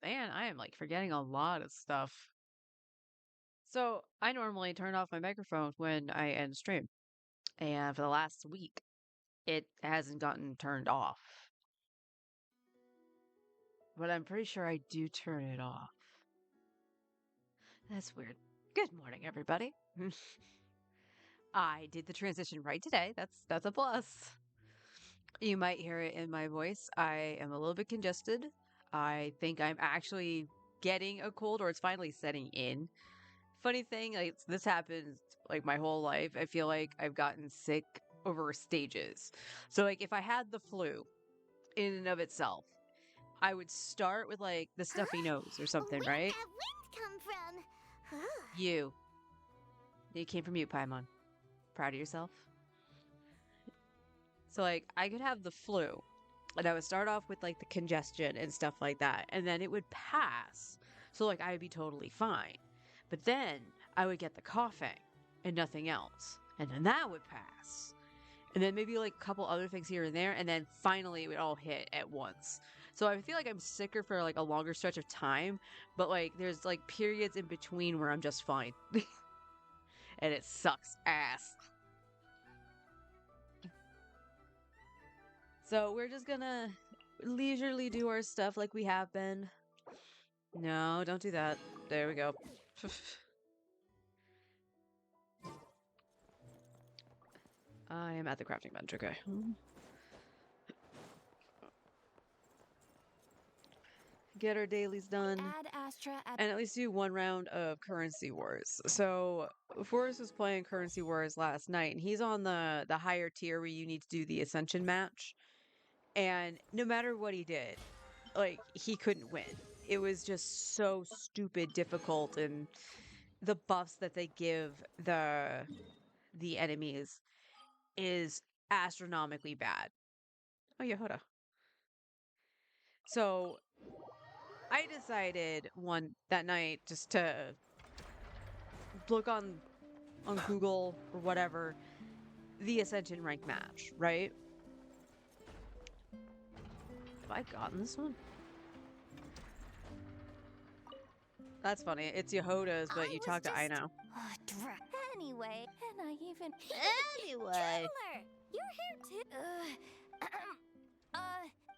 Man, I am like forgetting a lot of stuff. So I normally turn off my microphone when I end stream, and for the last week, it hasn't gotten turned off. But I'm pretty sure I do turn it off. That's weird. Good morning, everybody. I did the transition right today. That's a plus. You might hear it in my voice. I am a little bit congested. I think I'm actually getting a cold, or it's finally setting in. Funny thing, like this happens like my whole life. I feel like I've gotten sick over stages. So like if I had the flu in and of itself, I would start with like the stuffy nose or something, Where'd right? that wind come from? You. It came from you, Paimon. Proud of yourself? So like I could have the flu and I would start off with like the congestion and stuff like that, and then it would pass. So like I would be totally fine. But then I would get the coughing and nothing else. And then that would pass. And then maybe like a couple other things here and there, and then finally it would all hit at once. So I feel like I'm sicker for like a longer stretch of time, but like there's like periods in between where I'm just fine. And it sucks ass. So we're just gonna leisurely do our stuff like we have been. No, don't do that. There we go. I am at the crafting bench, okay. Get our dailies done. Add Astra And at least do one round of Currency Wars. So Forrest was playing Currency Wars last night, and he's on the higher tier where you need to do the Ascension match. And no matter what he did, like he couldn't win. It was just so stupid difficult, and the buffs that they give the enemies is astronomically bad. Oh, Yehoda. So I decided that night just to look on Google or whatever the Ascension rank match, right? Have I gotten this one? That's funny. It's Yehoda's, but you talk to Aino. Anyway, and I even. Anyway. Traveler, you're here too.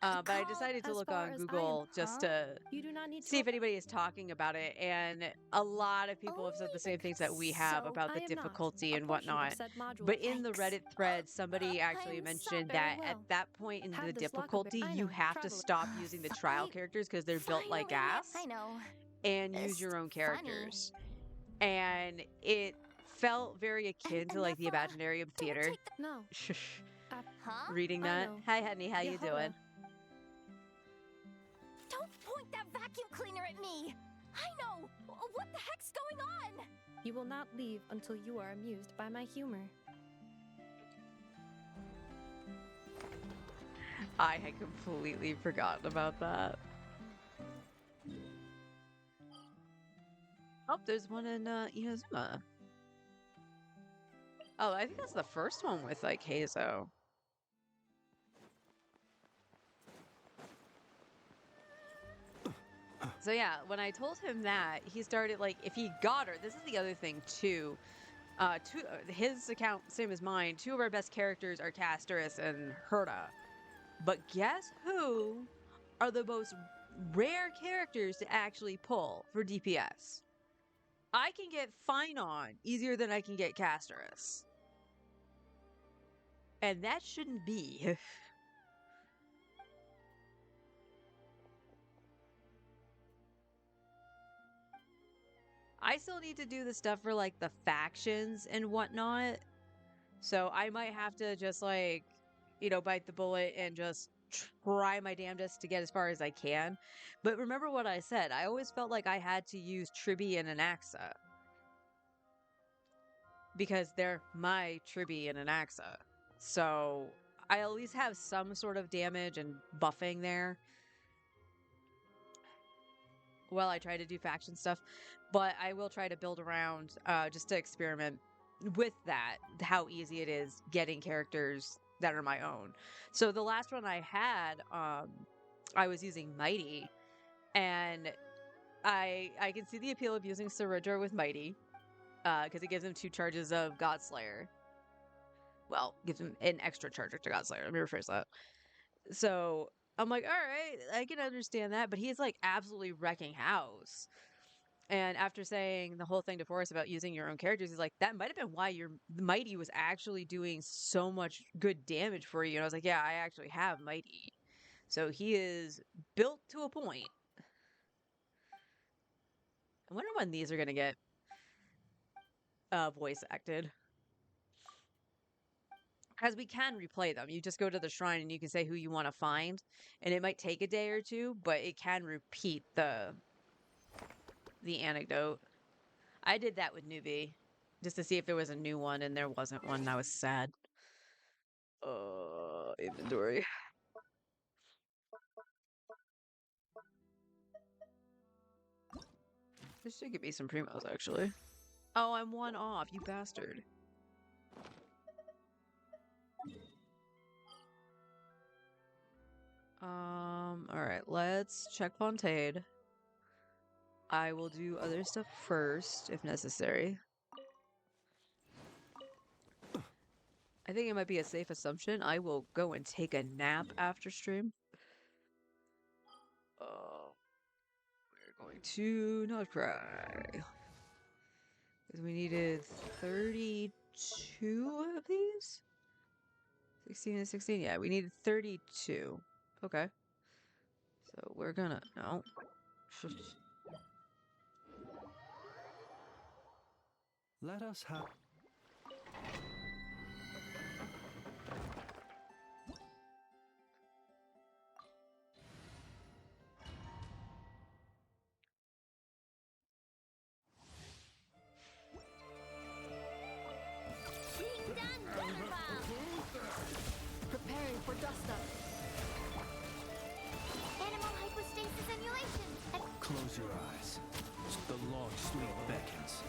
But I decided to look on Google just to You do not need see to if anybody is talking about it, and a lot of people have said the same things that we have about the I am not difficulty a and portion of whatnot. said module. But in the Yikes. Reddit thread, somebody actually I'm mentioned sorry. that Very at well. that point in Have the this lock difficulty, open. I you know, have to traveler. stop using the trial characters because they're built like Finally, ass, I know. and use It's your own funny. characters. And it felt very akin to like the Enough, Imaginarium don't Theater. take No. Huh? Reading I that. know. Hi, honey, how you Yehoda. doing? Don't point that vacuum cleaner at me! I know! What the heck's going on? You will not leave until you are amused by my humor. I had completely forgotten about that. Oh, there's one in Inazuma. Oh, I think that's the first one with like Heizo. So yeah, when I told him that, he started like, if he got her, this is the other thing too. His account, same as mine, two of our best characters are Casterus and Herta. But guess who are the most rare characters to actually pull for DPS? I can get Finon easier than I can get Casterus. And that shouldn't be. I still need to do the stuff for like the factions and whatnot. So I might have to just like, bite the bullet and just try my damnedest to get as far as I can. But remember what I said. I always felt like I had to use Tribi and Anaxa. Because they're my Tribi and Anaxa. So I at least have some sort of damage and buffing there while I try to do faction stuff. But I will try to build around just to experiment with that, how easy it is getting characters that are my own. So the last one I had, I was using Mighty, And I can see the appeal of using Ceridra with Mighty, because it gives him 2 charges of Godslayer. Well, gives him an extra charger to Godslayer. Let me rephrase that. So I'm like, all right, I can understand that, but he's like absolutely wrecking house. And after saying the whole thing to Forrest about using your own characters, he's like, that might have been why your Mighty was actually doing so much good damage for you. And I was like, yeah, I actually have Mighty. So he is built to a point. I wonder when these are going to get voice acted. Because we can replay them. You just go to the shrine and you can say who you want to find. And it might take a day or two, but it can repeat the anecdote. I did that with Newbie. Just to see if there was a new one, and there wasn't one. And I was sad. Inventory. This should give me some primos, actually. Oh, I'm 1 off, you bastard. Alright, let's check Fontaine. I will do other stuff first, if necessary. I think it might be a safe assumption. I will go and take a nap after stream. We're going to not cry. Because we needed 32 of these? 16 and 16? Yeah, we needed 32. Okay. So we're gonna... No. Let us have... Being done, Denver! Preparing for dust up. Animal hypostasis emulation. Close your eyes. The long sleep beckons.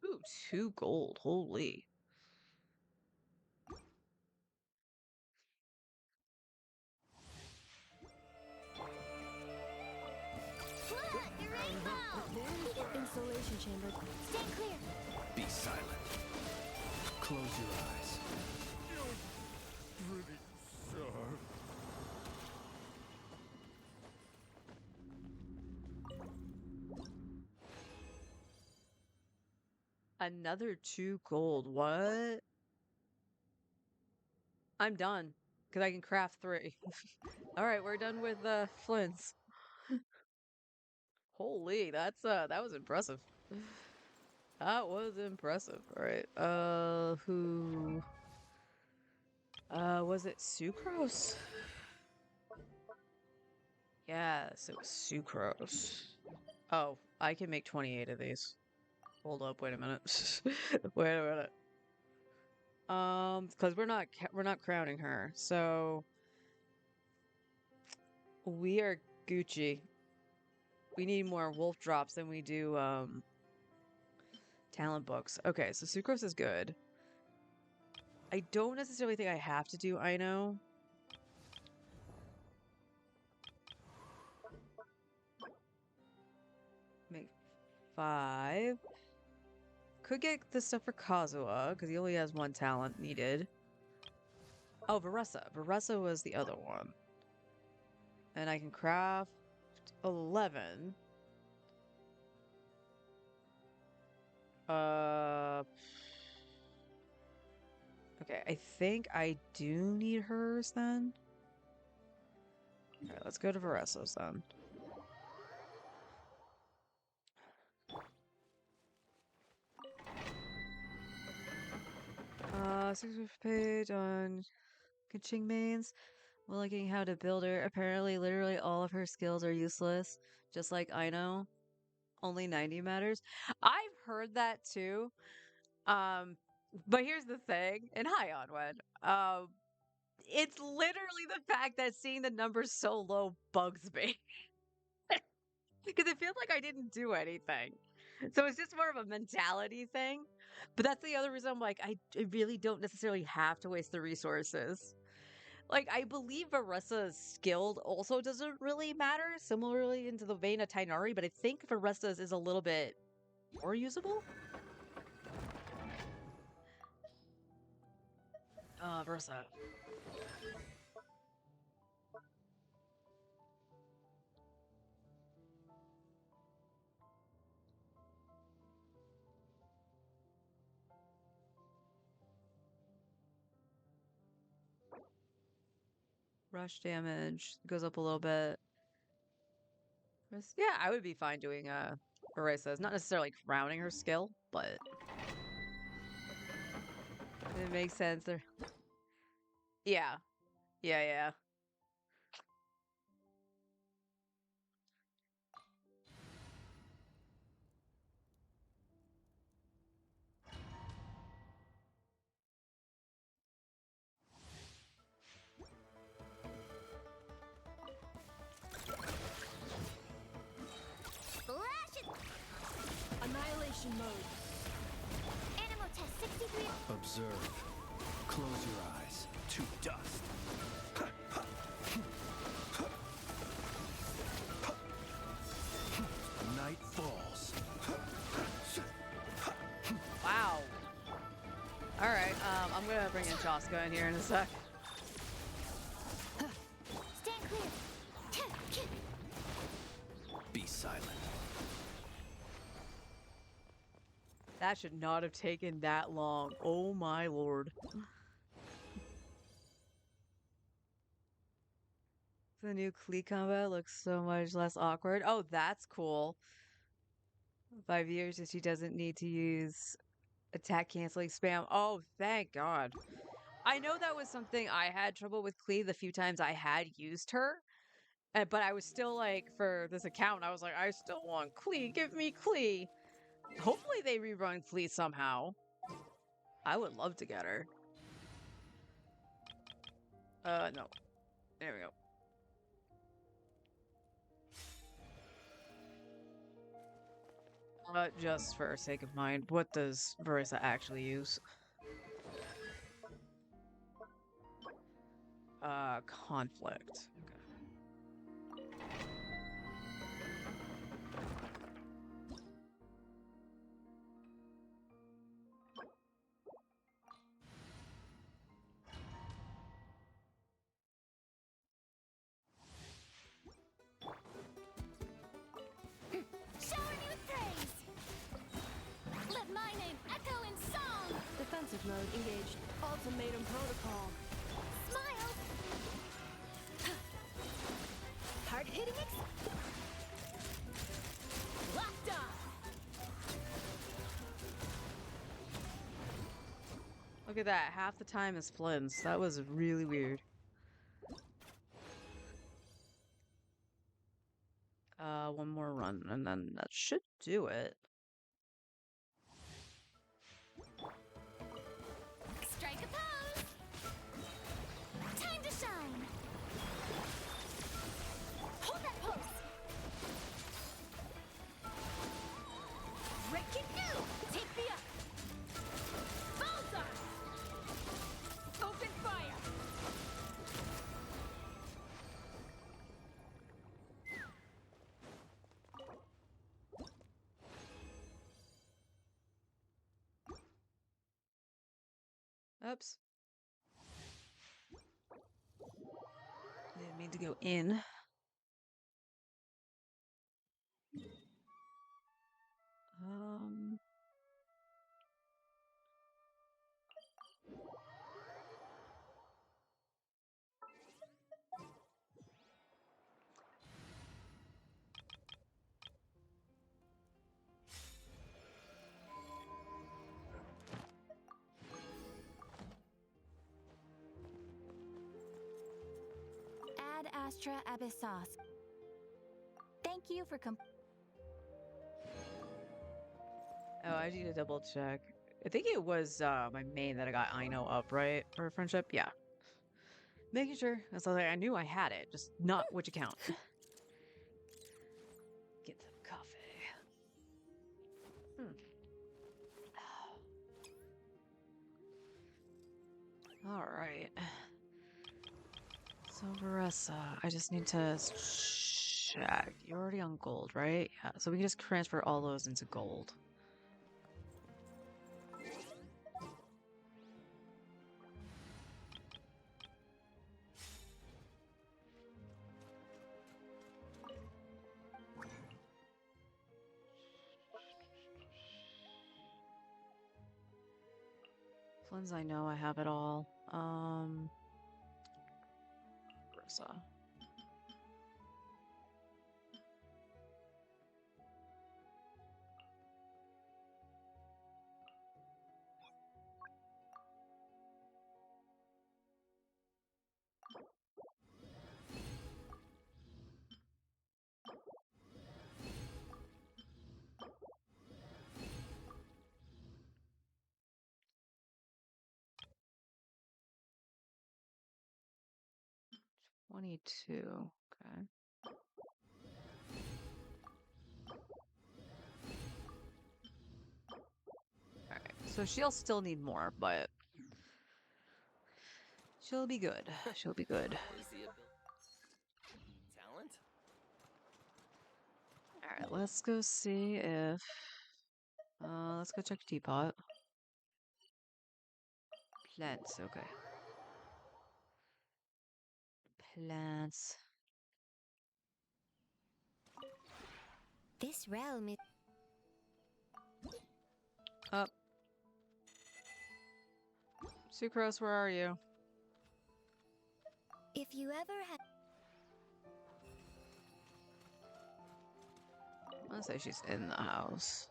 Ooh, 2 gold. Holy. Look, a rainbow! Insulation chamber. Stay clear. Be silent. Close your eyes. Pretty sharp. Another 2 gold. What? I'm done. Because I can craft 3. Alright, we're done with flints. Holy, that was impressive. That was impressive. Alright. Who was it Sucrose? Yes, it was Sucrose. Oh, I can make 28 of these. Hold up, wait a minute. Wait a minute. Because we're not crowning her, so we are Gucci. We need more wolf drops than we do talent books. Okay, so Sucrose is good. I don't necessarily think I have to do Ino. Make 5. Could get this stuff for Kazuha, because he only has 1 talent needed. Oh, Varessa. Varessa was the other one. And I can craft 11. Okay, I think I do need hers then. Alright, let's go to Varessa's then. Sixth page on Kaching mains. Well, looking how to build her. Apparently, literally all of her skills are useless, just like Ino. Only 90 matters. I've heard that too. But here's the thing, and hi Onwed. It's literally the fact that seeing the numbers so low bugs me. Because it feels like I didn't do anything. So it's just more of a mentality thing. But that's the other reason I'm like, I really don't necessarily have to waste the resources. Like, I believe Varessa's skilled also doesn't really matter, similarly into the vein of Tainari, but I think Varessa's is a little bit more usable. Varessa. Rush damage goes up a little bit. Yeah, I would be fine doing Varessa's. Not necessarily crowning her skill, but it makes sense. Yeah. Yeah, yeah. Flash it! Annihilation mode. Animal test 63. Observe. Close your eyes. To dust. Night falls. Wow. All right. I'm gonna bring in Shaska in here in a sec. Stand clear. Be silent. That should not have taken that long. Oh my lord. The new Klee combat looks so much less awkward. Oh, that's cool. 5 years and she doesn't need to use attack canceling spam. Oh, thank God. I know that was something I had trouble with Klee the few times I had used her. But I was still like, for this account, I was like, I still want Klee. Give me Klee. Hopefully they rerun Klee somehow. I would love to get her. No. There we go. Just for sake of mind, what does Verissa actually use? Conflict. Shower me with praise. Let my name echo in song. Defensive mode engaged. Ultimatum protocol. Smile. Hard hitting it. Locked on. Look at that. Half the time is Flynn's. That was really weird. One more run, and then that should do it. Strike a pose. Time to shine. Hold that pose. Rick can do. Take me up. Bullseye. Open fire. Oops. Didn't mean to go in. Um. Ad Astra Abyssos. Thank you for Oh, I need to double check. I think it was my main that I got Aino up, right? For friendship? Yeah. Making sure. So I knew I had it, just not which account. Get some coffee. Alright. So, Varessa, I just need to check. You're already on gold, right? Yeah, so we can just transfer all those into gold. Flynn's, I know I have it all. Varessa. $22. Okay. Alright, so she'll still need more, but she'll be good. She'll be good. Where's the talent? Alright, let's go see if... let's go check teapot. Plants, okay. Plants. This realm is. Up. Sucrose, where are you? If you ever have. I want to say she's in the house.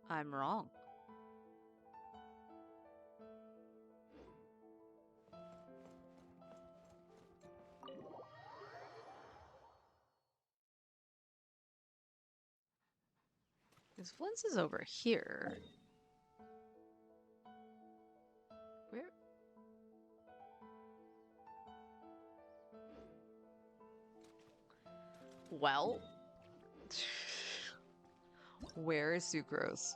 I'm wrong. Because Flynn's is over here. Where? Well. Where is Sucrose?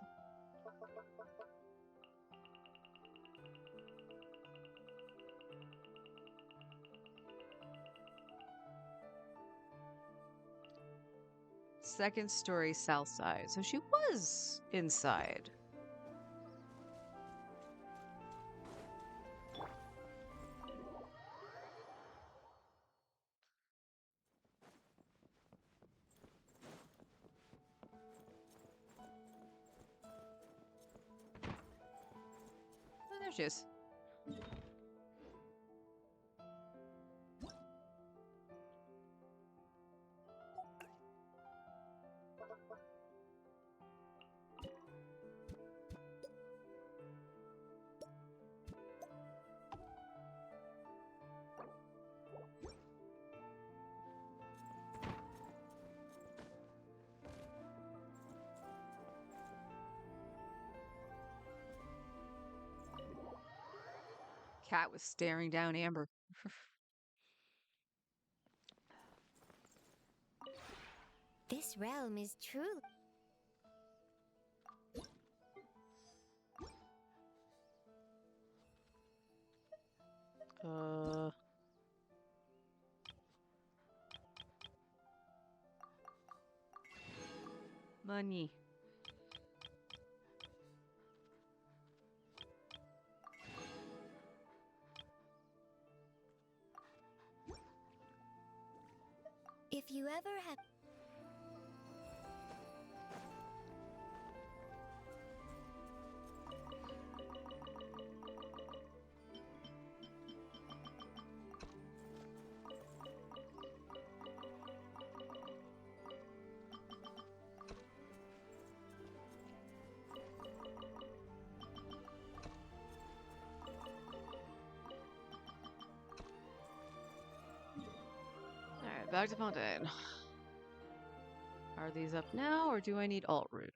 Second story south side. So she was inside. Oh, there she is. Cat was staring down Amber. This realm is truly. Uh. Money. If you ever have. Alright, back to Fontaine. Are these up now, or do I need alt route?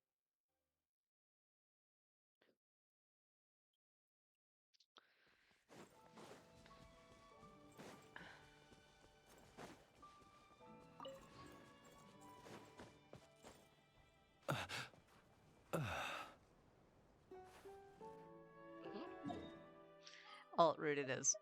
Alt root it is.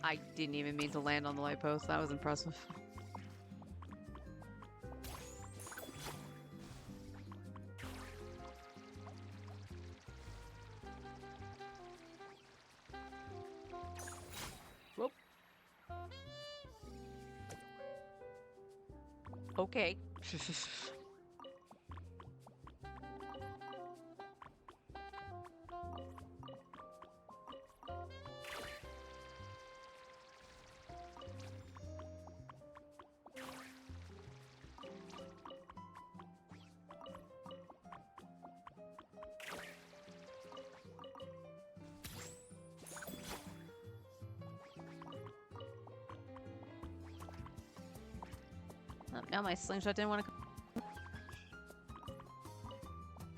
I didn't even mean to land on the light post. That was impressive. Whoop. Okay. Oh, now my slingshot didn't want to come.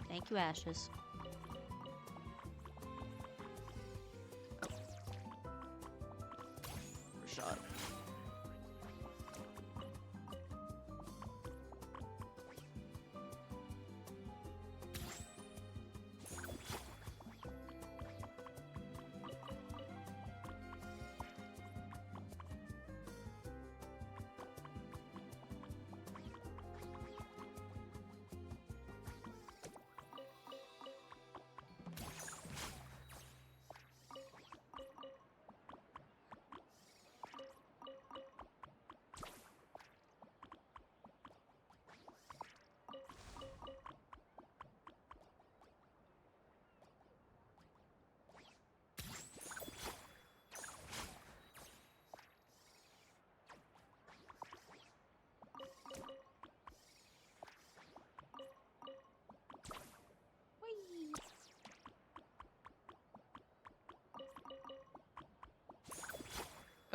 Thank you, Ashes. Shot.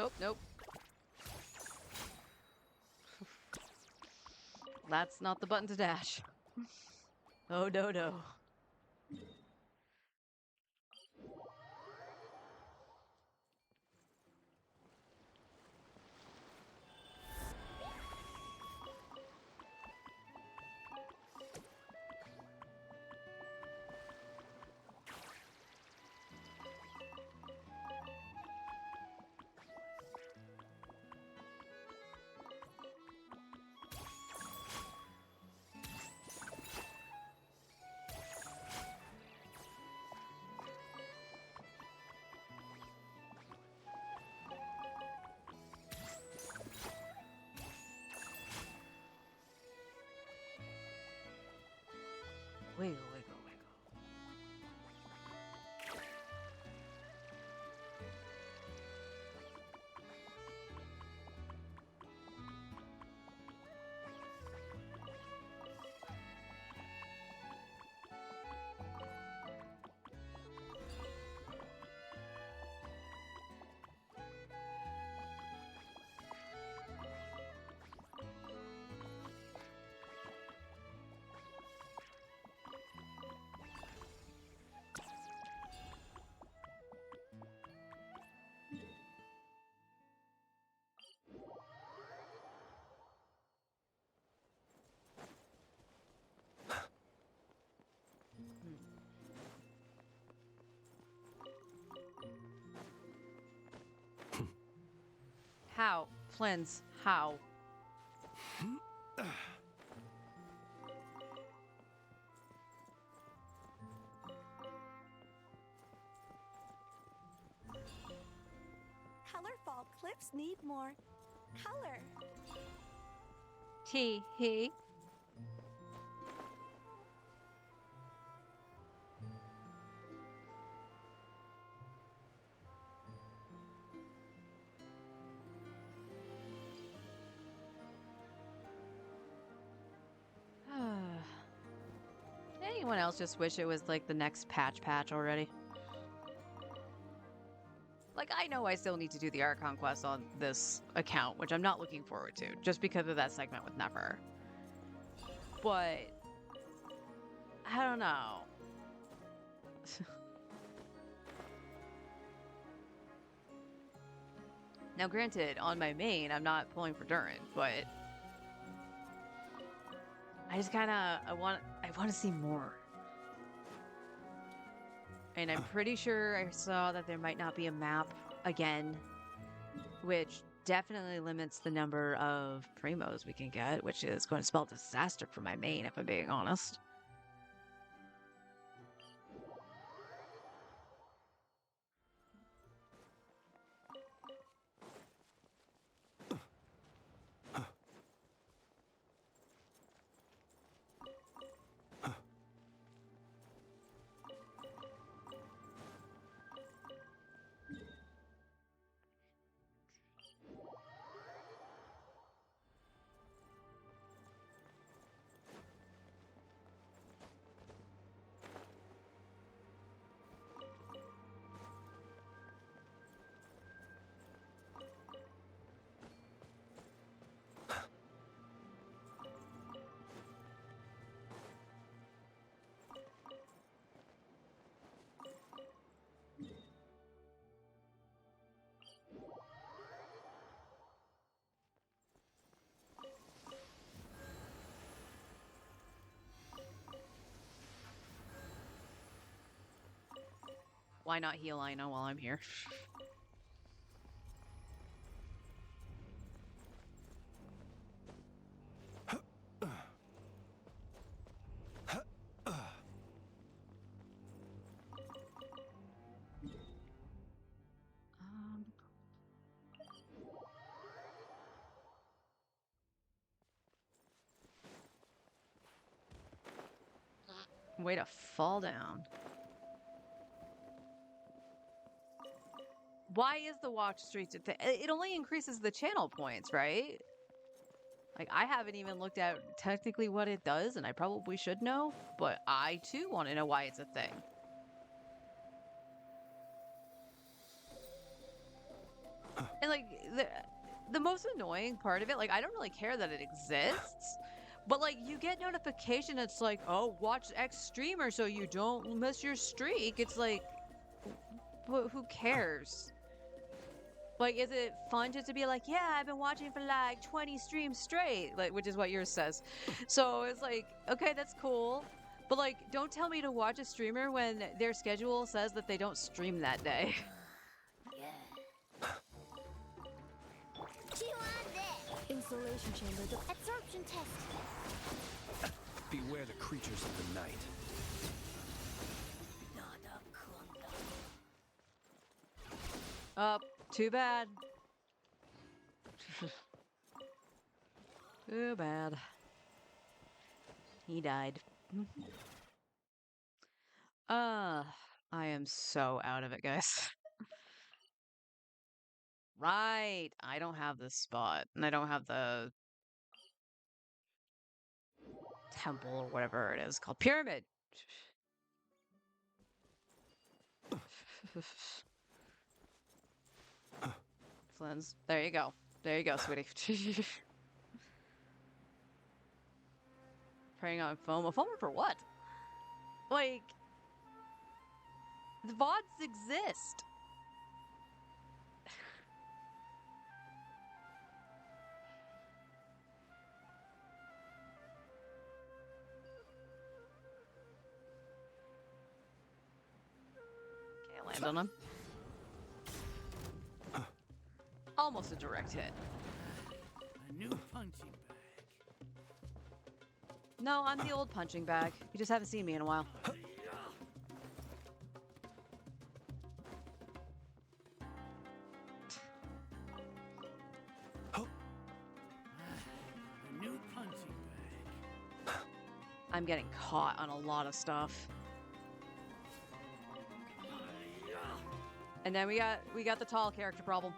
Oh, nope. That's not the button to dash. Oh, no, no. Wiggle, wiggle, wiggle. How? Flins, how? Colorful clips need more color. Tee hee. anyone else just wish it was like the next patch already? Like, I know I still need to do the Archon quest on this account, which I'm not looking forward to, just because of that segment with Nefer. But I don't know. Now, granted, on my main, I'm not pulling for Durin, but I just kind of I want to see more. And I'm pretty sure I saw that there might not be a map again, which definitely limits the number of primos we can get, which is going to spell disaster for my main, if I'm being honest. Why not heal Ina while I'm here? Way to fall down. Why is the watch streak thing? It only increases the channel points, right? Like, I haven't even looked at technically what it does, and I probably should know, but I too want to know why it's a thing. And like, the most annoying part of it, like, I don't really care that it exists, but like, you get notification, it's like, oh, watch X streamer so you don't miss your streak. It's like, who cares? Like, is it fun just to be like, yeah, I've been watching for like 20 streams straight, like, which is what yours says. So it's like, okay, that's cool. But like, don't tell me to watch a streamer when their schedule says that they don't stream that day. Insulation chamber. Absorption test. Beware the creatures of the night. Too bad. Too bad. He died. I am so out of it, guys. Right. I don't have this spot, and I don't have the temple or whatever it is called. Pyramid. Flins. There you go. There you go, sweetie. Preying on foam. A foamer for what? Like, the VODs exist. Can't land on him. Almost a direct hit. A new punching bag. No, I'm the old punching bag. You just haven't seen me in a while. A new punching bag. I'm getting caught on a lot of stuff. And then we got the tall character problem.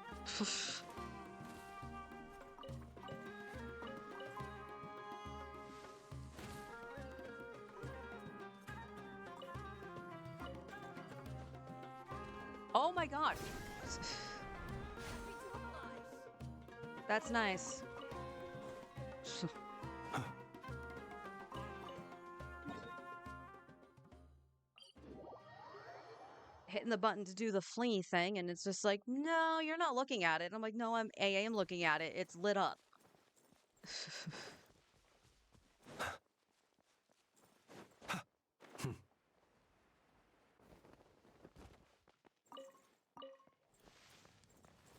Oh my god. That's nice. Hitting the button to do the flee thing, and it's just like, no, you're not looking at it. I'm like, no, I am looking at it. It's lit up.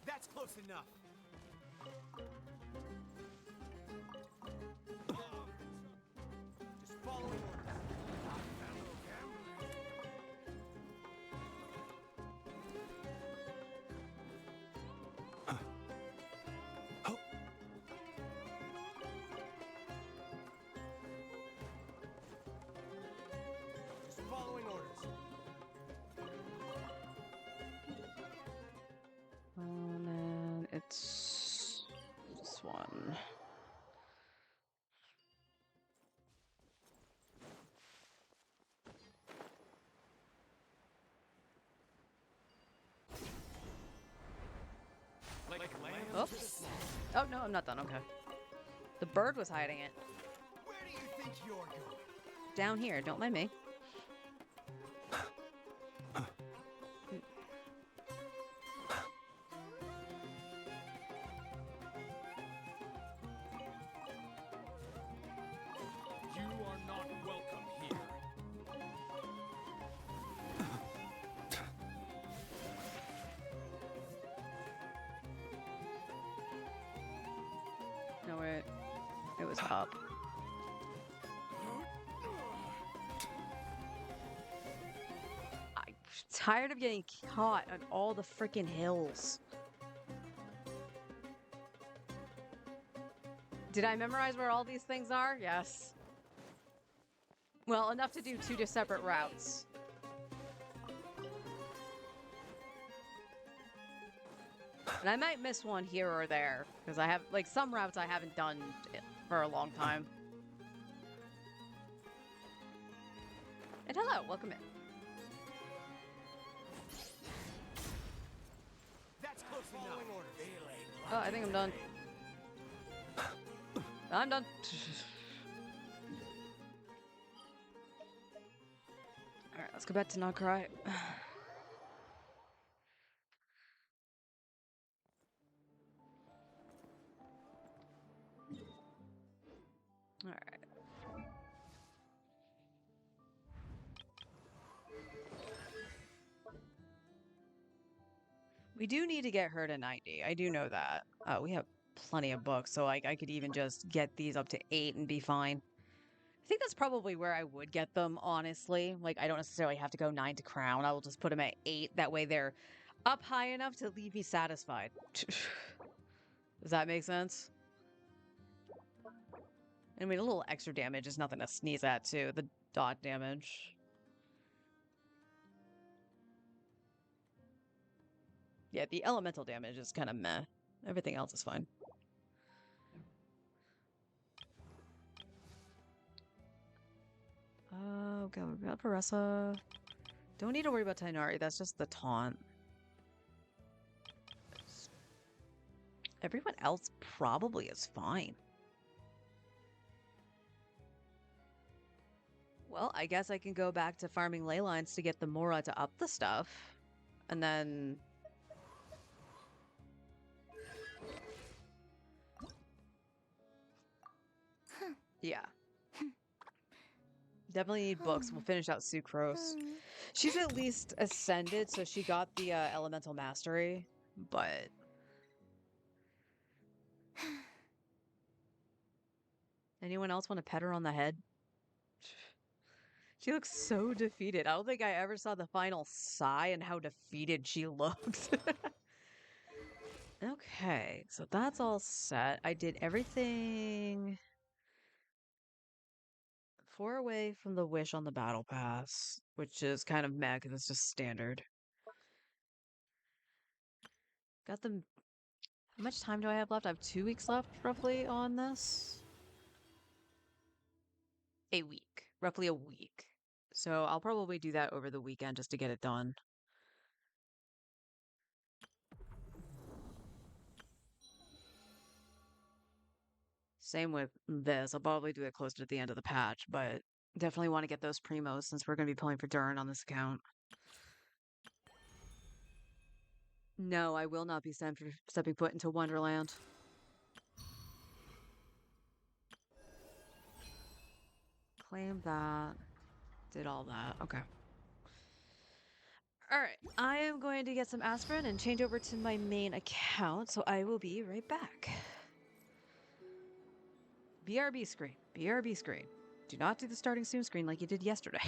That's close enough. Just following orders. Just following orders. And then it's this one. Like lamb to the Oops. slaughter. Oh, no, I'm not done. Okay. The bird was hiding it. Where do you think you're going? Down here. Don't mind me. You are not welcome here. No, wait. It was up. I'm tired of getting caught on all the freaking hills. Did I memorize where all these things are? Yes. Well, enough to do two separate routes. And I might miss one here or there, because I have, like, some routes I haven't done for a long time. And hello, welcome in. That's close enough. Orders. Oh, I think I'm done. I'm done. Alright, let's go back to not cry. Alright. We do need to get her to 90. I do know that. We have plenty of books, so I could even just get these up to 8 and be fine. I think that's probably where I would get them, honestly. Like, I don't necessarily have to go 9 to crown. I will just put them at 8. That way they're up high enough to leave me satisfied. Does that make sense? I mean, a little extra damage is nothing to sneeze at, too. The dot damage. Yeah, the elemental damage is kind of meh. Everything else is fine. Oh, God, we got Paressa. Don't need to worry about Tainari. That's just the taunt. Everyone else probably is fine. Well, I guess I can go back to farming ley lines to get the Mora to up the stuff. And then... yeah. Definitely need books. We'll finish out Sucrose. She's at least ascended, so she got the elemental mastery, but... Anyone else want to pet her on the head? She looks so defeated. I don't think I ever saw the final sigh and how defeated she looked. Okay, so that's all set. I did everything 4 away from the wish on the battle pass, which is kind of meh because it's just standard. Got them. How much time do I have left? I have 2 weeks left, roughly, on this. A week. Roughly a week. So I'll probably do that over the weekend just to get it done. Same with this. I'll probably do it closer to the end of the patch, but definitely want to get those primos since we're going to be pulling for Durin on this account. No, I will not be stepping foot into Wonderland. Claim that. Did all that. Okay. All right. I am going to get some aspirin and change over to my main account, so I will be right back. BRB screen. BRB screen. Do not do the starting soon screen like you did yesterday.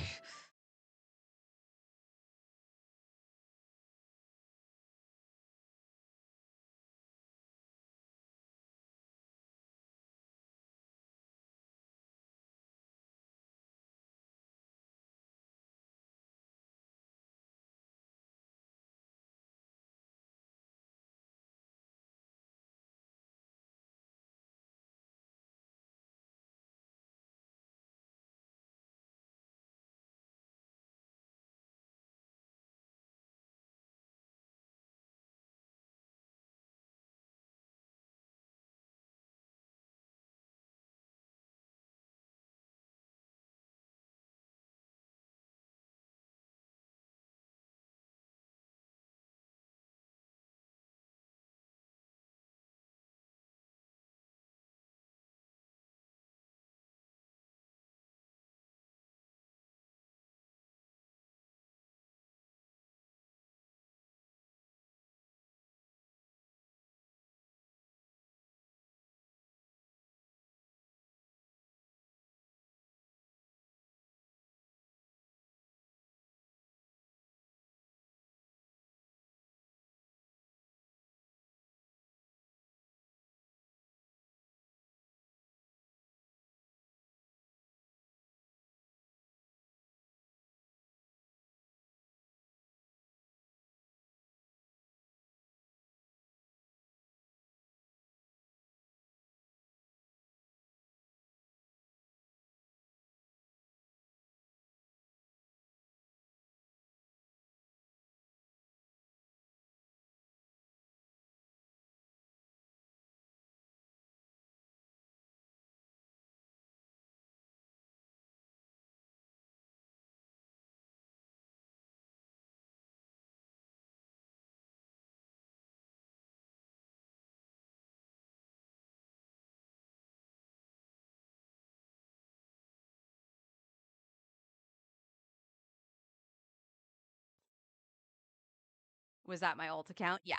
Was that my alt account? Yeah.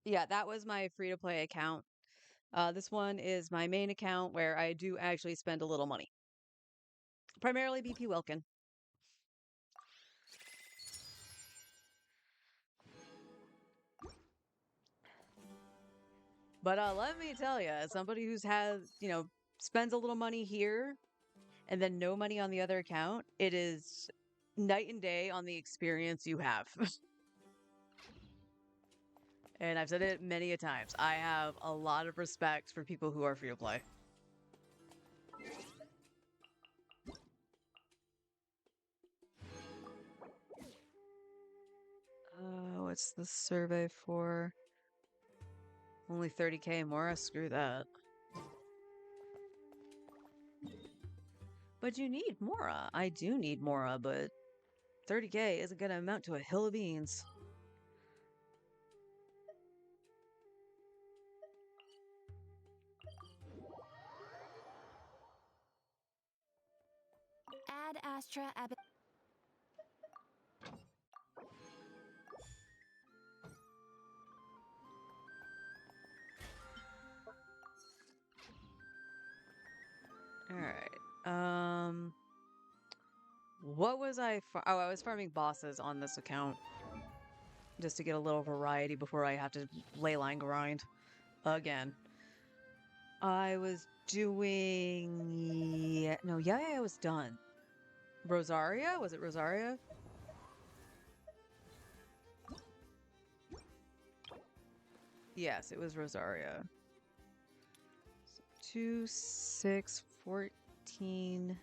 Yeah, that was my free to play account. This one is my main account where I do actually spend a little money. Primarily BP Wilkin. But let me tell you, as somebody who's had, spends a little money here and then no money on the other account, it is night and day on the experience you have. And I've said it many a times. I have a lot of respect for people who are free to play. What's the survey for? Only 30k more? Screw that. But you need Mora. I do need Mora, but 30k isn't going to amount to a hill of beans. Ad Astra Ab. All right. What was I? Oh, I was farming bosses on this account just to get a little variety before I have to leyline grind again. I was doing. Yeah, no, yeah, I was done. Rosaria? Was it Rosaria? Yes, it was Rosaria. So 2, 6, 14,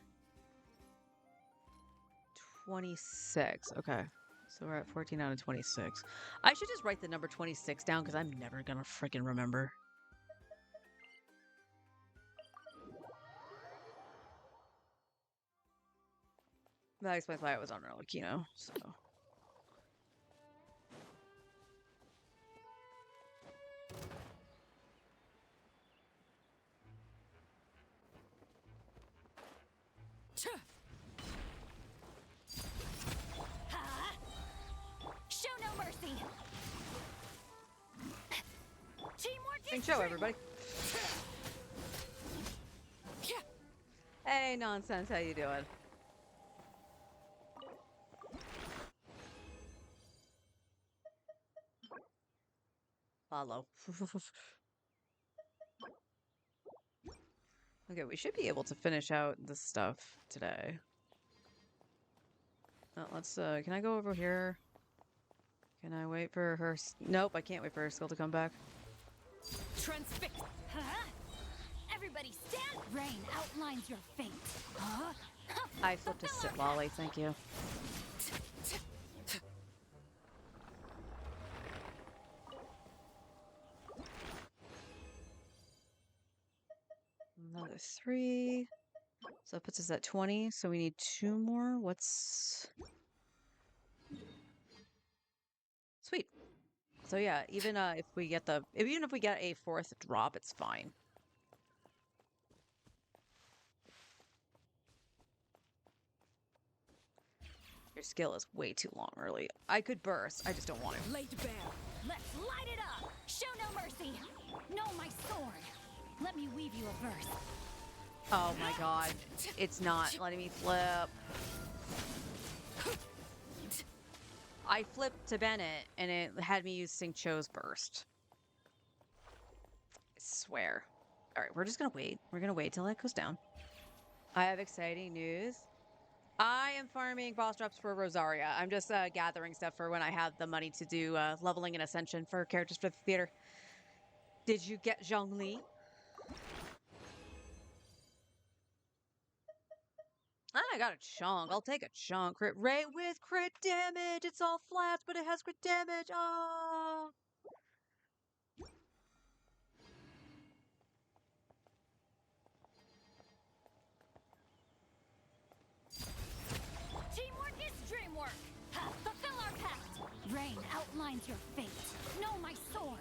26. Okay. So we're at 14 out of 26. I should just write the number 26 down because I'm never going to freaking remember. That explains why I was on Arlecchino, so. Show no mercy. Teamwork Thank is show, dreamwork. everybody. Hey, nonsense, how you doing? Follow. Okay, we should be able to finish out this stuff today. Let's, can I go over here? Can I wait for her? Nope, I can't wait for her skill to come back. Transfix. Huh? Everybody stand. Rain outlines your fate. Huh? I flipped a sit lolly, thank you. Another 3. So that puts us at 20. So we need 2 more. What's... Sweet. So yeah, even if we get even if we get a 4th drop, it's fine. Your skill is way too long early. I could burst, I just don't want to. Laid bare. Let's light it up. Show no mercy. Know my sword. Let me weave you a verse. Oh my god. It's not letting me flip. I flipped to Bennett and it had me using Cho's burst. I swear. Alright, we're just gonna wait. We're gonna wait till that goes down. I have exciting news. I am farming boss drops for Rosaria. I'm just gathering stuff for when I have the money to do leveling and ascension for characters for the theater. Did you get Zhongli? I got a chunk. I'll take a chunk. Crit rate with crit damage. It's all flats, but it has crit damage. Oh. Teamwork is dreamwork. Ha, fulfill our pact. Rain outlines your fate. Know my sword.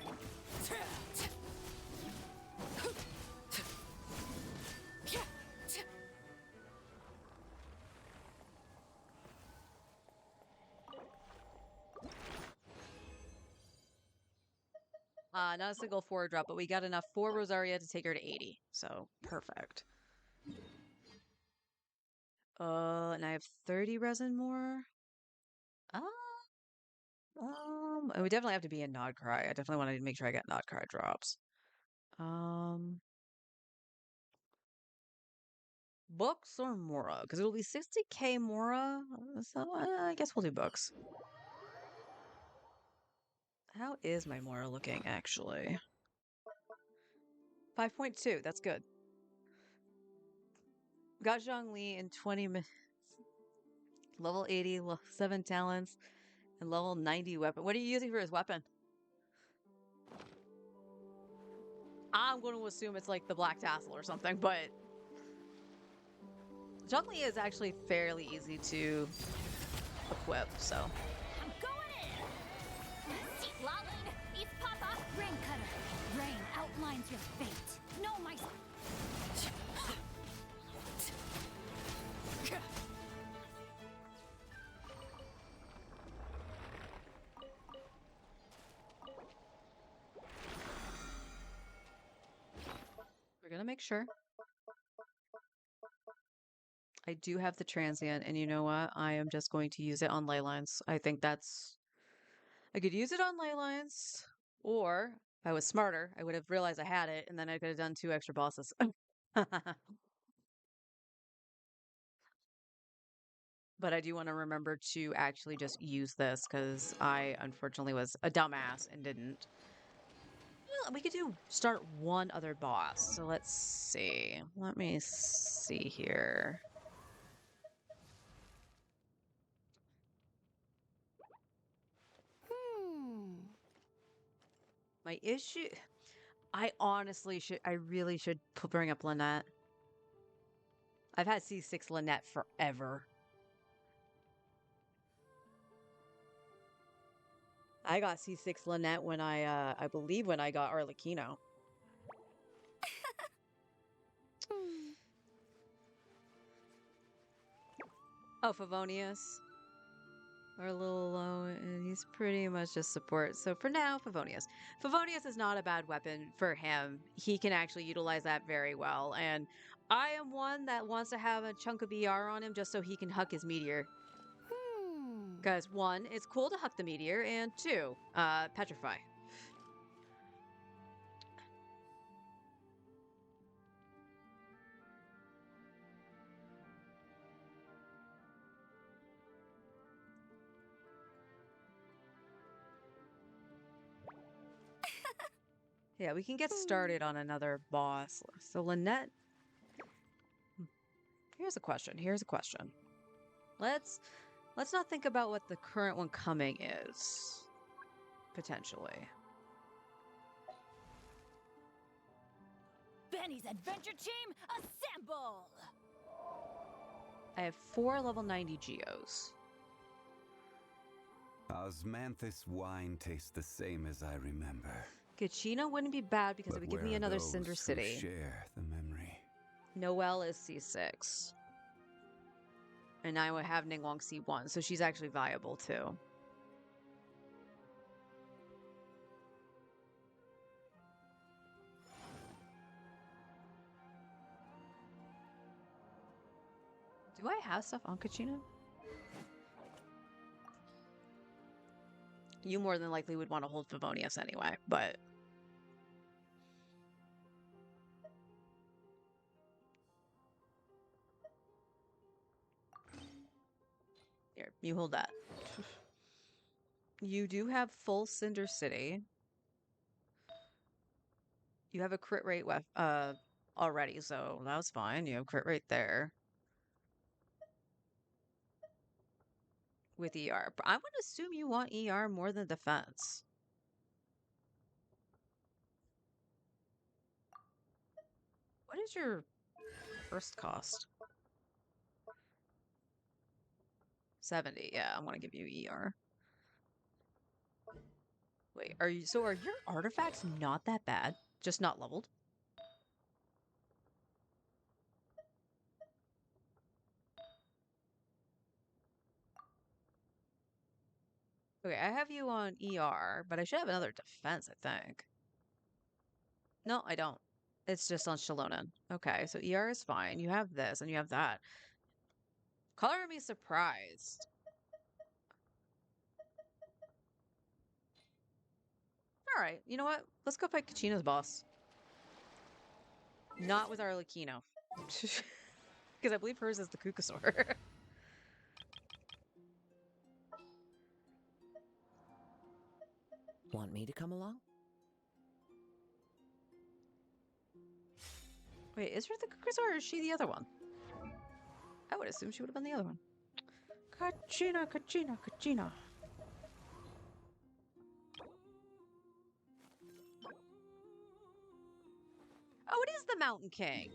Not a single 4 drop, but we got enough for Rosaria to take her to 80. So, perfect. And I have 30 resin more. We definitely have to be in Nodcry. I definitely want to make sure I get Nodcry drops. Books or Mora? Because it'll be 60k Mora. So I guess we'll do books. How is my Mora looking, actually? 5.2. That's good. Got Zhongli in 20 minutes. Level 80, 7 talents, and level 90 weapon. What are you using for his weapon? I'm going to assume it's like the Black Tassel or something, but Zhongli is actually fairly easy to equip, so. I'm going in. Lalin, it's Papa. Rain cutter. Rain outlines your fate. Know my. We're going to make sure. I do have the transient, and you know what? I am just going to use it on ley lines. I think that's... I could use it on ley lines, or if I was smarter, I would have realized I had it, and then I could have done 2 extra bosses. But I do want to remember to actually just use this, because I unfortunately was a dumbass and didn't. Well, we could start one other boss. So let's see. Let me see here. My issue... I honestly should... I really should bring up Lynette. I've had C6 Lynette forever. I got C6 Lynette when I believe when I got Arlecchino. Oh, Favonius. Are a little low, and he's pretty much just support. So for now, Favonius. Favonius is not a bad weapon for him. He can actually utilize that very well. And I am one that wants to have a chunk of ER on him just so he can huck his meteor. Because one, it's cool to huck the meteor, and two, petrify. Yeah, we can get started on another boss. So Lynette, here's a question. Here's a question. Let's not think about what the current one coming is. Potentially. Benny's adventure team, assemble! I have 4 level 90 geos. Osmanthus wine tastes the same as I remember. Kachina wouldn't be bad because it would give me another Cinder Who City. share the memory. Noelle is C6. And I would have Ningguang C1, so she's actually viable too. Do I have stuff on Kachina? You more than likely would want to hold Favonius anyway, but... Here, you hold that. You do have full Cinder City. You have a crit rate already, so that was fine. You have crit rate there. With ER. But I would assume you want ER more than defense. What is your first cost? 70. Yeah, I want to give you ER. Wait, are your artifacts not that bad? Just not leveled? Okay, I have you on ER, but I should have another defense, I think. No, I don't. It's just on Shalonen. Okay, so ER is fine. You have this and you have that. Color me surprised. Alright, you know what? Let's go fight Kachina's boss. Not with Arlecchino. Because I believe hers is the Kukasaur. Want me to come along? Wait, is her the Kukasaur or is she the other one? I would assume she would have been the other one. Kachina, Kachina, Kachina. Oh, it is the Mountain King.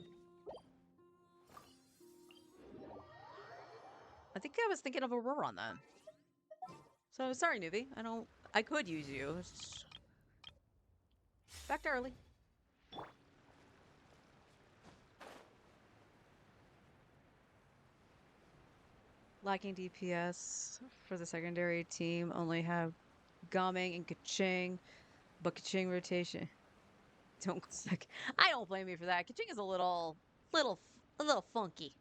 I think I was thinking of Aurora on that. So sorry, newbie. I could use you. Back to early. Lacking DPS for the secondary team. Only have Gaming and Kaching, but Kaching rotation. Don't suck. I don't blame you for that. Kaching is a little funky.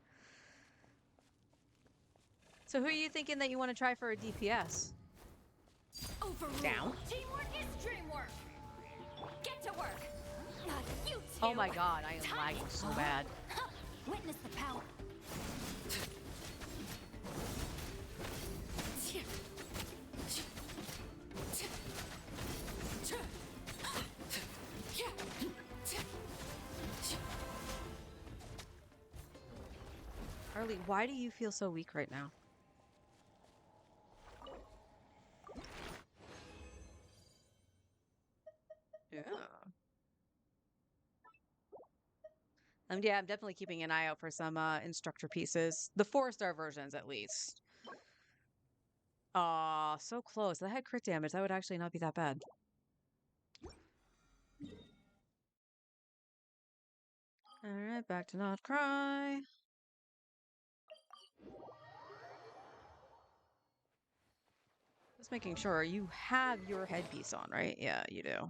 So who are you thinking that you want to try for a DPS? Overruled. Down. Teamwork is dreamwork. Get to work. Not you two. Oh my god, I am lagging so bad. Witness the power. Harley, why do you feel so weak right now? Yeah. Yeah, I'm definitely keeping an eye out for some instructor pieces. The 4-star versions, at least. Aw, so close. That had crit damage. That would actually not be that bad. Alright, back to not cry. Just making sure you have your headpiece on, right? Yeah, you do.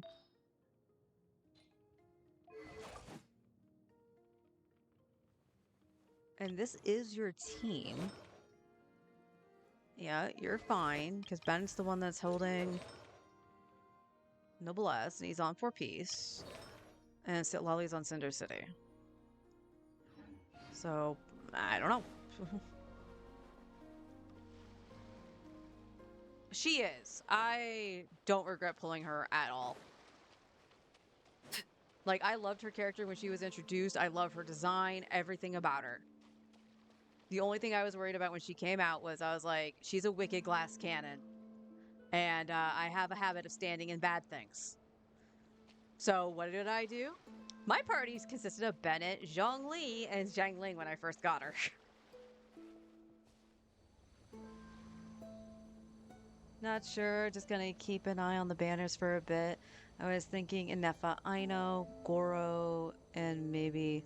And this is your team. Yeah, you're fine, because Ben's the one that's holding Noblesse, and he's on for peace. And Lolly's on Cinder City. So, I don't know. She is. I don't regret pulling her at all. Like, I loved her character when she was introduced. I love her design, everything about her. The only thing I was worried about when she came out was I was like, she's a wicked glass cannon. And I have a habit of standing in bad things. So what did I do? My parties consisted of Bennett, Zhongli, and Zhang Ling when I first got her. Not sure, just gonna keep an eye on the banners for a bit. I was thinking Inefa Aino, Goro, and maybe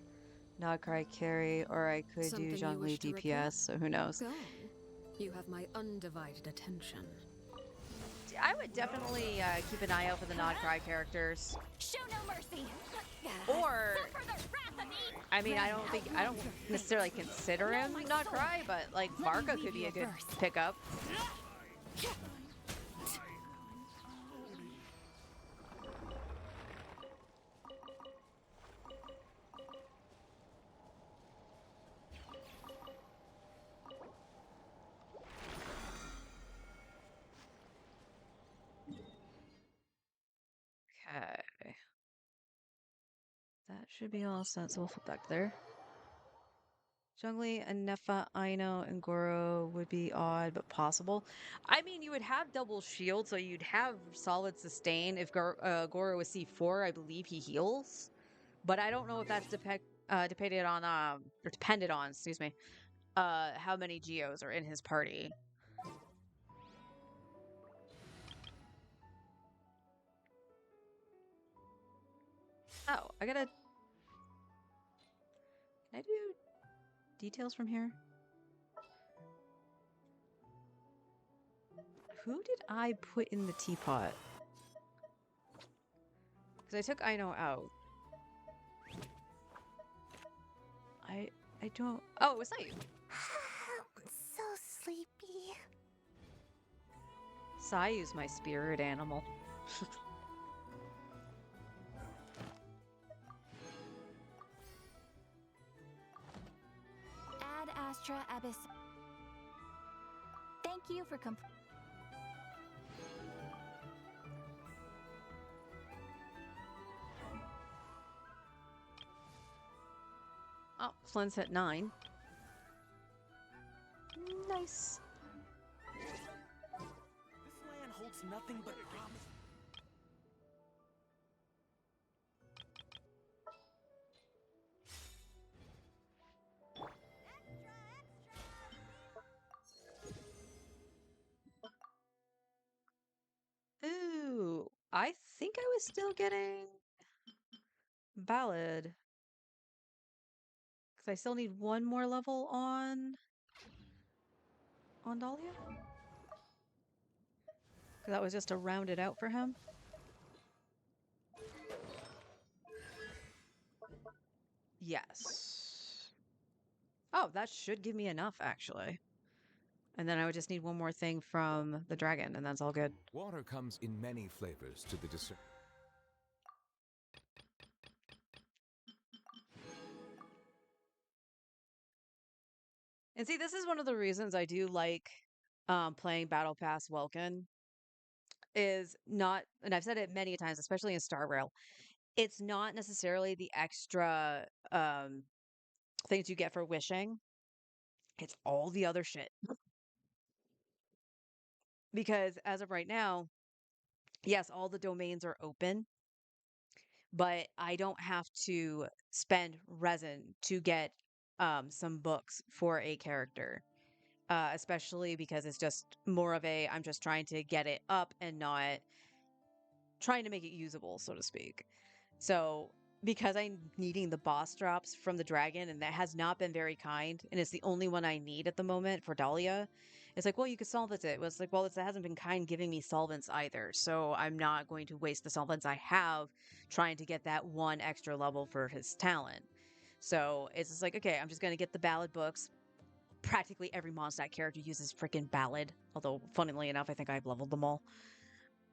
Nagkai carry, or I could Something do you Zhongli wish to report? DPS, so who knows. Go. You have my undivided attention. I would definitely keep an eye out for the Nagkai characters. Show no mercy. Or, Suffer the wrath of Eve. I mean, I don't necessarily consider him Nagkai, but like Varka could be a good pickup. Okay. That should be all set, so we'll flip back there. Zhongli and Nefa, Aino, and Goro would be odd, but possible. I mean, you would have double shield, so you'd have solid sustain. If Goro was C4, I believe he heals. But I don't know if that's dependent on, or dependent on, excuse me, how many Geos are in his party. Oh, can I do details from here? Who did I put in the teapot? Because I took Aino out. I don't... Oh, it was Sayu. So sleepy. Sayu's my spirit animal. Ad Astra Abyss. Thank you for Oh, Flynn's at 9. Nice. This land holds nothing but promise. Ooh, I think I was still getting Ballad. Because I still need one more level on Dahlia. Because that was just to round it out for him. Yes. Oh, that should give me enough, actually. And then I would just need one more thing from the dragon, and that's all good. Water comes in many flavors to the discern. And see, this is one of the reasons I do like playing Battle Pass Welkin. Is not, and I've said it many times, especially in Star Rail, it's not necessarily the extra things you get for wishing. It's all the other shit. Because as of right now, yes, all the domains are open, but I don't have to spend resin to get some books for a character. especially because it's just more of a I'm just trying to get it up and not trying to make it usable, so to speak. So because I'm needing the boss drops from the dragon, and that has not been very kind, and it's the only one I need at the moment for Dahlia, it's like, well, you could solvent it. Well, it's like, well, it hasn't been kind giving me solvents either, so I'm not going to waste the solvents I have trying to get that one extra level for his talent. So it's just like, okay, I'm just going to get the ballad books. Practically every Mondstadt character uses freaking ballad, although, funnily enough, I think I've leveled them all.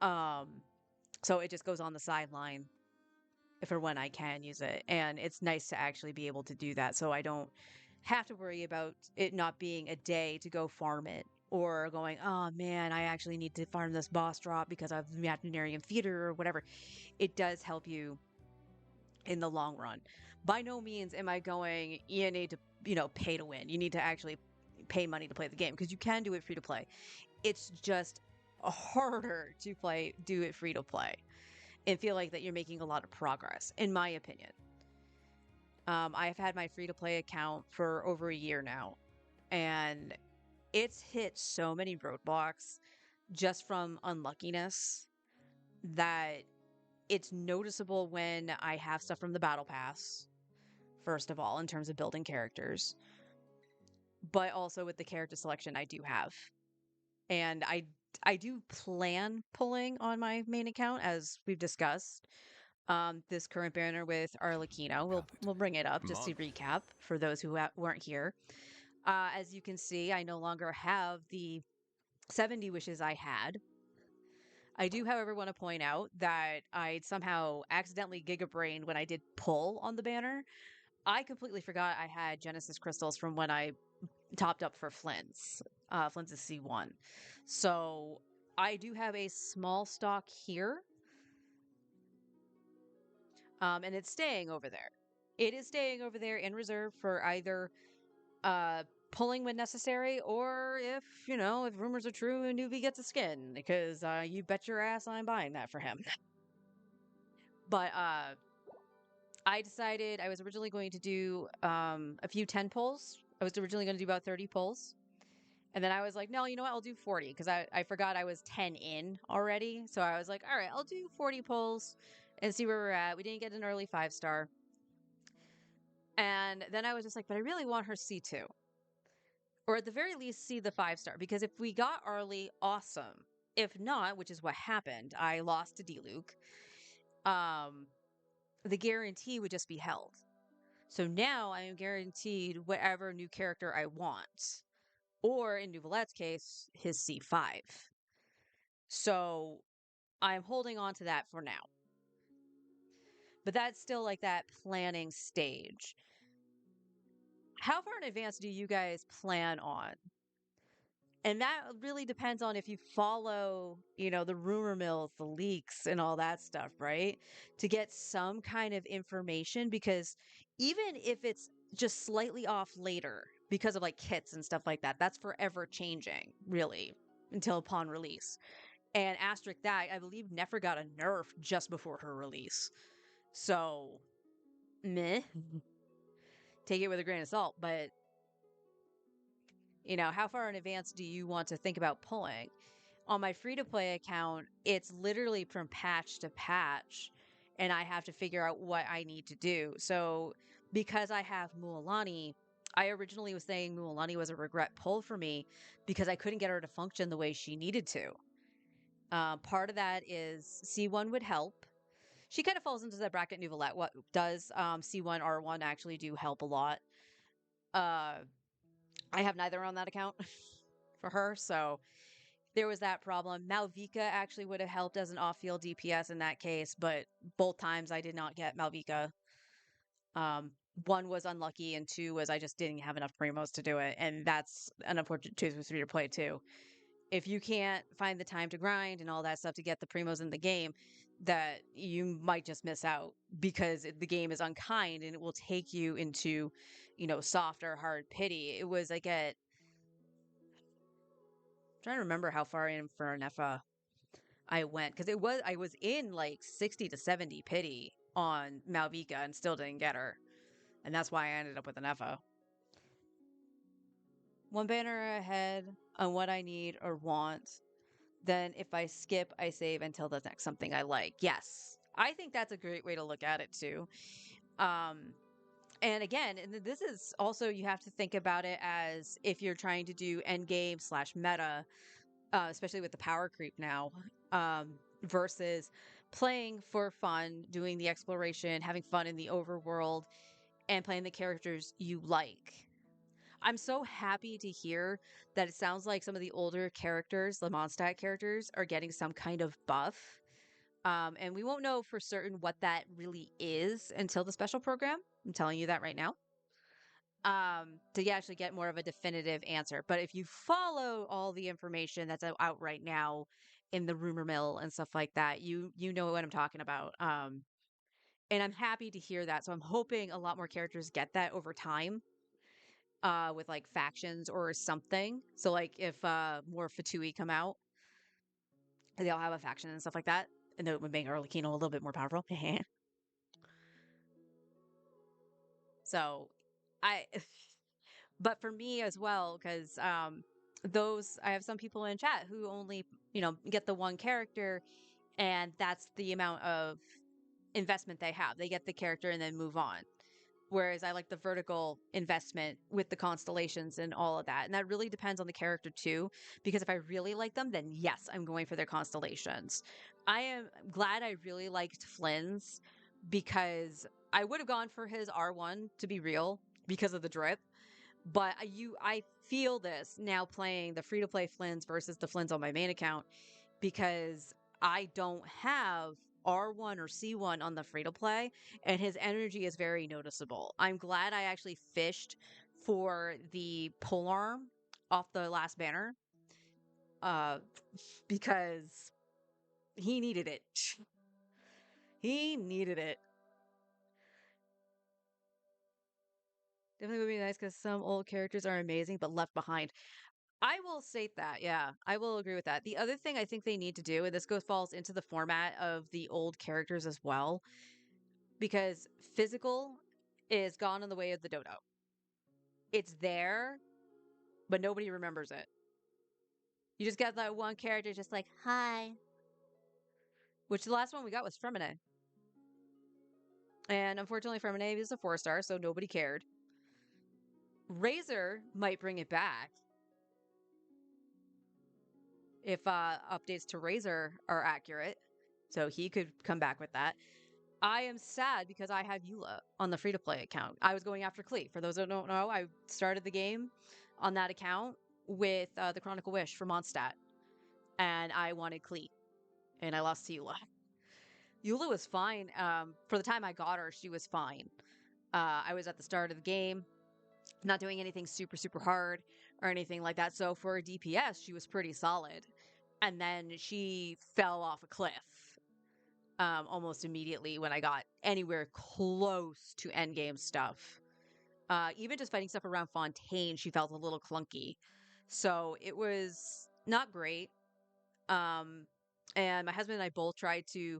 Um, so it just goes on the sideline for when I can use it. And it's nice to actually be able to do that so I don't have to worry about it not being a day to go farm it or going, oh man, I actually need to farm this boss drop because of the Imaginarium Theater or whatever. It does help you in the long run. By no means am I going, you need to, pay to win. You need to actually pay money to play the game because you can do it free to play. It's just harder to do it free to play and feel like that you're making a lot of progress, in my opinion. I've had my free to play account for over a year now, and it's hit so many roadblocks just from unluckiness that it's noticeable when I have stuff from the battle pass, first of all, in terms of building characters, but also with the character selection I do have. And I do plan pulling on my main account, as we've discussed. This current banner with Arlecchino, we'll bring it up just to recap for those who weren't here. As you can see, I no longer have the 70 wishes I had. I do, however, want to point out that I somehow accidentally gigabrained when I did pull on the banner. I completely forgot I had Genesis crystals from when I topped up for Flint's. Flint's is C1. So I do have a small stock here. And it's staying over there. It is staying over there in reserve for either pulling when necessary, or if rumors are true and Newbie gets a skin, because you bet your ass I'm buying that for him. But I decided I was originally going to do a few 10 pulls. I was originally going to do about 30 pulls. And then I was like, no, you know what? I'll do 40 because I forgot I was 10 in already. So I was like, all right, I'll do 40 pulls and see where we're at. We didn't get an early 5-star. And then I was just like, but I really want her C2. Or at the very least, see the 5-star. Because if we got Arlie, awesome. If not, which is what happened, I lost to D-Luke. The guarantee would just be held. So now I am guaranteed whatever new character I want. Or in Nouvelette's case, his C5. So I'm holding on to that for now. But that's still like that planning stage. How far in advance do you guys plan on? And that really depends on if you follow, the rumor mills, the leaks, and all that stuff, right? To get some kind of information, because even if it's just slightly off later because of like kits and stuff like that, that's forever changing, really, until upon release. And asterisk that, I believe Nefer got a nerf just before her release. So, meh. Take it with a grain of salt, but how far in advance do you want to think about pulling? On my free-to-play account, it's literally from patch to patch, and I have to figure out what I need to do. So, because I have Mualani, I originally was saying Mualani was a regret pull for me because I couldn't get her to function the way she needed to. Part of that is C1 would help. She kind of falls into that bracket Nouvelette. What does C1, R1 actually do help a lot. I have neither on that account for her, so there was that problem. Malvika actually would have helped as an off-field DPS in that case, but both times I did not get Malvika. One was unlucky, and two was I just didn't have enough primos to do it, and that's an unfortunate truth with free to play too. If you can't find the time to grind and all that stuff to get the primos in the game, that you might just miss out because the game is unkind and it will take you into, softer, hard pity. It was like I'm trying to remember how far in for Nefa I went, because I was in like 60 to 70 pity on Malvika and still didn't get her. And that's why I ended up with an Nefa. one banner ahead on what I need or want. Then if I skip, I save until the next something I like. Yes. I think that's a great way to look at it too. Um, and again, and this is also, you have to think about it as if you're trying to do end game slash meta, especially with the power creep now, versus playing for fun, doing the exploration, having fun in the overworld, and playing the characters you like. I'm so happy to hear that it sounds like some of the older characters, the Mondstadt characters, are getting some kind of buff. And we won't know for certain what that really is until the special program. I'm telling you that right now. To actually get more of a definitive answer. But if you follow all the information that's out right now in the rumor mill and stuff like that, you know what I'm talking about. And I'm happy to hear that. So I'm hoping a lot more characters get that over time, with like factions or something. So like if more Fatui come out, they'll have a faction and stuff like that, and that would make Arlecchino a little bit more powerful. So I but for me as well, because those, I have some people in chat who only, get the one character, and that's the amount of investment they have. They get the character and then move on. Whereas I like the vertical investment with the constellations and all of that. And that really depends on the character too, because if I really like them, then yes, I'm going for their constellations. I am glad I really liked Flynn's, because I would have gone for his R1, to be real, because of the drip. But I feel this now playing the free to play Flynn's versus the Flynn's on my main account, because I don't have R1 or C1 on the free to play, and his energy is very noticeable. I'm glad I actually fished for the polearm off the last banner, uh, because he needed it. He needed it. Definitely would be nice because some old characters are amazing but left behind. I will state that. Yeah, I will agree with that. The other thing I think they need to do, and this falls into the format of the old characters as well, because physical is gone in the way of the dodo. It's there, but nobody remembers it. You just got that one character just like, hi. Which the last one we got was Fremine. And unfortunately, Fremine is a 4-star, so nobody cared. Razor might bring it back if updates to Razor are accurate. So he could come back with that. I am sad because I have Eula on the free-to-play account. I was going after Klee. For those that don't know, I started the game on that account with the Chronicle Wish for Mondstadt, and I wanted Klee, and I lost to Eula. Eula was fine. For the time I got her, she was fine. I was at the start of the game, not doing anything super, super hard or anything like that. So for a DPS, she was pretty solid. And then she fell off a cliff almost immediately when I got anywhere close to endgame stuff. Even just fighting stuff around Fontaine, she felt a little clunky. So it was not great. And my husband and I both tried to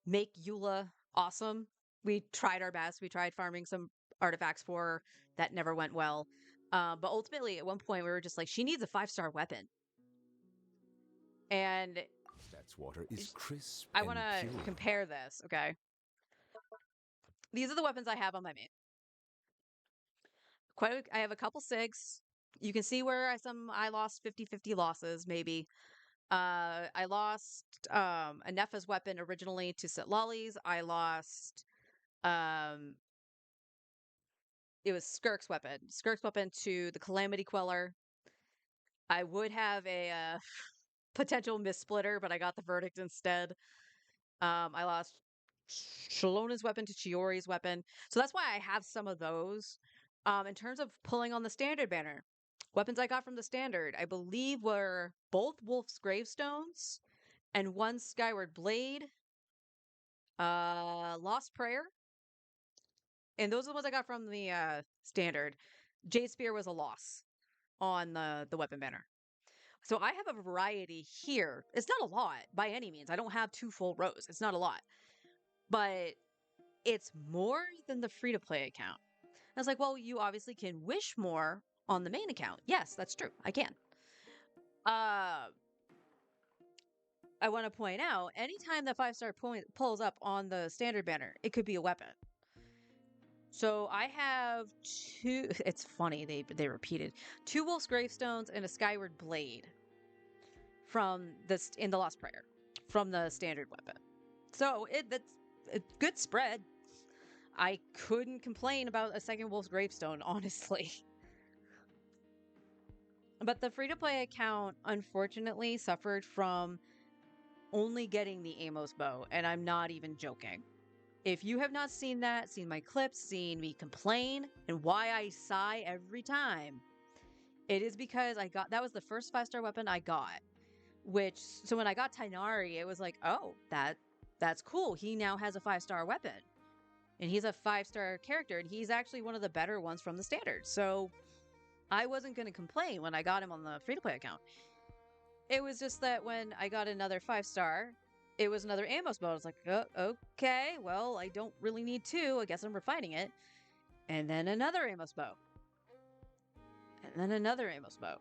make Eula awesome. We tried our best. We tried farming some artifacts for her. That never went well. But ultimately, at one point, we were just like, she needs a 5-star weapon. And That's water is crisp I and want to pure. compare this, okay? These are the weapons I have on my main. I have a couple SIGs. You can see where I lost 50-50 losses, maybe. I lost a Nepha's weapon originally to Sitlali's. I lost it was Skirk's weapon. Skirk's weapon to the Calamity Queller. I would have a potential missplitter, but I got the verdict instead. I lost Shalona's weapon to Chiori's weapon. So that's why I have some of those. In terms of pulling on the standard banner, weapons I got from the standard, I believe were both Wolf's Gravestones and one Skyward Blade, Lost Prayer. And those are the ones I got from the standard. Jade Spear was a loss on the weapon banner. So I have a variety here. It's not a lot by any means. I don't have 2 full rows. It's not a lot. But it's more than the free-to-play account. I was like, well, you obviously can wish more on the main account. Yes, that's true. I can. I want to point out, anytime that 5-star point pulls up on the standard banner, it could be a weapon. So I have two. It's funny they repeated 2 Wolf's Gravestones and a Skyward Blade from this in the Lost Prayer from the standard weapon. So that's a good spread. I couldn't complain about a second Wolf's Gravestone, honestly. But the free-to-play account, unfortunately, suffered from only getting the Amos bow, and I'm not even joking. If you have not seen that, seen my clips, seen me complain, and why I sigh every time, it is because that was the first 5-star weapon I got. So when I got Tainari, it was like, oh, that's cool. He now has a 5-star weapon. And he's a 5-star character, and he's actually one of the better ones from the standard. So I wasn't going to complain when I got him on the free-to-play account. It was just that when I got another 5-star, it was another Amos bow. I was like, oh, okay, well, I don't really need 2. I guess I'm refining it. And then another Amos bow. And then another Amos bow.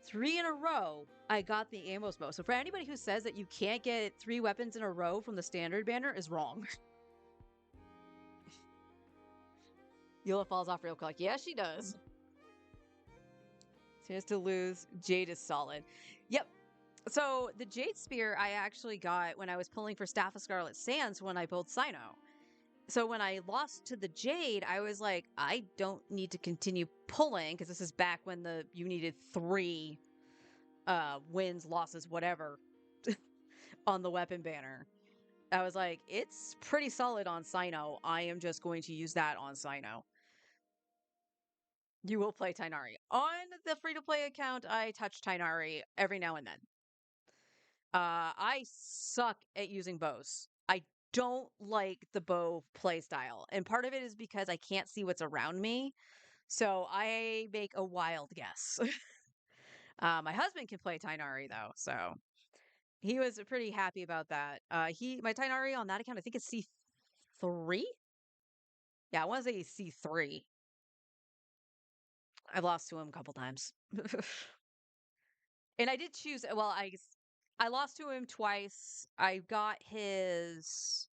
3 in a row, I got the Amos bow. So for anybody who says that you can't get 3 weapons in a row from the standard banner is wrong. Yola falls off real quick. Yeah, she does. Chance to lose. Jade is solid. Yep. So the Jade Spear I actually got when I was pulling for Staff of Scarlet Sands when I pulled Sino. So when I lost to the Jade, I was like, I don't need to continue pulling, because this is back when you needed 3 wins, losses, whatever on the weapon banner. I was like, it's pretty solid on Sino. I am just going to use that on Sino. You will play Tainari. On the free-to-play account, I touch Tainari every now and then. I suck at using bows. I don't like the bow playstyle. And part of it is because I can't see what's around me. So I make a wild guess. My husband can play Tainari, though. So he was pretty happy about that. My Tainari on that account, I think it's C3? Yeah, I want to say he's C3. I've lost to him a couple times. And I did choose, well, I lost to him twice. I got his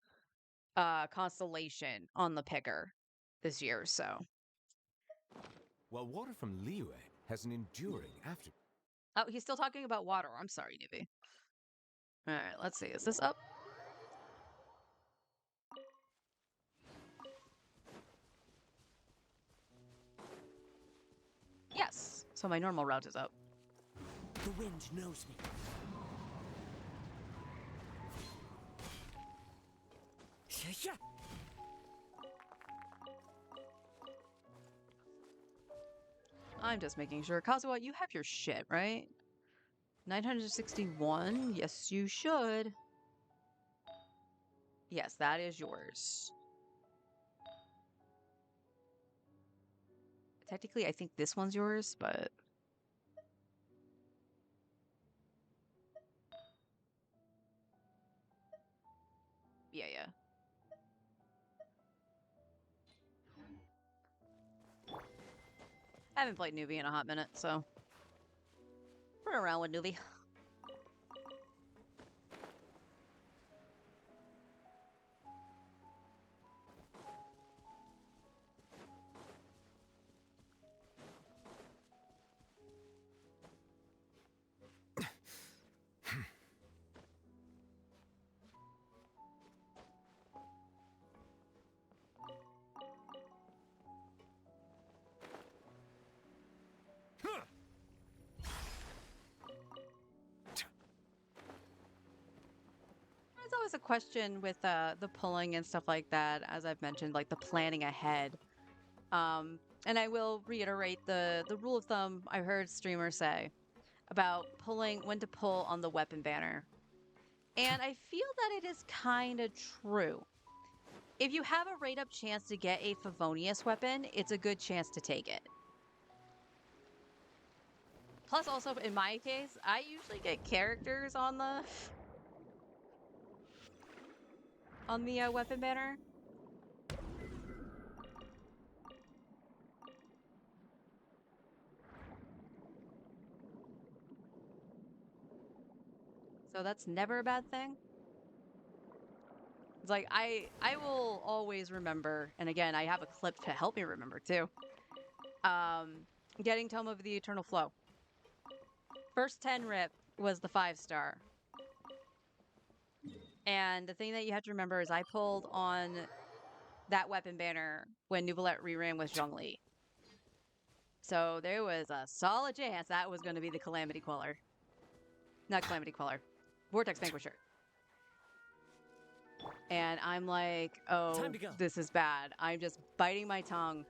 constellation on the picker this year, so. While water from Liyue has an enduring after. Oh, he's still talking about water. I'm sorry, newbie. All right, let's see. Is this up? Yes. So my normal route is up. The wind knows me. Yeah. I'm just making sure. Kazuha, you have your shit, right? 961. Yes, you should. Yes, that is yours. Technically, I think this one's yours, but... Yeah. I haven't played Newbie in a hot minute, so... Run around with Newbie. There's always a question with the pulling and stuff like that, as I've mentioned, like the planning ahead. And I will reiterate the rule of thumb I heard streamers say about when to pull on the weapon banner. And I feel that it is kind of true. If you have a rate up chance to get a Favonius weapon, it's a good chance to take it. Plus, also, in my case, I usually get characters on the weapon banner. So that's never a bad thing. It's like I will always remember, and again, I have a clip to help me remember too. Getting Tome of the Eternal Flow. First 10 rip was the 5-star. And the thing that you have to remember is I pulled on that weapon banner when Nouvellette reran with Zhongli. So there was a solid chance that was going to be the Calamity Queller. Not Calamity Queller. Vortex Vanquisher. And I'm like, oh, Time to go. this is bad. I'm just biting my tongue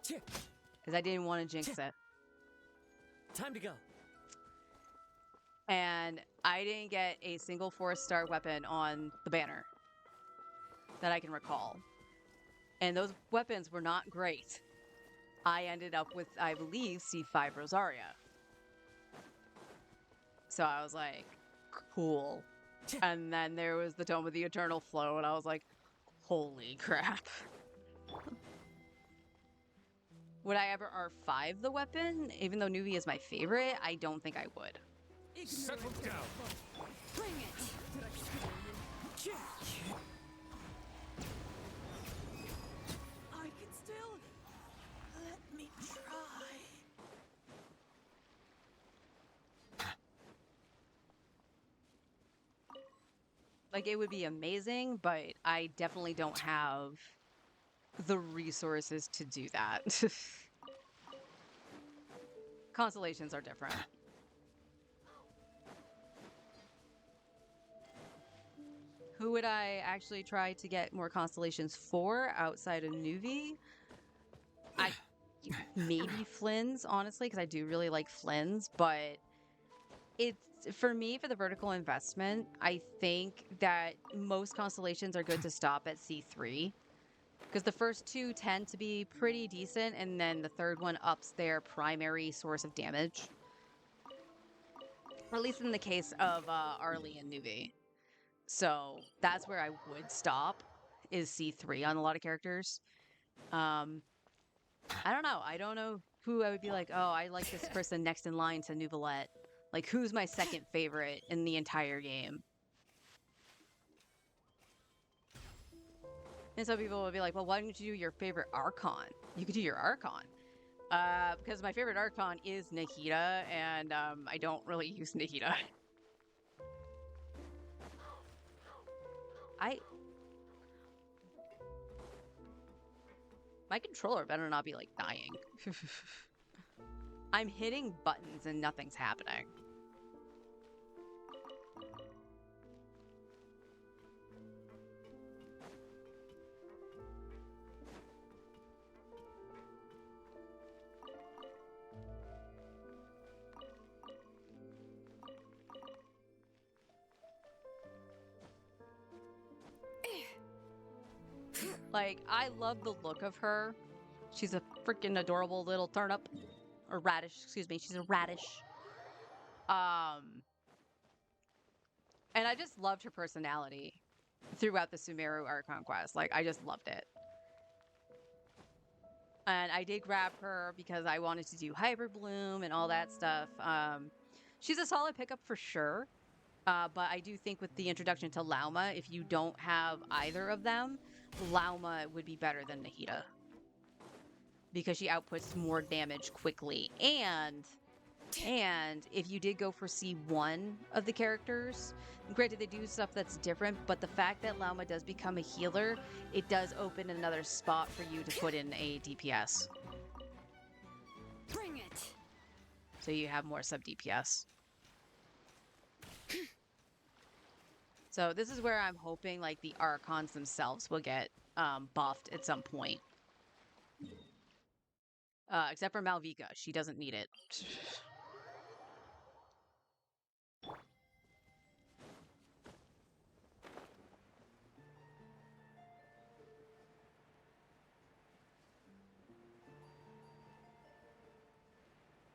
Chip. because I didn't want to jinx it. Time to go. And I didn't get a single 4-star weapon on the banner that I can recall. And those weapons were not great. I ended up with, I believe, C5 Rosaria. So I was like, cool. And then there was the Tome of the Eternal Flow, and I was like, holy crap. Would I ever R5 the weapon? Even though Nuvi is my favorite, I don't think I would. Settle down. Bring it! I can still. Let me try. Like, it would be amazing, but I definitely don't have the resources to do that. Constellations are different. Who would I actually try to get more constellations for outside of Nuvi? Maybe Flynn's, honestly, because I do really like Flynn's, but it's for me, for the vertical investment, I think that most constellations are good to stop at C3. Because the first two tend to be pretty decent, and then the third one ups their primary source of damage. Or at least in the case of Arlie and Nuvi. So that's where I would stop, is C3 on a lot of characters. I don't know. I don't know who I would be like, oh, I like this person next in line to Nouvellette. Like, who's my second favorite in the entire game? And some people would be like, well, why don't you do your favorite Archon? You could do your Archon. Because my favorite Archon is Nahida, and I don't really use Nahida. My controller better not be, like, dying. I'm hitting buttons and nothing's happening. Like, I love the look of her. She's a freaking adorable little turnip. Or radish, excuse me. She's a radish. And I just loved her personality throughout the Sumeru Archon quest. Like, I just loved it. And I did grab her because I wanted to do Hyper Bloom and all that stuff. She's a solid pickup for sure. But I do think with the introduction to Lauma, if you don't have either of them, Lauma would be better than Nahida. Because she outputs more damage quickly. And if you did go for C1 of the characters, granted they do stuff that's different, but the fact that Lauma does become a healer, it does open another spot for you to put in a DPS. Bring it! So you have more sub DPS. So this is where I'm hoping like the Archons themselves will get buffed at some point. Except for Malvika, she doesn't need it.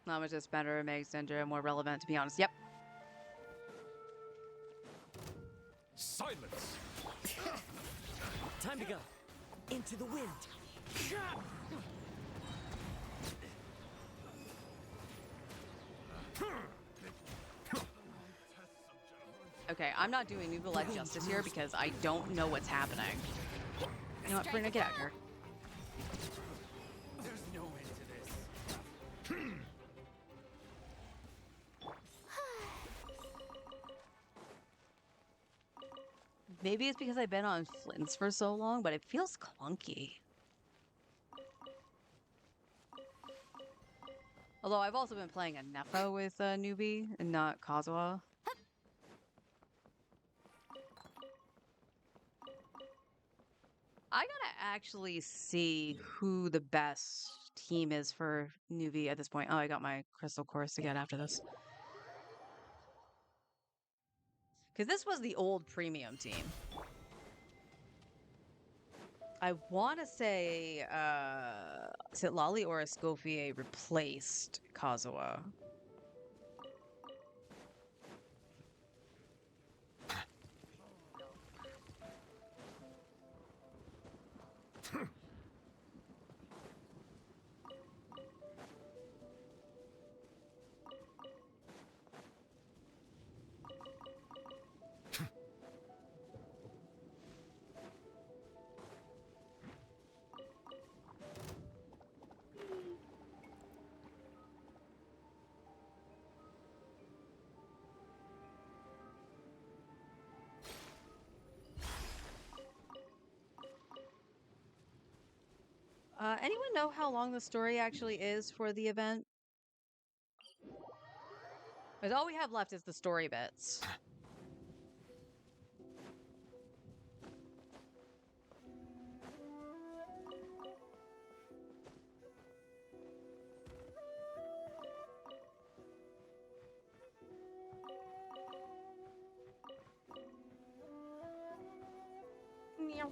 Not much just better, makes Dendra more relevant, to be honest. Yep. Silence! Time to go. Into the wind. Okay, I'm not doing Nouvellette justice here because I don't know what's happening. You know what, Brina, get out here. There's no end to this. Maybe it's because I've been on Flints for so long, but it feels clunky. Although I've also been playing a Nepo with a newbie and not Kazuha. I gotta actually see who the best team is for newbie at this point. Oh, I got my crystal course to get after this. Because this was the old premium team. I want to say, is it Lolly or Escoffier replaced Kazuha? Anyone know how long the story actually is for the event? Because all we have left is the story bits. Meow.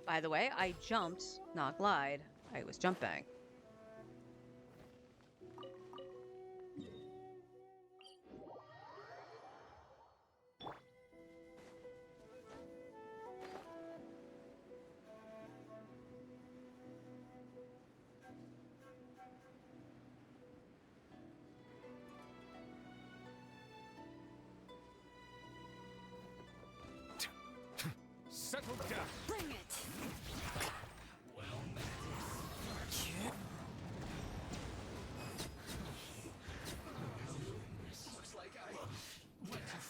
By the way, I jumped, not glide. I was jumping. Settle down. Bring it.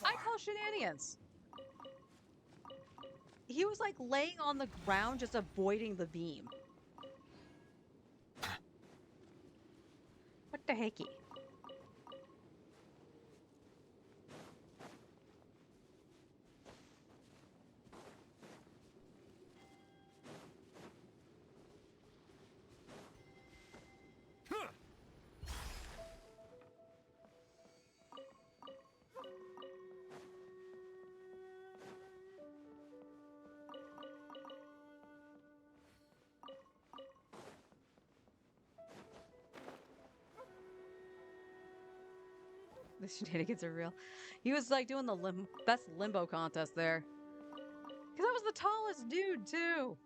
I call shenanigans. He was like laying on the ground just avoiding the beam. What the hecky? The shenanigans are real. He was like doing the best limbo contest there. Because that was the tallest dude, too.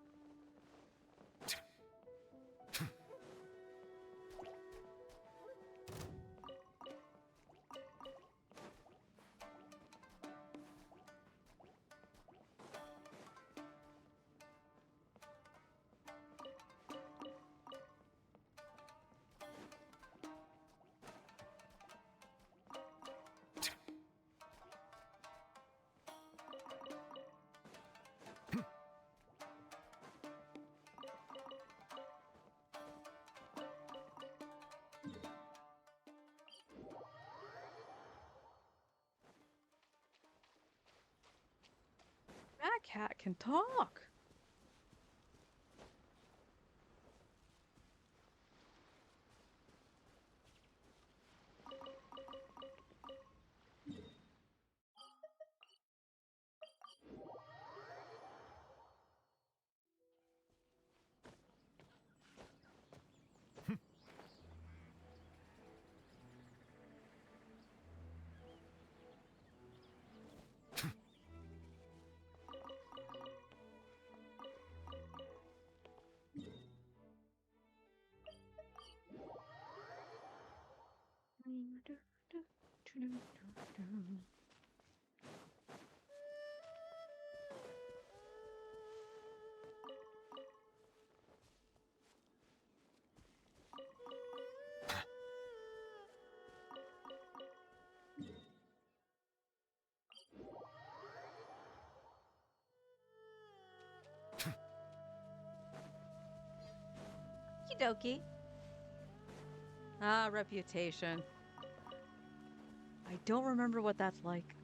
That cat can talk. Okie dokie. Ah, reputation. I don't remember what that's like.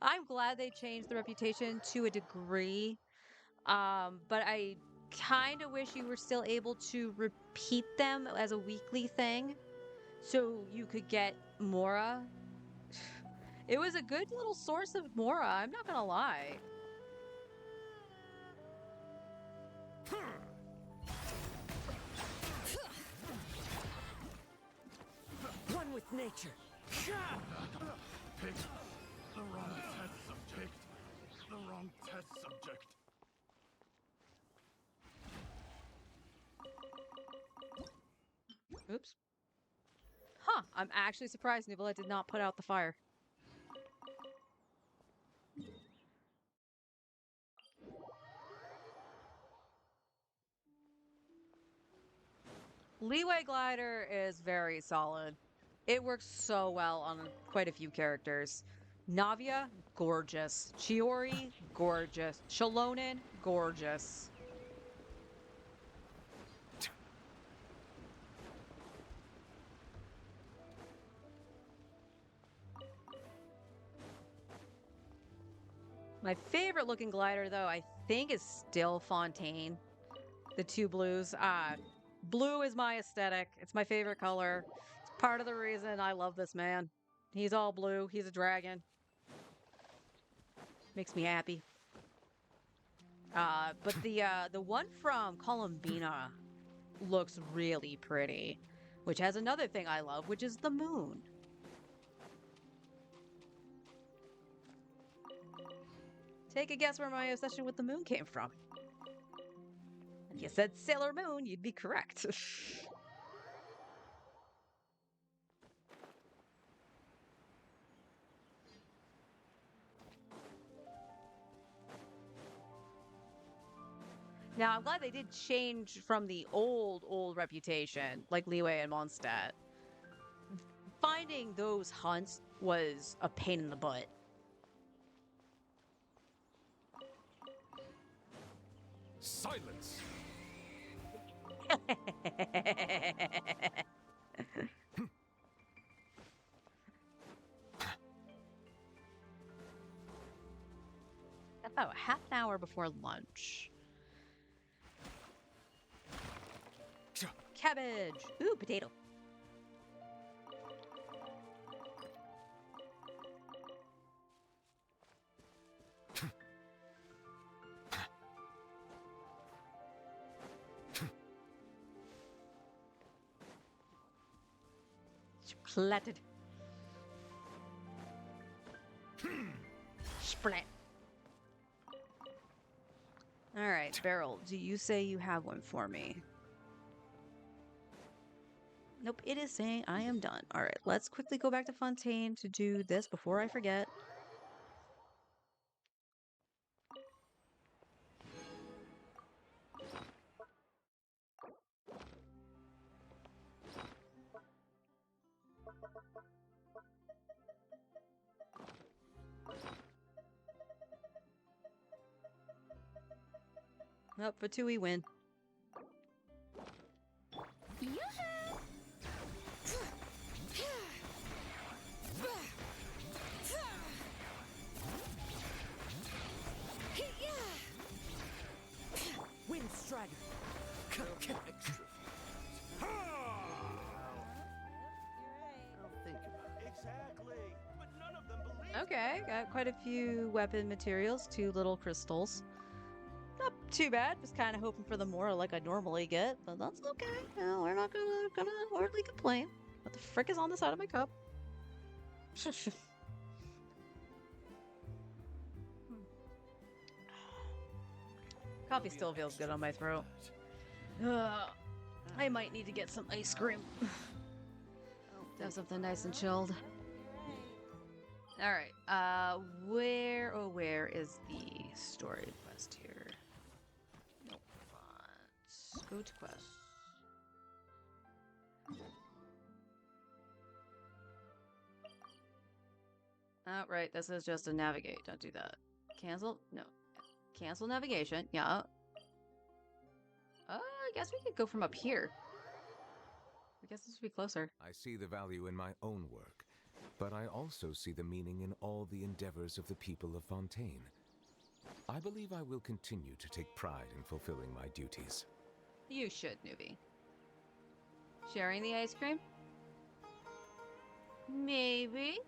I'm glad they changed the reputation to a degree. But I kind of wish you were still able to repeat them as a weekly thing so you could get Mora. It was a good little source of Mora, I'm not gonna lie. One with nature. Picked the wrong test subject. The wrong test subject. Oops. Huh, I'm actually surprised Nibula did not put out the fire. Leeway Glider is very solid. It works so well on quite a few characters. Navia, gorgeous. Chiori, gorgeous. Shalonen, gorgeous. My favorite looking glider, though, I think is still Fontaine. The two blues. Blue is my aesthetic. It's my favorite color. It's part of the reason I love this man. He's all blue. He's a dragon. Makes me happy. But the one from Columbina looks really pretty, which has another thing I love, which is the moon. Take a guess where my obsession with the moon came from. If you said Sailor Moon, you'd be correct. Now, I'm glad they did change from the old reputation, like Liyue and Mondstadt. Finding those hunts was a pain in the butt. Silence! About half an hour before lunch. Cabbage! Ooh, potato. Splatted. Splat. All right, Beryl, do you say you have one for me? Nope, it is saying I am done. All right, let's quickly go back to Fontaine to do this before I forget. Nope, for two we win. Wind Strider. Exactly. But none of them believe. Okay, got quite a few weapon materials, 2 little crystals. Not too bad. Was kind of hoping for the more like I normally get, but that's okay. No, we're not gonna hardly complain. What the frick is on the side of my cup? Coffee still feels good on my throat. I might need to get some ice cream. Have something nice and chilled. All right. Where is the story quest here? Nope. Let's go to quest. Oh, right. This is just a navigate. Don't do that. Cancel? No. Cancel navigation. Yeah. I guess we could go from up here. I guess this would be closer. I see the value in my own work, but I also see the meaning in all the endeavors of the people of Fontaine. I believe I will continue to take pride in fulfilling my duties. You should, newbie. Sharing the ice cream? Maybe.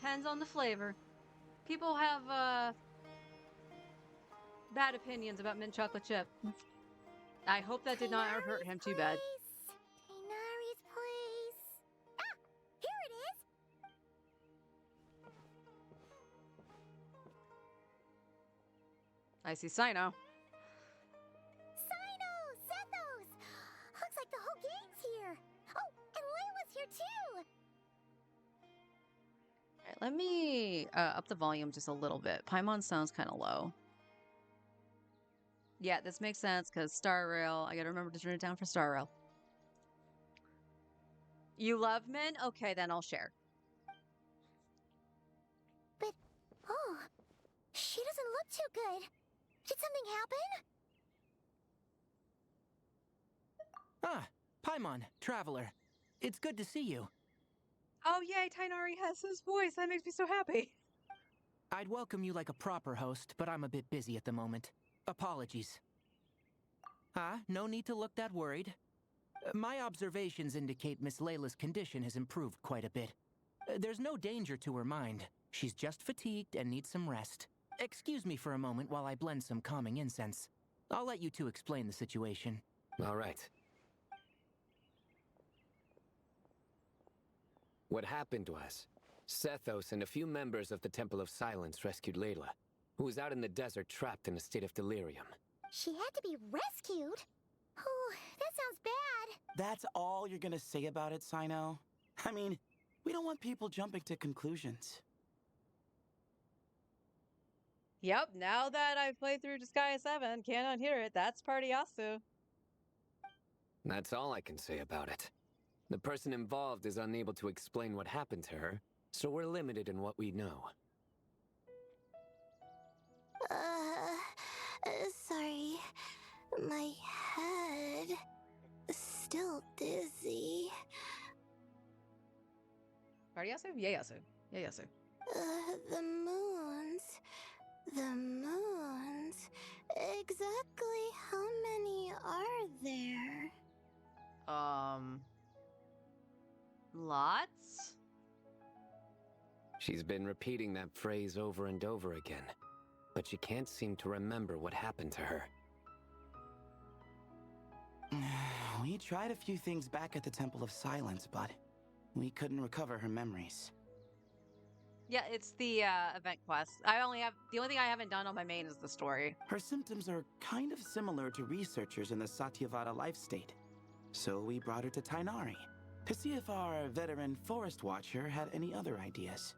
Depends on the flavor. People have, bad opinions about mint chocolate chip. I hope that did not hurt him too bad. Tainari's place. Ah, here it is. I see Sino. Sino, Zethos. Looks like the whole gang's here. Oh, and Layla's here too. Alright, let me up the volume just a little bit. Paimon sounds kind of low. Yeah, this makes sense because Star Rail. I gotta remember to turn it down for Star Rail. You love Min? Okay, then I'll share. But, oh, she doesn't look too good. Did something happen? Ah, Paimon, Traveler. It's good to see you. Oh yay, Tainari has his voice. That makes me so happy. I'd welcome you like a proper host, but I'm a bit busy at the moment. Apologies. No need to look that worried. My observations indicate Miss Layla's condition has improved quite a bit. There's no danger to her mind. She's just fatigued and needs some rest. Excuse me for a moment while I blend some calming incense. I'll let you two explain the situation. All right. What happened was, Sethos and a few members of the Temple of Silence rescued Layla, who was out in the desert trapped in a state of delirium. She had to be rescued? Oh, that sounds bad. That's all you're gonna say about it, Sino? I mean, we don't want people jumping to conclusions. Yep, now that I've played through Disgaea 7, cannot hear it. That's Partiasu. That's all I can say about it. The person involved is unable to explain what happened to her, so we're limited in what we know. Sorry. My head is still dizzy. Partiasu? Ieyasu. Ieyasu. The moons. The moons. Exactly how many are there? Lots? She's been repeating that phrase over and over again, but she can't seem to remember what happened to her. We tried a few things back at the Temple of Silence, but we couldn't recover her memories. Yeah, it's the event quest. The only thing I haven't done on my main is the story. Her symptoms are kind of similar to researchers in the Satyavada life state. So we brought her to Tainari to see if our veteran forest watcher had any other ideas.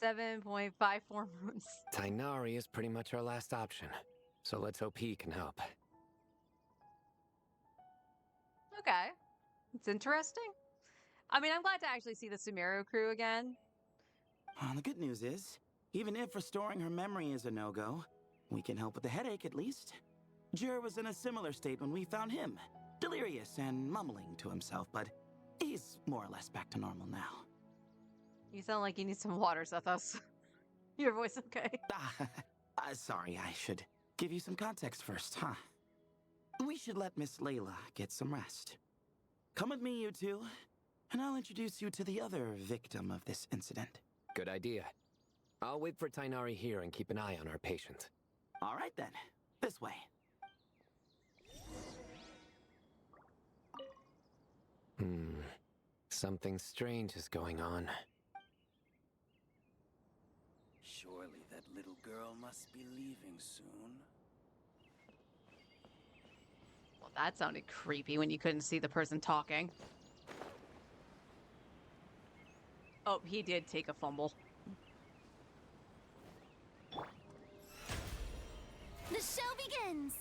7.54 moons. Tainari is pretty much our last option, so let's hope he can help. Okay. It's interesting. I mean, I'm glad to actually see the Sumeru crew again. The good news is, even if restoring her memory is a no-go, we can help with the headache at least. Jer was in a similar state when we found him, delirious and mumbling to himself, but he's more or less back to normal now. You sound like you need some water, Sethos. Your voice okay? Sorry, I should give you some context first, huh? We should let Miss Layla get some rest. Come with me, you two, and I'll introduce you to the other victim of this incident. Good idea. I'll wait for Tainari here and keep an eye on our patient. All right then, this way. Something strange is going on. Surely that little girl must be leaving soon. Well, that sounded creepy when you couldn't see the person talking. Oh, he did take a fumble. The show begins!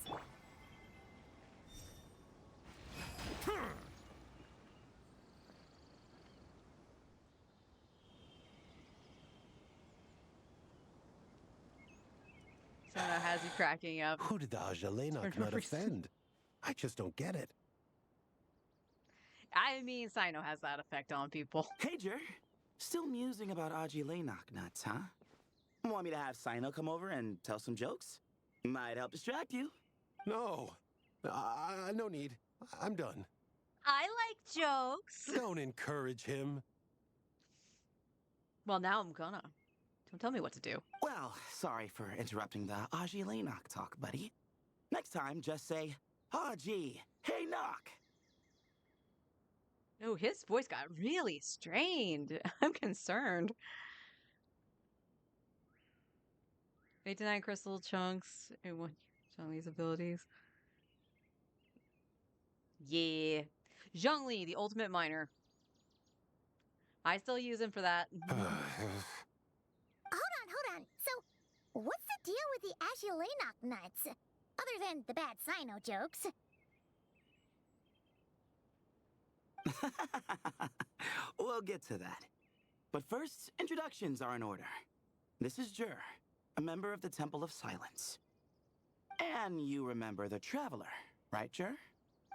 Sono has you cracking up. Who did the Ajalena For no not reason. offend? I just don't get it. I mean, Sino has that effect on people. Hey, Jer. Still musing about Aji Lenok nuts, huh? Want me to have Sino come over and tell some jokes? Might help distract you. No. No need. I'm done. I like jokes. Don't encourage him. Well, now I'm gonna. Don't tell me what to do. Well, sorry for interrupting the Aji Lenok talk, buddy. Next time, just say, Aji, hey knock. No, his voice got really strained. I'm concerned. 8 to 9 crystal chunks and 1 on these abilities. Yeah. Zhongli, the ultimate miner. I still use him for that. Hold on. So, what's the deal with the Ashulenok nuts? Other than the bad Sino jokes. We'll get to that. But first, introductions are in order. This is Jer, a member of the Temple of Silence. And you remember the Traveler, right, Jer?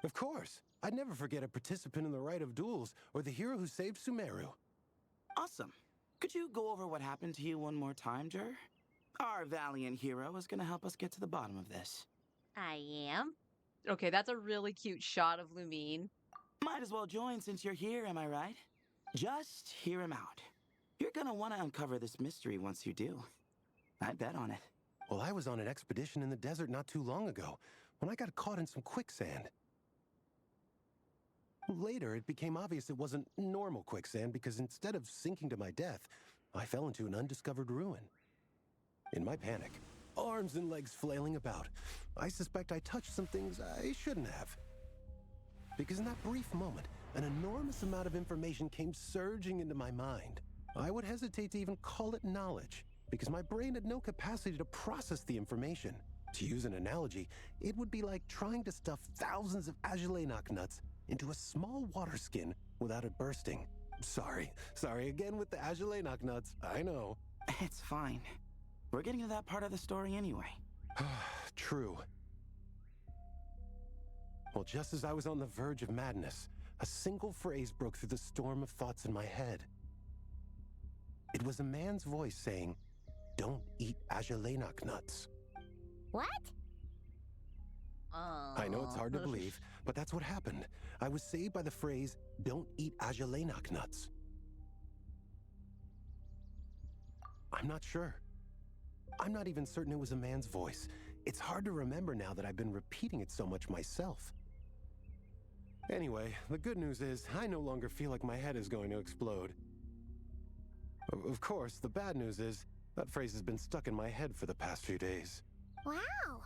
Of course. I'd never forget a participant in the Rite of Duels or the hero who saved Sumeru. Awesome. Could you go over what happened to you one more time, Jer? Our valiant hero is gonna help us get to the bottom of this. I am. Okay, that's a really cute shot of Lumine. Might as well join since you're here, am I right? Just hear him out. You're gonna want to uncover this mystery once you do. I bet on it. Well, I was on an expedition in the desert not too long ago when I got caught in some quicksand. Later, it became obvious it wasn't normal quicksand because instead of sinking to my death, I fell into an undiscovered ruin. In my panic, arms and legs flailing about, I suspect I touched some things I shouldn't have. Because in that brief moment, an enormous amount of information came surging into my mind. I would hesitate to even call it knowledge, because my brain had no capacity to process the information. To use an analogy, it would be like trying to stuff thousands of Ajalenoc nuts into a small water skin without it bursting. Sorry again with the Ajalenoc nuts, I know. It's fine. We're getting to that part of the story anyway. True. Well, just as I was on the verge of madness, a single phrase broke through the storm of thoughts in my head. It was a man's voice saying, "Don't eat Ajalenoc nuts." What? I know it's hard to believe, but that's what happened. I was saved by the phrase, "Don't eat Ajalenoc nuts." I'm not sure. I'm not even certain it was a man's voice. It's hard to remember now that I've been repeating it so much myself. Anyway, the good news is I no longer feel like my head is going to explode. Of course, the bad news is that phrase has been stuck in my head for the past few days. Wow.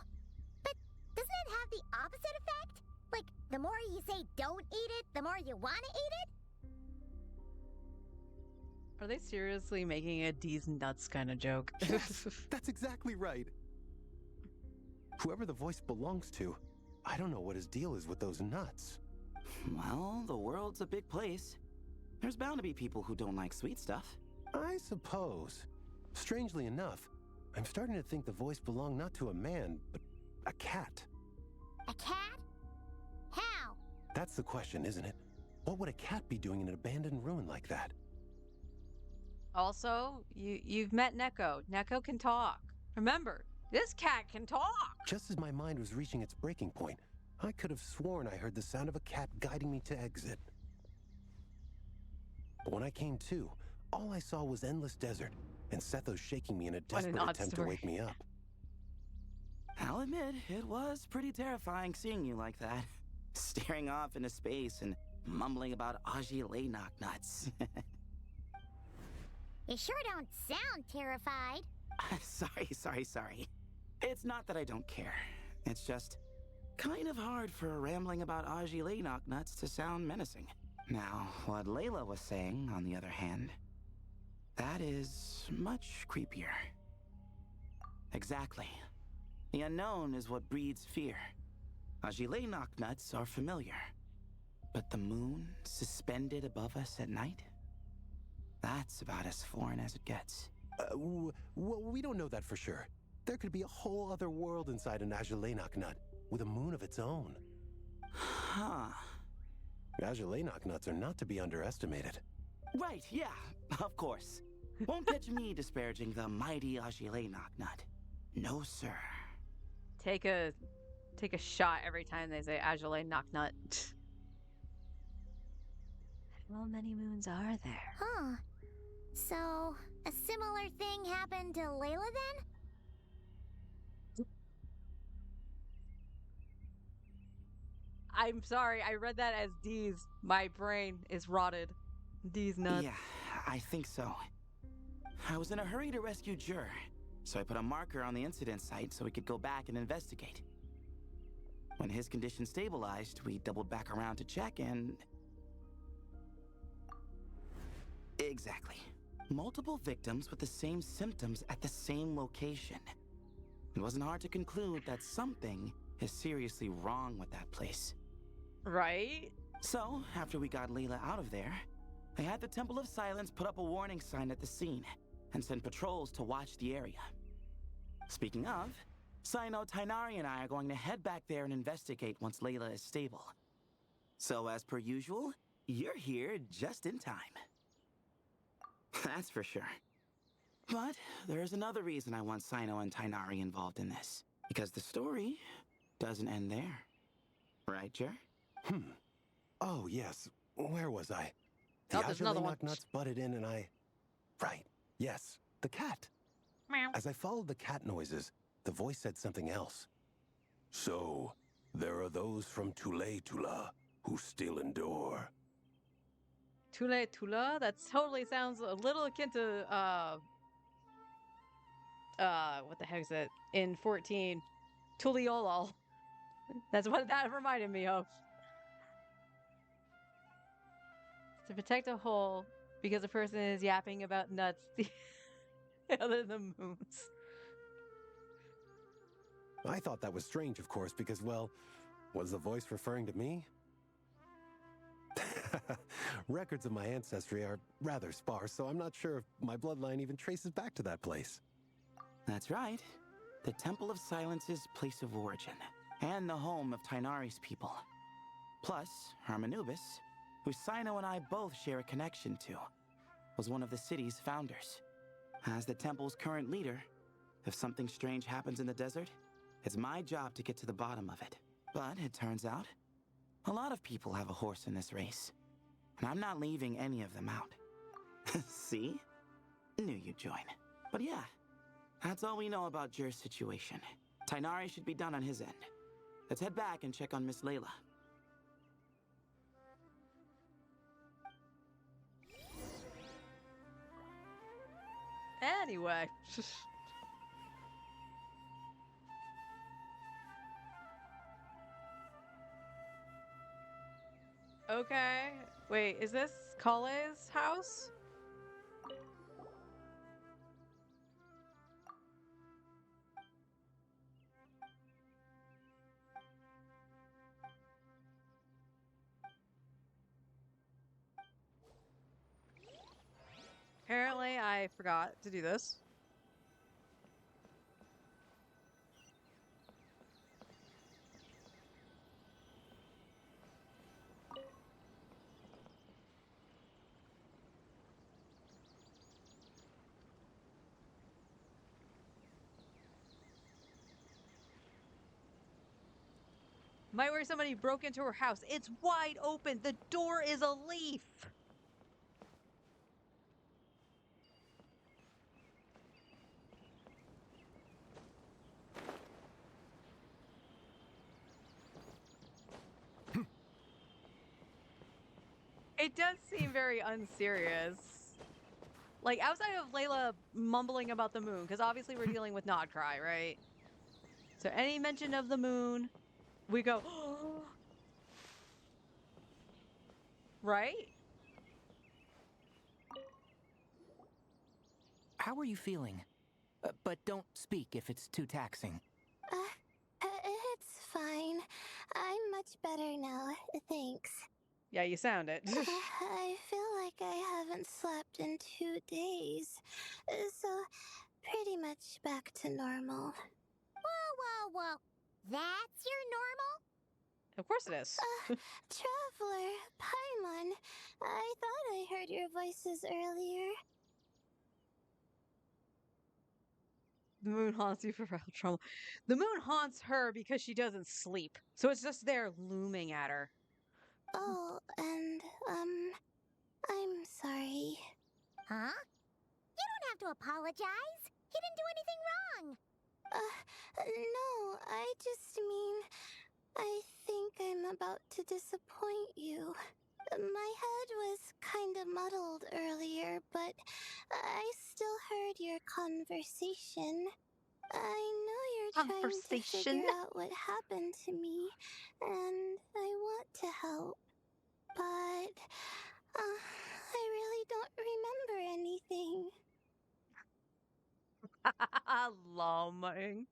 But doesn't it have the opposite effect? Like, the more you say don't eat it, the more you want to eat it? Are they seriously making a D's nuts kind of joke? Yes, that's exactly right. Whoever the voice belongs to, I don't know what his deal is with those nuts. Well, the world's a big place. There's bound to be people who don't like sweet stuff. I suppose. Strangely enough, I'm starting to think the voice belonged not to a man, but a cat. A cat? How? That's the question, isn't it? What would a cat be doing in an abandoned ruin like that? Also, you've met Neko. Neko can talk. Remember, this cat can talk. Just as my mind was reaching its breaking point, I could have sworn I heard the sound of a cat guiding me to exit. But when I came to, all I saw was endless desert, and Sethos shaking me in a desperate attempt to wake me up. I'll admit, it was pretty terrifying seeing you like that. Staring off into space and mumbling about Ajalenoc nuts. You sure don't sound terrified. Sorry. It's not that I don't care. It's just kind of hard for rambling about Ajile Knocknuts to sound menacing. Now, what Layla was saying, on the other hand, that is much creepier. Exactly. The unknown is what breeds fear. Ajile Knocknuts are familiar. But the moon suspended above us at night? That's about as foreign as it gets. Well, we don't know that for sure. There could be a whole other world inside an Azulenok nut, with a moon of its own. Huh. Azulenok nuts are not to be underestimated. Right, yeah, of course. Won't catch me disparaging the mighty Azulenok nut. No, sir. Take a shot every time they say Agile Knocknut. How many moons are there? Huh. So, a similar thing happened to Layla then? I'm sorry, I read that as D's. My brain is rotted. D's nuts. Yeah, I think so. I was in a hurry to rescue Jur, so I put a marker on the incident site so we could go back and investigate. When his condition stabilized, we doubled back around to check and... Exactly. Multiple victims with the same symptoms at the same location. It wasn't hard to conclude that something is seriously wrong with that place. Right? So, after we got Layla out of there, I had the Temple of Silence put up a warning sign at the scene and send patrols to watch the area. Speaking of, Sino, Tainari, and I are going to head back there and investigate once Layla is stable. So, as per usual, you're here just in time. That's for sure. But there's another reason I want Sino and Tainari involved in this. Because the story doesn't end there. Right, Jer? Oh, yes. Where was I? Oh, there's another one. Nuts butted in and I... Right. Yes. The cat. Meow. As I followed the cat noises, the voice said something else. So, there are those from Tula who still endure. Tula? That totally sounds a little akin to, what the heck is it? In 14, Tuliolol. That's what that reminded me of. To protect a hole, because a person is yapping about nuts other than moons. I thought that was strange, of course, because, well, was the voice referring to me? Records of my ancestry are rather sparse, so I'm not sure if my bloodline even traces back to that place. That's right. The Temple of Silence's place of origin, and the home of Tainari's people. Plus, Hermanubis, who Sino and I both share a connection to, was one of the city's founders. As the temple's current leader, if something strange happens in the desert, it's my job to get to the bottom of it. But it turns out, a lot of people have a horse in this race, and I'm not leaving any of them out. See? Knew you'd join. But yeah, that's all we know about Jur's situation. Tainari should be done on his end. Let's head back and check on Miss Layla. Anyway. Okay. Wait, is this Kale's house? Apparently, I forgot to do this. Might where somebody broke into her house. It's wide open. The door is a leaf. It does seem very unserious. Like, outside of Layla mumbling about the moon, because obviously we're dealing with Nodcry, right? So any mention of the moon, we go, right? How are you feeling? But don't speak if it's too taxing. It's fine. I'm much better now, thanks. Yeah, you sound it. I feel like I haven't slept in 2 days, so pretty much back to normal. Whoa. That's your normal? Of course it is. Traveler, Paimon, I thought I heard your voices earlier. The moon haunts you for real trauma. The moon haunts her because she doesn't sleep. So it's just there looming at her. Oh, and, I'm sorry. Huh? You don't have to apologize. He didn't do anything wrong. No, I just mean, I think I'm about to disappoint you. My head was kinda muddled earlier, but I still heard your conversation. I know you're trying to figure out what happened to me, and I want to help. But, I really don't remember anything. Lawming.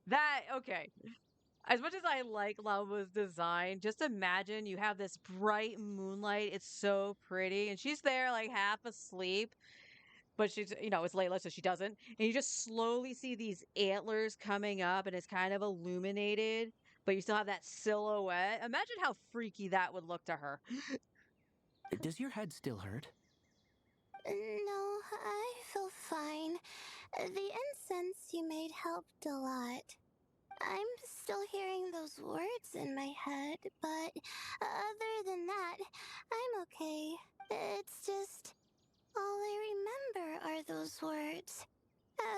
That, okay. As much as I like Lava's design, just imagine you have this bright moonlight. It's so pretty. And she's there like half asleep, but she's, it's Layla, so she doesn't. And you just slowly see these antlers coming up and it's kind of illuminated, but you still have that silhouette. Imagine how freaky that would look to her. Does your head still hurt? No, I feel fine. The incense you made helped a lot. I'm still hearing those words in my head, but other than that, I'm okay. It's just, all I remember are those words.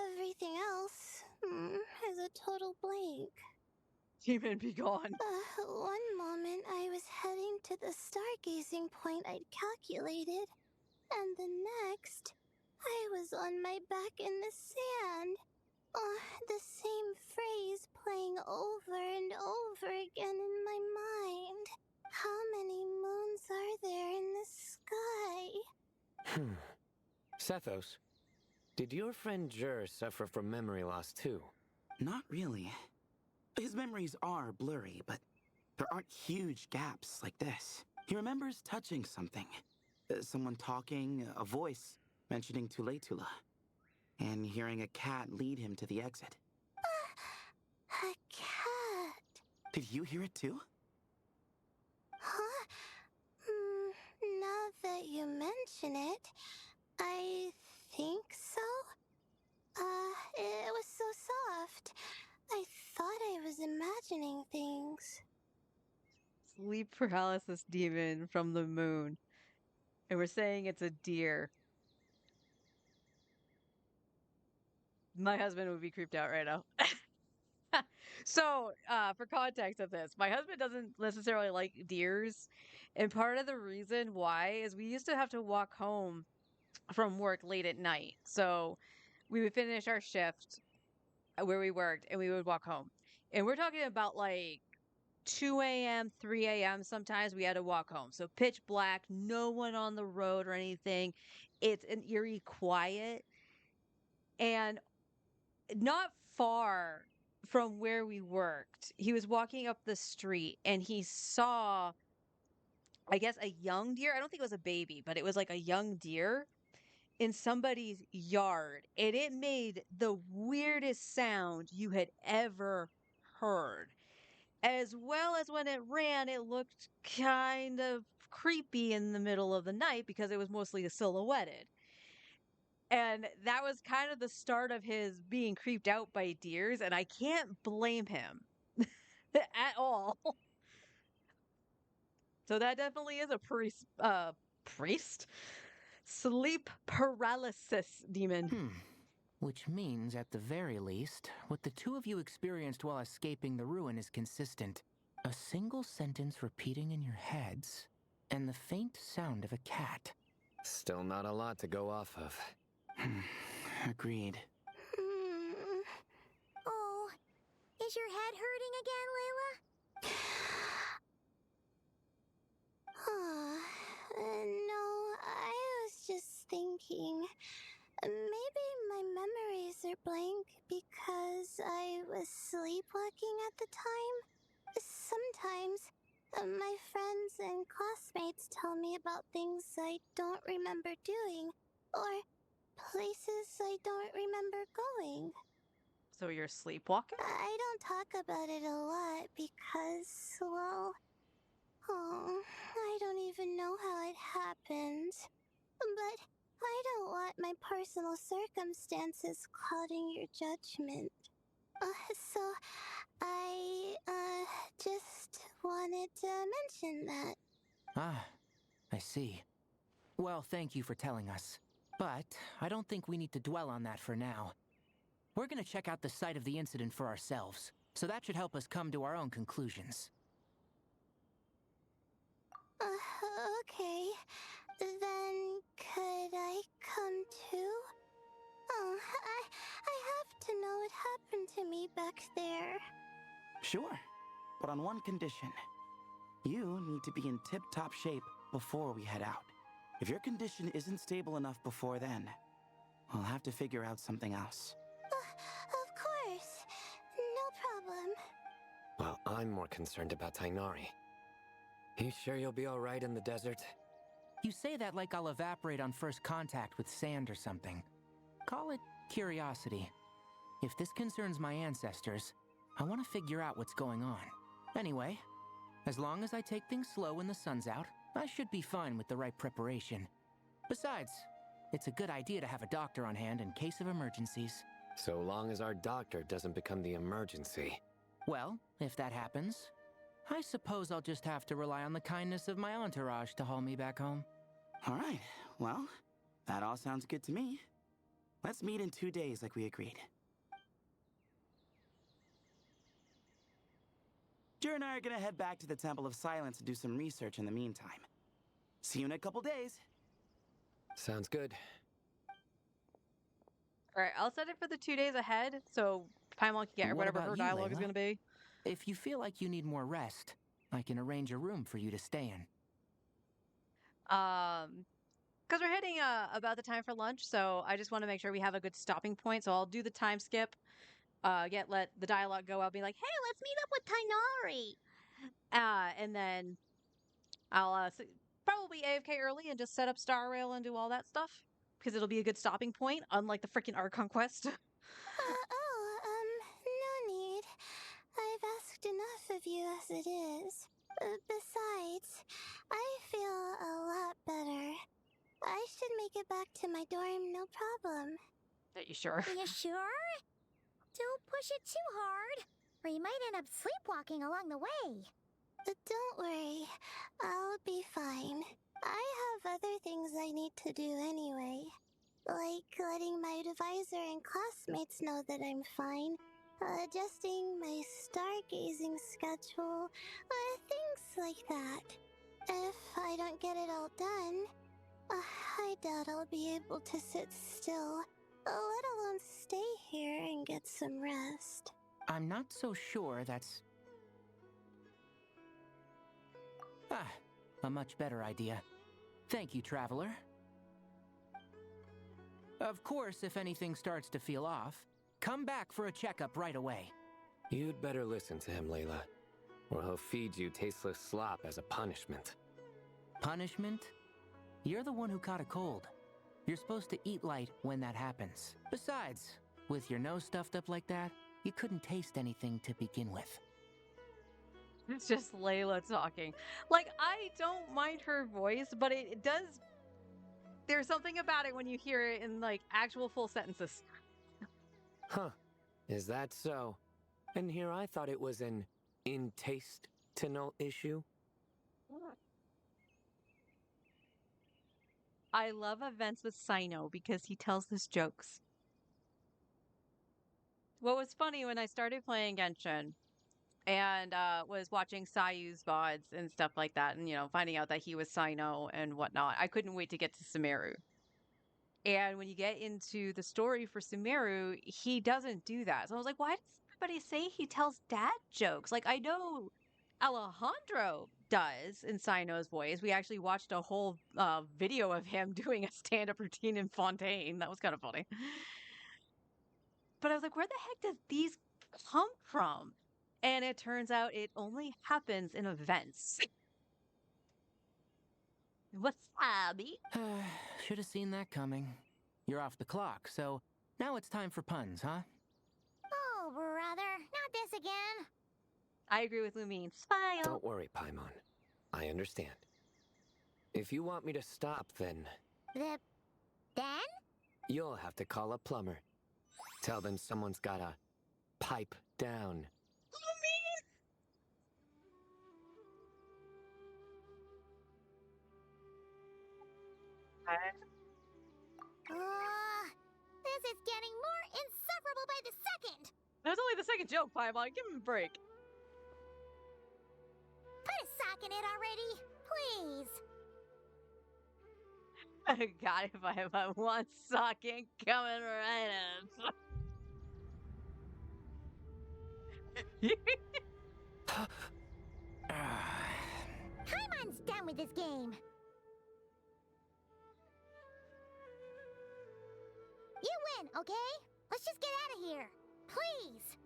Everything else is a total blank. Demon, be gone. One moment I was heading to the stargazing point I'd calculated, and the next, I was on my back in the sand. The same phrase playing over and over again in my mind. How many moons are there in the sky? Sethos, did your friend Jur suffer from memory loss too? Not really. His memories are blurry, but there aren't huge gaps like this. He remembers touching something. Someone talking, a voice mentioning Tuletula, and hearing a cat lead him to the exit. A cat. Did you hear it too? Huh? Now that you mention it, I think so. It was so soft. I thought I was imagining things. Sleep paralysis demon from the moon. And we're saying it's a deer. My husband would be creeped out right now. So, for context of this, my husband doesn't necessarily like deers. And part of the reason why is we used to have to walk home from work late at night. So we would finish our shift where we worked and we would walk home. And we're talking about like 2 a.m., 3 a.m. sometimes we had to walk home. So pitch black, no one on the road or anything. It's an eerie quiet. And not far from where we worked, he was walking up the street and he saw, I guess, a young deer. I don't think it was a baby, but it was like a young deer in somebody's yard. And it made the weirdest sound you had ever heard. As well as when it ran, it looked kind of creepy in the middle of the night because it was mostly silhouetted. And that was kind of the start of his being creeped out by deers, and I can't blame him at all. So that definitely is a priest? Sleep paralysis demon. Which means, at the very least, what the two of you experienced while escaping the ruin is consistent. A single sentence repeating in your heads, and the faint sound of a cat. Still not a lot to go off of. Agreed. Oh, is your head hurting again, Layla? No, I was just thinking. Maybe my memories are blank because I was sleepwalking at the time. Sometimes my friends and classmates tell me about things I don't remember doing, or places I don't remember going. So you're sleepwalking? I don't talk about it a lot because, well, I don't even know how it happened. But I don't want my personal circumstances clouding your judgment. So I, just wanted to mention that. Ah, I see. Well, thank you for telling us. But I don't think we need to dwell on that for now. We're gonna check out the site of the incident for ourselves, so that should help us come to our own conclusions. Okay. Then could I come too? I have to know what happened to me back there. Sure, but on one condition. You need to be in tip-top shape before we head out. If your condition isn't stable enough before then, we'll have to figure out something else. Of course. No problem. Well, I'm more concerned about Tainari. You sure you'll be alright in the desert? You say that like I'll evaporate on first contact with sand or something. Call it curiosity. If this concerns my ancestors, I want to figure out what's going on. Anyway, as long as I take things slow when the sun's out, I should be fine with the right preparation. Besides, it's a good idea to have a doctor on hand in case of emergencies. So long as our doctor doesn't become the emergency. Well, if that happens, I suppose I'll just have to rely on the kindness of my entourage to haul me back home. All right, well, that all sounds good to me. Let's meet in 2 days like we agreed. Jer and I are gonna head back to the Temple of Silence to do some research in the meantime. See you in a couple days. Sounds good. All right, I'll set it for the 2 days ahead, so Paimon can get What whatever about her you, dialogue is Layla? going to be. If you feel like you need more rest, I can arrange a room for you to stay in. Because we're hitting about the time for lunch, so I just want to make sure we have a good stopping point. So I'll do the time skip. Let the dialogue go. I'll be like, "Hey, let's meet up with Tainari," and then I'll probably AFK early and just set up Star Rail and do all that stuff because it'll be a good stopping point, unlike the freaking Archon quest. No need. I've asked enough of you as it is. Besides, I feel a lot better. I should make it back to my dorm, no problem. Are you sure? You sure? Don't push it too hard, or you might end up sleepwalking along the way. Don't worry. I'll be fine. I have other things I need to do anyway. Like letting my advisor and classmates know that I'm fine. Adjusting my stargazing schedule. Things like that. If I don't get it all done, I doubt I'll be able to sit still, let alone stay here and get some rest. I'm not so sure that's... a much better idea. Thank you, Traveler. Of course, if anything starts to feel off, come back for a checkup right away. You'd better listen to him, Layla, or he'll feed you tasteless slop as a punishment. Punishment? You're the one who caught a cold. You're supposed to eat light when that happens. Besides, with your nose stuffed up like that, you couldn't taste anything to begin with. It's just Layla talking. Like, I don't mind her voice, but it does... There's something about it when you hear it in, like, actual full sentences. Huh. Is that so? And here I thought it was an in-taste-to-know issue. I love events with Sino because he tells us jokes. What was funny when I started playing Genshin and was watching Sayu's VODs and stuff like that, and finding out that he was Sino and whatnot, I couldn't wait to get to Sumeru. And when you get into the story for Sumeru, he doesn't do that. So I was like, why does everybody say he tells dad jokes? Like, I know Alejandro does in Sino's voice. We actually watched a whole video of him doing a stand-up routine in Fontaine. That was kind of funny. But I was like, where the heck did these come from? And it turns out it only happens in events. Wasabi. Should have seen that coming. You're off the clock, so now it's time for puns, huh? Oh, brother, not this again. I agree with Lumine. Smile. Don't worry, Paimon. I understand. If you want me to stop, then Then? you'll have to call a plumber. Tell them someone's gotta pipe down. This is getting more insufferable by the second. That's only the second joke, Paimon. Give him a break. Put a sock in it already, please. God, if I have one socket coming right up. Paimon's done with this game. You win, okay? Let's just get out of here. Please.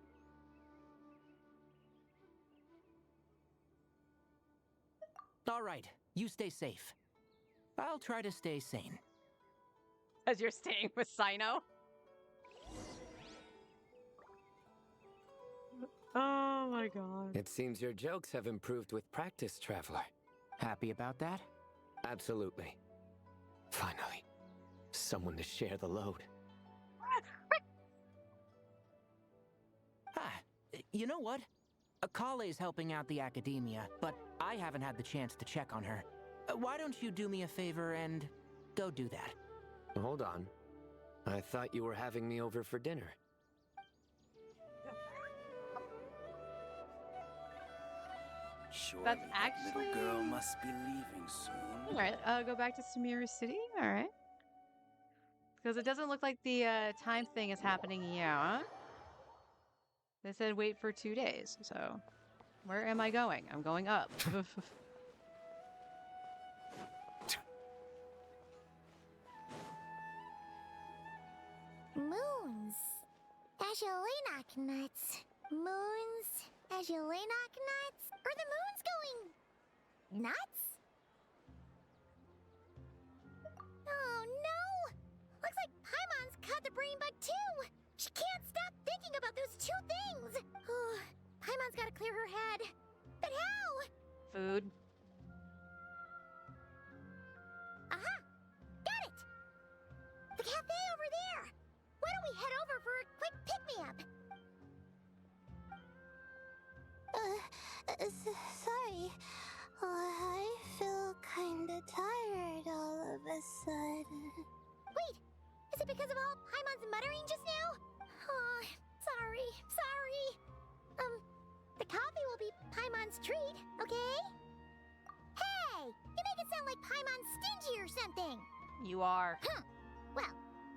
All right, you stay safe. I'll try to stay sane. As you're staying with Sino. Oh my god. It seems your jokes have improved with practice, Traveler. Happy about that? Absolutely. Finally, someone to share the load. You know what? Kale's helping out the academia, but I haven't had the chance to check on her. Why don't you do me a favor and go do that? Hold on. I thought you were having me over for dinner. Sure, That's that actually... little girl must be leaving soon. Alright, go back to Sumeru City. Alright. Because it doesn't look like the time thing is happening yet. They said wait for 2 days, so... Where am I going? I'm going up. Moons. Azulenak nuts. Moons. Azulenak nuts. Are the moons going... nuts? Oh no! Looks like Paimon's caught the brain bug too! She can't stop thinking about those two things! Oh, Paimon's gotta clear her head. But how? Food. Aha! Got it! The cafe over there! Why don't we head over for a quick pick-me-up? Sorry. I feel kinda tired all of a sudden. Wait! Is it because of all Paimon's muttering just now? Oh, sorry. The coffee will be Paimon's treat, okay? Hey! You make it sound like Paimon's stingy or something! You are. Huh. Well,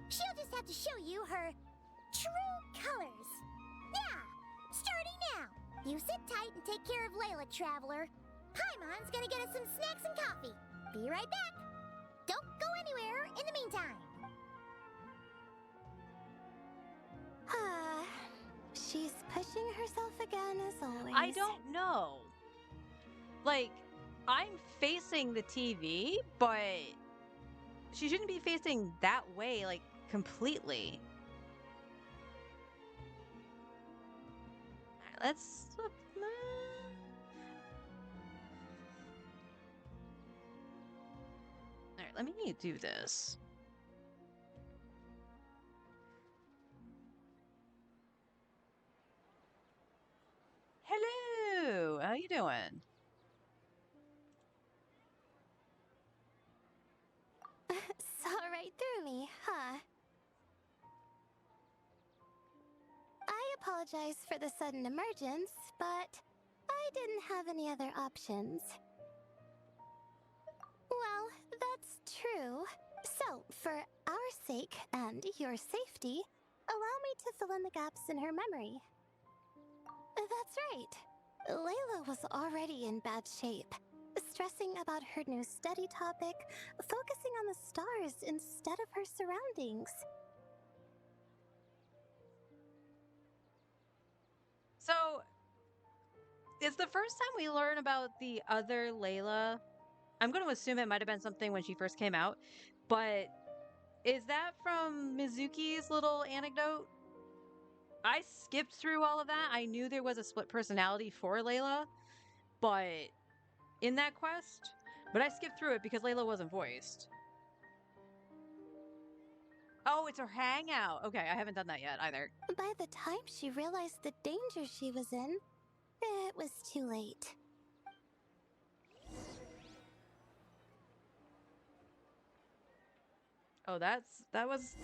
she'll just have to show you her true colors. Yeah! Starting now! You sit tight and take care of Layla, Traveler. Paimon's gonna get us some snacks and coffee. Be right back. Don't go anywhere in the meantime. She's pushing herself again as always. I don't know. Like, I'm facing the TV, but she shouldn't be facing that way, like, completely. Alright, let's... Alright, let me do this. Hello! How you doing? Saw right through me, huh? I apologize for the sudden emergence, but I didn't have any other options. Well, that's true. So, for our sake and your safety, allow me to fill in the gaps in her memory. That's right. Layla was already in bad shape, stressing about her new study topic, focusing on the stars instead of her surroundings. So, it's the first time we learn about the other Layla. I'm going to assume it might have been something when she first came out, but is that from Mizuki's little anecdote? I skipped through all of that. I knew there was a split personality for Layla, but in that quest, but I skipped through it because Layla wasn't voiced. Oh, it's her hangout. Okay, I haven't done that yet either. By the time she realized the danger she was in, it was too late. Oh, that was...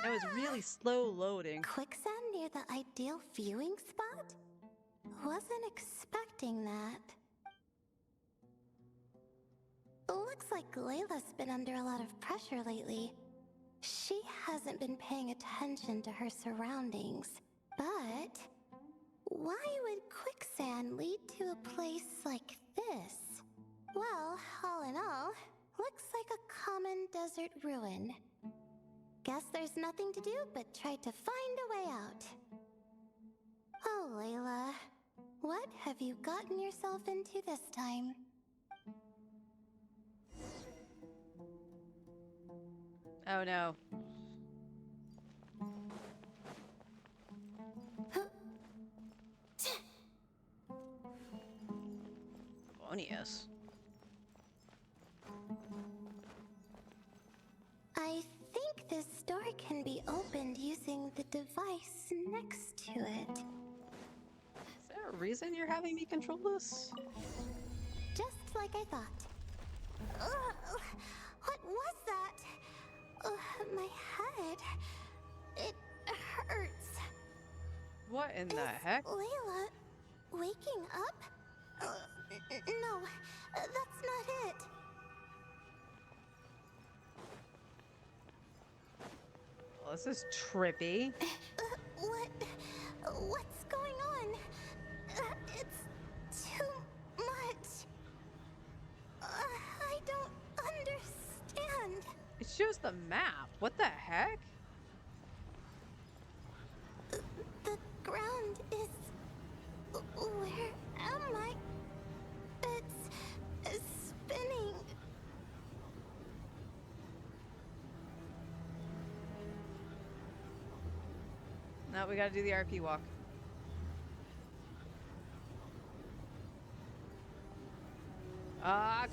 That was really slow loading. Quicksand near the ideal viewing spot? Wasn't expecting that. Looks like Layla's been under a lot of pressure lately. She hasn't been paying attention to her surroundings. But why would quicksand lead to a place like this? Well, all in all, looks like a common desert ruin. Guess there's nothing to do but try to find a way out. Oh, Layla, what have you gotten yourself into this time? Oh no. Bonius. I think this door can be opened using the device next to it. Is there a reason you're having me control this? Just like I thought. Ugh, what was that? My head. It hurts. What in the Is heck? Layla waking up? No, that's not it. Well, this is trippy. What's going on? It's too much. I don't understand. It shows the map. What the heck? The ground is... Where am I? It's spinning. Now we gotta do the RP walk.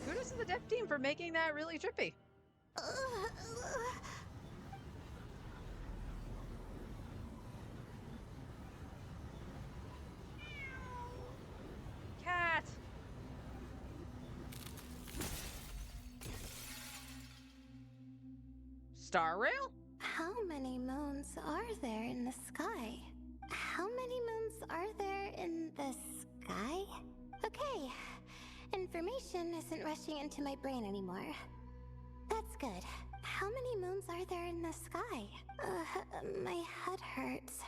Kudos to the dev team for making that really trippy. Cat! Star Rail? How many moons are there in the sky? How many moons are there in the sky? Okay, information isn't rushing into my brain anymore. That's good. How many moons are there in the sky? My head hurts.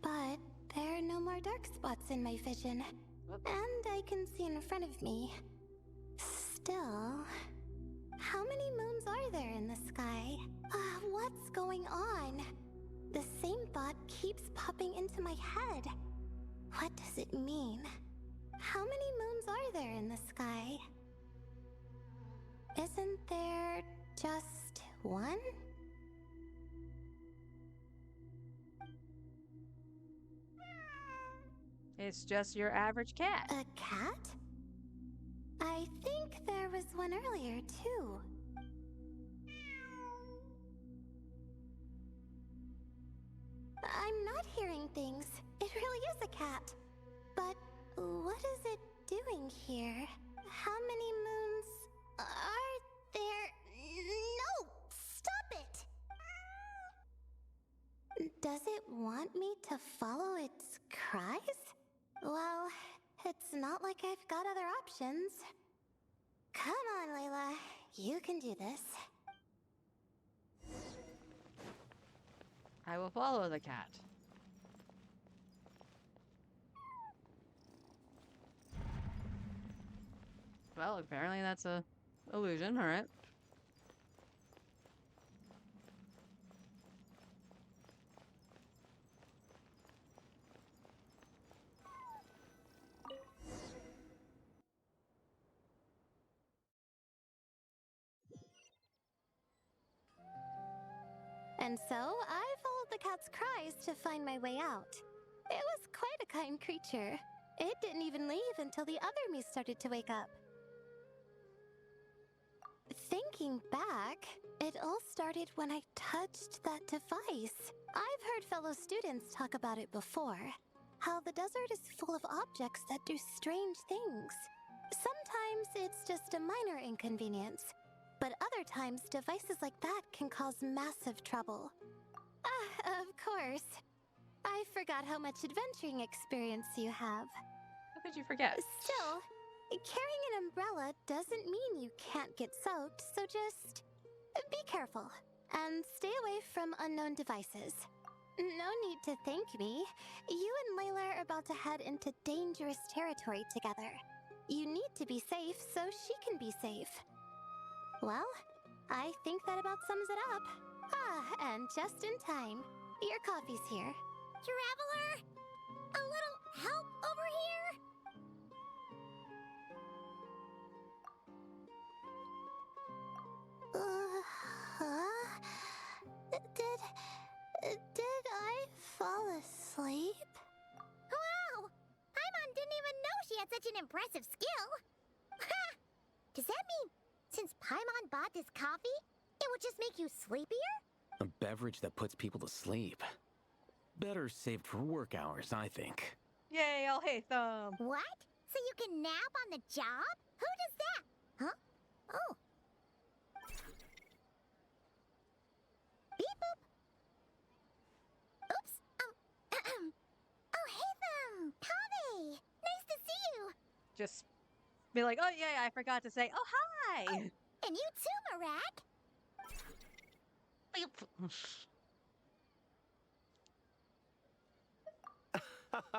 But there are no more dark spots in my vision. And I can see in front of me. Still, how many moons are there in the sky? What's going on? The same thought keeps popping into my head. What does it mean? How many moons are there in the sky? Isn't there just one? It's just your average cat. A cat? I think there was one earlier, too. I'm not hearing things. It really is a cat. But what is it doing here? How many moons are there? No! Stop it! Does it want me to follow its cries? Well, it's not like I've got other options. Come on, Layla. You can do this. I will follow the cat. Well, apparently that's a illusion, alright. And so, I followed the cat's cries to find my way out. It was quite a kind creature. It didn't even leave until the other me started to wake up. Thinking back, it all started when I touched that device. I've heard fellow students talk about it before. How the desert is full of objects that do strange things. Sometimes it's just a minor inconvenience, but other times devices like that can cause massive trouble. Ah, of course. I forgot how much adventuring experience you have. How could you forget? Still, carrying an umbrella doesn't mean you can't get soaked, so just be careful and stay away from unknown devices. No need to thank me. You and Layla are about to head into dangerous territory together. You need to be safe so she can be safe. Well, I think that about sums it up. Ah, and just in time. Your coffee's here. Traveler? A little help over here? Huh? Did I fall asleep? Wow! Paimon didn't even know she had such an impressive skill. Ha! Does that mean since Paimon bought this coffee, it would just make you sleepier? A beverage that puts people to sleep. Better saved for work hours, I think. Yay, I'll hate them. What? So you can nap on the job? Who does that? Huh? Oh. Beep boop. Oops. Oh, hey, Kame! Nice to see you! Just be like, oh yeah, I forgot to say, oh hi! Oh, and you too, Marak!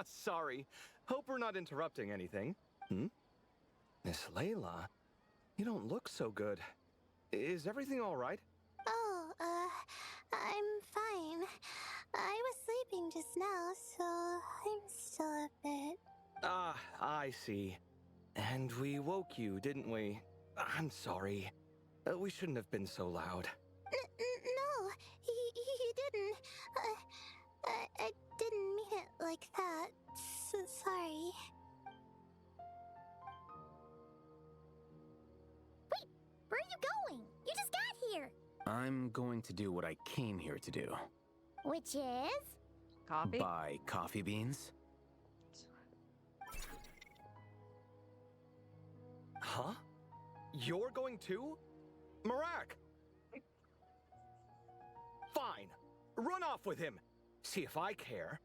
Sorry. Hope we're not interrupting anything. Hmm? Miss Layla, you don't look so good. Is everything all right? Oh, I'm fine. I was sleeping just now, so I'm still a bit. Ah, I see. And we woke you, didn't we? I'm sorry. We shouldn't have been so loud. No, you didn't. I didn't mean it like that. Sorry. Wait, where are you going? You just got here. I'm going to do what I came here to do. Which is? Coffee? Buy coffee beans. Huh? You're going too? Marak! Fine. Run off with him. See if I care.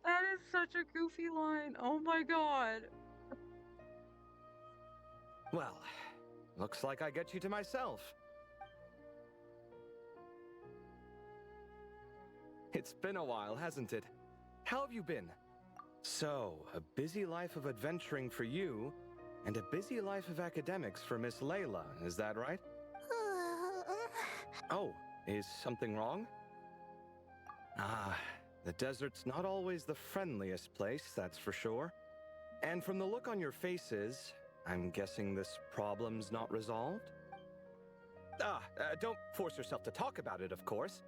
That is such a goofy line. Oh my god. Well, looks like I get you to myself. It's been a while, hasn't it? How have you been? So, a busy life of adventuring for you, and a busy life of academics for Miss Layla, is that right? Oh, is something wrong? Ah, the desert's not always the friendliest place, that's for sure. And from the look on your faces, I'm guessing this problem's not resolved? Don't force yourself to talk about it, of course.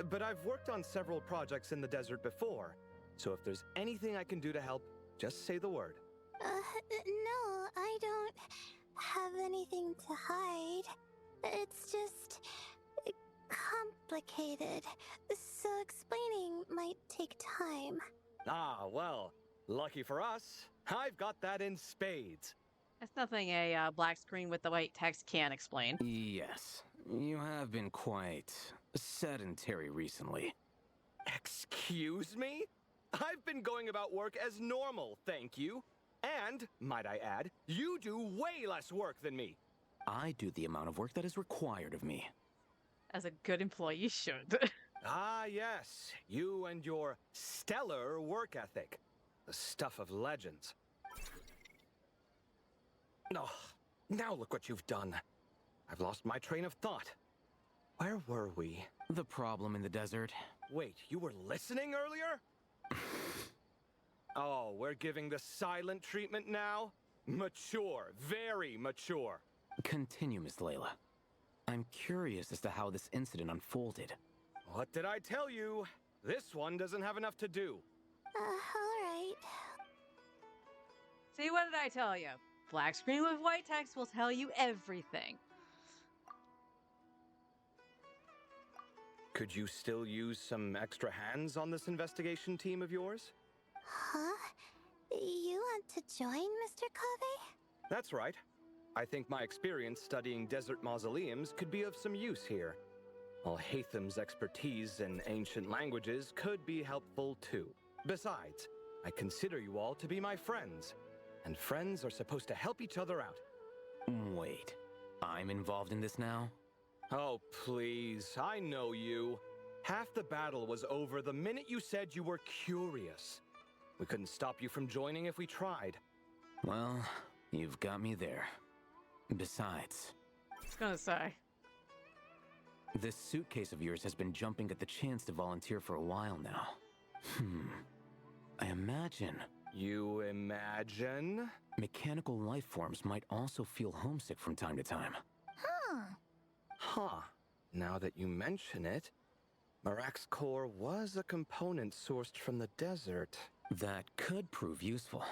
But I've worked on several projects in the desert before, so if there's anything I can do to help, just say the word. No, I don't have anything to hide. It's just complicated, so explaining might take time. Ah, well, lucky for us, I've got that in spades. That's nothing a black screen with the white text can't explain. Yes, you have been quite sedentary recently. Excuse me? I've been going about work as normal, thank you. And, might I add, you do way less work than me. I do the amount of work that is required of me. As a good employee should. Ah, yes. You and your stellar work ethic. The stuff of legends. Oh, now look what you've done. I've lost my train of thought. Where were we? The problem in the desert. Wait, you were listening earlier? Oh, we're giving the silent treatment now? Mature, very mature. Continue, Miss Layla. I'm curious as to how this incident unfolded. What did I tell you? This one doesn't have enough to do. Alright. See, what did I tell you? Black screen with white text will tell you everything. Could you still use some extra hands on this investigation team of yours? Huh? You want to join, Mr. Cave? That's right. I think my experience studying desert mausoleums could be of some use here. While Hatham's expertise in ancient languages could be helpful too. Besides, I consider you all to be my friends, and friends are supposed to help each other out. Wait, I'm involved in this now? Oh, please, I know you. Half the battle was over the minute you said you were curious. We couldn't stop you from joining if we tried. Well, you've got me there. Besides, I was gonna say. This suitcase of yours has been jumping at the chance to volunteer for a while now. I imagine... You imagine? Mechanical life forms might also feel homesick from time to time. Huh. Now that you mention it, Marak's core was a component sourced from the desert. That could prove useful.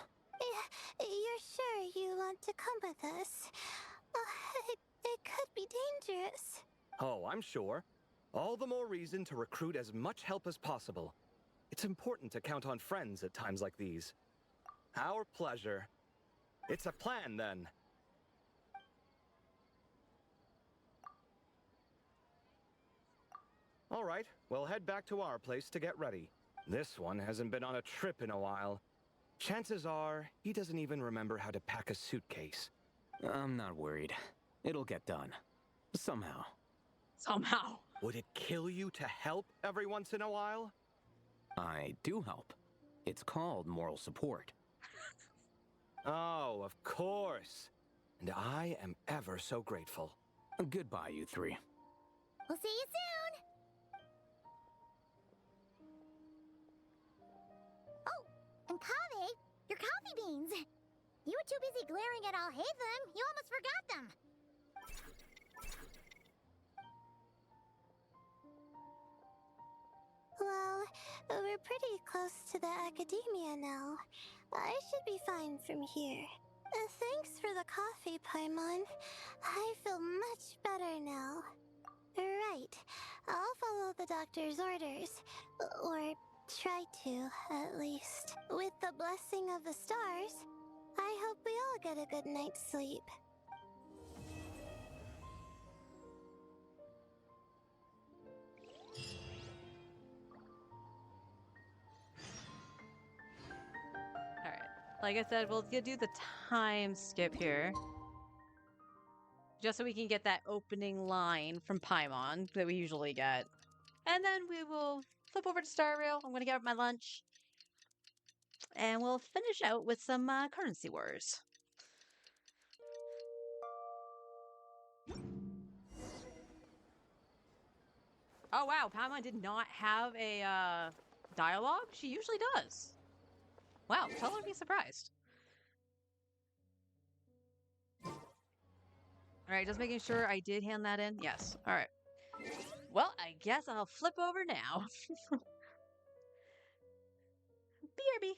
You're sure you want to come with us? It could be dangerous. Oh, I'm sure. All the more reason to recruit as much help as possible. It's important to count on friends at times like these. Our pleasure. It's a plan, then. All right, we'll head back to our place to get ready. This one hasn't been on a trip in a while. Chances are, he doesn't even remember how to pack a suitcase. I'm not worried. It'll get done. Somehow. Somehow. Would it kill you to help every once in a while? I do help. It's called moral support. Oh, of course. And I am ever so grateful. Goodbye, you three. We'll see you soon! Oh, and Kaveh, your coffee beans! You were too busy glaring at Alhaitham, you almost forgot them! Well, we're pretty close to the academia now. I should be fine from here. Thanks for the coffee, Paimon. I feel much better now. Right. I'll follow the doctor's orders. Or try to, at least. With the blessing of the stars, I hope we all get a good night's sleep. Alright. Like I said, we'll do the time skip here. Just so we can get that opening line from Paimon that we usually get. And then we will flip over to Star Rail. I'm going to get my lunch. And we'll finish out with some currency wars. Oh wow, Paimon did not have a dialogue? She usually does. Wow, tell her to be surprised. Alright, just making sure I did hand that in. Yes. Alright. Well, I guess I'll flip over now. BRB.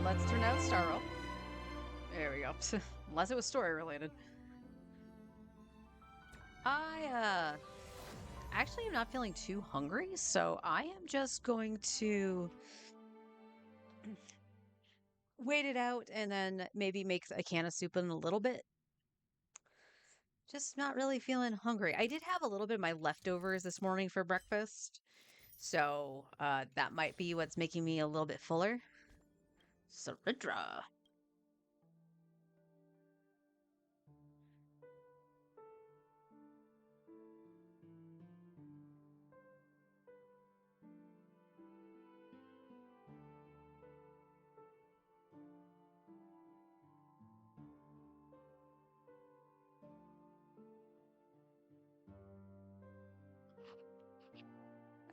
let's turn down Starro. There we go. Unless it was story related. I actually am not feeling too hungry, so I am just going to wait it out and then maybe make a can of soup in a little bit. Just not really feeling hungry. I did have a little bit of my leftovers this morning for breakfast, so that might be what's making me a little bit fuller. Saridra.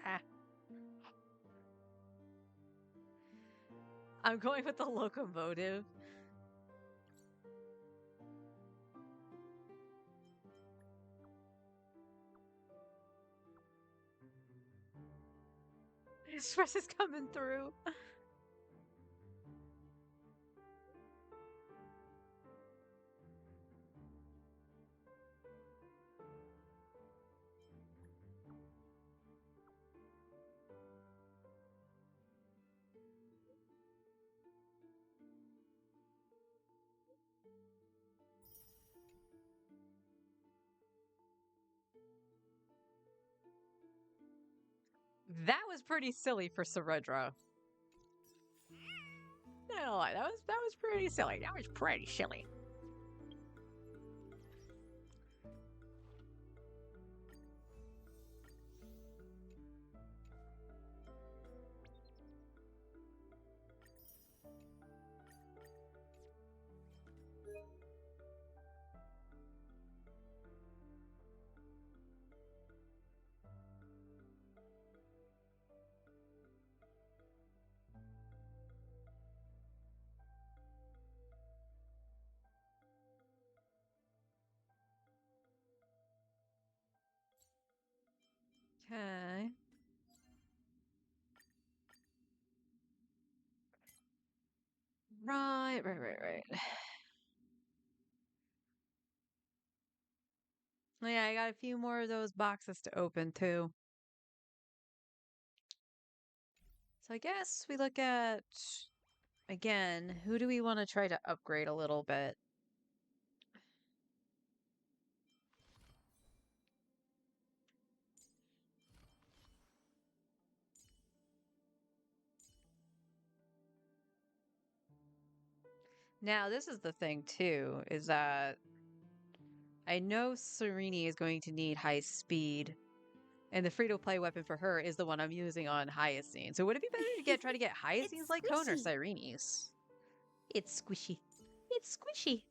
Ah. I'm going with the locomotive. Express is coming through. That was pretty silly for Saridra. Not gonna lie, that was pretty silly. That was pretty silly. Okay. Right. Oh, yeah, I got a few more of those boxes to open too. So I guess we look at, again, who do we want to try to upgrade a little bit? Now, this is the thing too, is that I know Sereni is going to need high speed, and the free-to-play weapon for her is the one I'm using on Hyacine. So would it be better to try to get Hyacine's light cone or Sirene's? It's squishy. It's squishy.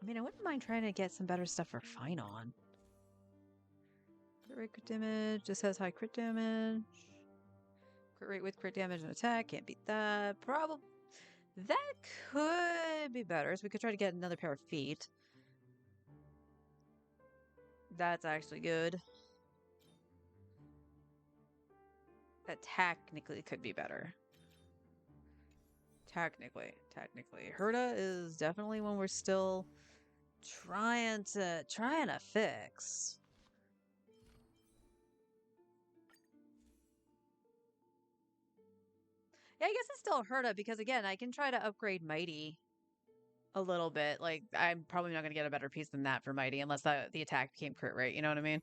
I mean, I wouldn't mind trying to get some better stuff for Finon. Crit rate, crit damage. This has high crit damage. Crit rate with crit damage and attack. Can't beat that. Probably. That could be better. So we could try to get another pair of feet. That's actually good. That technically could be better. Technically. Herta is definitely one we're still trying to fix. Yeah, I guess it's still Herta because again, I can try to upgrade Mighty a little bit. Like I'm probably not going to get a better piece than that for Mighty unless the attack became crit rate. You know what I mean?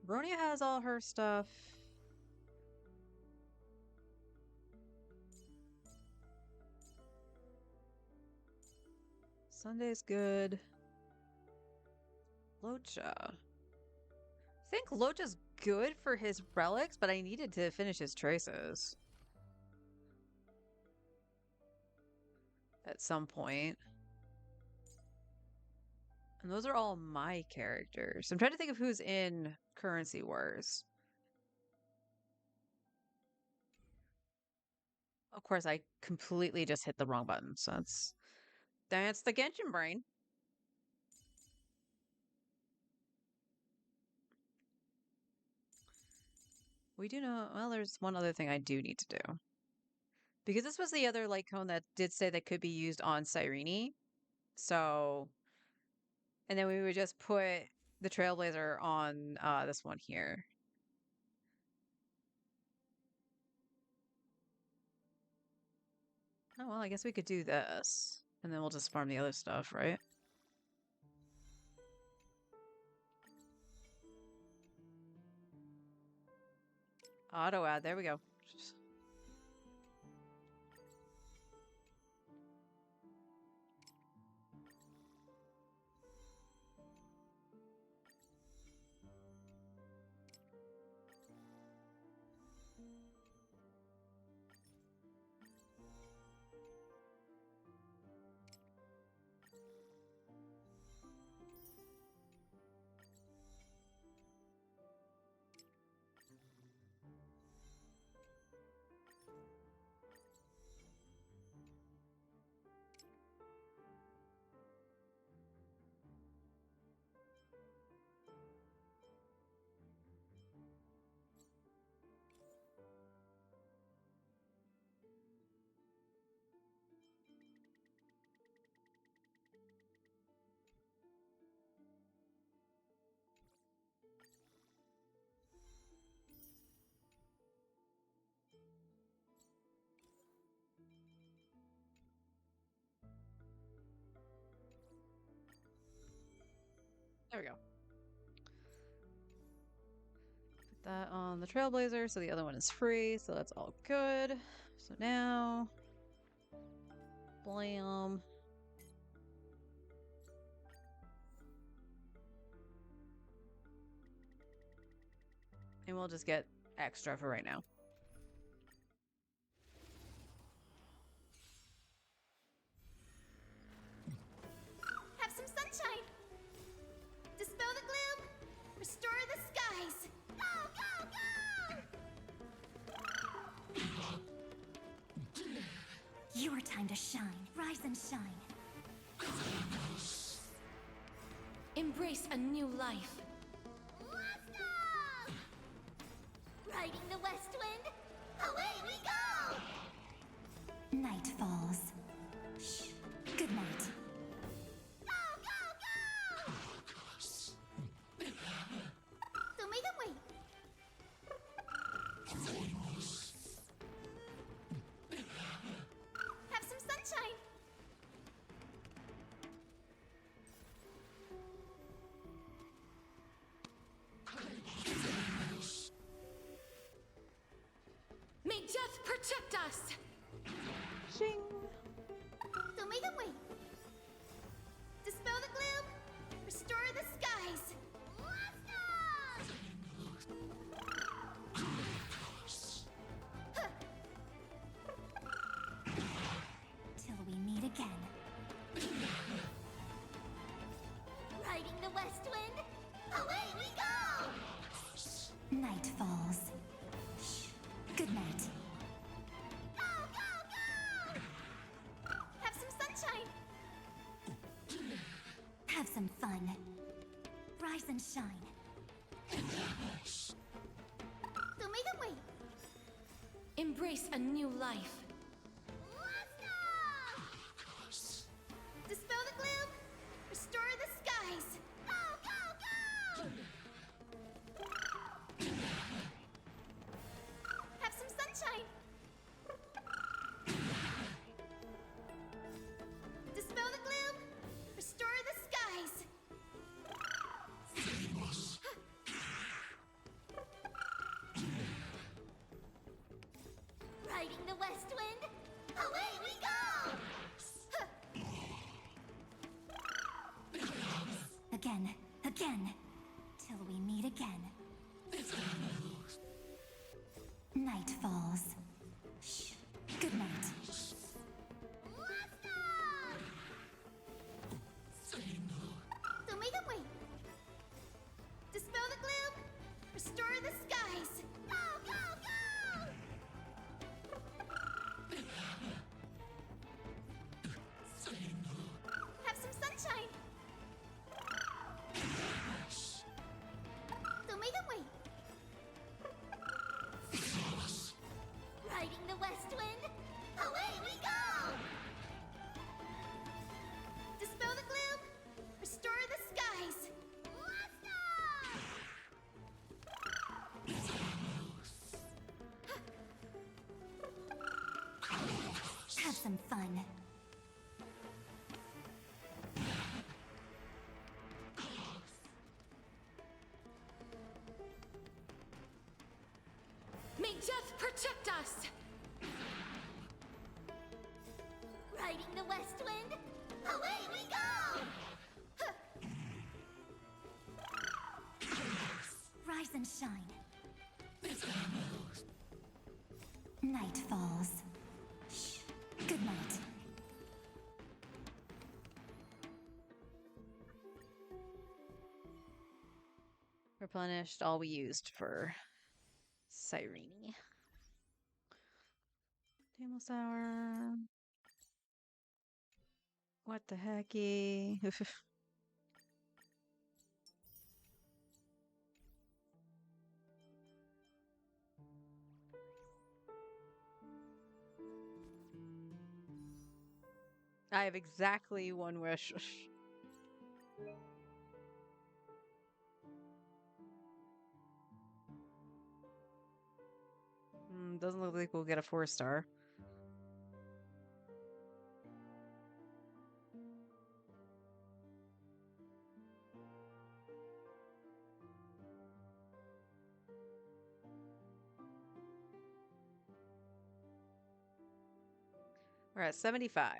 Bronia has all her stuff. Sunday's good. Locha. I think Locha's good for his relics, but I needed to finish his traces. At some point. And those are all my characters. I'm trying to think of who's in Currency Wars. Of course, I completely just hit the wrong button, so that's the Genshin brain. We do know. Well, there's one other thing I do need to do. Because this was the other light cone that did say that could be used on Cyrene. So. And then we would just put the Trailblazer on this one here. Oh, well, I guess we could do this. And then we'll just farm the other stuff, right? Auto add, there we go. There we go. Put that on the Trailblazer, so the other one is free, so that's all good. So now, blam. And we'll just get extra for right now. Have some sunshine! Dispel the gloom! Restore the skies! Go, go, go! Your time to shine. Rise and shine. Embrace a new life. Let's go! Riding the west wind, away we go! Night falls. Shh. Good night. Go, go, go! Don't make them wait. Have some sunshine. May death protect us! Shing! Don't make them wait. Dispel the gloom. Restore the skies. Let's go! Huh. Till we meet again. Riding the west wind, away we go! Night falls. Shh. Good night. Go, go, go! Have some sunshine. Have some fun. Rise and shine. Don't make them wait. Embrace a new life. Let's go! Dispel the gloom. Restore the skies. Go, go, go! Have some sunshine. Dispel the gloom. Restore the skies. Riding the west wind, away we go! Again, again, till we meet again. Night falls. Shh. Good night. Let's go! Don't make them wait. Dispel the gloom. Restore the skies. Go, go, go! Have some sunshine. Don't make them wait. some fun. May death protect us! Riding the west wind, away we go! Rise and shine. Night falls. Shh. Good night. Replenished all we used for Cyrene. Table Sour. What the hecky? I have exactly one wish. Doesn't look like we'll get a 4-star. We're at 75.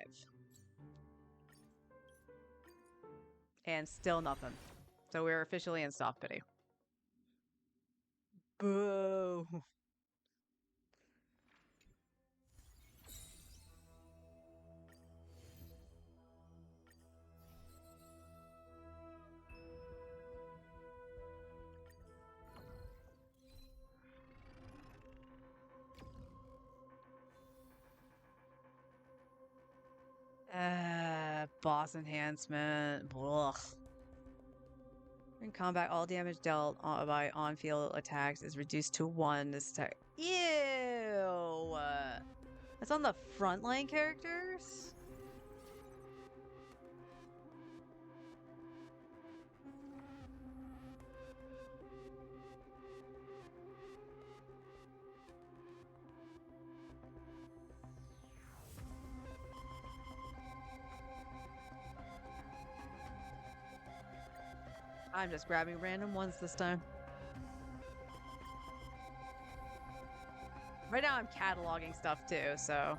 And still nothing. So we're officially in soft pity. Boo. Boss enhancement. Ugh. In combat, all damage dealt by on-field attacks is reduced to 1 this attack. Ew! That's on the frontline characters? I'm just grabbing random ones this time. Right now I'm cataloging stuff too, so...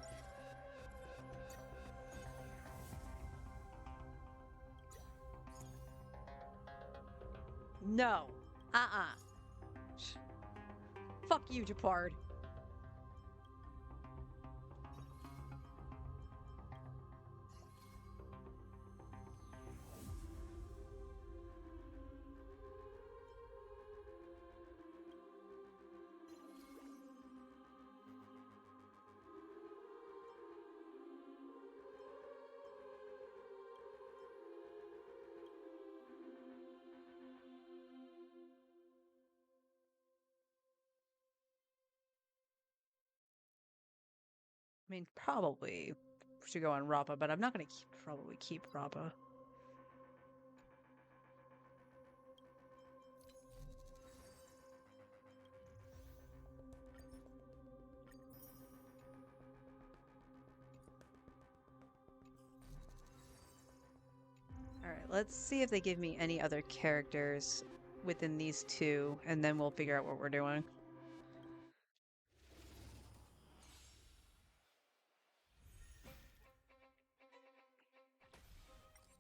No. Fuck you, Japard. I mean, probably should go on Rappa, but I'm not going to probably keep Rappa. Alright, let's see if they give me any other characters within these two, and then we'll figure out what we're doing.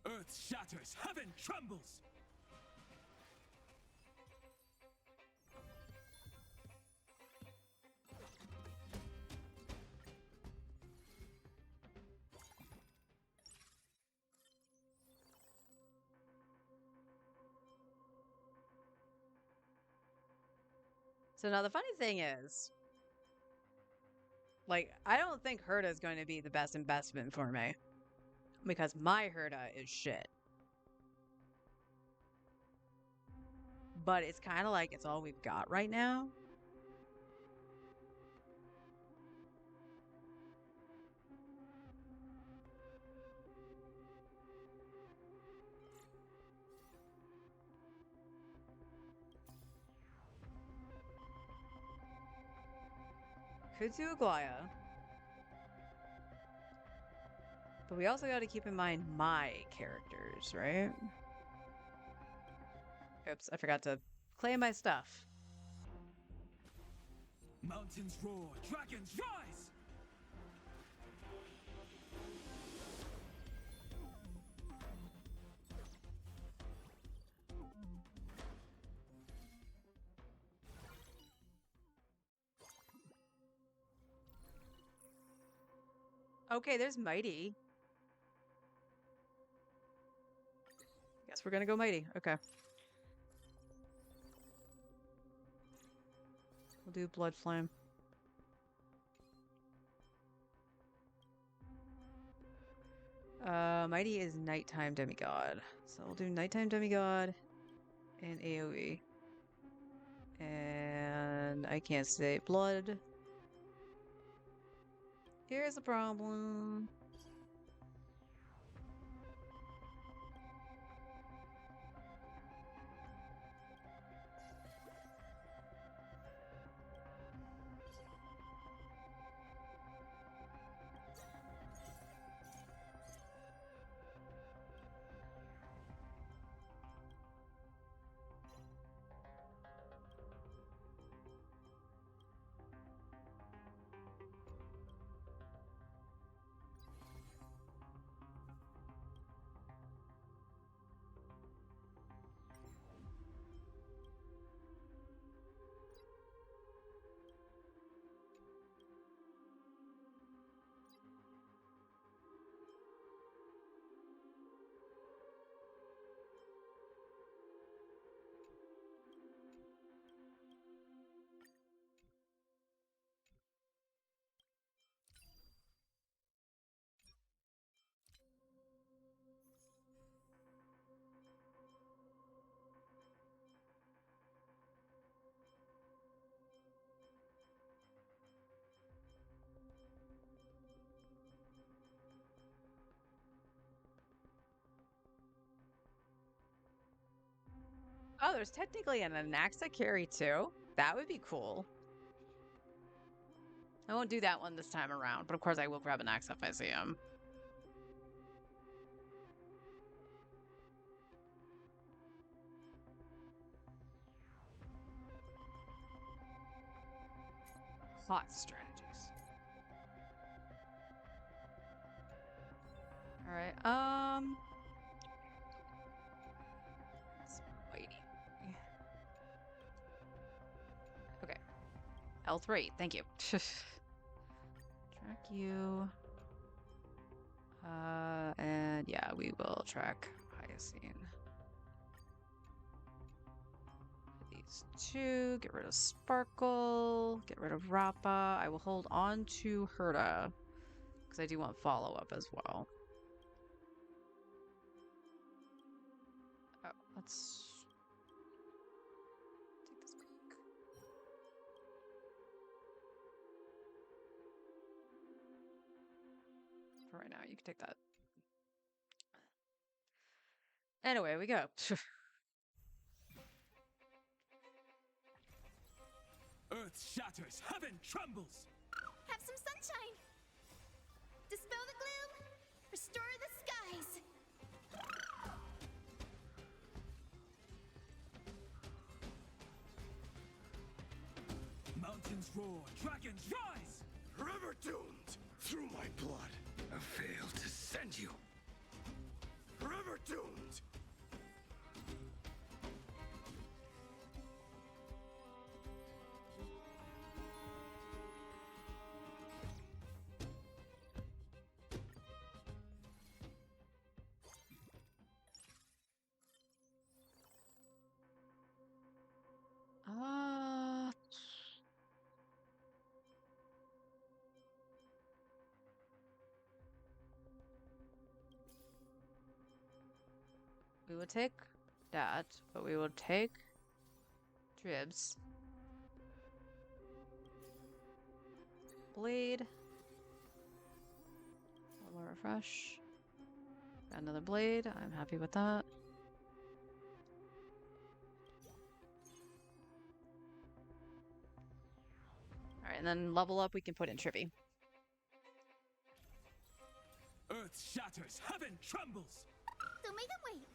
Earth shatters, heaven trembles! So now the funny thing is, like, I don't think Herta is going to be the best investment for me. Because my Herta is shit. But it's kind of like it's all we've got right now. Could do Aglaya. But we also got to keep in mind my characters, right? Oops, I forgot to claim my stuff. Mountains roar, dragons rise! Okay, there's Mighty. Guess we're gonna go Mighty. Okay. We'll do Blood Flame. Mighty is Nighttime Demigod. So we'll do Nighttime Demigod and AoE. And I can't say Blood. Here's the problem. Oh, there's technically an Anaxa carry too. That would be cool. I won't do that one this time around, but of course I will grab an Anaxa if I see him. Hot strategies. All right. Waiting. Okay. L3. Thank you. Track you. And yeah, we will track Hyacine. These two. Get rid of Sparkle. Get rid of Rappa. I will hold on to Herta because I do want follow-up as well. Oh, let's take this back. For right now, you can take that. Anyway, we go. Earth shatters, heaven trembles! Have some sunshine! Dispel the gloom! Restore the skies! Mountains roar, dragons rise! Forever doomed! Through my blood, I failed to send you. Forever doomed! We will take that, but we will take Dribs. Blade. One more refresh. Got another blade. I'm happy with that. Alright, and then level up, we can put in Trippy. Earth shatters, heaven trembles! Don't make them wait!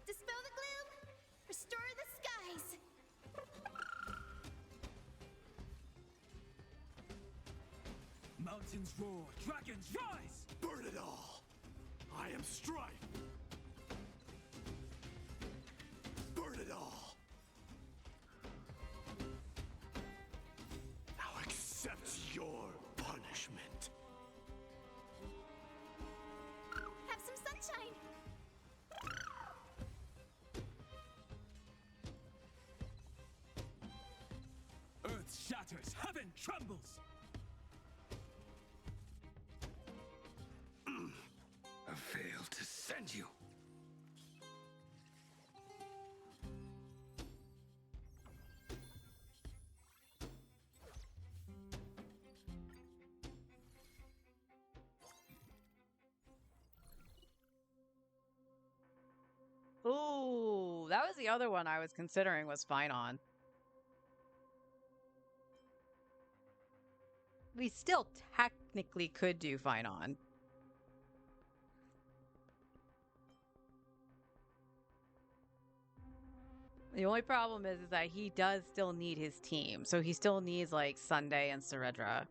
Dispel the gloom! Restore the skies! Mountains roar, dragons rise! Burn it all! I am strife! Burn it all! Now accept your punishment. Have some sunshine! Earth shatters, heaven trembles! I failed to send you. Ooh, that was the other one I was considering was fine on. We still technically could do fine on. The only problem is that he does still need his team. So he still needs like Sunday and Seredra.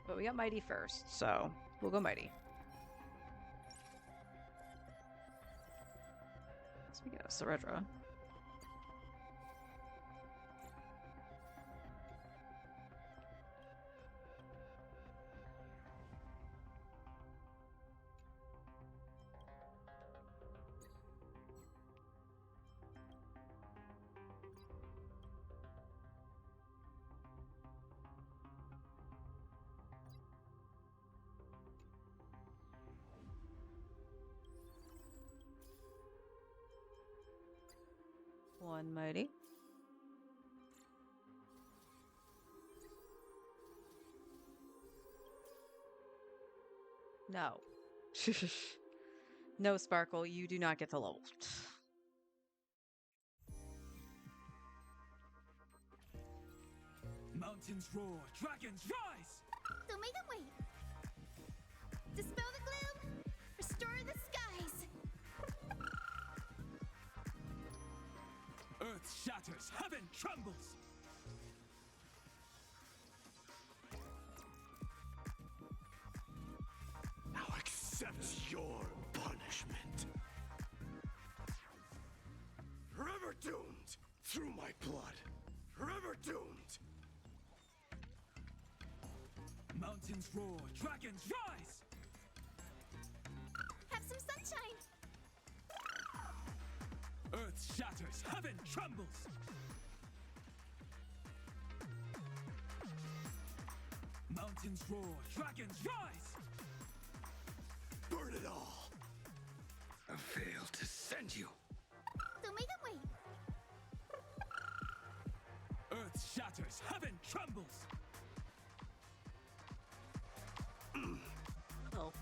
But we got Mighty first, so we'll go Mighty. Speaking of Seredra. One Mighty. No. No, Sparkle, you do not get the level. Mountains roar, dragons rise! Don't make them wait! Dispel the gloom! Restore the skies! Earth shatters, heaven trembles! Now accept your punishment. Forever doomed through my blood. Forever doomed. Mountains roar, dragons rise! Have some sunshine! Earth shatters, heaven trembles! Mountains roar, dragons rise! Burn it all! I failed to send you. Don't make them wait! Earth shatters, heaven trembles! Oh.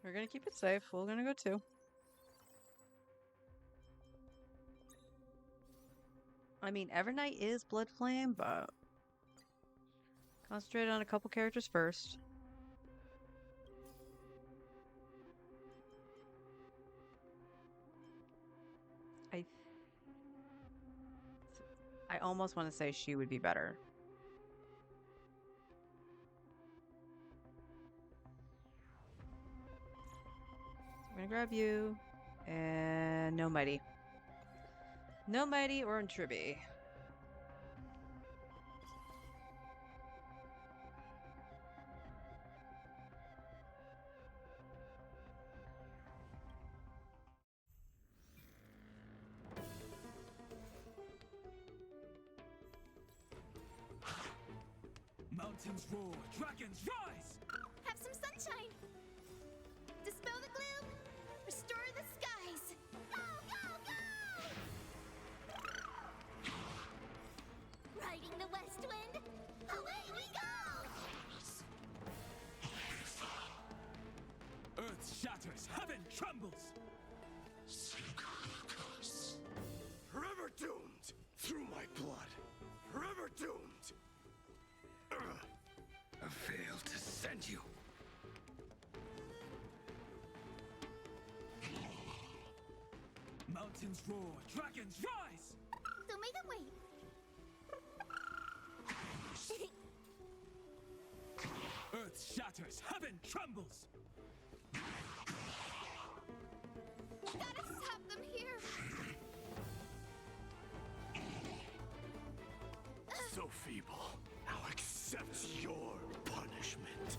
We're gonna keep it safe. We're gonna go 2. I mean, Evernight is Blood Flame, but concentrate on a couple characters first. I almost want to say she would be better. So I'm gonna grab you, and no Mighty. No Mighty or Intribi. Mountains roar, dragons rise! Have some sunshine! Dispel the gloom! Restore the skies! Go, go, go! Riding the west wind, away we go! Earth shatters, heaven trembles! Forever doomed! Through my blood! Forever doomed! I failed to send you! Mountains roar, dragons rise! Don't make them wait! Earth shatters, heaven trembles! Gotta stop them here! So feeble. Now accept your punishment.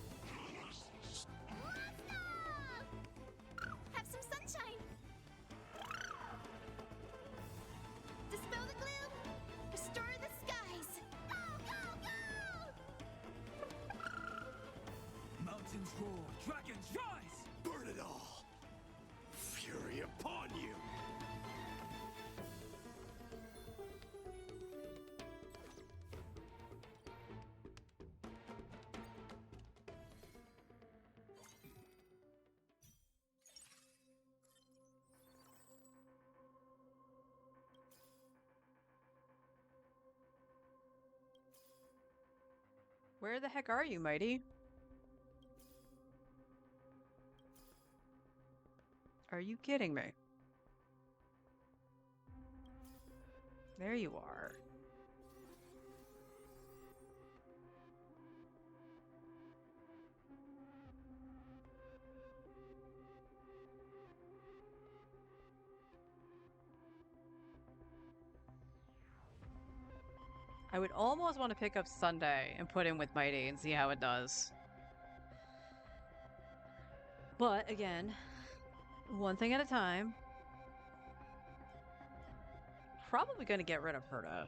Have some sunshine! Dispel the gloom! Restore the skies! Go, go, go! Mountains roar, dragons rise! Burn it all! Fury upon you! Where the heck are you, Mighty? Are you kidding me? There you are. I would almost want to pick up Sunday and put him with Mighty and see how it does. But again, one thing at a time. Probably going to get rid of Herta.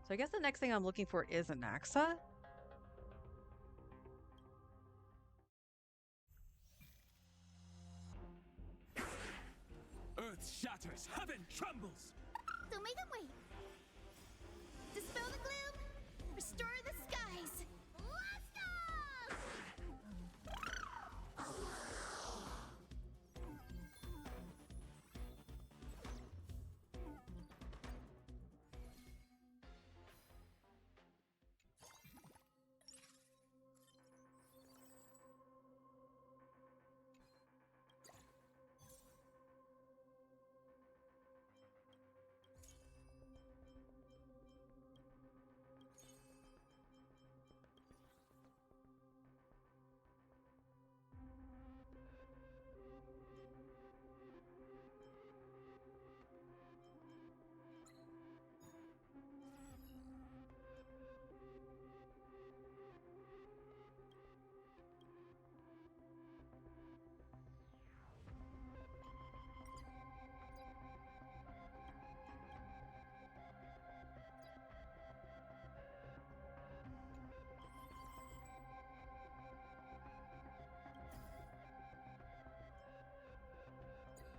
So I guess the next thing I'm looking for is Anaxa. Earth shatters, heaven trembles! Don't make them wait! Dispel the gloom! Restore the skies! Let's go!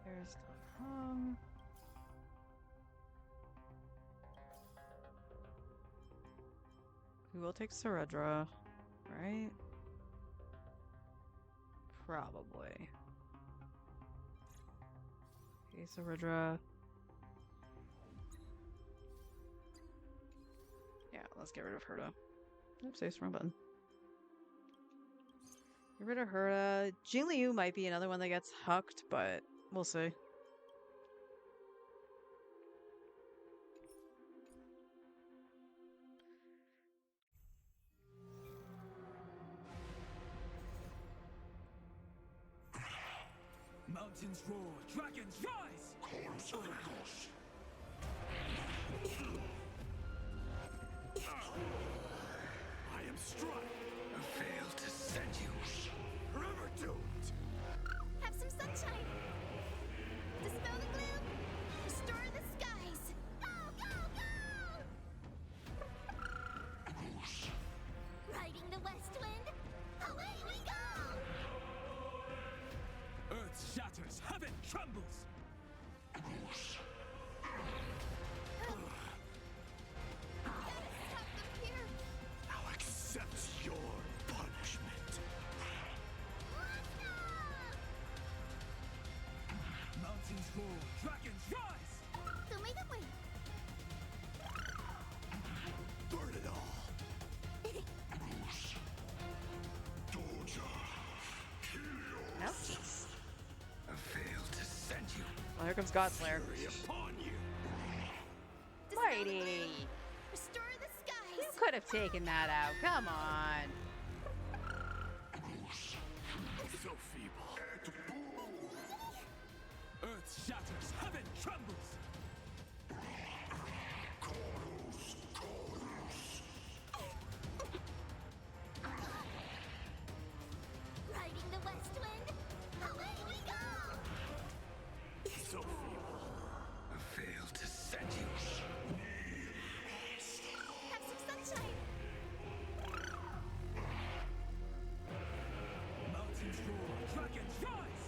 There's the hum. We will take Saredra, right? Probably. Okay, Saredra. Yeah, let's get rid of Herta. Oopsies, wrong button. Get rid of Herta. Jingliu might be another one that gets hucked, but we'll see. Mountains roar, dragons rise! I am struck! I failed to send you! Forever doomed! Have some sunshine! Dispel the gloom! Restore the skies! Go, go, go! Here comes Godslayer. Fury upon you. Mighty! Restore the skies. You could have taken that out. Come on. So feeble. Earth shatters, heaven trembles. Riding the west wind, away we go. So feeble. I fail to send you. Have some sunshine. Mountains roar, dragons rise.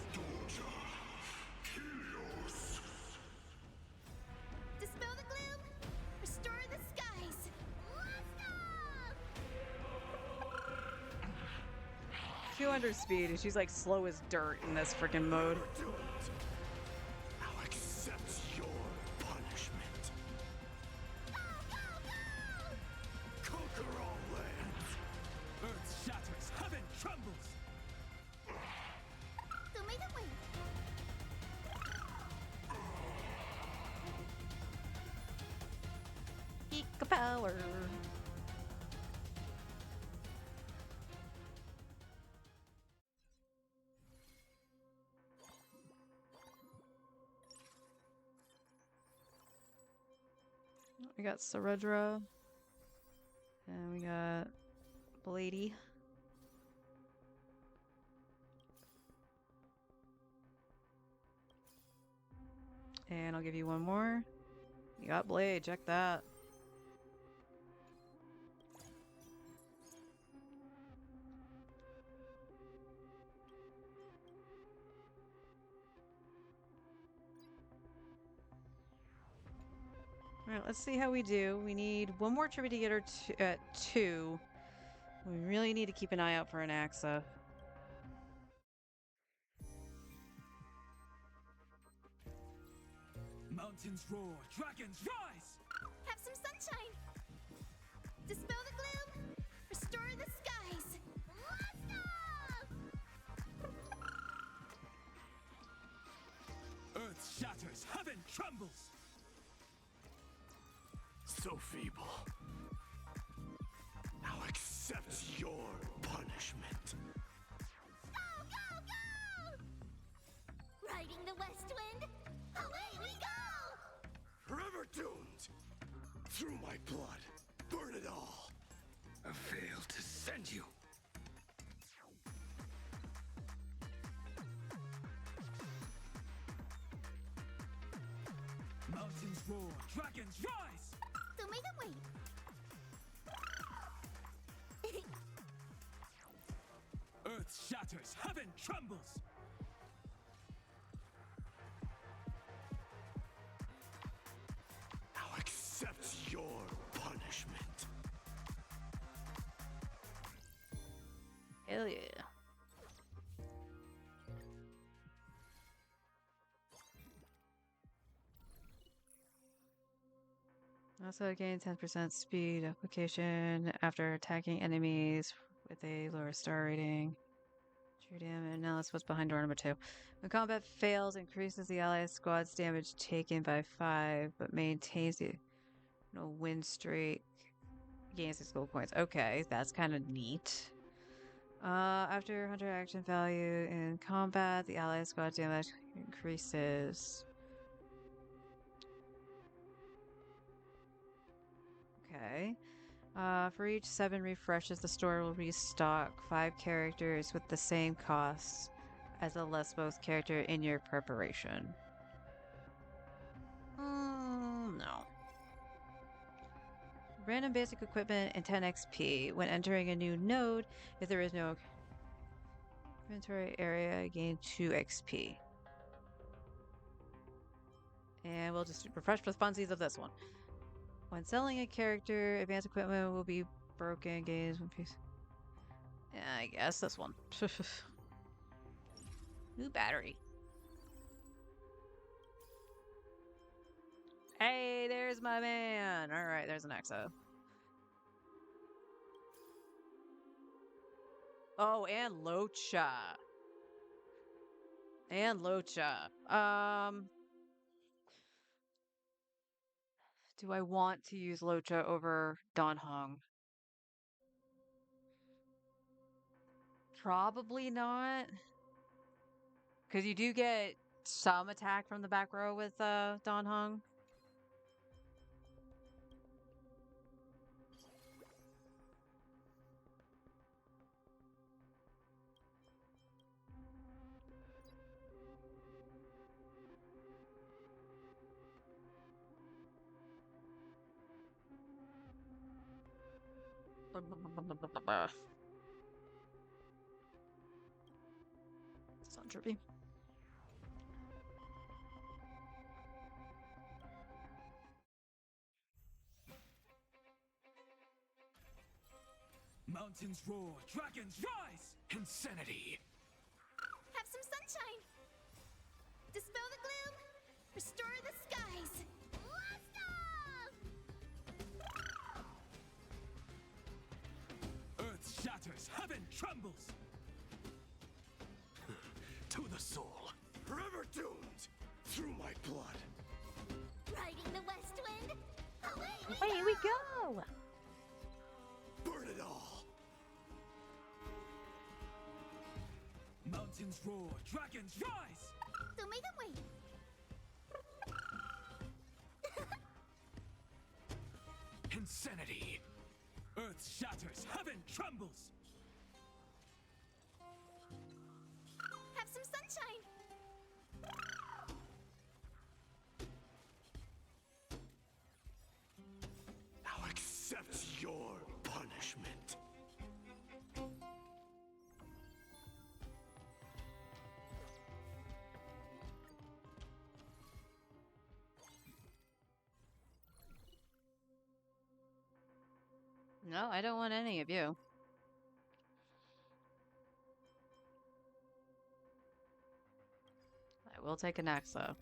Dispel the gloom. Restore the skies. Let's go. 200 speed, and she's like slow as dirt in this freaking mode. I'll accept your punishment. Conquer all lands. Earth shatters, heaven trembles. Don't make them wait. Geek power. We got Saredra. And we got Blady. And I'll give you one more. You got Blade, check that. Alright, let's see how we do. We need one more tribute to get her at 2. We really need to keep an eye out for an Axa. Mountains roar, dragons rise. Have some sunshine. Dispel the gloom. Restore the skies. Let's go. Earth shatters, heaven trembles. So feeble. I'll accept your punishment. Go, go, go! Riding the west wind, away we go! Forever doomed. Through my blood, burn it all. I fail to send you. Mountains roar, dragons rise. Don't make them wait. Earth shatters, heaven trembles. I'll accept your punishment. Hell yeah. Also gain 10% speed application after attacking enemies with a lower star rating. True damage. Now that's what's behind door number 2. When combat fails, increases the ally squad's damage taken by 5, but maintains the win streak. Gains 6 gold points. Okay, that's kind of neat. After 100 action value in combat, the ally squad damage increases. Okay. For each 7 refreshes, the store will restock 5 characters with the same costs as a Lesbos character in your preparation. No. Random basic equipment and 10 XP. When entering a new node, if there is no inventory area, gain 2 XP. And we'll just refresh for the funsies of this one. When selling a character, advanced equipment will be broken, gains 1 piece. Yeah, I guess this one. New battery. Hey, there's my man. All right, there's an Exo. Oh, and Locha. And Locha. Do I want to use Locha over Don Hong? Probably not. Because you do get some attack from the back row with Don Hong. It's not trippy. Mountains roar, dragons rise! Insanity! Have some sunshine! Dispel the gloom! Restore the skies! Let's go! Earth shatters, heaven trembles! To the soul. Forever doomed! Through my blood. Riding the west wind! Away Away we go! Burn it all! Mountains roar, dragons rise! Don't make them wait! Insanity! Earth shatters, heaven trembles! Have some sunshine! Now accept your punishment. No, I don't want any of you. I will take an axe, though.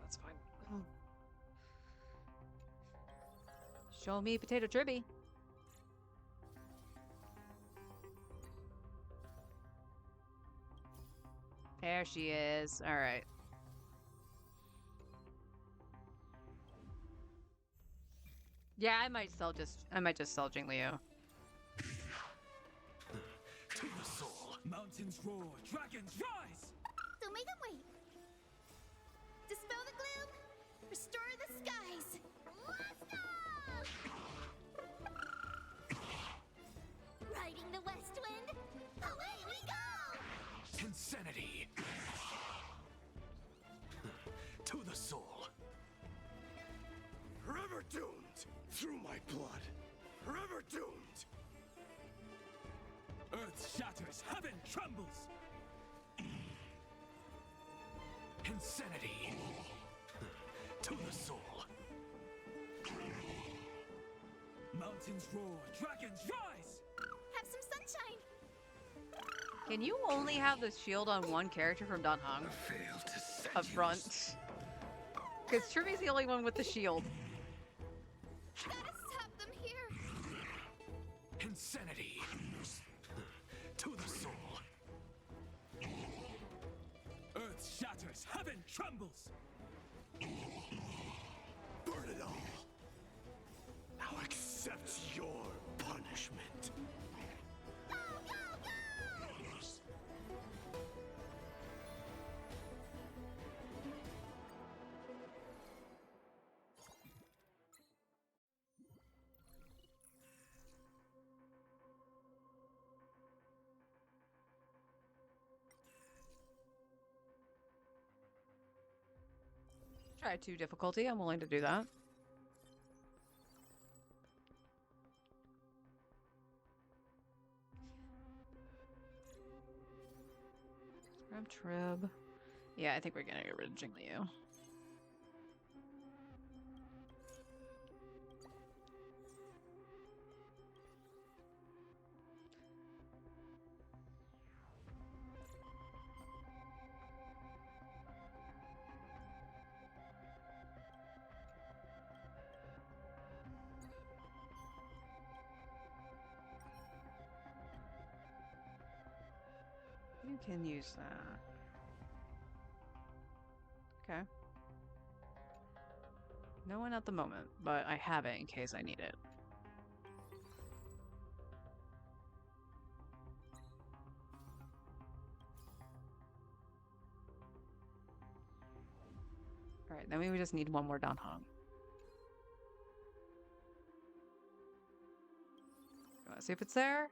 That's fine. Show me potato tribby. There she is. All right. Yeah, I might just sell Jingliu. To the soul. Mountains roar, dragons rise! Don't make them wait! Dispel the gloom! Restore the skies! Let's go! Riding the west wind! Away we go! Insanity! To the soul. Forever doomed! Through my blood. Forever doomed! Earth shatters, heaven trembles! Insanity! To the soul. Mountains roar, dragons rise! Have some sunshine! Can you only have the shield on one character from Don Hong? Up front. Because Tribby's the only one with the shield. Gotta stop them here! Insanity! To the soul. Earth shatters, heaven trembles! Burn it all! Now accept your punishment. Go, go, go! Try 2 difficulty. I'm willing to do that. Grab Trib. Yeah, I think we're gonna get rid of Jingliu. You can use that. Okay. No one at the moment, but I have it in case I need it. Alright, then we just need one more Dan Heng. You wanna see if it's there?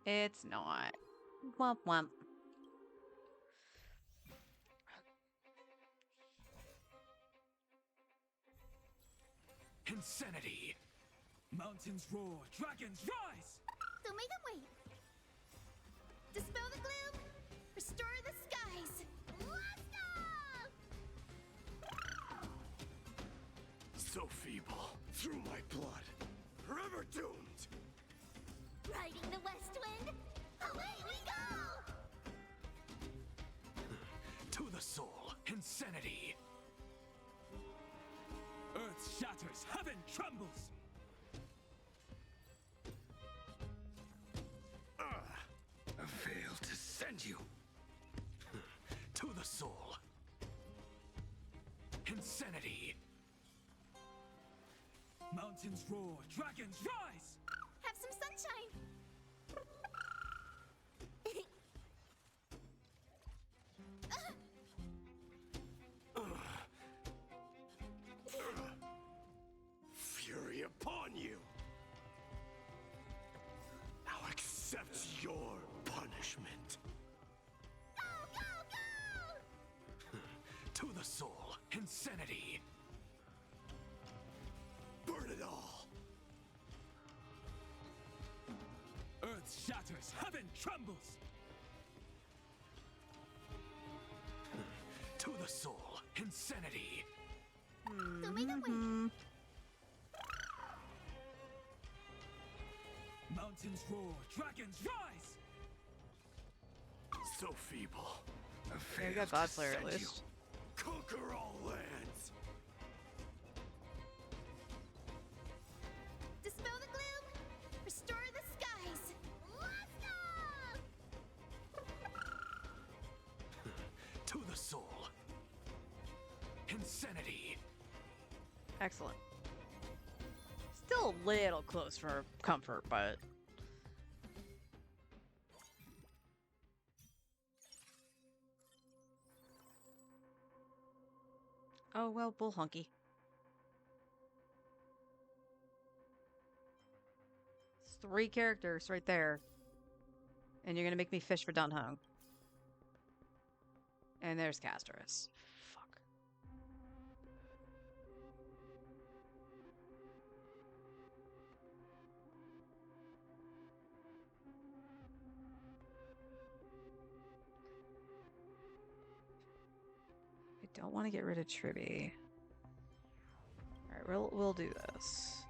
It's not. Womp womp. Insanity! Mountains roar, dragons rise! Don't make them wait. Dispel the gloom, restore the skies. Let's go! So feeble, through my blood, forever doomed! Riding the west wind, away we go! To the soul, insanity! Earth shatters, heaven trembles! I fail to send you! To the soul! Insanity! Mountains roar, dragons rise! Have some sunshine! Fury upon you! Now accept your punishment! Go, go, go! To the soul, insanity! Burn it all! Earth shatters, heaven trembles! To the soul, insanity! Don't make them wait. Mountains roar, dragons rise! So feeble. I Yeah, we fail got God to Slayer at send you. least. Conquer all lands! Dispel the gloom, restore the skies. Let's go! To the soul. Insanity. Excellent. Still a little close for comfort, but... Oh, well, bull hunky. It's 3 characters right there. And you're gonna make me fish for Dan Heng. And there's Castorus. Fuck. I don't want to get rid of Tribby. Alright, we'll do this.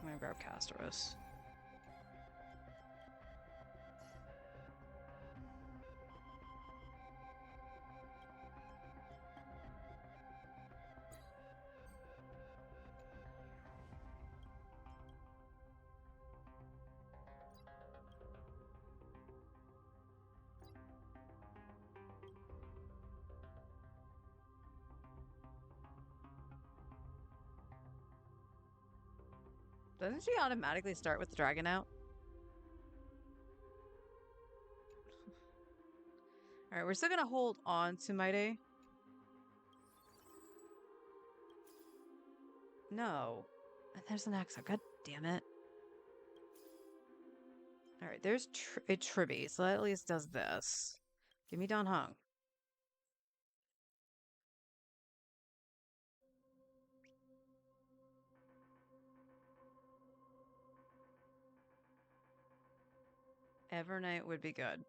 I'm gonna grab Castorus. Doesn't she automatically start with the dragon out? Alright, we're still gonna hold on to Mighty. No. And there's an Exo. God damn it. Alright, there's a Tribby, so that at least does this. Give me Dan Heng. Evernight would be good.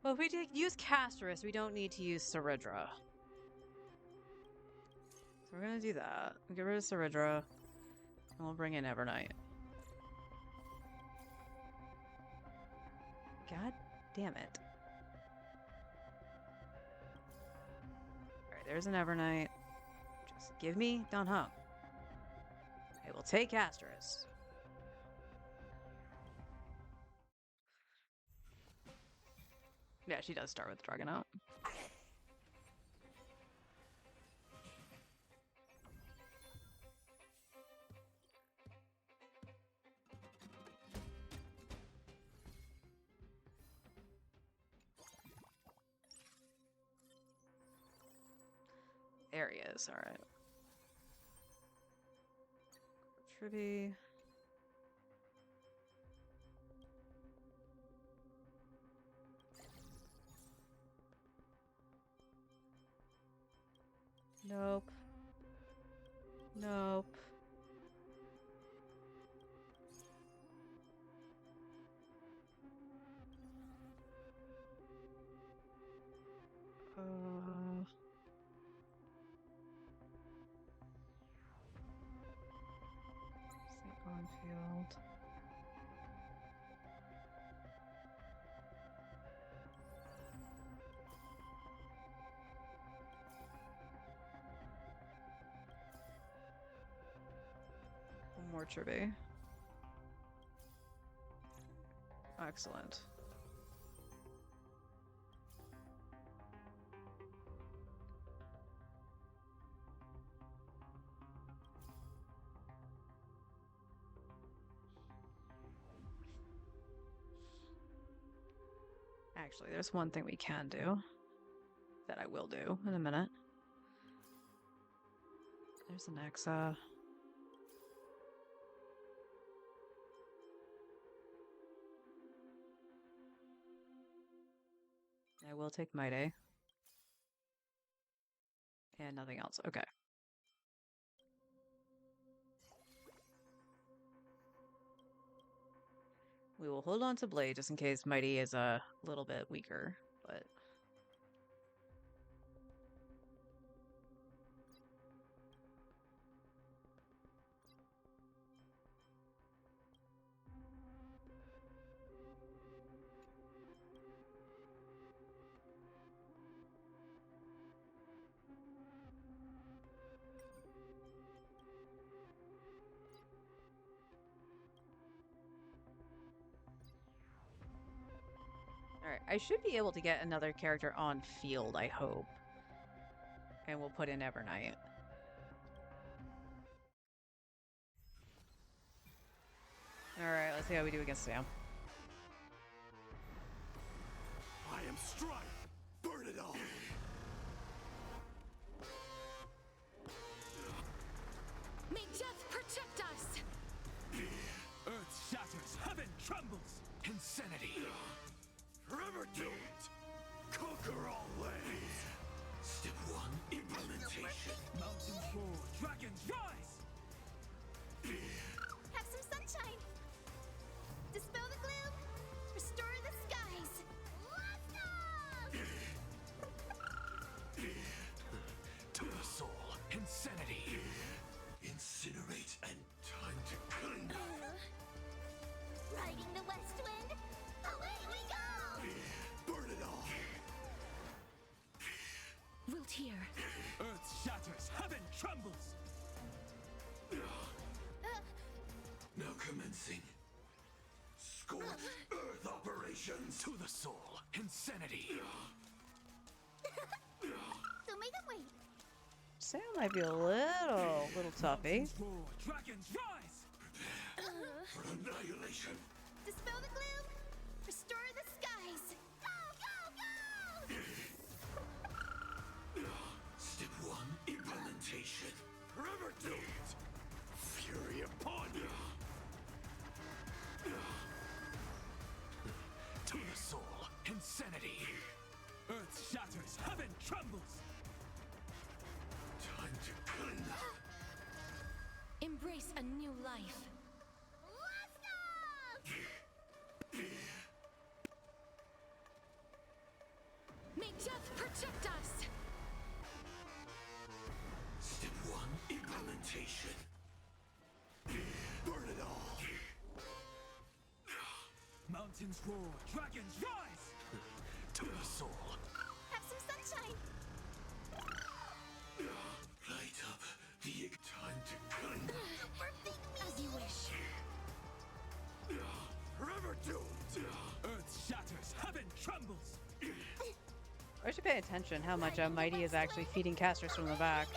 Well, if we use Casterus, we don't need to use Ceridra. So we're gonna do that. We'll get rid of Ceridra, and we'll bring in Evernight. God damn it. Alright, there's an Evernight. Just give me Don Hum. I will take Casterus. Yeah, she does start with Dragonout. There he is, alright. Tribby. Nope. Nope. St. Bonfield. One more Tribby. Excellent. Actually, there's one thing we can do that I will do in a minute. There's an Exa. I will take Mighty. And nothing else. Okay. We will hold on to Blade just in case Mighty is a little bit weaker, but... Alright, I should be able to get another character on field, I hope. And we'll put in Evernight. Alright, let's see how we do against Sam. I am strife. Burn it all. May death protect us! Earth shatters, heaven trembles. Insanity. Forever doomed. Conquer all lanes. Step 1, implementation. Mountains roar, dragons rise. Have some sunshine! Dispel the gloom! Restore the skies! To the soul, insanity. Incinerate and time to clean. Riding the west wind, away we go! Burn it all. Wilt hear. Earth shatters, heaven trembles. Now commencing. Scorched earth operations. To the soul, insanity. So make them wait. Sam might be a little toughy. Roar, dragons rise. For annihilation. Dispel the gloom! Restore the skies! Go, go, go! Step 1, implementation. Forever doomed. Fury upon you. To the soul, insanity. Earth shatters, heaven trembles. Time to clean up. Embrace a new life. Let's go! May death protect us! Step 1, implementation. Burn it all. Mountains roar, dragons rise! To the soul. Have some sunshine. Light up the time to gun. As you wish. Forever doomed. Earth shatters, heaven trembles. I should pay attention how much Mighty is actually feeding casters from the back.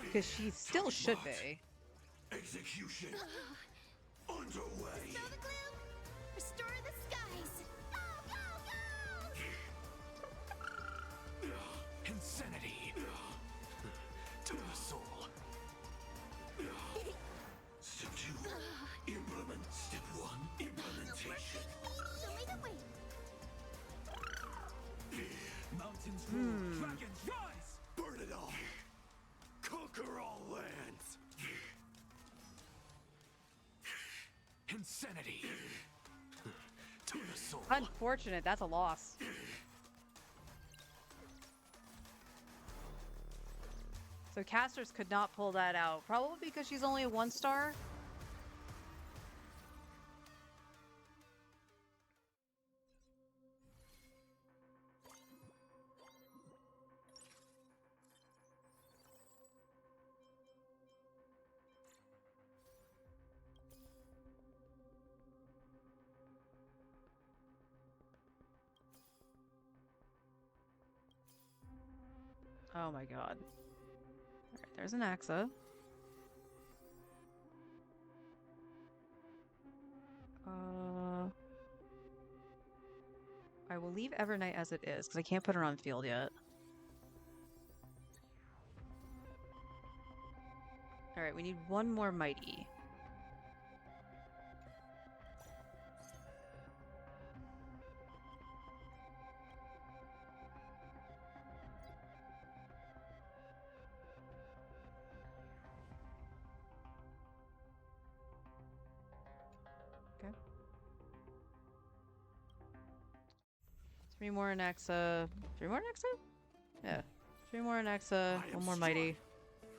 Because she still should be. Execution underway. Dispel the gloom. Restore the skies. Go, go, go! Insanity. To the soul. Step 2, implement. Step 1, implementation. Don't make it wait. Mountains roar, dragons rise! Burn it all. Conquer all lands. Insanity. To the soul. Unfortunate, that's a loss. So casters could not pull that out, probably because she's only a 1-star. Oh my god. Alright, there's an Axa. I will leave Evernight as it is, because I can't put her on field yet. Alright, we need one more Mighty. Okay. 3 more in Axa. 3 more in Axa? Yeah. 3 more in Axa. 1 more Mighty.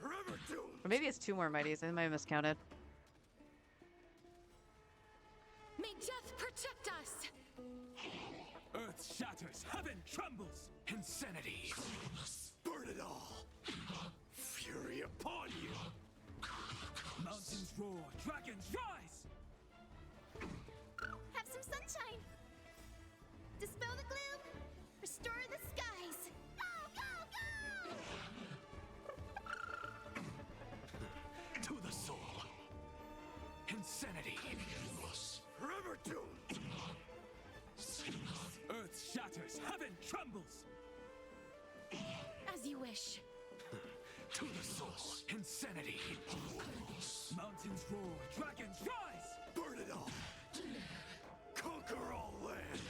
Or maybe it's 2 more Mighties. I might have miscounted. May death protect us! Earth shatters, heaven trembles. Insanity. Burn it all. Fury upon you. Mountains roar, dragons rise! Have some sunshine. Dispel the gloom. Restore the skies. Go, go, go! To the soul. Insanity. Forever doomed. Earth shatters, heaven trembles. As you wish. To the soul. Insanity. Mountains roar, dragons rise! Burn it all. Conquer all lands.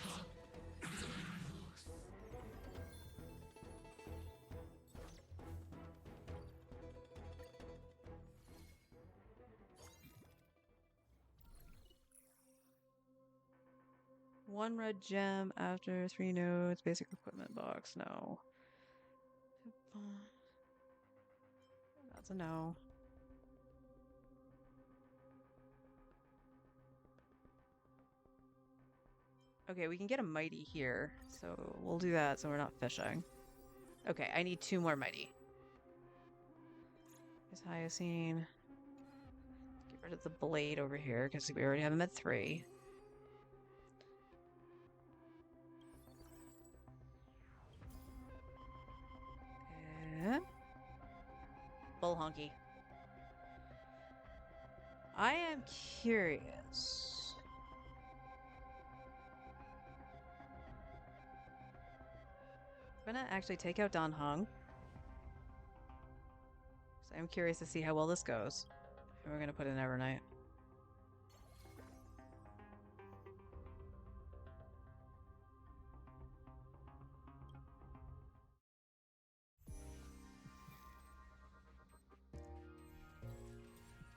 One red gem after 3 nodes. Basic equipment box. No. That's a no. Okay, we can get a Mighty here. So we'll do that so we're not fishing. Okay, I need 2 more Mighty. There's Hyacine. Get rid of the blade over here because we already have him at 3. Bull honky. I am curious. I'm gonna actually take out Don Hung. So I'm curious to see how well this goes. And we're gonna put in Evernight.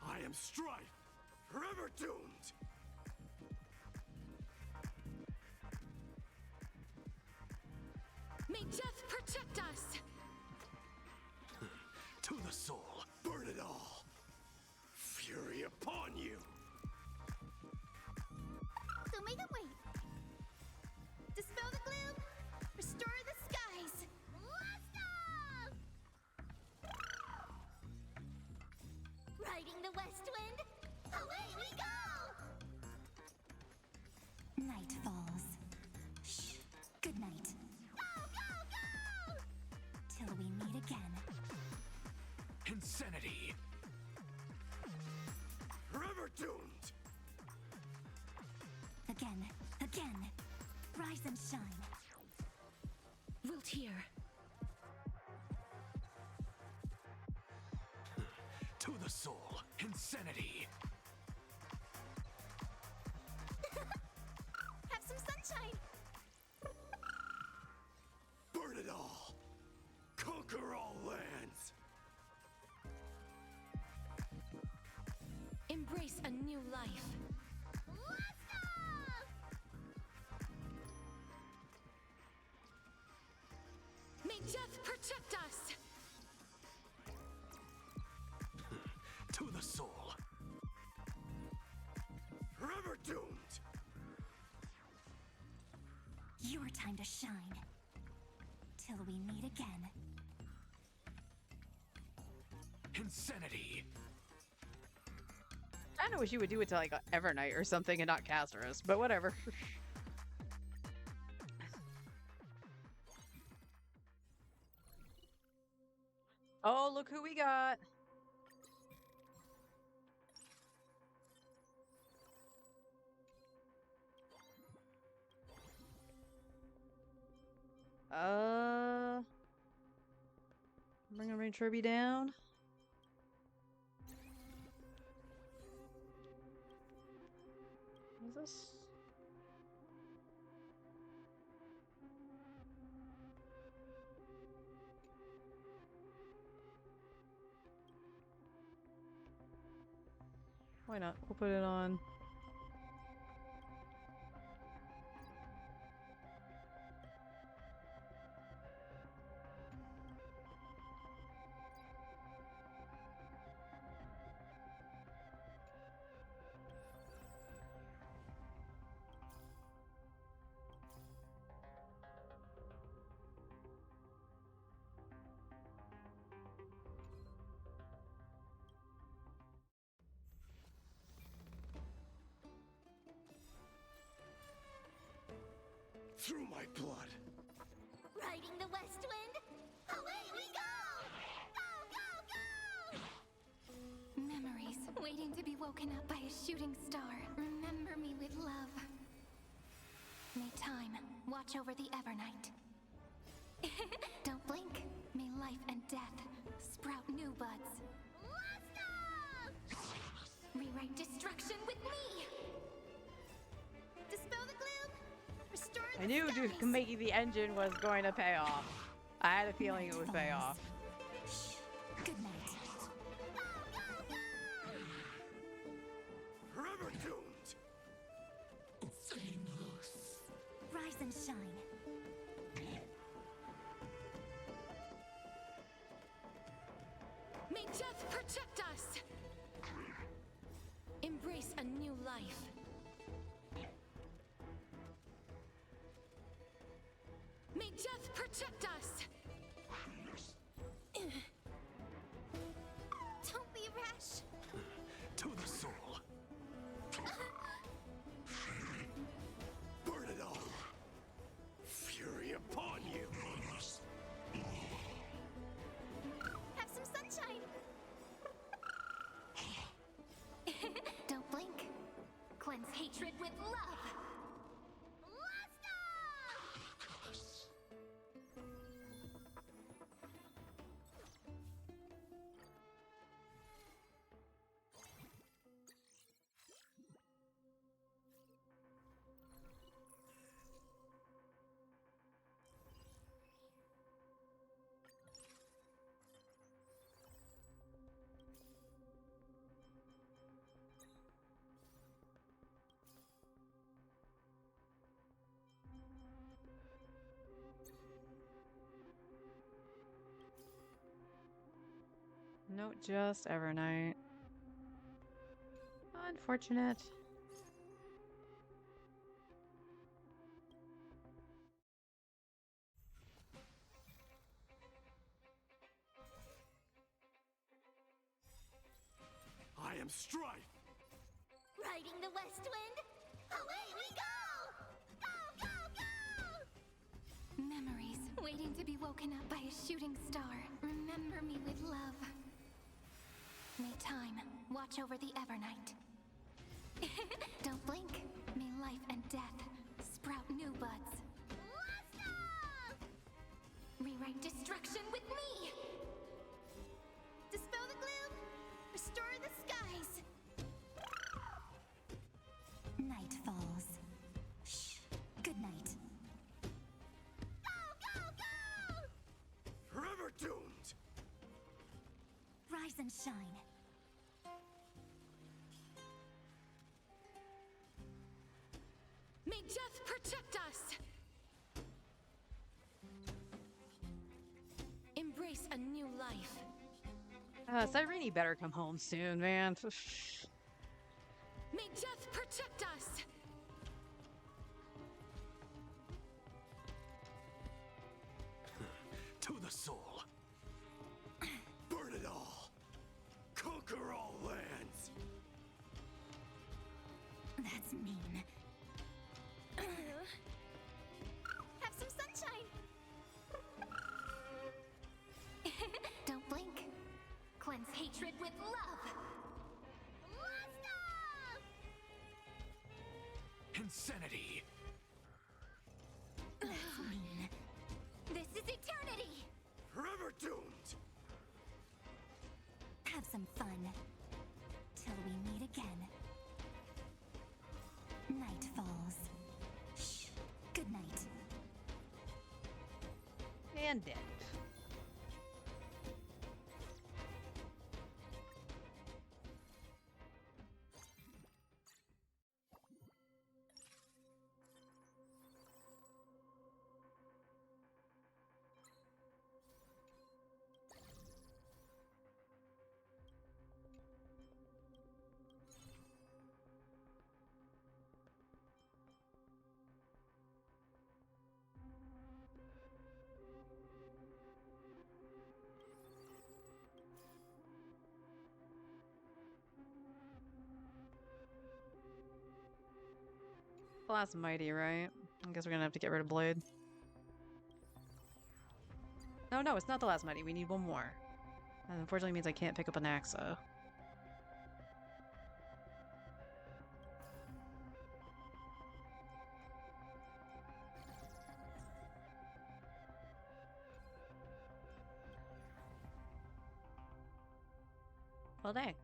I am strife, forever doomed. May death protect us! To the soul, burn it all! Fury upon you! So make them wait. Dispel the gloom, restore the skies. Blast off! Riding the west wind, away we go! Night falls. Shh. Good night. Go, go, go! Till we meet again. Insanity! Forever doomed! Again. Again. Rise and shine. Wilt hear. To the soul, insanity! Have some sunshine. Burn it all! Conquer all lands! Embrace a new life. Blast off! May death protect us! To the soul! Forever doomed! Your time to shine. Till we meet again. Insanity! I kinda wish you would do it to like Evernight or something and not Casterus, but whatever. Oh, look who we got. Bring Rain Tribby down. What is this? Why not? We'll put it on. Through my blood! Riding the west wind, away we go! Go, go, go! Memories waiting to be woken up by a shooting star. Remember me with love. May time watch over the Evernight. Don't blink. May life and death sprout new buds. Blast off! Rewrite destruction with me! Dispel the gloom, restore the I knew skies. making the engine was going to pay off. I had a feeling it would pay off. Shh. Good night. Go, go, go! Forever doomed! Rise and shine. May death protect us! Embrace a new life. May death protect us! Don't be rash. To the soul! Burn it all! Fury upon you! Have some sunshine. Don't blink. Cleanse hatred with love. Blast off! No, just Evernight. Unfortunate. I am Strife! Riding the west wind, away we go! Go, go, go! Memories waiting to be woken up by a shooting star. Remember me with love. May time watch over the Evernight. Don't blink. May life and death sprout new buds. Let's go! Rewrite destruction with me! Dispel the gloom! Restore the skies! Night falls. Shh. Good night. Go, go, go! Forever doomed! Rise and shine. May death protect us! Embrace a new life. Cyrene better come home soon, man. May death protect us! To the soul. Burn it all. Conquer all lands. That's mean. Have some sunshine! Don't blink. Cleanse hatred with love! Let's go! Insanity. That's mean. This is eternity! Forever doomed. Have some fun. Till we meet again. Night falls. Shh. Good night. And dead. Last mighty, right? I guess we're gonna have to get rid of Blade. Oh no, it's not the last mighty. We need one more. That unfortunately means I can't pick up an Axa. Well, dang.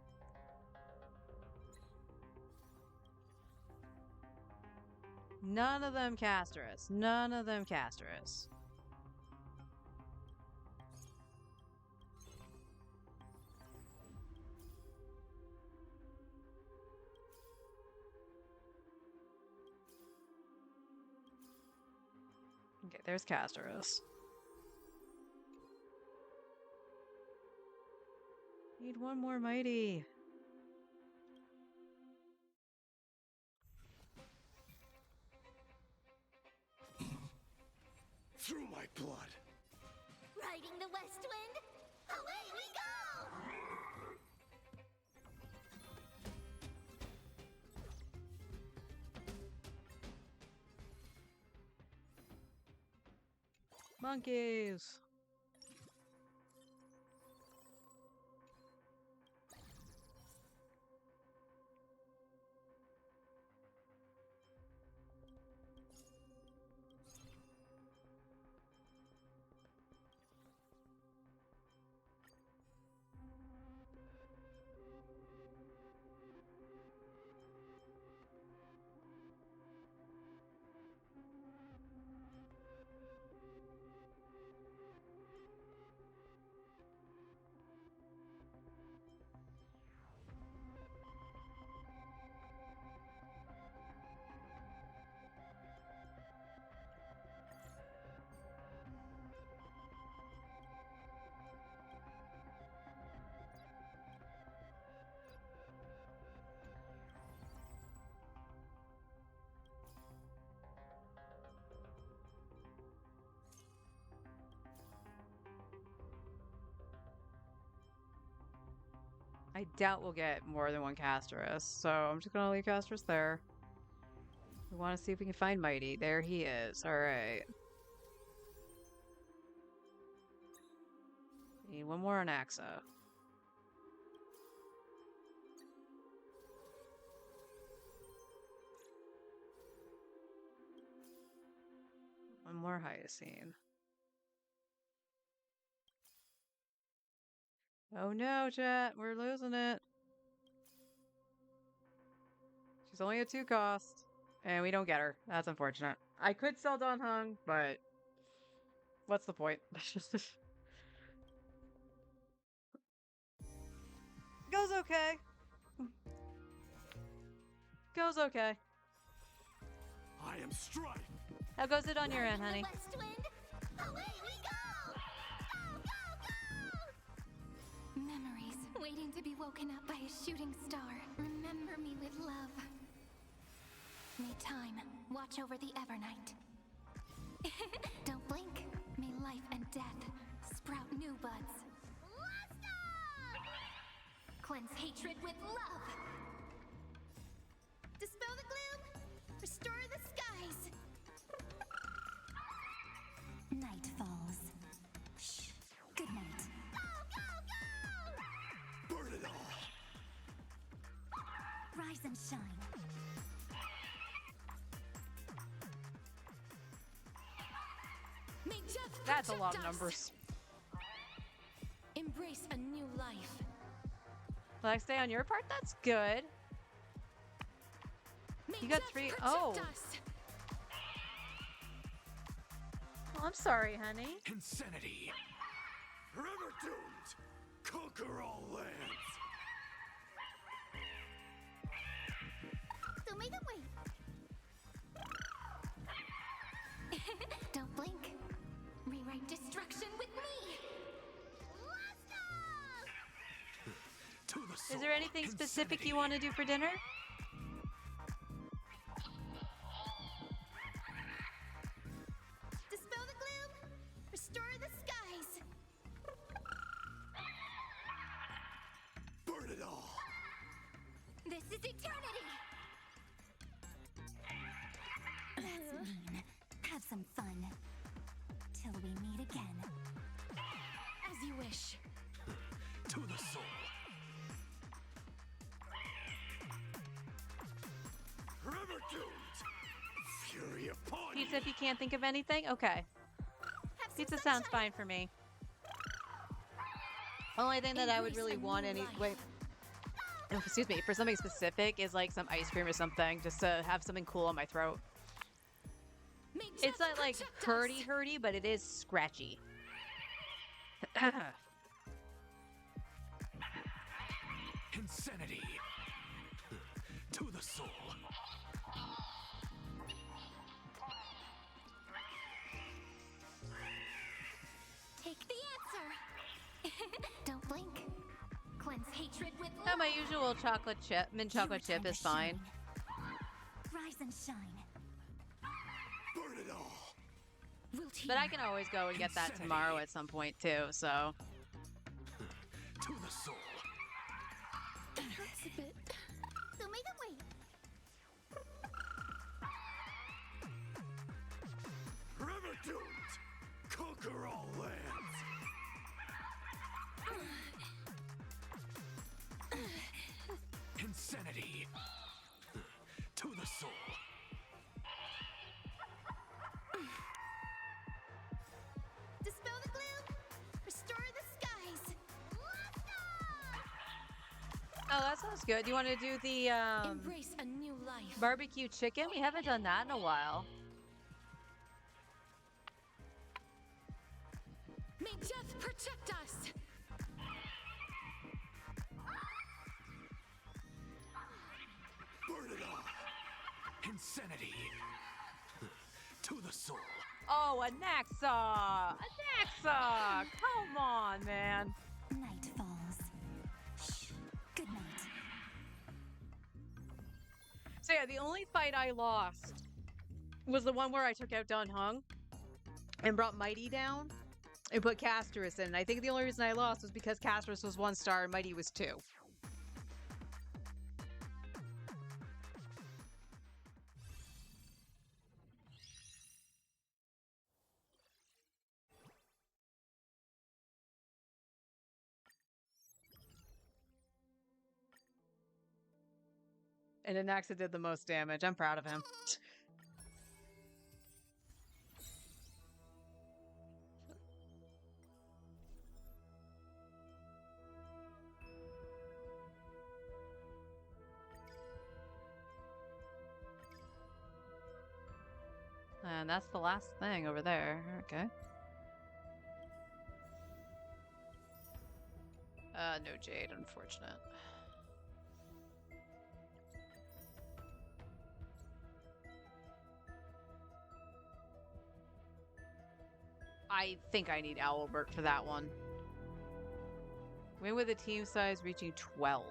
None of them Casterus. None of them Casterus. Okay, there's Casterus. Need one more mighty. Through my blood. Riding the west wind, away we go! Monkeys. I doubt we'll get more than one Casterus, so I'm just gonna leave Casterus there. We want to see if we can find Mighty. There he is. Alright. Need one more on Axa. One more Hyacine. Oh no, chat. We're losing it. She's only a 2 cost. And we don't get her. That's unfortunate. I could sell Don Hung, but what's the point? Goes okay. Goes okay. I am Strife. How goes it on your end, honey? West wind. Away we go! Go, go, go! Memories waiting to be woken up by a shooting star. Remember me with love. May time watch over the Evernight. Don't blink. May life and death sprout new buds. Let's go! Cleanse hatred with love. Dispel the gloom. Restore the skies. Night falls. Shh. Good night. Go, go, go! Burn it all. Rise and shine. May death That's a protect lot of us. numbers. Embrace a new life. Next day on your part, that's good. May You got death 3. protect Oh. us. Oh, I'm sorry, honey. Insanity. Forever doomed. Conquer all lands. Don't make them wait. Don't blink. Rewrite destruction with me. Let's go! To the soul. Is there anything specific you want to do for dinner? Dispel the gloom. Restore the skies. Burn it all. This is eternity. That's mean. Have some fun. Till we meet again. As you wish. To the soul. Forever doomed. Fury upon Pizza, you. if you can't think of anything? Okay. Have some Pizza sunshine. sounds fine for me. Only thing that I would really want wait. Oh, excuse me, for something specific is like some ice cream or something, just to have something cool on my throat. May It's death not like protect us. hurty, but it is scratchy. Insanity. To the soul. Take the answer. Don't blink. Cleanse hatred with love. No, my usual chocolate chip, mint chocolate Your chip time is to fine. shine. Rise and shine. Burn it all. We'll team. But I can always go and get that tomorrow at some point too, so. To the soul. That's a bit. Don't make them wait. Forever doomed. Conquer all lands. Insanity. To the soul. Dispel the gloom. Restore the skies. Let's go! Oh, that sounds good. Do you want to do the Embrace a new life. barbecue chicken? We haven't done that in a while. May death protect us. Burn it all. Insanity. To the soul. Oh, a Naxa! A Naxa! Come on, man. Night falls. Shh. Good night. So yeah, the only fight I lost was the one where I took out Dun Hung and brought Mighty down and put Casterus in. I think the only reason I lost was because Casterus was 1 star and Mighty was 2. And Anaxa did the most damage. I'm proud of him. And that's the last thing over there. Okay. No Jade, unfortunate. I think I need Owlbert for that one. Win with a team size reaching 12.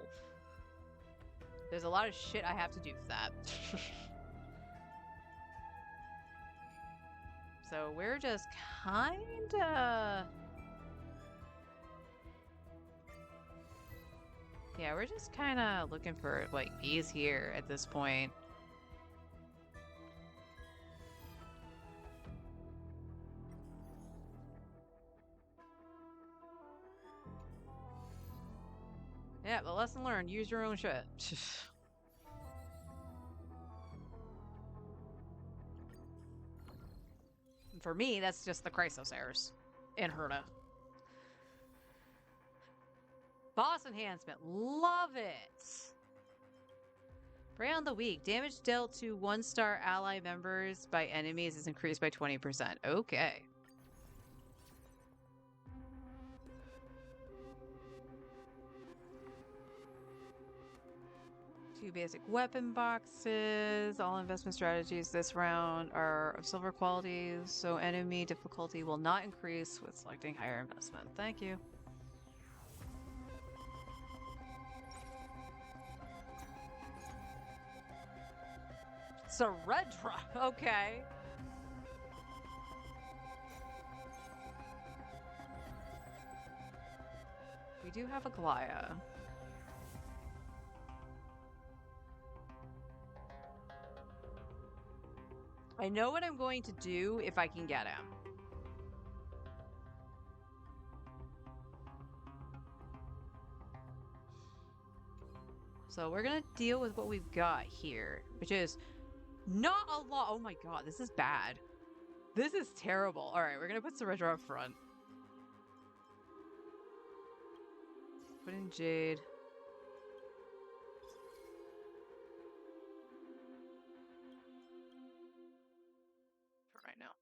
There's a lot of shit I have to do for that. So we're just kinda... Yeah, we're just kinda looking for, like, bees here at this point. Yeah, but lesson learned, use your own shit. For me, that's just the Chrysosairs in Herta. Boss enhancement, love it! Prey on the weak, damage dealt to 1-star ally members by enemies is increased by 20%. Okay. Two basic weapon boxes. All investment strategies this round are of silver qualities, so enemy difficulty will not increase with selecting higher investment. Thank you. Saredra, okay. We do have a Glaya. I know what I'm going to do if I can get him. So we're gonna deal with what we've got here, which is not a lot. Oh my god, this is bad. This is terrible. All right, we're gonna put Saredra up front. Put in Jade. For right now.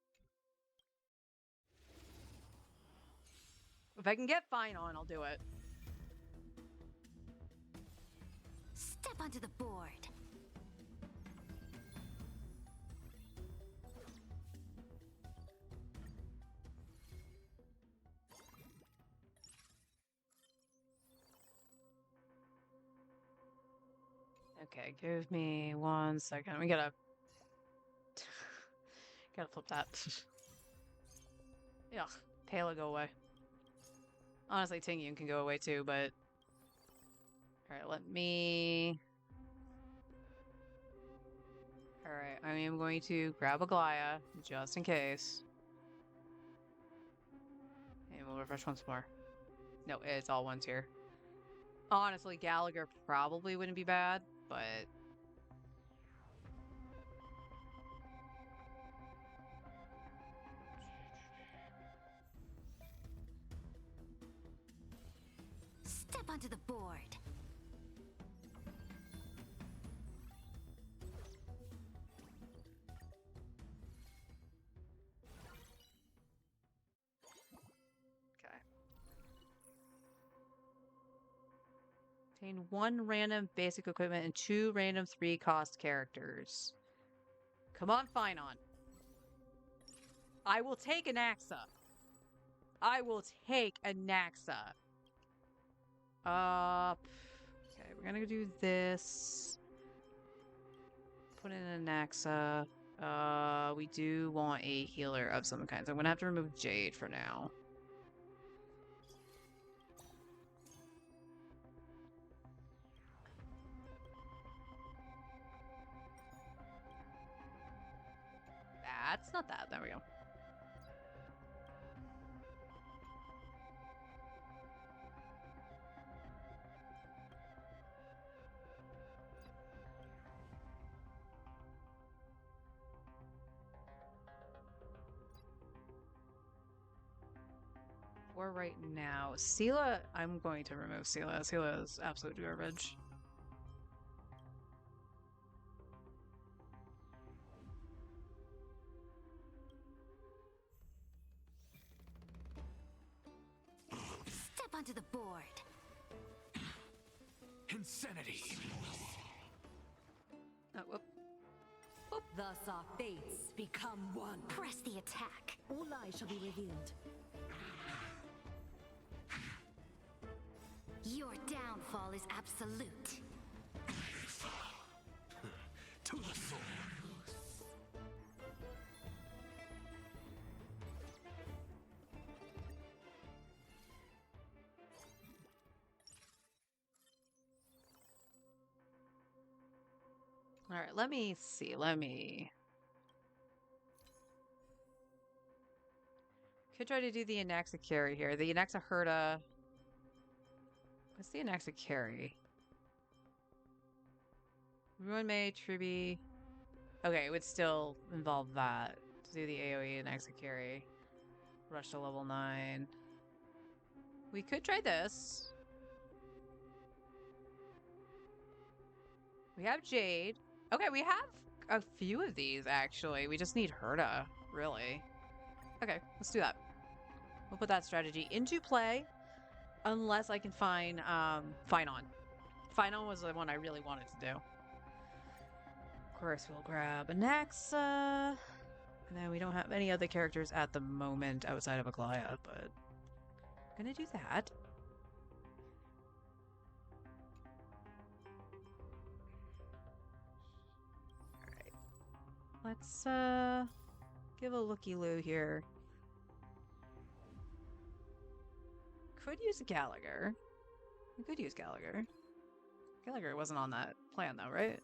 If I can get Fine on, I'll do it. Step onto the board. Okay, give me 1 second. We gotta flip that. Ugh, Pela go away. Honestly, Tingyun can go away too, but... Alright, let me... Alright, I am going to grab a Glaya, just in case. And we'll refresh once more. No, it's all ones here. Honestly, Gallagher probably wouldn't be bad, but... Step onto the board. Okay. Obtain 1 random basic equipment and 2 random 3-cost characters. Come on, Finon. I will take an Axa. I will take a Naxa. Okay, we're gonna do this. Put in a Naxa. We do want a healer of some kind, so I'm gonna have to remove Jade for now. That's not that. There we go. for right now. Sela, I'm going to remove Sela. Sela is absolute garbage. Step onto the board. Insanity. Oh, whoop. Thus our fates become one. Press the attack. All lies shall be revealed. Your downfall is absolute. To the soul. All right, let me see. Could try to do the Anaxacary here. The Anaxaherta. What's the Anaxacary? Ruin May, Triby. Okay, it would still involve that. To do the AoE Anaxacary. Rush to level 9. We could try this. We have Jade. Okay, we have a few of these, actually. We just need Herta, really. Okay, let's do that. We'll put that strategy into play, unless I can find Finon. Finon was the one I really wanted to do. Of course, we'll grab Anaxa. And then we don't have any other characters at the moment outside of Aglaya, but I'm gonna do that. Let's give a looky-loo here. Could use Gallagher. We could use Gallagher. Gallagher wasn't on that plan though, right?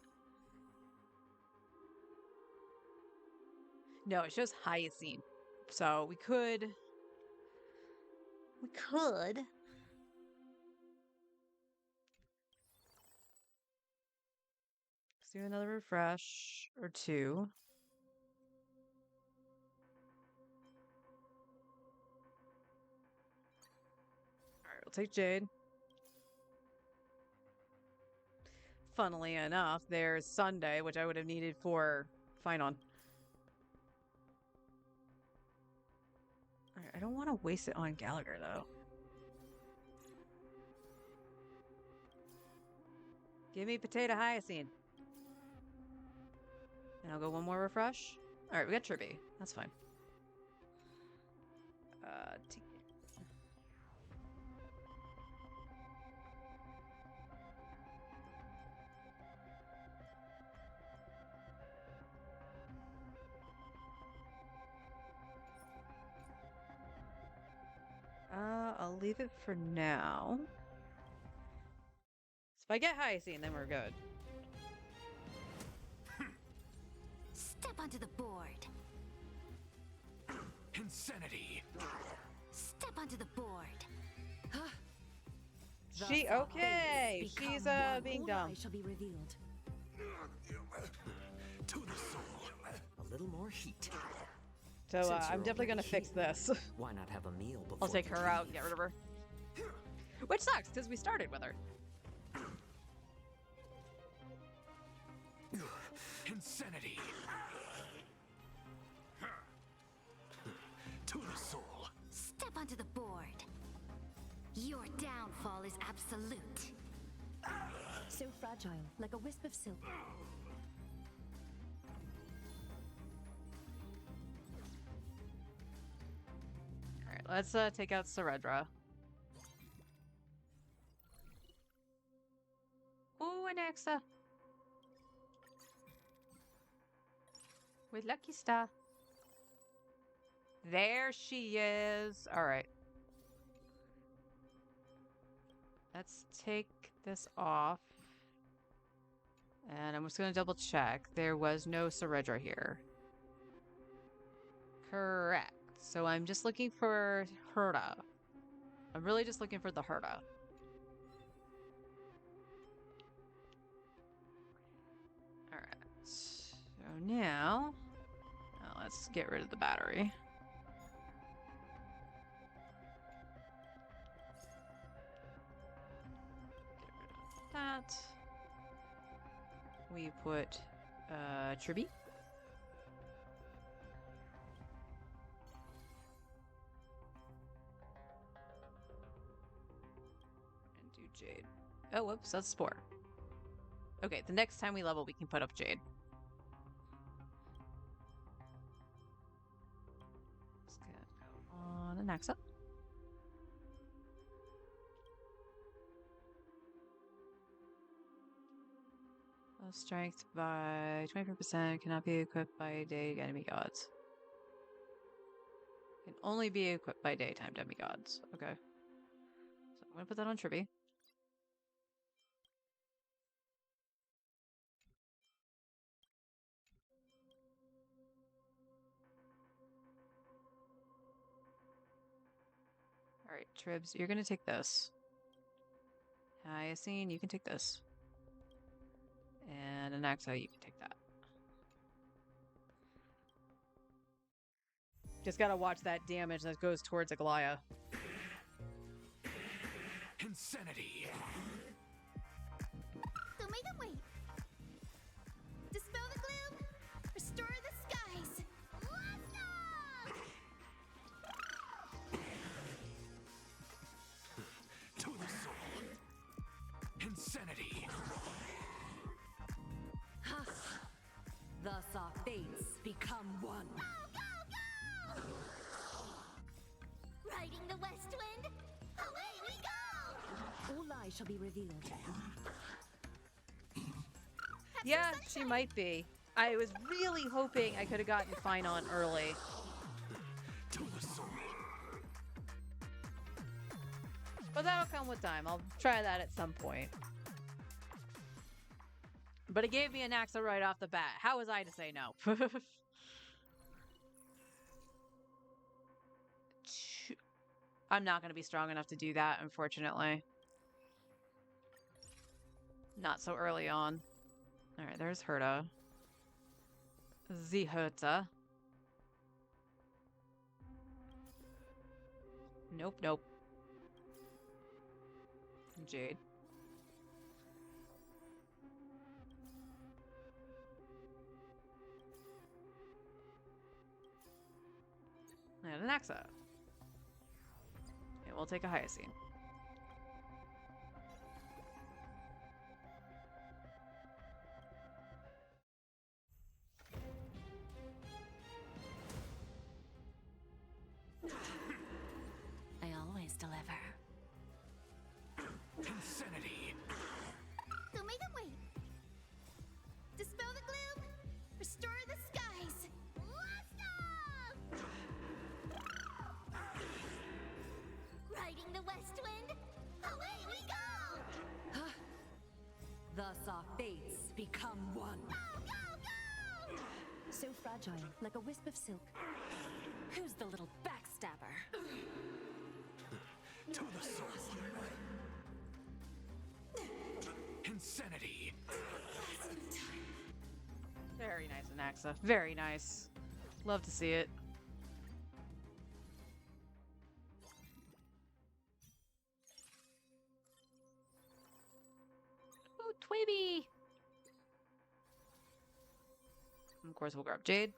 No, it shows Hyacinth. So we could let's do another refresh or two. Alright, we'll take Jade. Funnily enough, there's Sunday, which I would have needed for Finon. Alright, I don't want to waste it on Gallagher, though. Give me Potato Hyacinth. And I'll go one more refresh. Alright, we got Trippy. That's fine. I'll leave it for now. So if I get Hyacinth, then we're good. Step onto the board. Insanity. Step onto the board. She okay. She's being dumb. Shall be revealed. To the soul. A little more heat. So Since I'm you're definitely gonna already fix here, this. Why not have a meal before I'll take you her out and leave? get rid of her. Which sucks, because we started with her. Insanity. To the soul. Step onto the board. Your downfall is absolute. So fragile, like a wisp of silk. Alright, let's take out Saredra. Ooh, Anaxa. With Lucky Star. There she is. Alright. Let's take this off. And I'm just going to double check. There was no Saredra here. Correct. So I'm just looking for Herta. I'm really just looking for the Herta. Alright. So now let's get rid of the battery. we put Tribby. And do Jade. Oh, whoops, that's Spore. Okay, the next time we level, we can put up Jade. Just gonna go on an Axa. Strength by 24% cannot be equipped by day enemy gods. Can only be equipped by daytime demigods. Okay. So I'm gonna put that on Tribby. Alright, Tribs, you're gonna take this. Hyacinth, you can take this. And Anaxa, you can take that. Just gotta watch that damage that goes towards Aglaya. Insanity. Don't make them wait. Dispel the gloom. Restore the skies. To the soul. Insanity. Thus our fates become one. Go, go, go! Riding the west wind. Away we go. All lies shall be revealed. Yeah, she might be. I was really hoping I could have gotten Fine on early. To the soul. But that'll come with time. I'll try that at some point. But it gave me an Axa right off the bat. How was I to say no? I'm not going to be strong enough to do that, unfortunately. Not so early on. Alright, there's Herta. The Herta. Nope, nope. Jade. And an Axa. And we'll take a Hyacinth. I always deliver. Insanity. Don't make them wait. Dispel the gloom. Restore the skies. Let's go! Riding the west wind. Away we go. Thus our fates become one. Go, go, go! So fragile, like a wisp of silk. Who's the little backstabber? To the soul. Insanity. Very nice, Anaxa. Very nice. Love to see it. Ooh, Twibby! Of course, we'll grab Jade.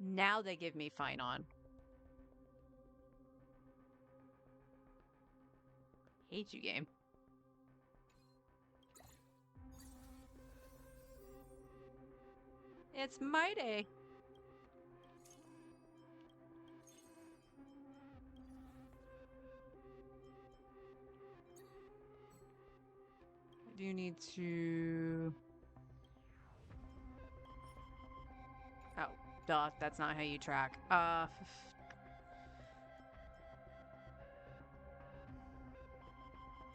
Now they give me Fine on. Hate you, game. It's my day. I do need to... Oh, duh, that's not how you track.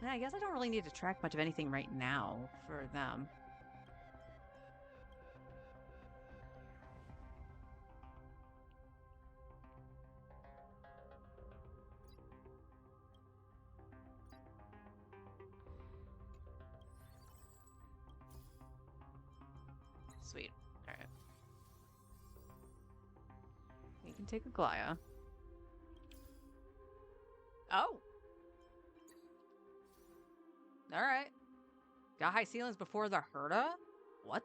Yeah, I guess I don't really need to track much of anything right now for them. Sweet. All right. We can take a Glaya. Oh. All right. Got high ceilings before the Herda? What?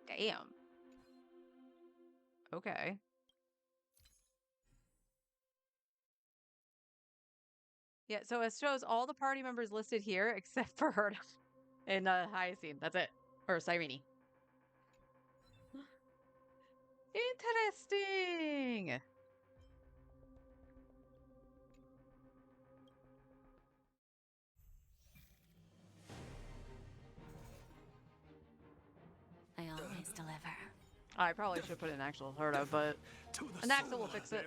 Damn. Okay. Yeah, so it shows all the party members listed here except for Herda and Hyacine. That's it. Or Cyrene. Interesting. I always deliver. I probably should put an actual Herda, but an Axel will fix it.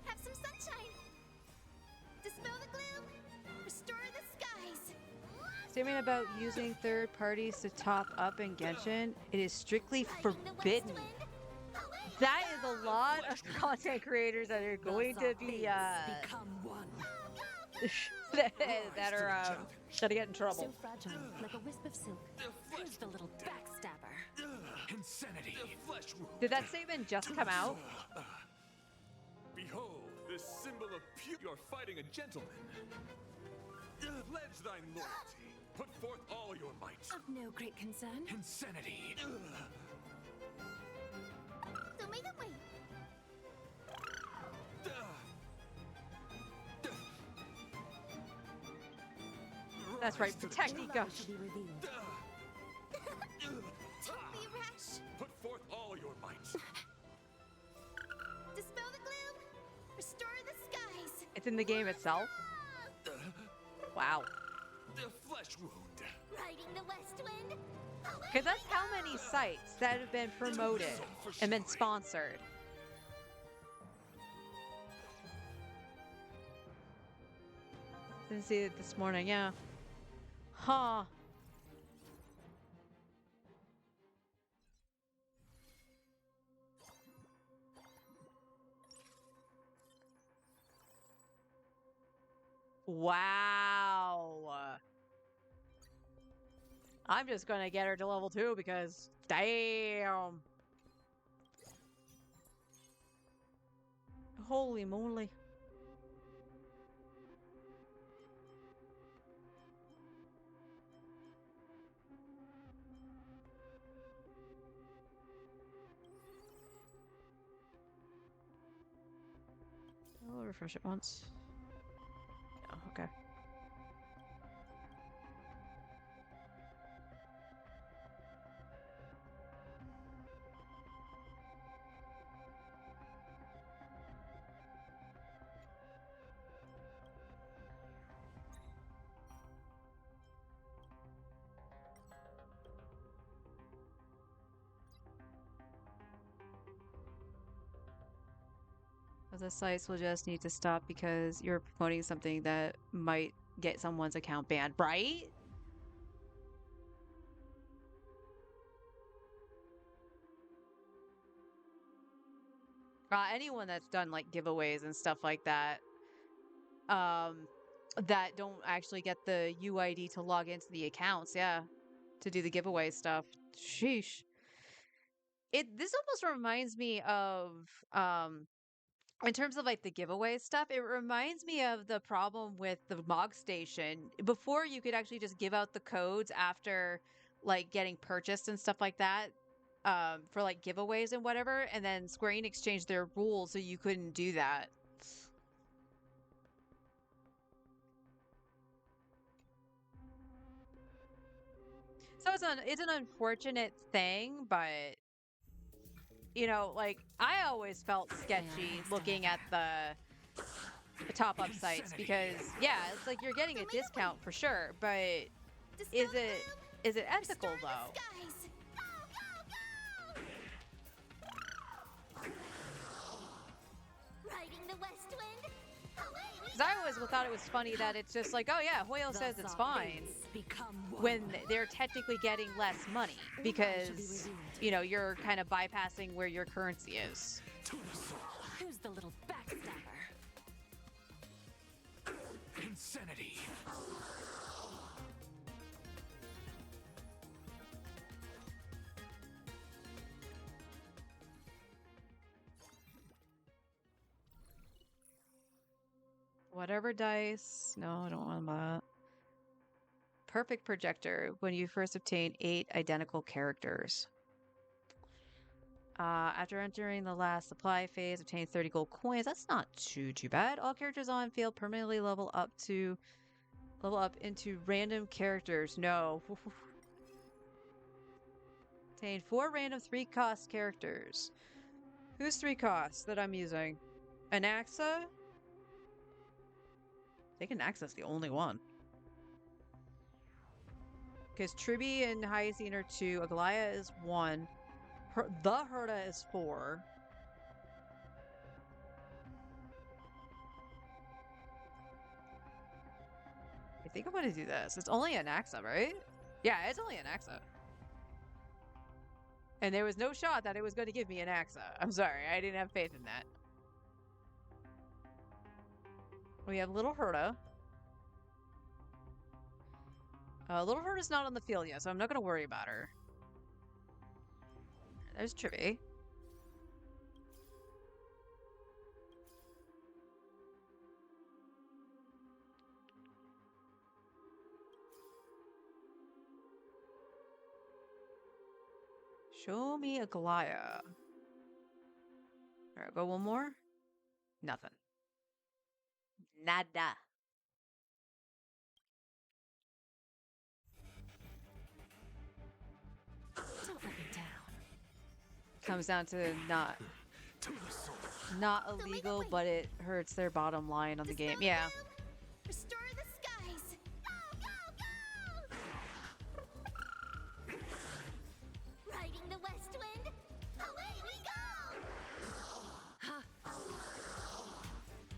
Have some sunshine. Dispel the gloom. Restore the skies. Statement about using third parties to top up in Genshin. It is strictly forbidden. That is a lot of content creators that are going to be become one. that are gonna get in trouble. So fragile, like a wisp of silk. Who's the little backstabber? Insanity. Did that statement just come out? Behold, this symbol of pure. You're fighting a gentleman. Pledge thine loyalty. Put forth all your might. Of no great concern. Insanity. Don't make them wait. That's right, protect Ika. Don't be rash. Put forth all your might. Dispel the gloom. Restore the skies. It's in the game itself? Wow. The flesh wound. Riding the west wind. Because that's how many sites that have been promoted and been sponsored. Didn't see it this morning, yeah. Huh. Wow. I'm just gonna get her to level 2 because damn. Holy moly. I'll refresh it once. Oh, okay. The sites will just need to stop because you're promoting something that might get someone's account banned, right? Anyone that's done like giveaways and stuff like that, that don't actually get the UID to log into the accounts, yeah, to do the giveaway stuff. Sheesh. This almost reminds me of in terms of like the giveaway stuff, it reminds me of the problem with the Mog Station. Before, you could actually just give out the codes after like getting purchased and stuff like that, for like giveaways and whatever, and then Square Enix changed their rules so you couldn't do that. So it's an unfortunate thing, but you know, like I always felt sketchy looking at the top-up sites because yeah, it's like you're getting a discount for sure, but is it ethical though? Because I always thought it was funny that it's just like, oh yeah, Hoyle says it's fine, when they're technically getting less money because, you know, you're kind of bypassing where your currency is. Who's the little backstabber? Insanity. Whatever dice. No, I don't want that. Perfect projector. When you first obtain 8 identical characters. After entering the last supply phase, obtain 30 gold coins. That's not too bad. All characters on field permanently level up into random characters. No. Obtain 4 random 3-cost characters. Who's 3 costs that I'm using? Anaxa? I think Anaxa's the only one. Because Tribi and Hyacine are 2. Aglaya is 1. The Herta is 4. I think I'm gonna do this. It's only Anaxa, right? Yeah, it's only Anaxa. And there was no shot that it was going to give me Anaxa. I'm sorry, I didn't have faith in that. We have Little Herta. Little Herta's not on the field yet, so I'm not going to worry about her. There's Tribi. Show me Aglaya. Alright, go one more. Nothing. Nada. Don't let me down. Comes down to not illegal, but it hurts their bottom line on the game. Yeah. Restore the skies. Go, go, go! Riding the west wind. Away we go.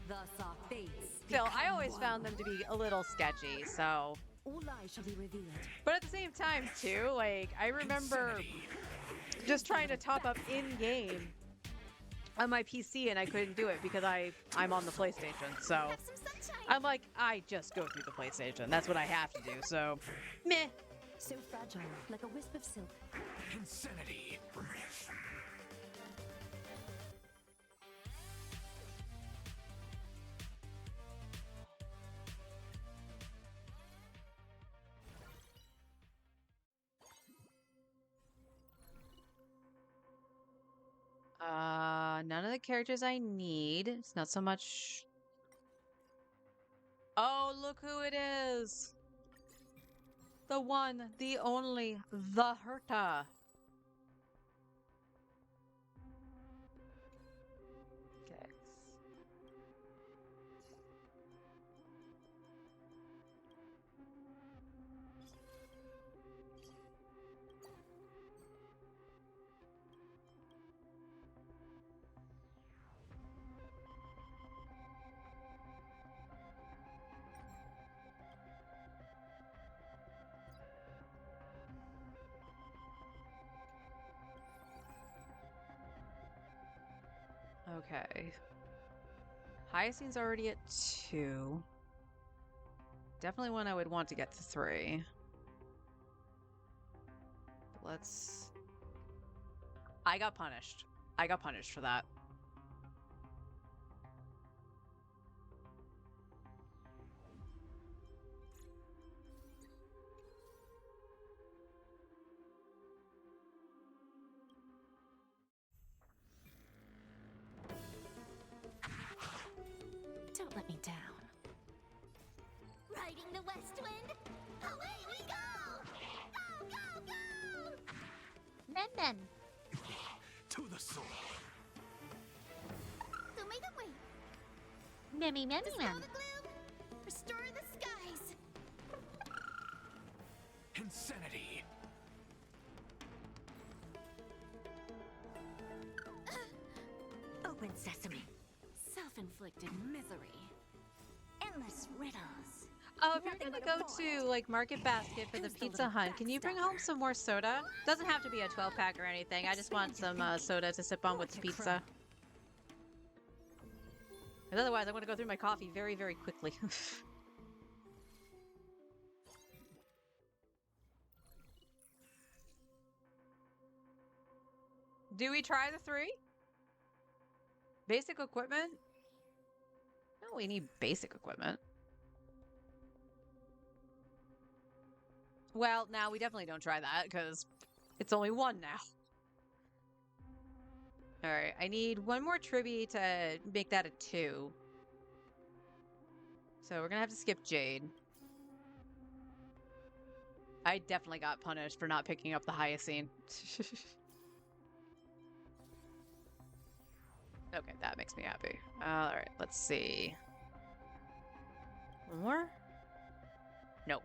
Thus our fates. Still, I always found them to be a little sketchy, so. All lies shall be revealed. But at the same time, too, like, I remember just trying to top up in-game on my PC and I couldn't do it because I'm on the PlayStation, so I'm like, I just go through the PlayStation. That's what I have to do, so meh. So fragile, like a wisp of silk. Insanity. None of the characters I need. It's not so much. Oh, look who it is. The one, the only, the Herta. Okay. Okay. Hyacine's already at 2. Definitely one I would want to get to 3. Let's... I got punished. I got punished for that. Don't let me down. Riding the west wind. Away we go. Go, go, go! Men. To the sword. So may the way. Memmy. Dispel the gloom. Restore the skies. Insanity. Open sesame. Self-inflicted misery. Endless riddles. Oh, if you're Nothing gonna but a go void. to like Market Basket for the Who's the Pizza little Hunt, can you bring home some more soda? Doesn't have to be a 12 pack or anything. I just want Expand some your thinking. soda to sip on with the Watch a pizza. crow. 'Cause otherwise, I'm gonna go through my coffee very, very quickly. Do we try the 3? Basic equipment? No, we need basic equipment. Well, now we definitely don't try that because it's only 1 now. Alright, I need 1 more Tribby to make that a 2. So we're gonna have to skip Jade. I definitely got punished for not picking up the Hyacine. Okay, that makes me happy. Alright, let's see. 1 more? Nope.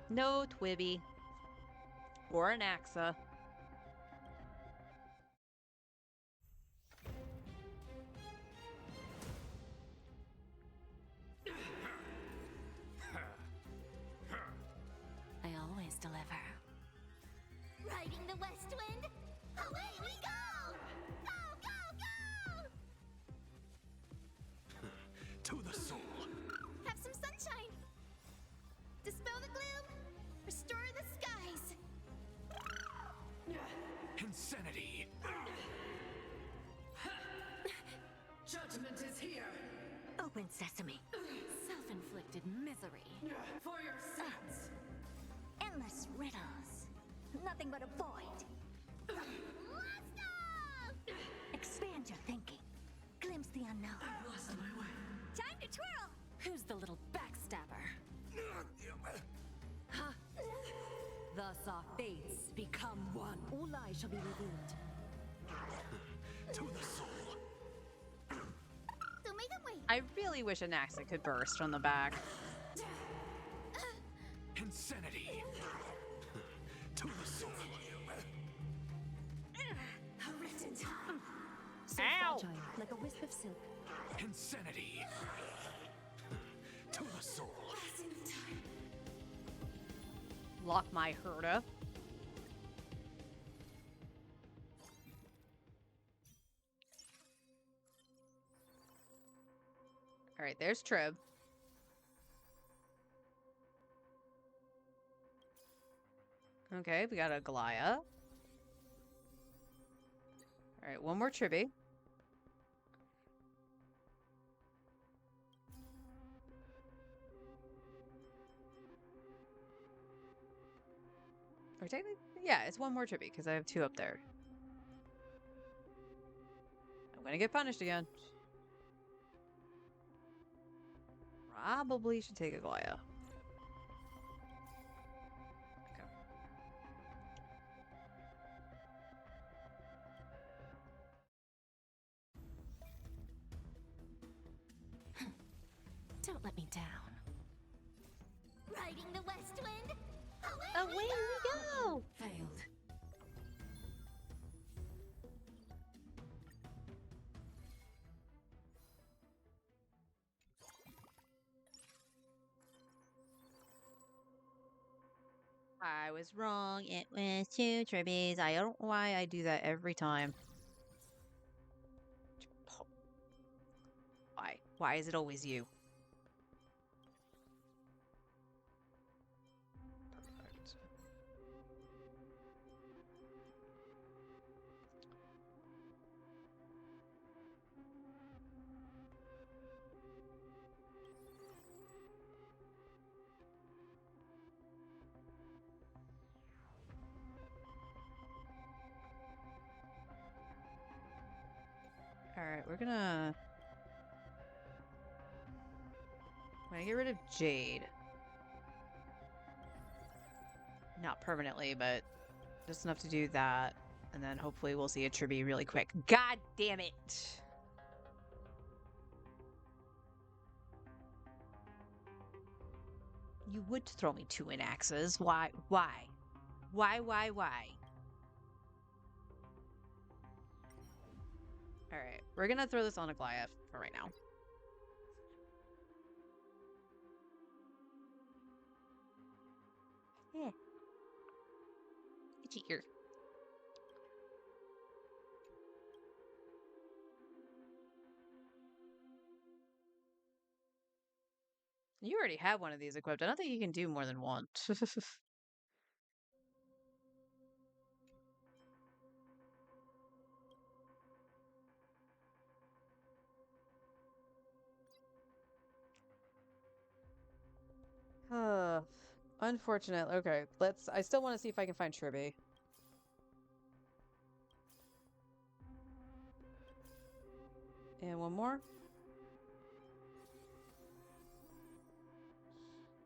No Twibby. Or an Axa. I always deliver. Riding the west wind, away we go! Go, go, go! To the soul. Have some sunshine. Dispel the gloom, restore the skies. Insanity. Judgment is here. Open sesame. Self-inflicted misery. For your sins. Endless riddles. Nothing but a void. Let's go! Expand your thinking. Glimpse the unknown. I've lost my way. Time to twirl. Who's the little backstabber? Huh? Thus our fates become one. All lies shall be revealed. To the soul. So make it wait. I really wish an Axa could burst from the back. Insanity. To the soul. A written time. So Ow! fragile, like a wisp of silk. Insanity. To the soul. Lock my Herda. Alright, there's Trib. Okay, we got a Goliath. Alright, 1 more Tribby. Or technically, yeah, it's 1 more Tribby because I have 2 up there. I'm gonna get punished again. Probably should take a Goliath. Okay. Don't let me down. Riding the west wind, Away we go! Failed. I was wrong. It was 2 Tribbies. I don't know why I do that every time. Why? Why is it always you? Perfect. Alright, we're gonna get rid of Jade. Not permanently, but just enough to do that. And then hopefully we'll see a Tribby really quick. God damn it! You would throw me 2 in axes. Why? Why? Why? Alright, we're gonna throw this on a Goliath for right now. Cheater. You already have one of these equipped. I don't think you can do more than one. Unfortunate. Okay, I still want to see if I can find Tribby. And one more.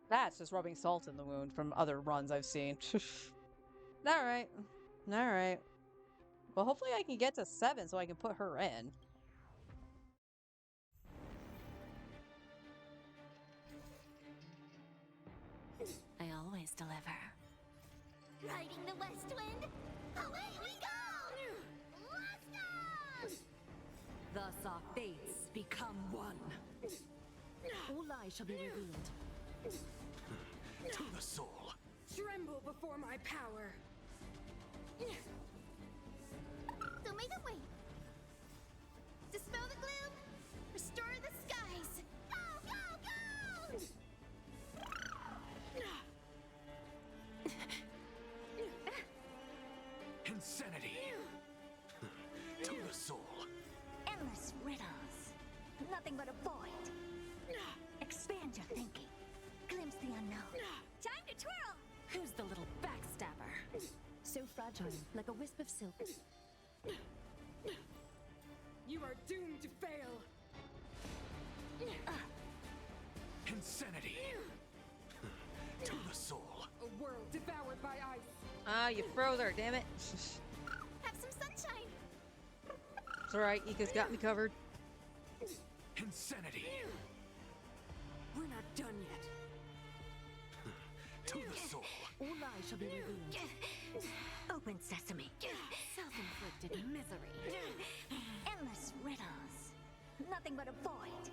That's just rubbing salt in the wound from other runs I've seen. Alright. Alright. Well, hopefully I can get to 7 so I can put her in. I always deliver. Riding the west wind, away we go! Let's go! Thus our fates become one. All lies shall be revealed. To the soul. Tremble before my power. Don't make them wait. Dispel the gloom, restore the skies. Go, go, go! Insanity. To the soul. Endless riddles. Nothing but a void. Expand your thinking. Glimpse the unknown. Time to twirl! Who's the little backstabber? So fragile, like a wisp of silk. You are doomed to fail. Insanity. To the soul. A world devoured by ice. Ah, you froze her, damn it. Have some sunshine. It's alright, Ika's got me covered. Insanity. We're not done yet. To the soul. All lies shall be revealed. Open sesame. Self-inflicted misery. Endless riddles. Nothing but a void.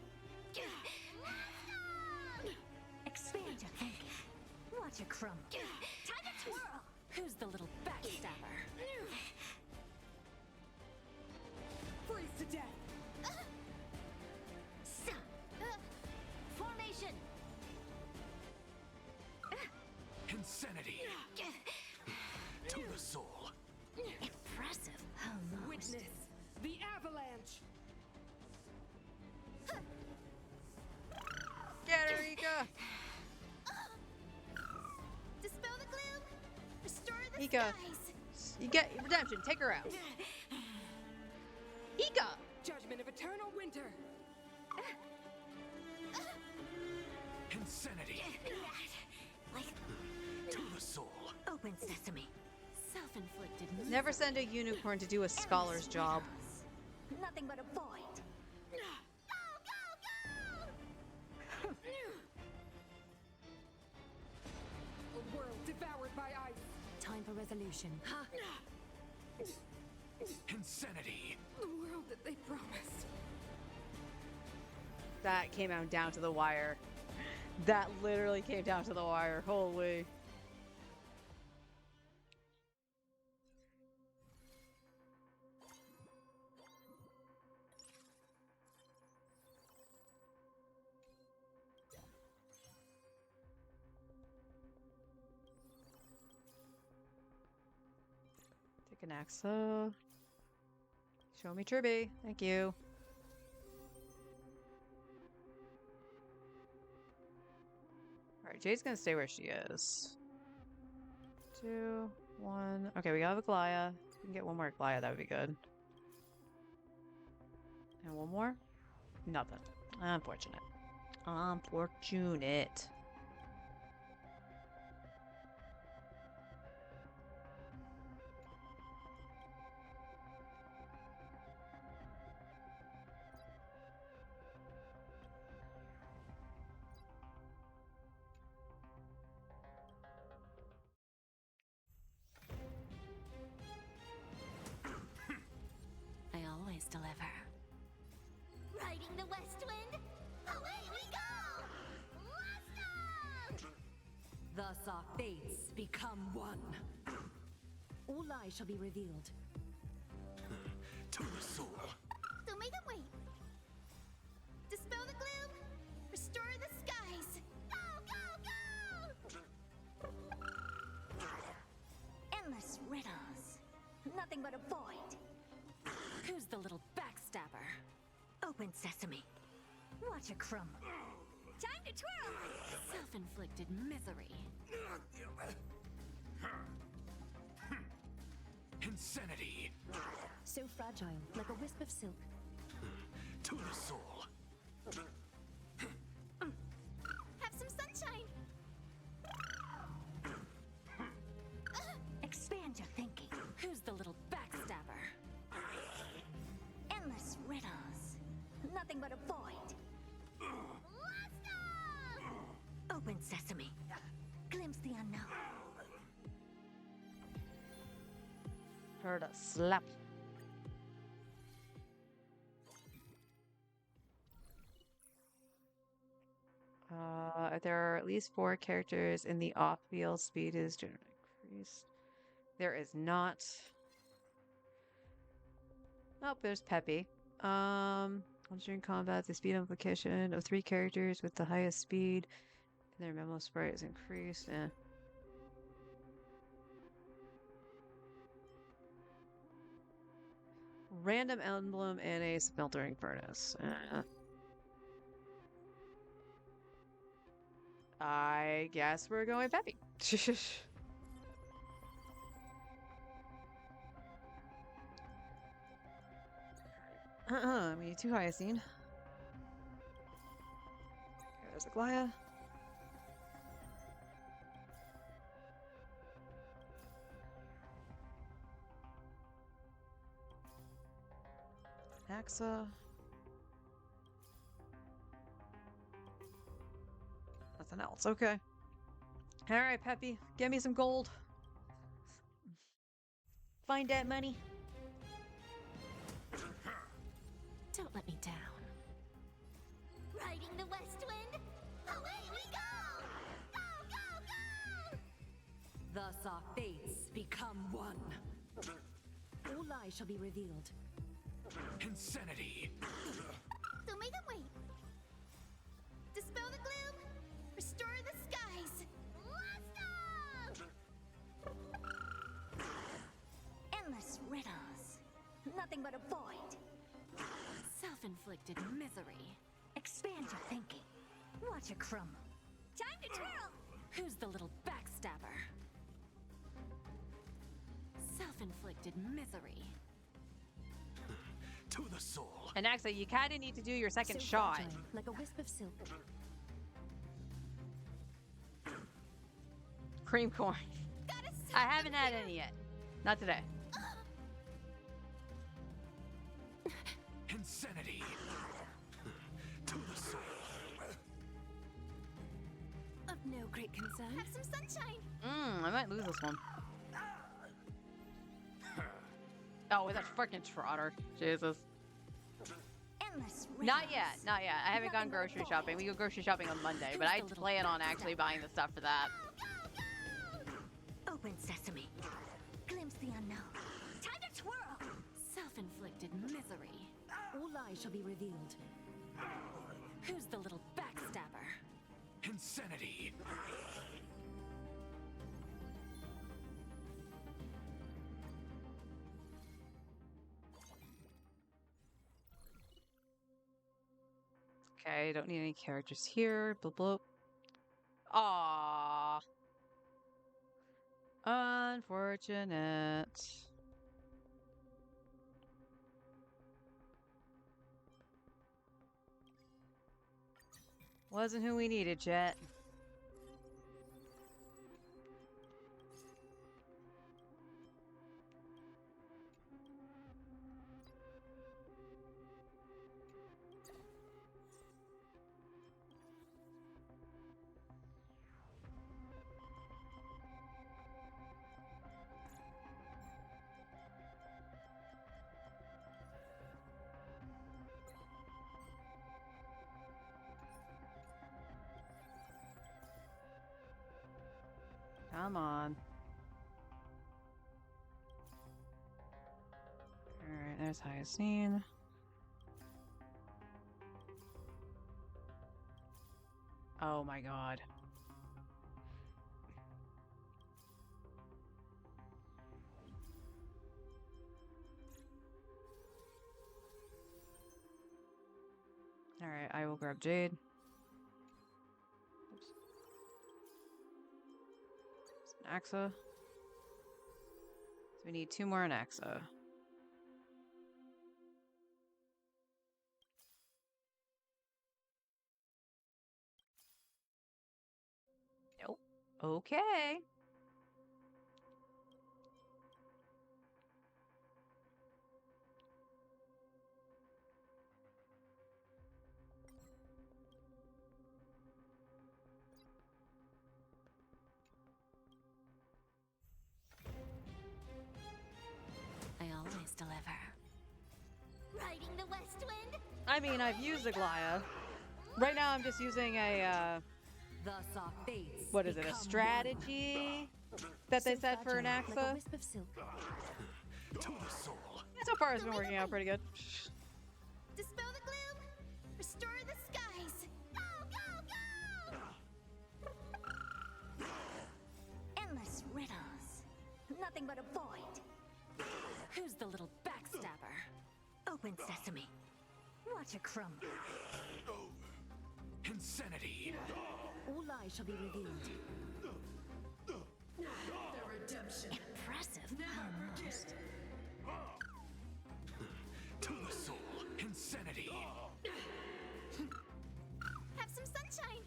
Expand your thinking. Watch it crumble. Time to twirl! Who's the little backstabber? Freeze to death. Formation! Insanity. To the soul. Impressive. Witness the avalanche. Get her, Ika! Dispel the gloom, restore the Ika. skies. You get redemption, take her out. Ika! Judgment of eternal winter. Insanity. Like To the soul. Open sesame. Self-inflicted misery. Never send a unicorn to do a scholar's job. nothing but a void. Go, go, go! A world devoured by ice. Time for resolution. Insanity. The world that they promised. That came out down to the wire. That literally came down to the wire. Holy. Take an Axel. Show me Tribby. Thank you. Alright, Jade's gonna stay where she is. 2, 1. Okay, we got a Glaya. If we can get one more Glaya, that would be good. And one more? Nothing. Unfortunate. Unfortunate. I always deliver. Riding the west wind, away we go! Let's go! Thus our fates become one. All lies shall be revealed. To the soul. Don't make them wait. Dispel the gloom. Restore the skies. Go, go, go! Endless riddles. Nothing but a void. Who's the little backstabber? Open sesame. Watch it crumble. Time to twirl! Self-inflicted misery. Insanity. So fragile, like a wisp of silk. To the soul. Have some sunshine. Expand your thinking. Who's the little backstabber? Endless riddles. Nothing but a void. Open sesame. Glimpse the unknown. Heard a slap. There are at least 4 characters in the off-field. Speed is generally increased. There is not. Nope, there's Peppy. Once during combat, the speed implication of 3 characters with the highest speed and their memo sprite is increased. Random emblem and a smeltering furnace. I guess we're going Peppy. We need 2 Hyacine. There's a Glaya. Axa. Nothing else. Okay. All right, Peppy. Get me some gold. Find that money. Don't let me down. Riding the west wind. Away we go! Go, go, go! Thus our fates become one. All lies shall be revealed. Insanity. Don't make them wait. Dispel the gloom. Restore the skies. Endless riddles. Nothing but a void. Self-inflicted misery. Expand your thinking. Watch it crumble. Time to twirl! Who's the little backstabber? Self-inflicted misery. To the soul. And actually, you kind of need to do your second So shot. fragile, like a wisp of silk. Cream corn. I haven't had any yet. Not today. Insanity. To the soul. Of no great concern. Have some sunshine. I might lose this one. Oh, with that freaking trotter. Jesus. Endless Not yet. Not yet. I haven't gone grocery shopping. We go grocery shopping on Monday, but I plan on actually buying the stuff for that. Open sesame. Glimpse the unknown. Time to twirl! Self-inflicted misery. All lies shall be revealed. Who's the little backstabber? Insanity. Okay, don't need any characters here. Blah, blah. Aww. Unfortunate. Wasn't who we needed, Jet. Come on. Alright, there's Hyacine. Oh my god. Alright, I will grab Jade. Oops. Anaxa. So we need 2 more Anaxa. Nope. Okay. I always deliver. Riding the west wind? I mean, I've used Aglaya. Right now, I'm just using a, Thus our fates what is it, a become strategy that they said for fragile, like a Anaxa? wisp of silk. And so far, it's been working out pretty good. Dispel the gloom, restore the skies. Go, go, go! Endless riddles. Nothing but a void. Who's the little backstabber? Open sesame. Watch it crumble. Insanity. All lies shall be revealed. The redemption. Impressive. Almost. To the soul. Insanity. Have some sunshine.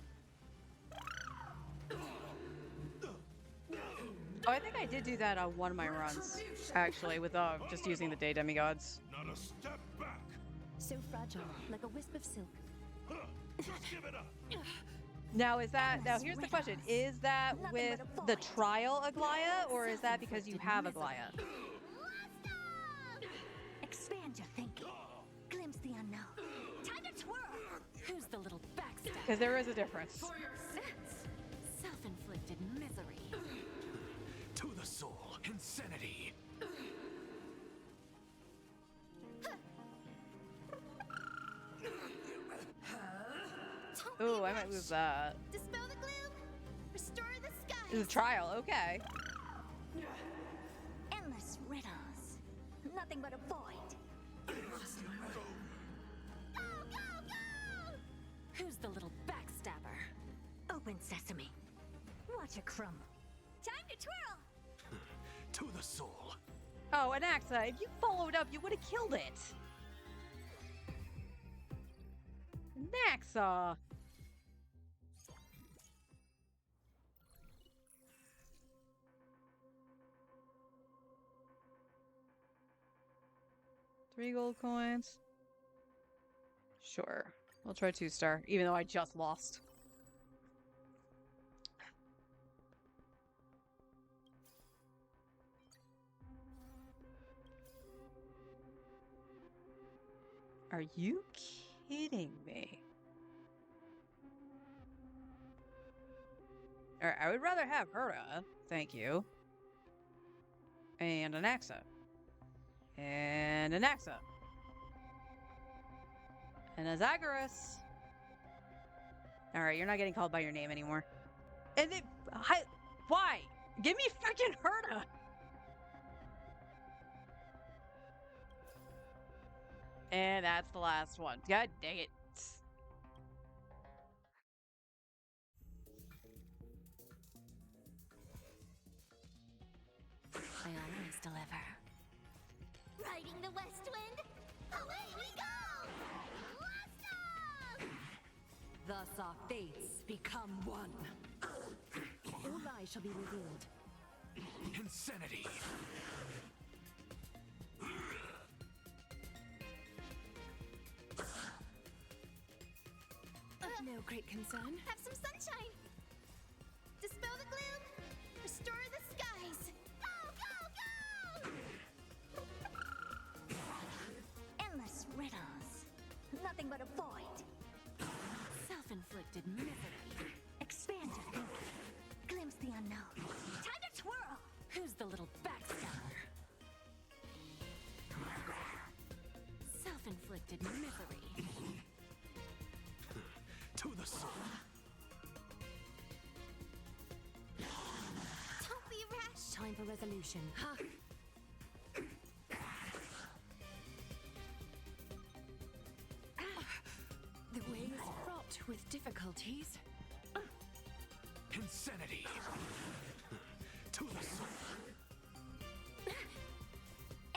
Oh, I think I did do that on one of my runs, actually, with just using the day demigods. Not a step back. So fragile, like a wisp of silk. Give it up. Now, now here's the question. Is that with the trial Aglaya, or is that because you have Aglaya? Expand your thinking. Glimpse the unknown. Time to twirl. Who's the little backstabber? Because there is a difference. For your sins. Self-inflicted misery. To the soul. Insanity. Ooh, I might lose that. Dispel the gloom, restore the skies. It's a trial, okay. Endless riddles. Nothing but a void. Go, go, go! Who's the little backstabber? Open sesame. Watch it crumble. Time to twirl. To the soul. Oh, Anaxa, if you followed up, you would have killed it. Anaxa. Three gold coins. Sure. We'll try 2-star, even though I just lost. Are you kidding me? Alright, I would rather have Herta. Thank you. And Anaxa. And Anaxa. And a Zagreus. Alright, you're not getting called by your name anymore. And then, why? Give me freaking Herta! And that's the last one. God dang it. I always deliver. Riding the west wind, away we go! Let's go! Thus our fates become one. All lies shall be revealed. Insanity. Of no great concern. Have some sunshine. Dispel the gloom, restore the skies. Go, go, go! Endless riddles. Nothing but a void. Self-inflicted misery. Expand your thinking. Glimpse the unknown. Time to twirl. Who's the little backstabber? for resolution. Huh? The way is fraught with difficulties. Insanity. To the soul.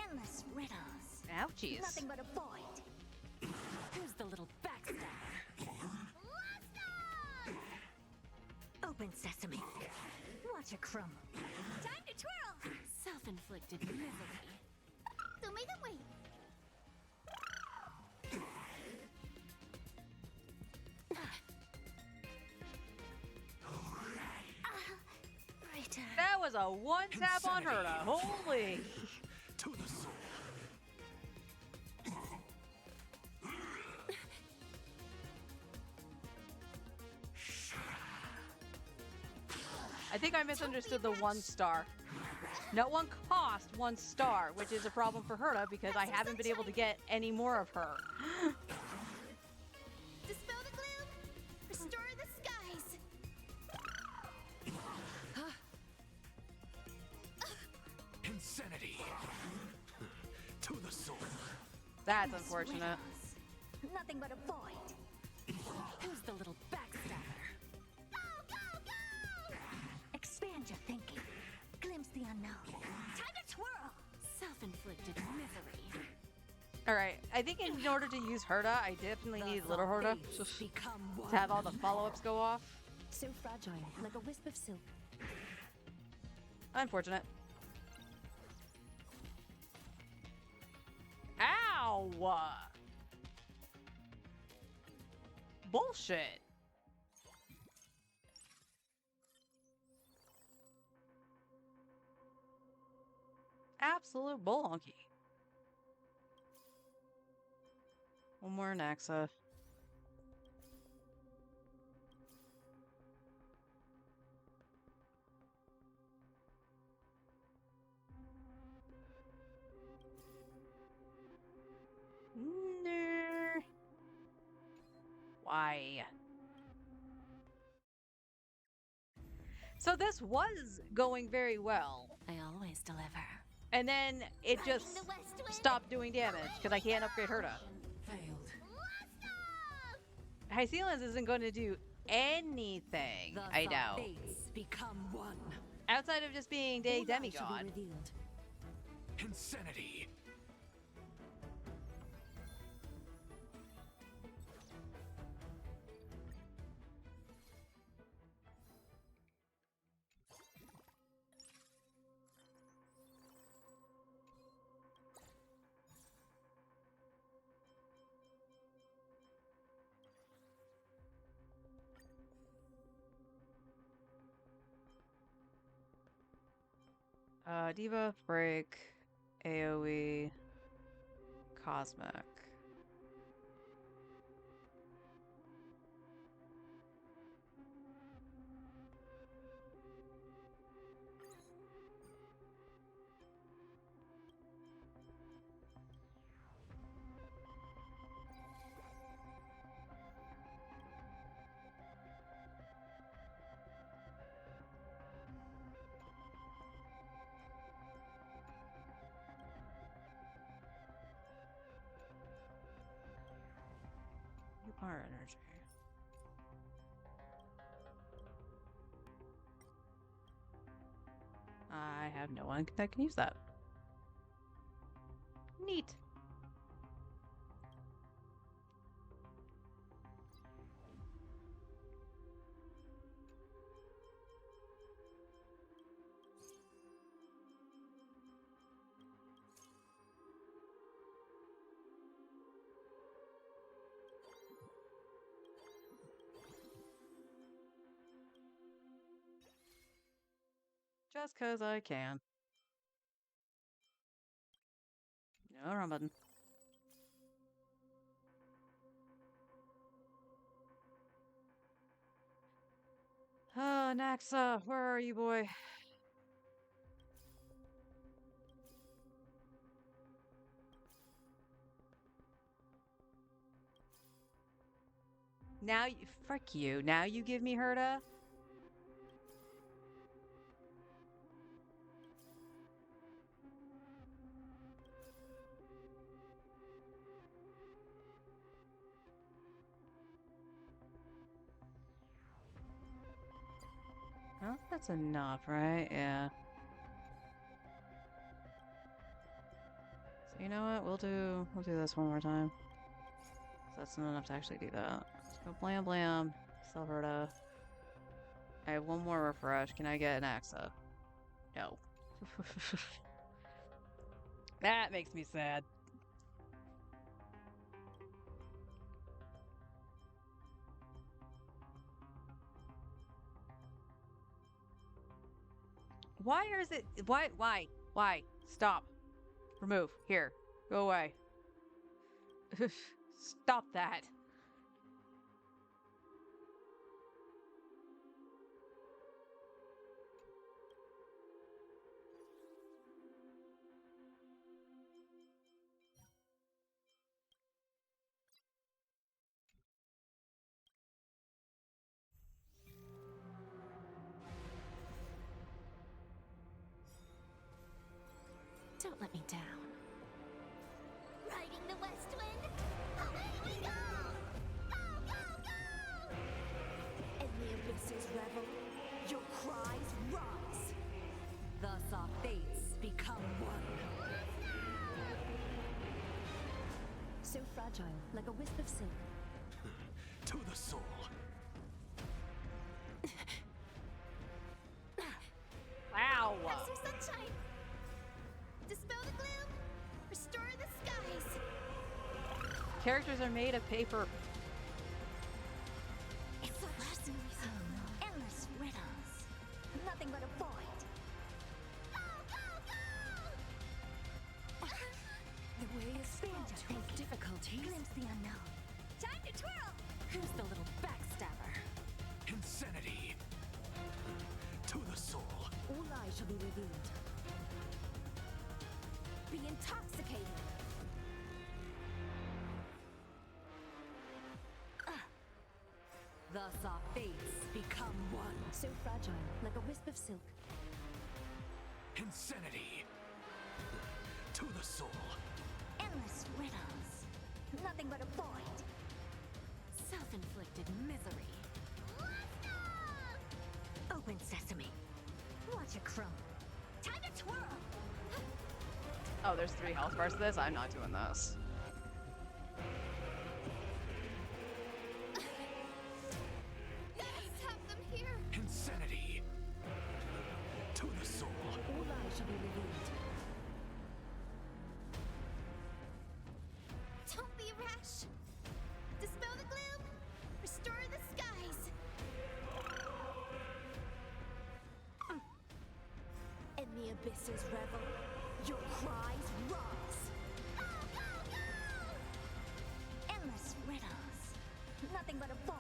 Endless riddles. Ouchies. Nothing but a void. Who's the little backstabber? Open sesame. Watch a crumb. Time to twirl! Self-inflicted misery. Don't make them wait. Rita. That was a one tap on her. Holy. To the soul. I think I misunderstood the 1 star. No one cost 1 star, which is a problem for Herta because I haven't been able to get any more of her. Dispel the gloom. Restore the skies. Insanity. To the soul. That's unfortunate. Nothing but a void. Who's the little backstabber? Go, go, go! Expand your thinking. Glimpse the unknown. Time to twirl! Self-inflicted misery. Alright, I think in order to use Herta, I definitely need Little Herta Become one. to have all the follow-ups go off. So fragile, like a wisp of silk. Unfortunate. Ow! Bullshit. Absolute bullhonky. One more Naxa. No. Why? So this was going very well. I always deliver. And then it just stopped doing damage because I can't upgrade Herta. Failed. Hycelians isn't going to do anything, Thus I our doubt. fates become one. Outside of just being a All lies shall be demigod. revealed. Insanity. Debuff, Break, AoE, Cosmic. Power energy. I have no one that can use that. Neat. Just 'cause I can. No wrong button. Oh, Naxa, where are you, boy? Now you, frick you. Now you give me Herta? don't think that's enough, right? Yeah. So you know what? We'll do this one more time. That's not enough to actually do that. Let's go blam blam. Silverta. I have one more refresh. Can I get an axe up? No. That makes me sad. Why is it? Why? Stop. Remove. Here. Go away. Stop that. Don't let me down. Riding the west wind, away we go! Go, go, go! In the abysses revel, your cries rise. Thus our fates become one. So fragile, like a wisp of silk. To the soul. Wow. Have some sunshine. Dispel the gloom. Restore the skies. Characters are made of paper. It's such endless riddles. Nothing but a void. Go, go, go! The way is fraught with difficulties. Glimpse the unknown. Time to twirl. Who's the little backstabber? Insanity. To the soul. All lies shall be revealed. Be intoxicated. Thus our fates become one. So fragile, like a wisp of silk. Insanity. To the soul. Endless riddles. Nothing but a void. Self-inflicted misery. Open sesame. Watch it crumble. Time to twirl. Oh, there's 3 health bars to this? I'm not doing this. Let's have them here. Insanity. To the soul. All lies shall be revealed. Don't be rash. Dispel the gloom. Restore the skies. In the abysses revel, your cries rise. Go, go, go! Endless riddles. Nothing but a void.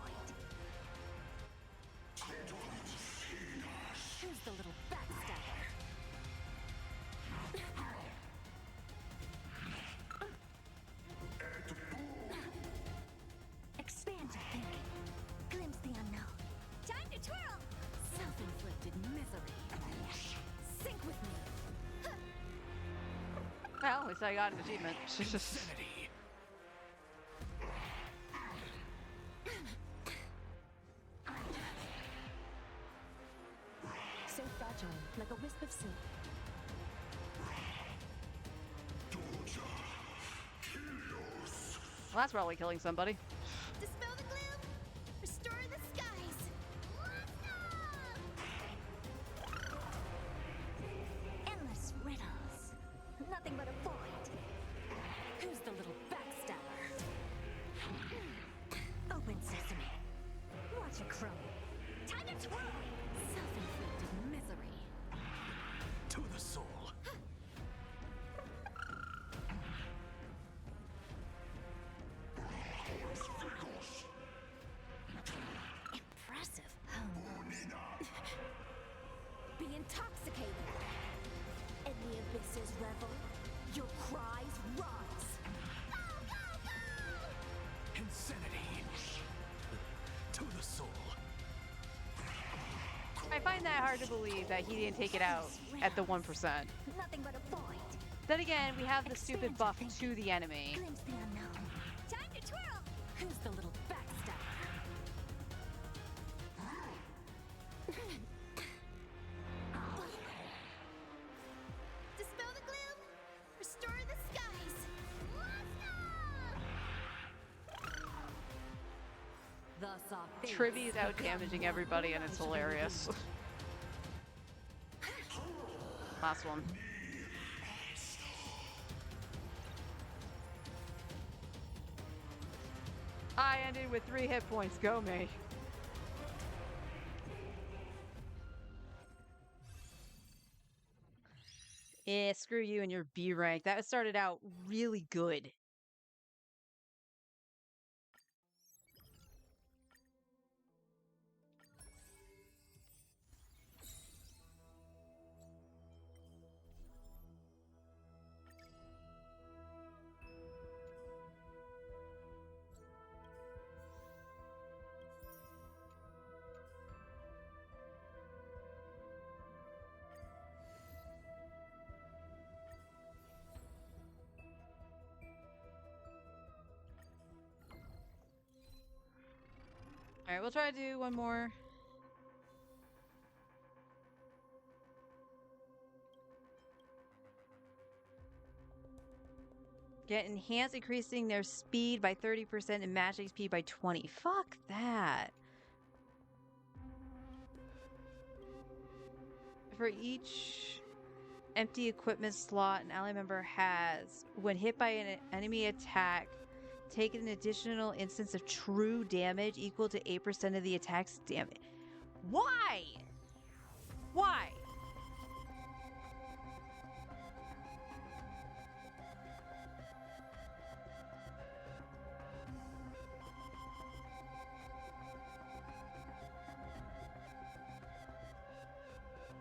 Who's the little backstabber? Expand your thinking. Glimpse the unknown. Time to twirl. Self-inflicted misery. Sink with me. Well, at least I got an achievement. Insanity. So fragile, like a wisp of silk. Well, that's probably killing somebody. Dispel the gloom. Restore the skies. Endless riddles. Nothing but a void. Who's the little backstabber? Open sesame. Watch it crumble. Time to twirl. Self-inflicted misery. To the soul. Impressive. Be intoxicated. In the abysses revel, your cries rise. Insanity. To the soul. I find that hard to believe that he didn't take it out at the 1%. Nothing but a void. Then again, we have the stupid buff to the enemy. Glimpse the unknown. Time to twirl. Who's the little backstabber? Tribby's out damaging everybody and it's hilarious. Last one. I ended with 3 hit points. Go me. Yeah, screw you and your B rank. That started out really good. Alright, we'll try to do one more. Get enhanced, increasing their speed by 30% and match HP by 20. Fuck that. For each empty equipment slot an ally member has, when hit by an enemy attack, take an additional instance of true damage equal to 8% of the attack's damage. Why? Why?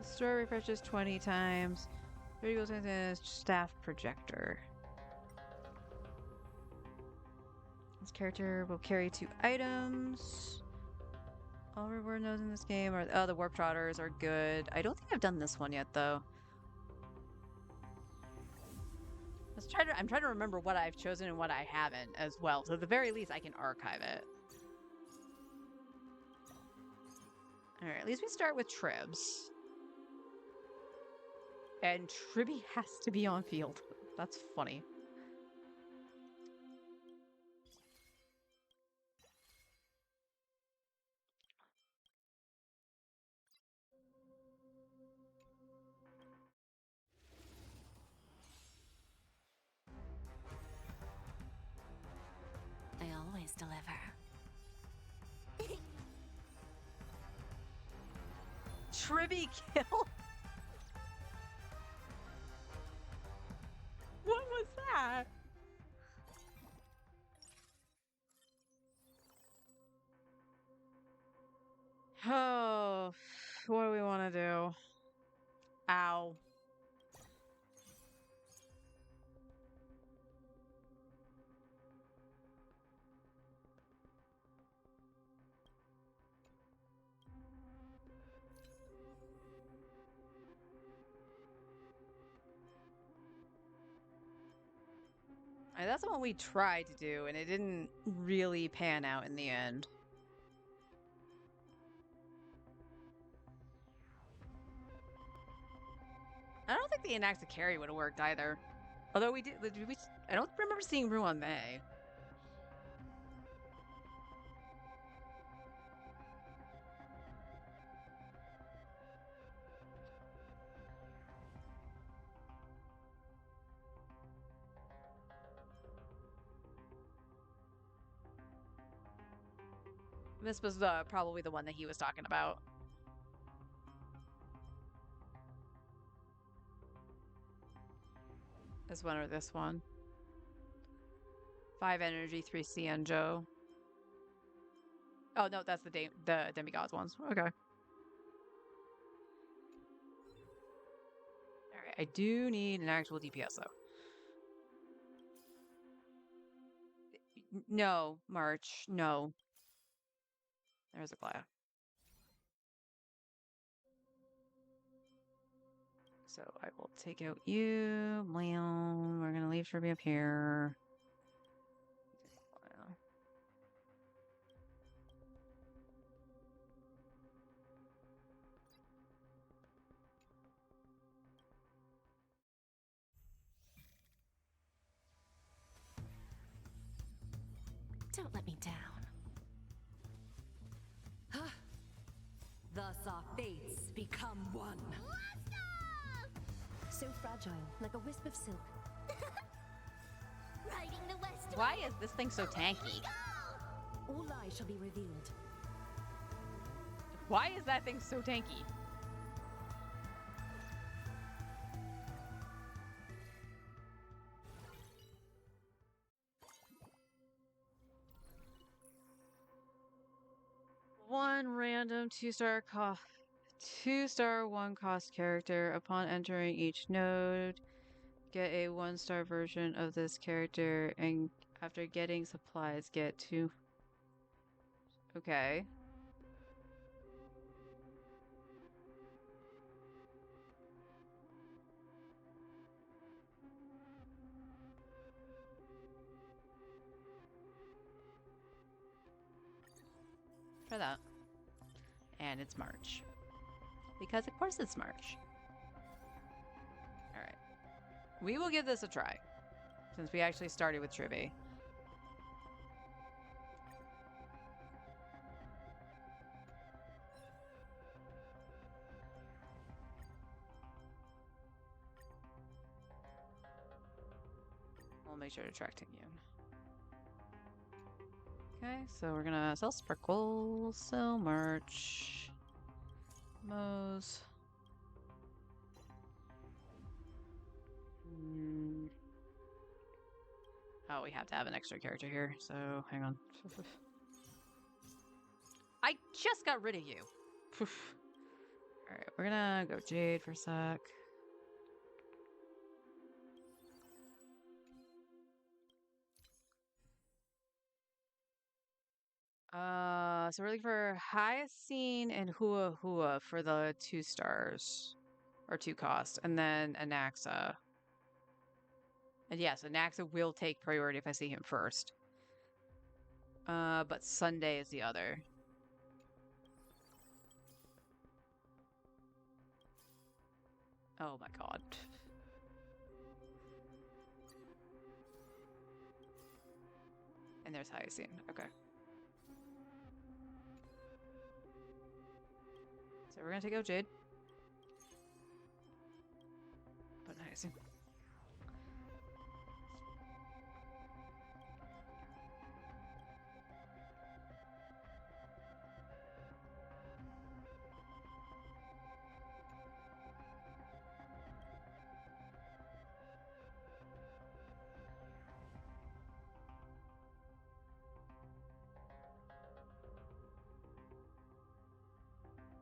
The store refreshes 20 times. 30 goes into a staff projector. This character will carry 2 items. All reward nodes in this game are the warp trotters are good. I don't think I've done this one yet though. I'm trying to remember what I've chosen and what I haven't as well. So at the very least I can archive it. Alright, at least we start with Tribs. And Tribby has to be on field. That's funny. I always deliver. Tribby kill? What was that? Oh, what do we want to do? Ow. That's the one we tried to do, and it didn't really pan out in the end. I don't think the Anaxa carry would have worked either. Although we did I don't remember seeing Rue on May. This was probably the one that he was talking about. This one or this one. 5 energy, 3 Cianjo. Oh no, that's the demigods ones. Okay. Alright, I do need an actual DPS though. No, March. No. There's a Glaya. So I will take out you. Well, we're gonna leave Sherby up here. Don't let me down. Thus our fates become one. So fragile, like a wisp of silk. Riding the west Why wind. is this thing so tanky? All lies shall be revealed. Why is that thing so tanky? One random two-star one cost character. Upon entering each node, get a one-star version of this character, and after getting supplies, get two. Okay. For that. And it's March. Because of course it's March. Alright. We will give this a try. Since we actually started with Trivy. We'll make sure to track Tingyun. Okay, so we're gonna sell Sparkle, sell March, Mose. Oh, we have to have an extra character here, so hang on. I just got rid of you. Alright, we're gonna go Jade for a sec. So we're looking for Hyacine and Hua Hua for the 2 stars. Or 2 cost. And then Anaxa. And yes, Anaxa will take priority if I see him first. But Sunday is the other. Oh my god. And there's Hyacine. Okay. So we're gonna take out Jade. But Hyacine.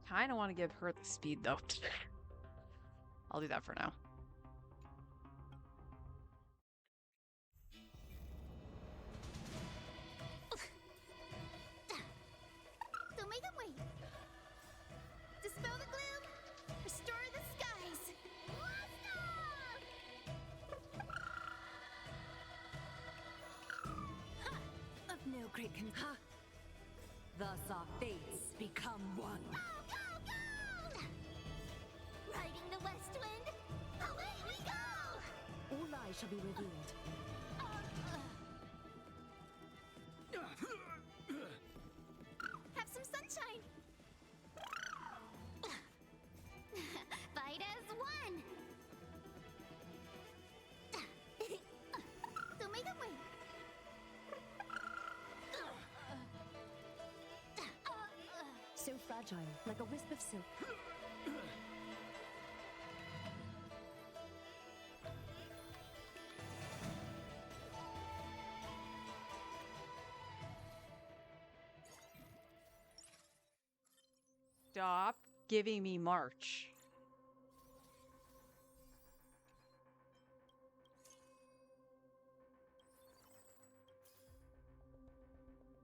Kind of want to give her the speed though. I'll do that for now. Don't make them wait. Dispel the gloom. Restore the skies. Of no great ha! Thus our fates become one. Go, go, go! Riding the west wind. Away we go! All lies shall be revealed. Have some sunshine. Fight as one. Don't make them wait. So fragile, like a wisp of silk. Stop giving me March.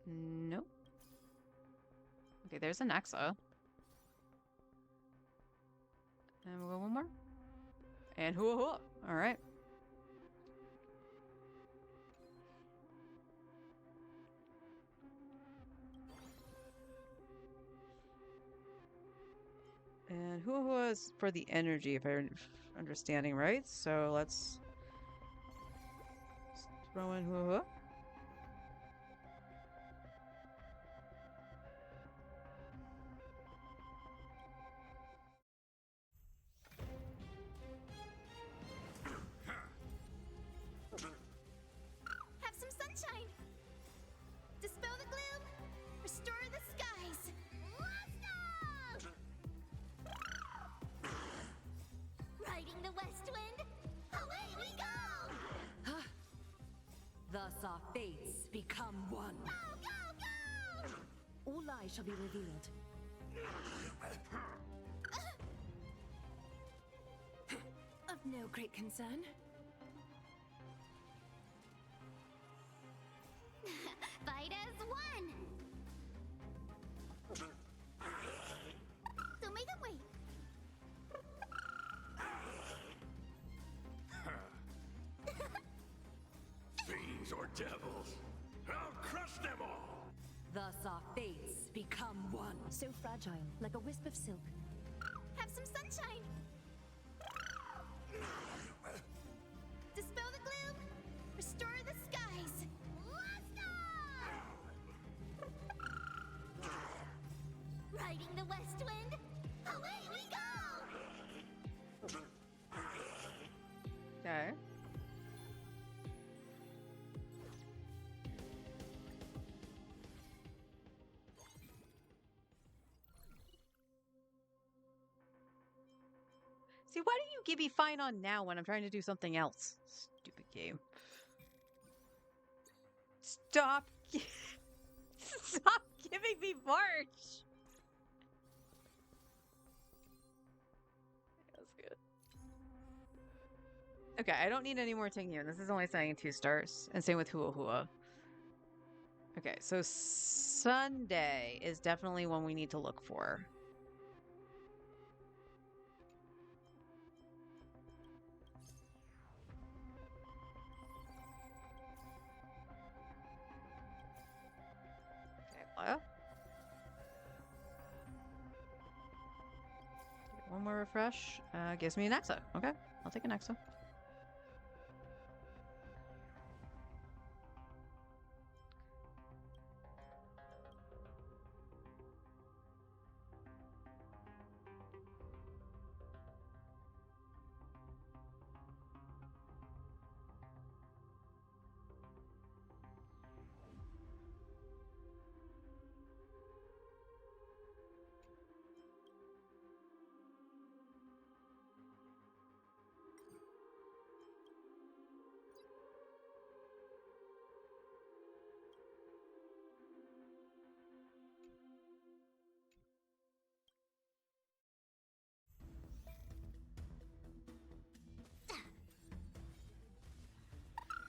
Nope. Okay, there's an Axa. And we'll go one more. And hua hua. Alright. And hua hua is for the energy, if I'm understanding right. So let's throw in hua hua. fates become one. All lies shall be revealed. Of no great concern. Fight as one! Don't make them wait! Fiends or devils, I'll crush them all! Thus our fates become one. So fragile, like a wisp of silk. Have some sunshine! Dispel the gloom! Restore the skies! Riding the west wind, away we go! Okay. See, why do you give me fine on now when I'm trying to do something else? Stupid game. Stop. Stop giving me March. That's good. Okay, I don't need any more Tingyun. This is only saying 2 stars. And same with Hua Hua. Okay, so Sunday is definitely one we need to look for. Okay, one more refresh. Gives me an Exa. Okay, I'll take an Exa.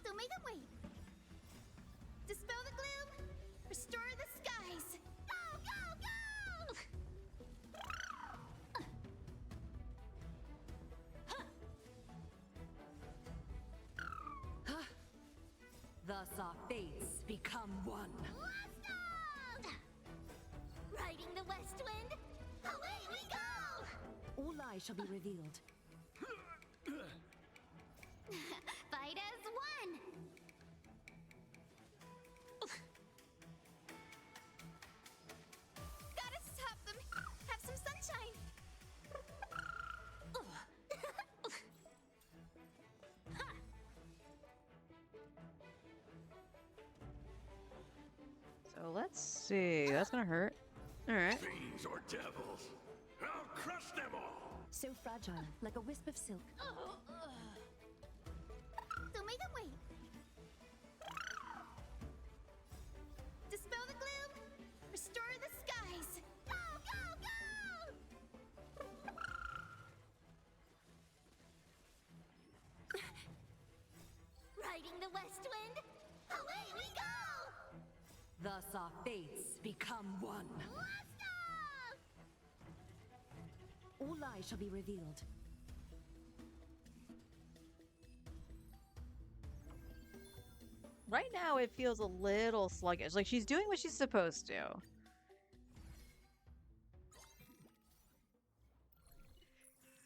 Don't make them wait! Dispel the gloom! Restore the skies! Go, go, go! Thus our fates become one. Riding the west wind, away we go! All lies shall be revealed. Fight as one! Gotta stop them! Have some sunshine! So let's see. That's gonna hurt. Alright. Fiends or devils, I'll crush them all! So fragile, like a wisp of silk. Don't make them wait! Dispel the gloom! Restore the skies! Go, go, go! Riding the west wind, away we go! Thus our fates become one. All lies shall be revealed. Right now, it feels a little sluggish. Like, she's doing what she's supposed to.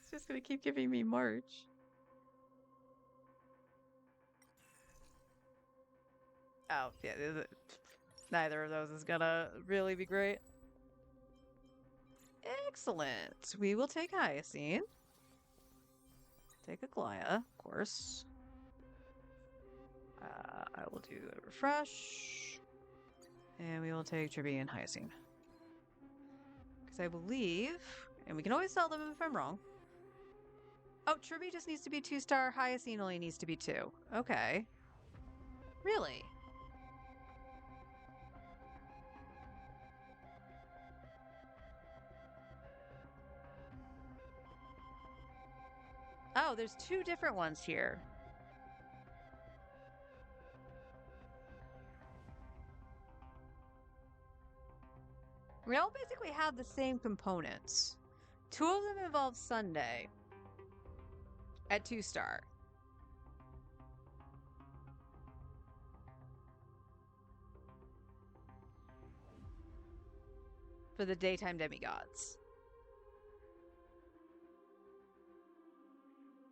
It's just gonna keep giving me March. Oh, yeah. Neither of those is gonna really be great. Excellent. We will take Hyacine. Take Aglaya, of course. I will do a refresh. And we will take Tribby and Hyacine. Because I believe, and we can always tell them if I'm wrong. Oh, Tribby just needs to be 2-star. Hyacine only needs to be 2. Okay. Really? there's two different ones here. We all basically have the same components. Two of them involve Sunday at 2-star. For the daytime demigods.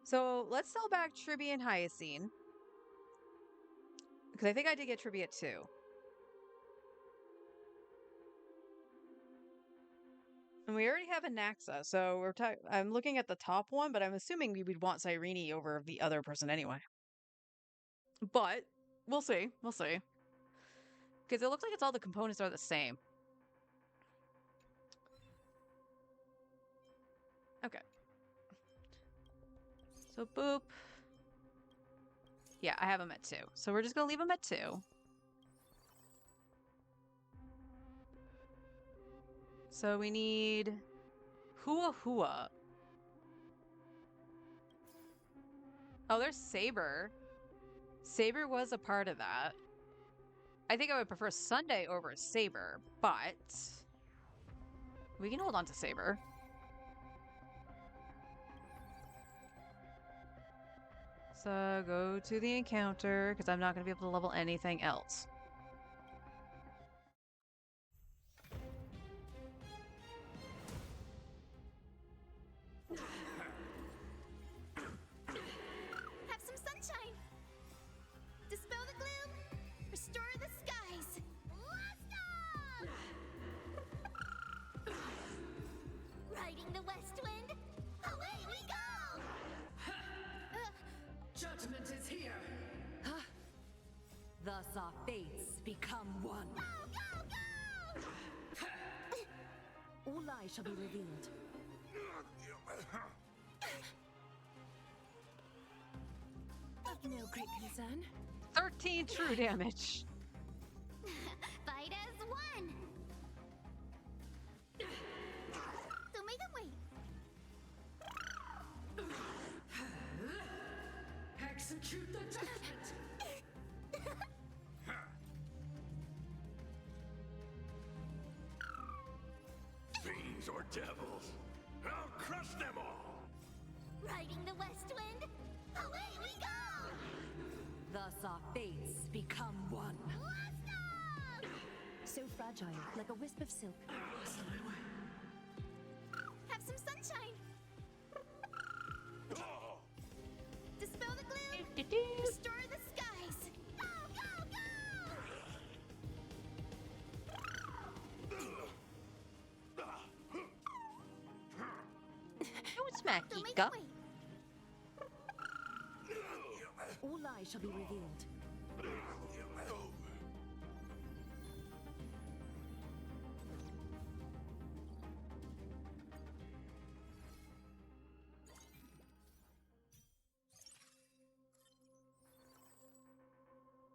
So let's sell back Tribby and Hyacine. Because I think I did get Tribby at 2. And we already have a Naxa, so I'm looking at the top one, but I'm assuming we would want Cyrene over the other person anyway. But we'll see. We'll see. Because it looks like all the components are the same. Okay. So boop. Yeah, I have him at 2. So we're just going to leave him at 2. So we need Hua Hua. Oh, there's Saber. Saber was a part of that. I think I would prefer Sunday over Saber, but we can hold on to Saber. So go to the encounter, because I'm not going to be able to level anything else. Have some sunshine. Dispel the gloom. Restore the skies. Blast off! Riding the west wind. Away we go! Judgment is here. Thus our fates become one. Go, go, go! All lies shall be revealed. Of no great concern. 13 true damage. Fight as one. Don't make them wait. Execute the judgment. Fiends or devils, I'll crush them all! Riding the west wind. Away we go! Thus our fates become one. Blast off! So fragile, like a wisp of silk. Have some sunshine. Dispel the gloom. Restore the skies. Go, go, go! Don't smack Don't make Ika. them wait. All lies shall be revealed.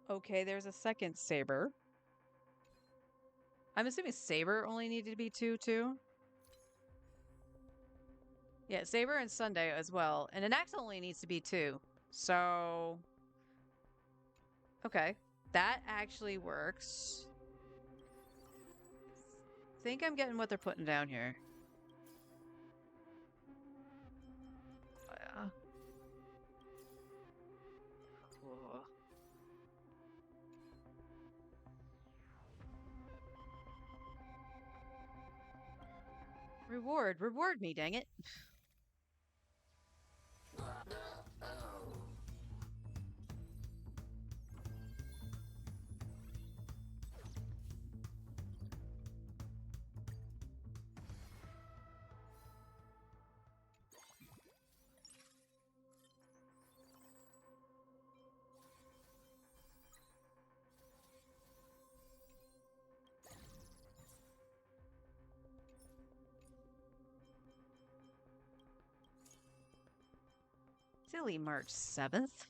Okay, there's a second Saber. I'm assuming Saber only needed to be 2, too. Yeah, Saber and Sunday as well. And an axe only needs to be 2. So... okay. That actually works. Think I'm getting what they're putting down here. Oh, yeah. Cool. Reward me, dang it. Silly March 7th.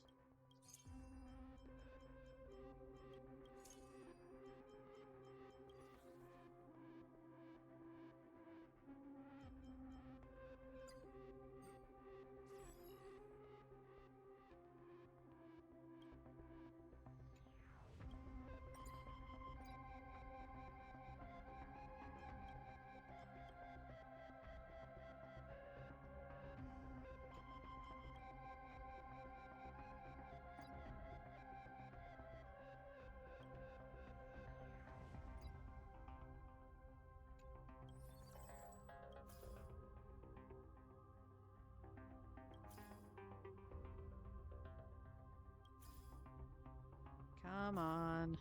Come on.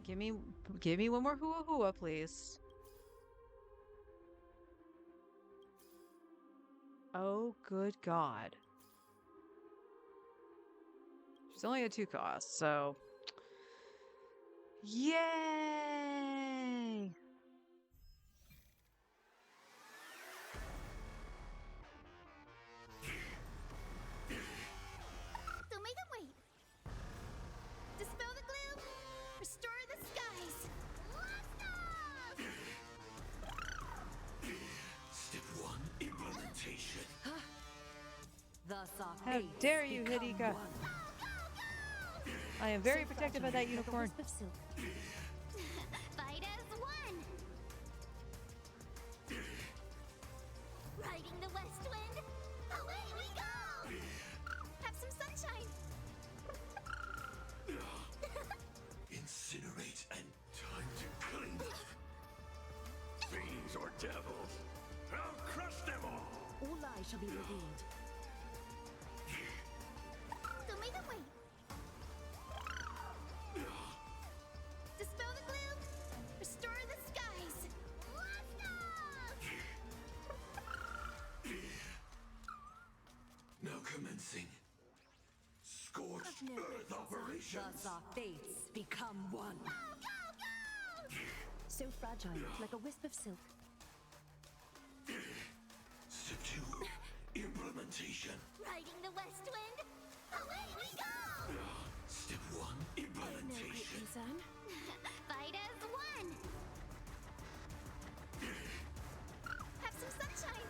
Give me one more hua hua, please. Oh, good God. She's only at 2 costs, so... Yay! Don't make them wait. Dispel the gloom. Restore the skies. Blast off! Step 1, implementation. How dare you, Hidika! I am very protective of that unicorn. Fight as one. Riding the west wind. Away we go. Have some sunshine. Incinerate and time to clean up. Fiends or devils, I'll crush them all. All lies shall be revealed. Don't make them wait. Dispel the gloom. Restore the skies. Blast off! Now commencing. Scorched Earth operations. Thus our fates become one. Go, go, go! So fragile, like a wisp of silk. Step 2, implementation. Riding the west wind. Away we go! Step 1, No great implementation. concern. Fight as one. Have some sunshine.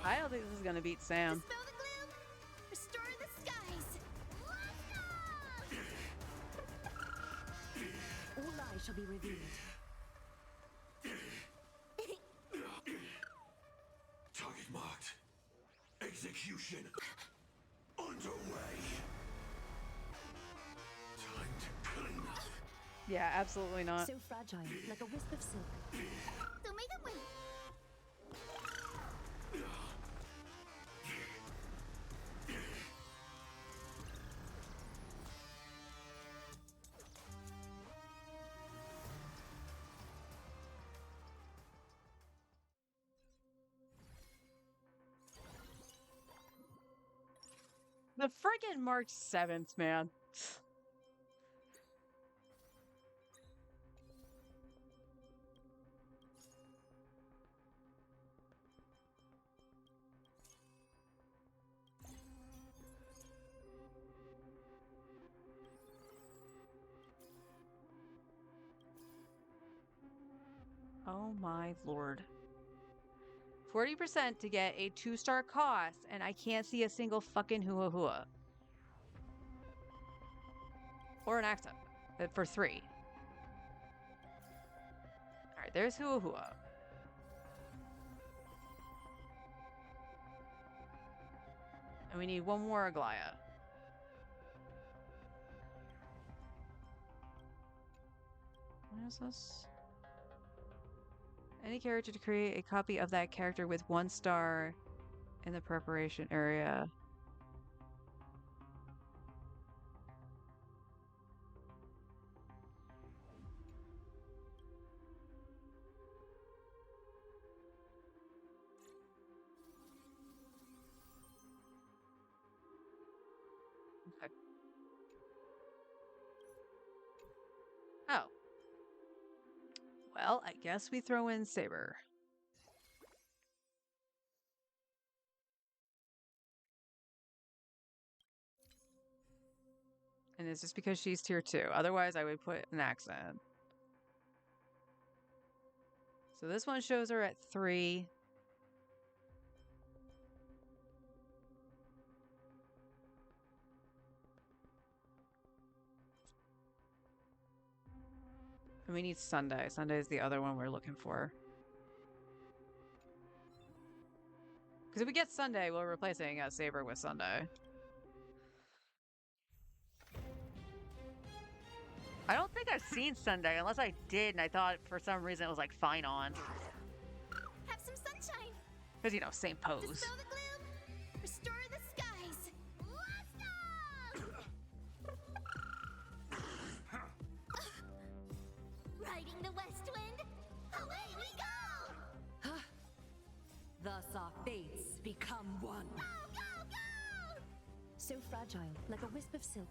I don't think this is gonna beat Sam. Dispel the gloom. Restore the skies. Blast off! All lies shall be revealed. Target marked. Execution underway. Time to clean up. Yeah, absolutely not. So fragile, like a wisp of silk. Don't make them wait. The friggin' March 7th, man. Oh my lord. 40% to get a 2-star cost, and I can't see a single fucking hua hua. Or an acta for 3. Alright, there's hua hua. And we need one more Aglaya. What is this? Any character to create a copy of that character with 1 star in the preparation area. Okay. Oh. Well, I guess we throw in Saber. And it's just because she's tier 2. Otherwise, I would put an accent. So this one shows her at 3. And we need Sunday. Sunday is the other one we're looking for. Because if we get Sunday, we're replacing Saber with Sunday. I don't think I've seen Sunday, unless I did, and I thought for some reason it was like fine on. Have some sunshine. Because, you know, same pose. Dispel the gloom. Restore the skies. fates become one. Go, go, go! So fragile, like a wisp of silk.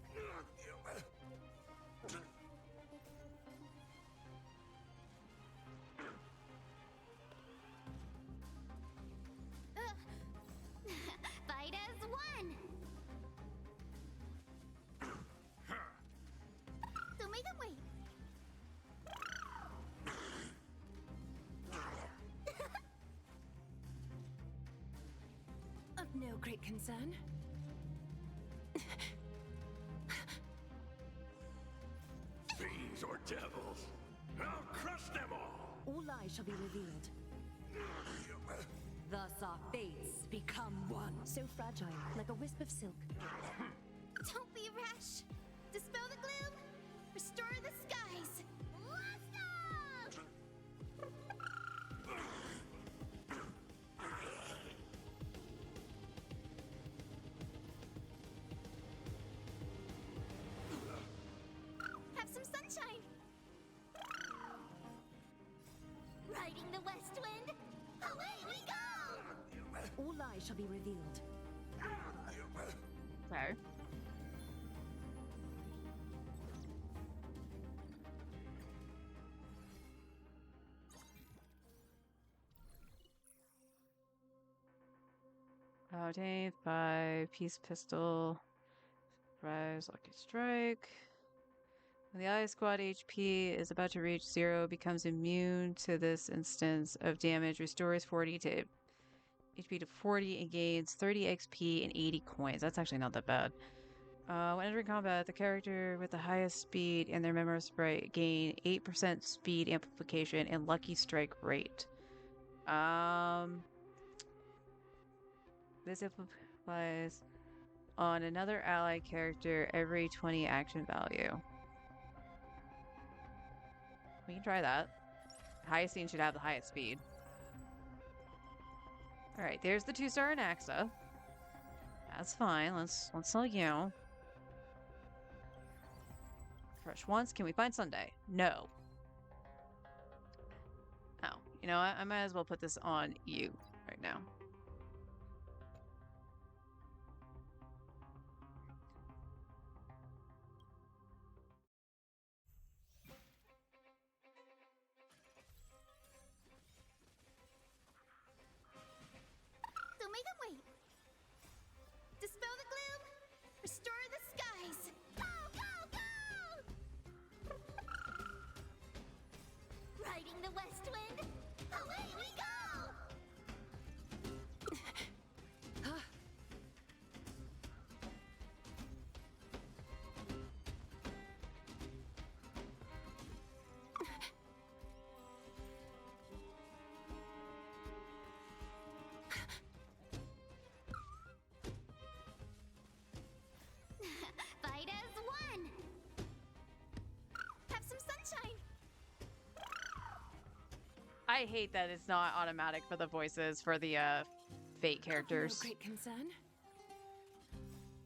Fight as one! Don't make them wait! Of no great concern. Fiends or devils, I'll crush them all! All lies shall be revealed. Thus our fates become one. So fragile, like a wisp of silk. Don't be rash! Dispel the gloom! Restore the skies! Let's go! Have some sunshine! Riding the west wind, away we go! All lies shall be revealed. Okay. Obtained by Peace Pistol. Rise Lucky Strike. When the ally squad HP is about to reach 0, becomes immune to this instance of damage, restores 40 to HP to 40 and gains 30 XP and 80 coins. That's actually not that bad. When entering combat, the character with the highest speed and their member sprite gain 8% speed amplification and lucky strike rate. This applies on another ally character every 20 action value. We can try that. Highest scene should have the highest speed. Alright, there's the 2-star Anaxa. That's fine. Let's sell you. Fresh once. Can we find Sunday? No. Oh, you know what? I might as well put this on you right now. Don't make them wait! Dispel the gloom! Restore the skies! Go, go, go! Riding the west wind, away we go! Fight as one! Have some sunshine! I hate that it's not automatic for the voices for the fate characters. No great concern.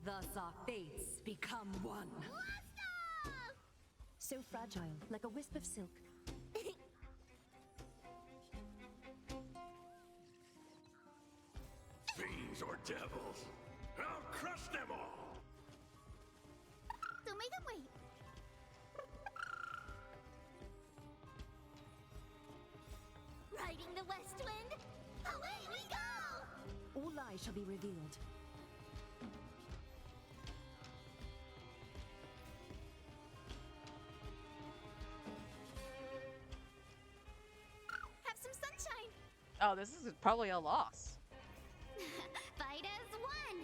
Thus our fates become one. So fragile, like a wisp of silk. Fiends or devils, I'll crush them all! Don't make them wait! Riding the west wind, away we go! All lies shall be revealed. Have some sunshine! Oh, this is probably a loss. Fight as one!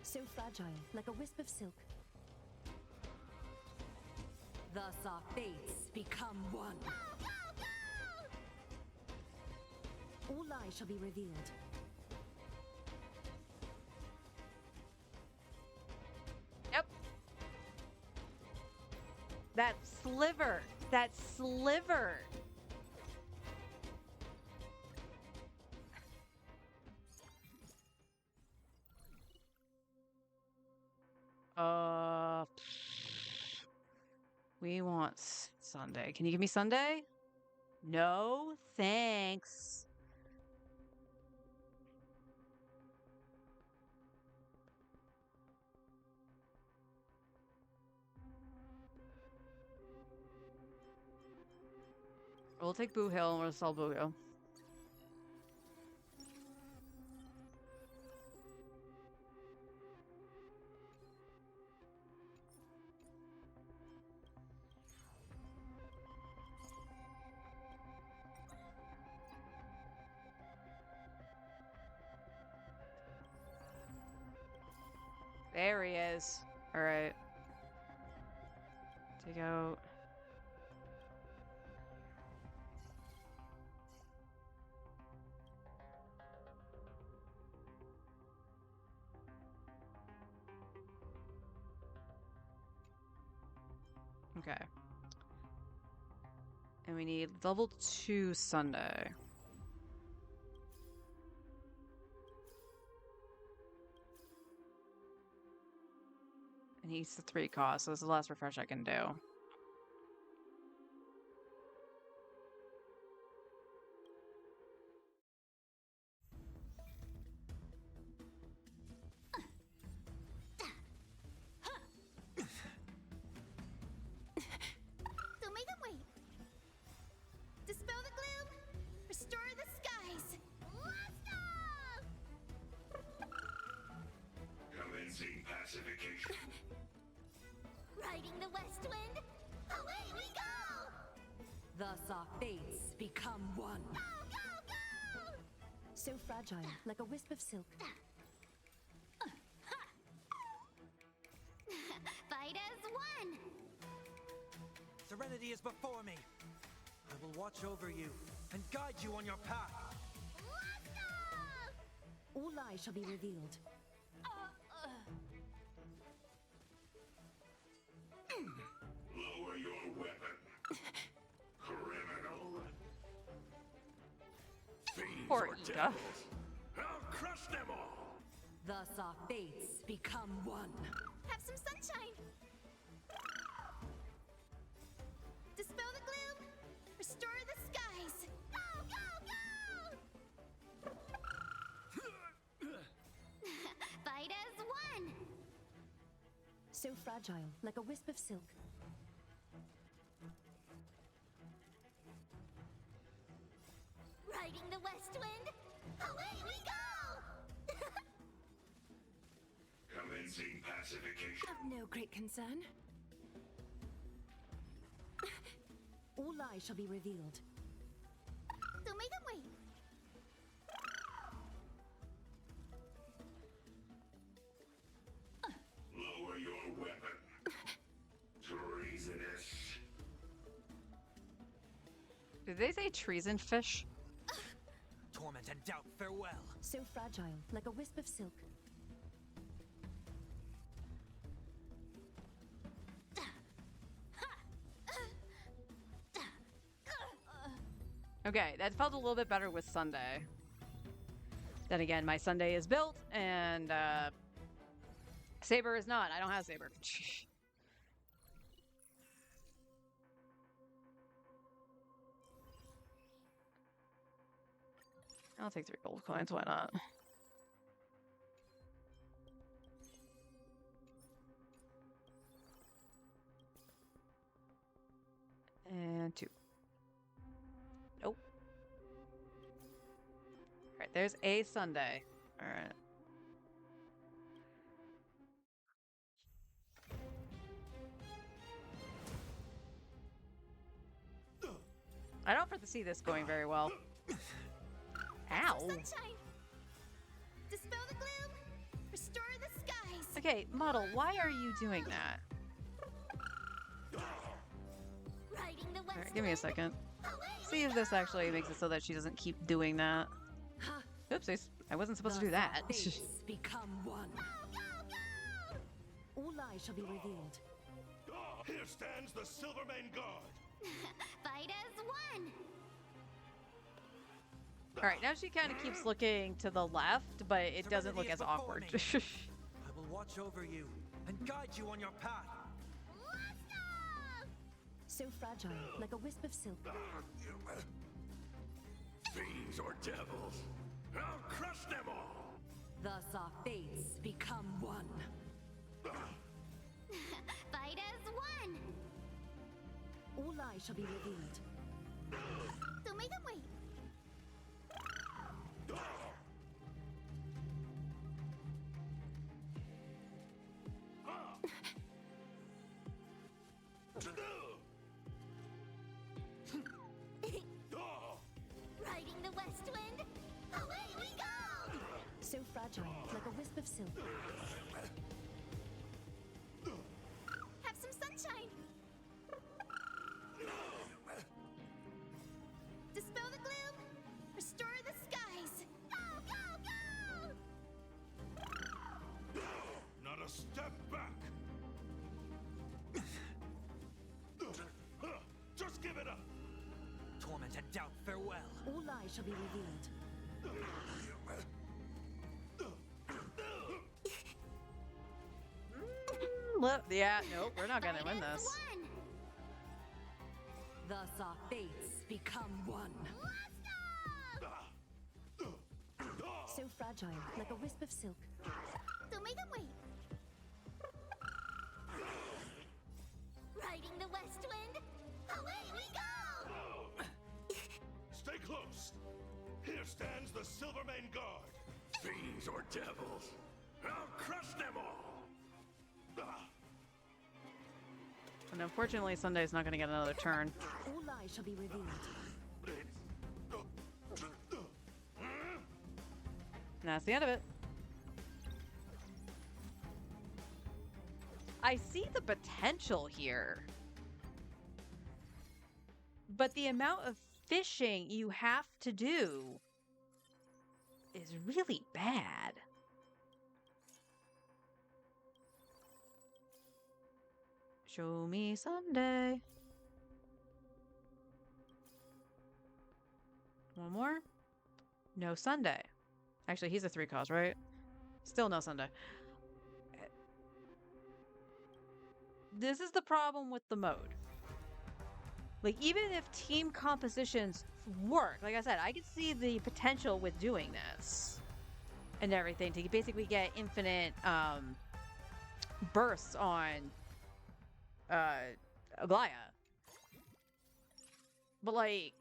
So fragile, like a wisp of silk. Thus our fates become one. Go, go, go! All lies shall be revealed. Yep. That sliver. That sliver. We want Sunday. Can you give me Sunday? No, thanks. We'll take Boo Hill and we'll sell Boo Hill. There he is. All right. Take out. Okay. And we need level 2 Sunday. And he's the 3 cost, so this is the last refresh I can do. Don't make them wait. Dispel the gloom. Restore the skies. Commencing pacification. Riding the west wind. Away we go! Thus our fates become one. Go, go, go! So fragile, like a wisp of silk. Fight as one. Serenity is before me. I will watch over you and guide you on your path. All lies shall be revealed. Lower your weapon. Criminal. Fiends Poor or Ika. devils. I'll crush them all. Thus our fates become one. Have some sunshine. Dispel the gloom. Restore the skies. Go, go, go! Fight as one. So fragile, like a wisp of silk. Riding the west wind. Away we go! Commencing pacification. Of no great concern. All lies shall be revealed. Don't make them wait. Lower your weapon. Treasonous. Did they say treason fish? Torment and doubt, farewell. So fragile, like a wisp of silk. Okay, that felt a little bit better with Sunday. Then again, my Sunday is built, and Saber is not. I don't have Saber. I'll take 3 gold coins, why not? And 2. Nope. Alright, there's a Sunday. Alright. I don't foresee this going very well. Ow. Sunshine. Dispel the gloom. Restore the skies. Okay, Model, why are you doing that? Riding the west Alright, give me a second. See if this actually makes it so that she doesn't keep doing that. Oopsies, I wasn't supposed to do that. Fates become one. All lies shall be revealed. Here stands the Silvermane Guard. Fight as one. Alright, now she kind of keeps looking to the left, but it doesn't look as awkward. I will watch over you and guide you on your path. So fragile, like a wisp of silk. Fiends or devils. I'll crush them all. Thus our fates become one. Fight as one. All lies shall be revealed. Don't make them wait. Riding the west wind, away we go! So fragile, like a wisp of silk. Have some sunshine. Dispel the gloom, restore the skies. Go, go, go! Not a step back! Just give it up! Torment and doubt, farewell. All lies shall be revealed. Look, yeah, nope, we're not gonna win this. Thus our fates become one. So fragile, like a wisp of silk. Don't make them wait. Riding the west wind, away we go! Stay close! Here stands the Silvermane Guard! Fiends or devils! I'll crush them all! And unfortunately, Sunday's not gonna get another turn. All lies shall be revealed. And that's the end of it. I see the potential here. But the amount of fishing you have to do is really bad. Show me Sunday. One more? No Sunday. Actually, he's a 3 cause, right? Still no Sunday. This is the problem with the mode. Like, even if team compositions work, like I said, I could see the potential with doing this and everything to basically get infinite bursts on Aglaya. But like,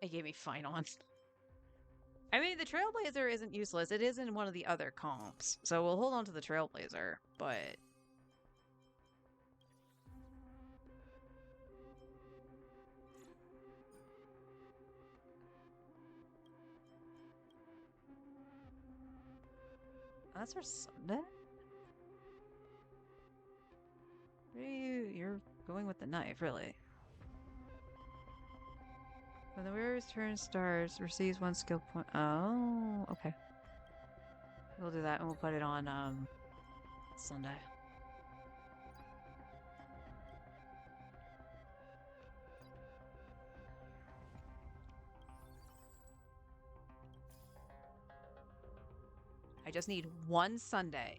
it gave me fine on. I mean, the Trailblazer isn't useless. It is in one of the other comps. So we'll hold on to the Trailblazer, but that's our Sunday? You're going with the knife, really. When the wearer's turn starts, receives 1 skill point. Oh, okay. We'll do that and we'll put it on Sunday. I just need 1 Sunday.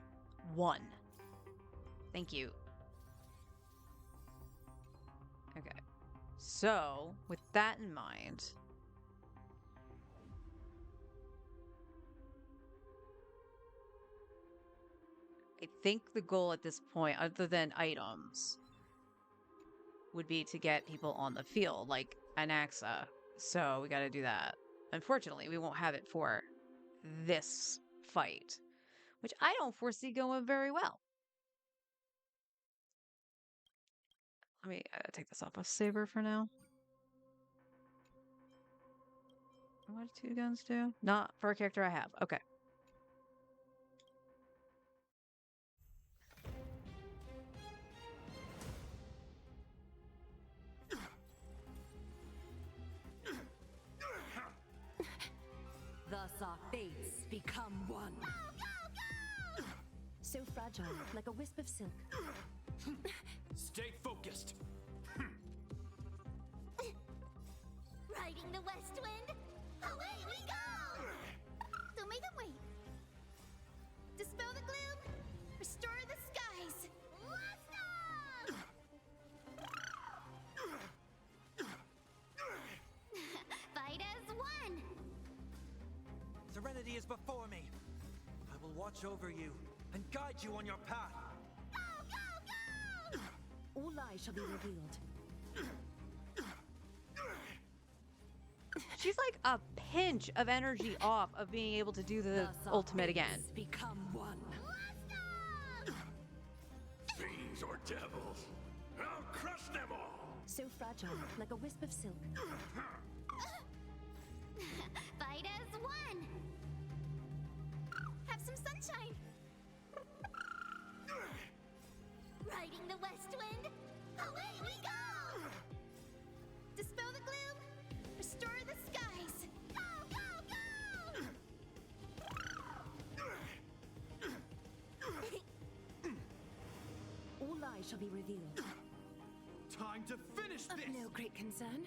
1. Thank you. Okay. So, with that in mind, I think the goal at this point, other than items, would be to get people on the field, like Anaxa. So we gotta do that. Unfortunately, we won't have it for this fight, which I don't foresee going very well. Let me take this off a saber for now. What do 2 guns do? Not for a character I have. Okay. Thus our fates become one. Go, go, go! So fragile, like a wisp of silk. Stay focused. Riding the west wind, away we go! Don't make them wait. Dispel the gloom, restore the skies. Fight as one. Serenity is before me. I will watch over you and guide you on your path. lie shall be revealed. She's like a pinch of energy off of being able to do the Thus our ultimate again. fates become one. Fiends or devils, I'll crush them all! So fragile, like a wisp of silk. Fight as one! Have some sunshine! Riding the west wind, away we go! Dispel the gloom, restore the skies! Go, go, go! All lies shall be revealed. Time to finish Of this! no great concern.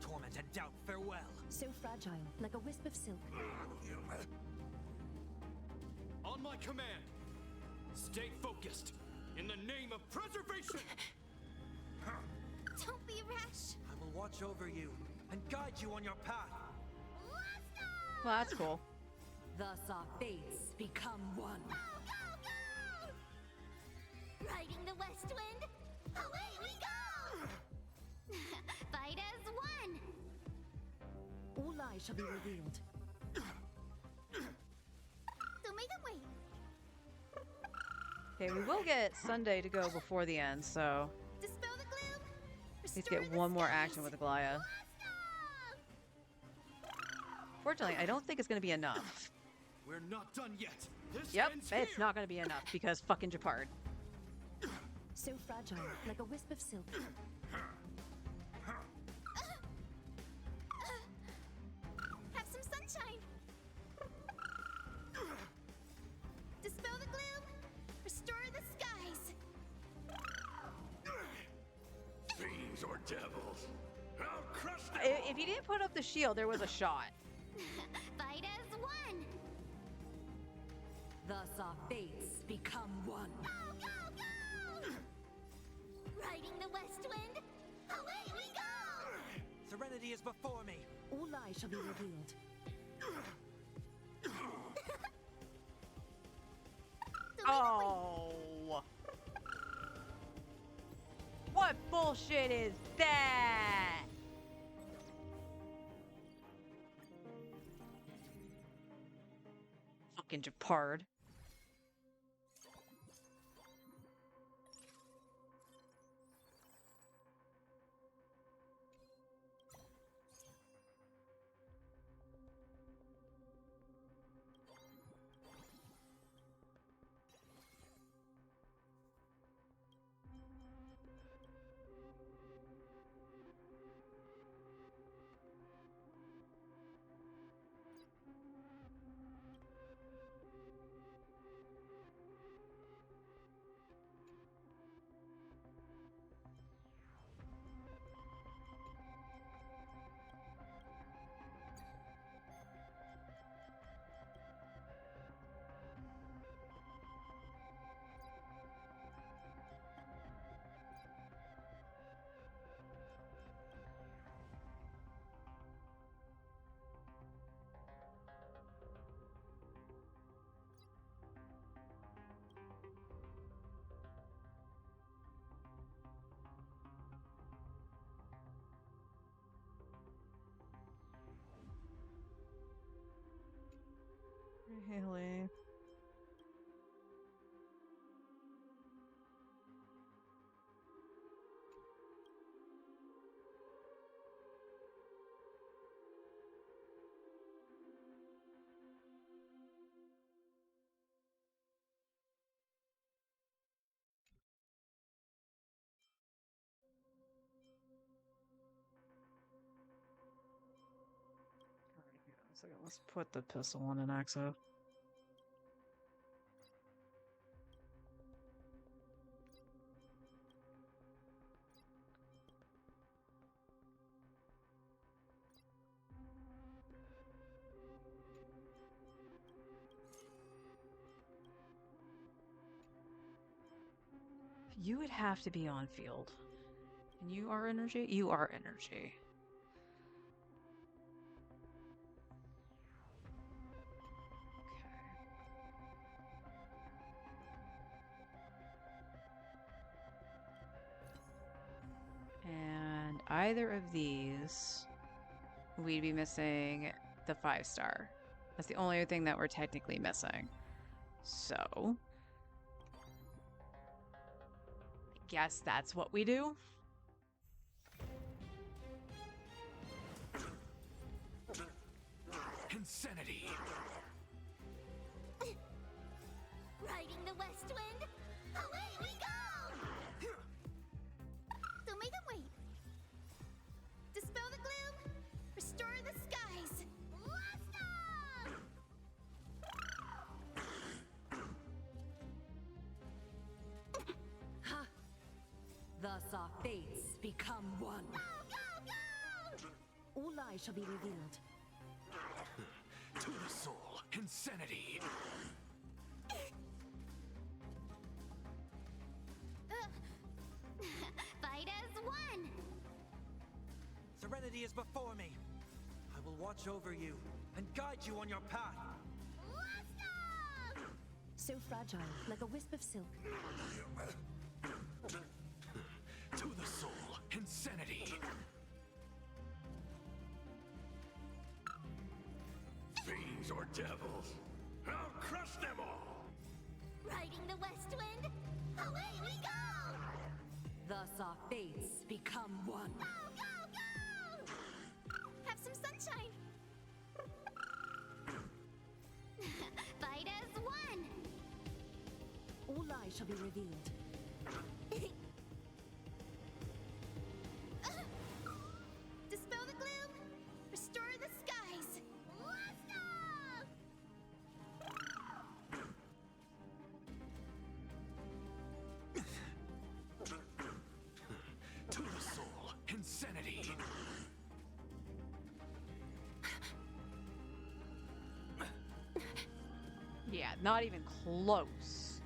Torment and doubt, farewell. So fragile, like a wisp of silk. On my command, stay focused. In the name of preservation! Don't be rash! I will watch over you and guide you on your path. Well, that's cool. Thus our fates become one. Go, go, go! Riding the west wind, away we go! Fight as one! All lies shall be revealed. Don't make them wait! Okay, we will get Sunday to go before the end, so Dispel the gloom, let's restore get the one more skies. action with Aglaya. Fortunately, I don't think it's going to be enough. We're not done yet. This Yep, ends it's here. not going to be enough because fucking Japard. So fragile, like a wisp of silk. Have some sunshine! Dispel the gloom, restore the skies! Fiends or devils, I'll crush them If he didn't put up the shield, there was a shot. Fight as one! Thus our fates become one. Go, go, go! Riding the west wind, away we go! Serenity is before me. All lies shall be revealed. Oh. What bullshit is that? Fucking Japard. Really? Second, let's put the pistol on an exo. You would have to be on field. And you are energy? You are energy. either of these, we'd be missing the 5-star. That's the only thing that we're technically missing. So, I guess that's what we do. Insanity! Riding the west wind, away we go! Don't make them wait. Dispel the gloom, restore the skies. Blast off! Ha! Thus our fates become one. Go, go, go! All lies shall be revealed. To the soul, insanity! Fight as one! Serenity is before me. I will watch over you and guide you on your path. Blast off! So fragile, like a wisp of silk. To the soul, insanity! Fiends or devils, I'll crush them all! Riding the west wind, away we go! Thus our fates become one. Go, go, go! Have some sunshine! Fight as one! All lies shall be revealed. Dispel the gloom, restore the skies. Blast off! To the soul, insanity! Yeah, not even close.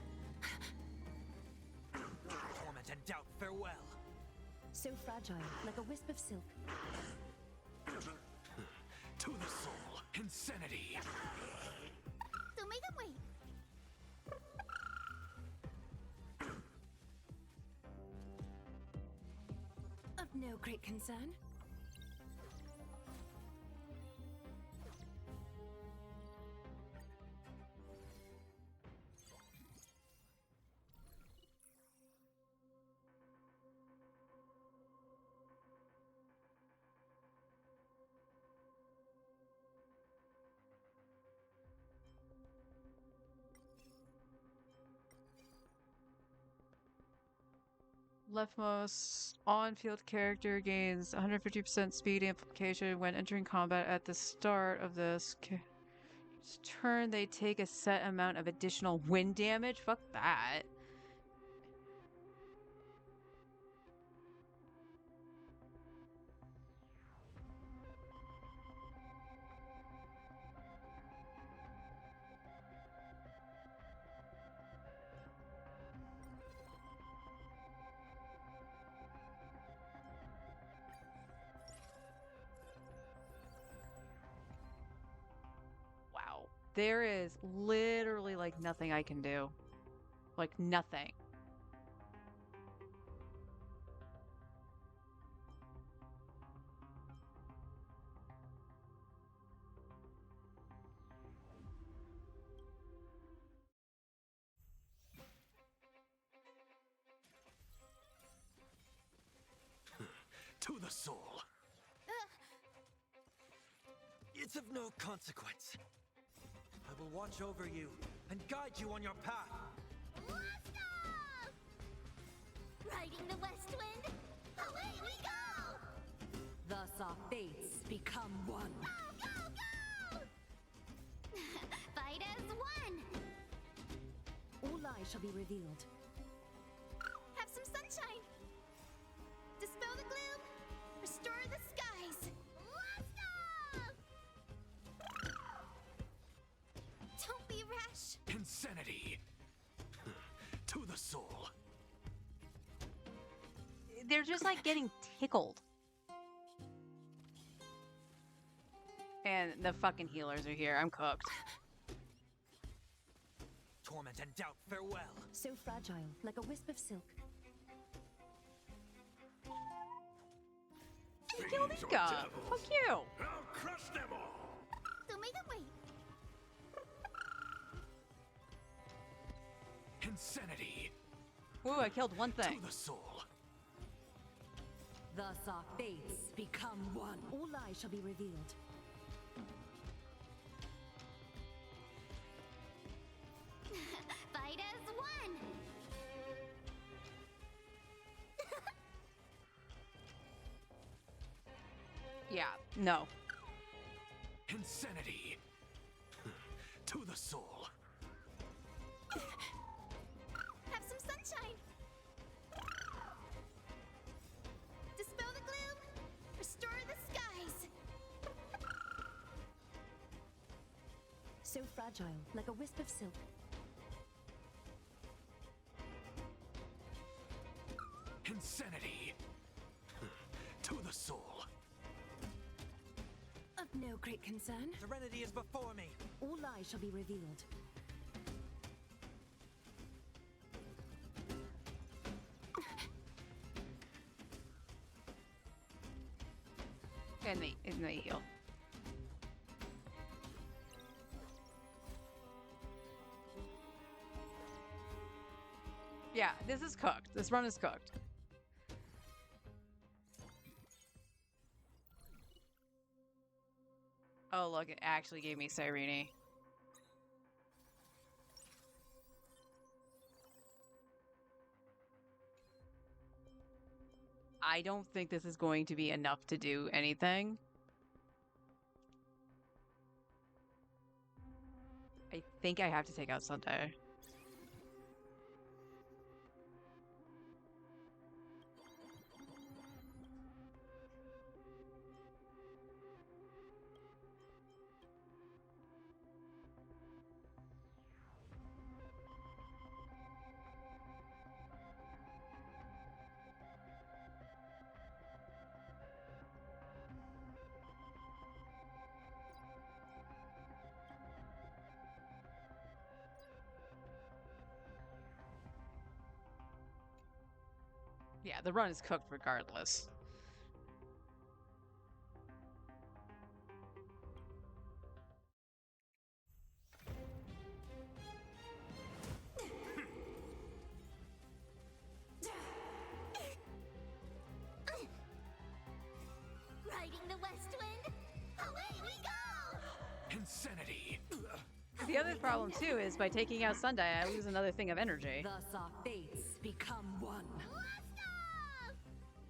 Torment and doubt, farewell. So fragile, like a wisp of silk. To the soul, insanity! Don't make them wait. Of no great concern. Leftmost on-field character gains 150% speed amplification when entering combat at the start of this turn. They take a set amount of additional wind damage. Fuck that. Wow. There is literally like nothing I can do. Like nothing. To the soul. It's of no consequence. I will watch over you and guide you on your path. Blast off! Riding the west wind, away we go! Thus our fates become one. Go, go, go! Fight as one! All lies shall be revealed. Have some sunshine! Dispel the gloom, restore the skies. Blast off! Don't be rash. Insanity! To the soul. They're just like getting tickled. And the fucking healers are here. I'm cooked. Torment and doubt, farewell. So fragile, like a wisp of silk. You killed Fiends or Ika! devils. Fuck you! I'll crush them all! Don't make them wait. Insanity. Ooh, I killed one thing. To the soul. Thus our fates become one. All lies shall be revealed. Fight as one. Yeah, no. Insanity. To the soul. Have some sunshine. Dispel the gloom. Restore the skies. So fragile, like a wisp of silk. Insanity. To the soul. Of no great concern. Serenity is before me. All lies shall be revealed. In the heal. Yeah, this is cooked. This run is cooked. Oh, look, it actually gave me Cyrene. I don't think this is going to be enough to do anything. I think I have to take out Sunday. Yeah, the run is cooked regardless. Riding the west wind. Away we go. Insanity. The other problem too is by taking out Sunday, I lose another thing of energy. Thus our fates become one.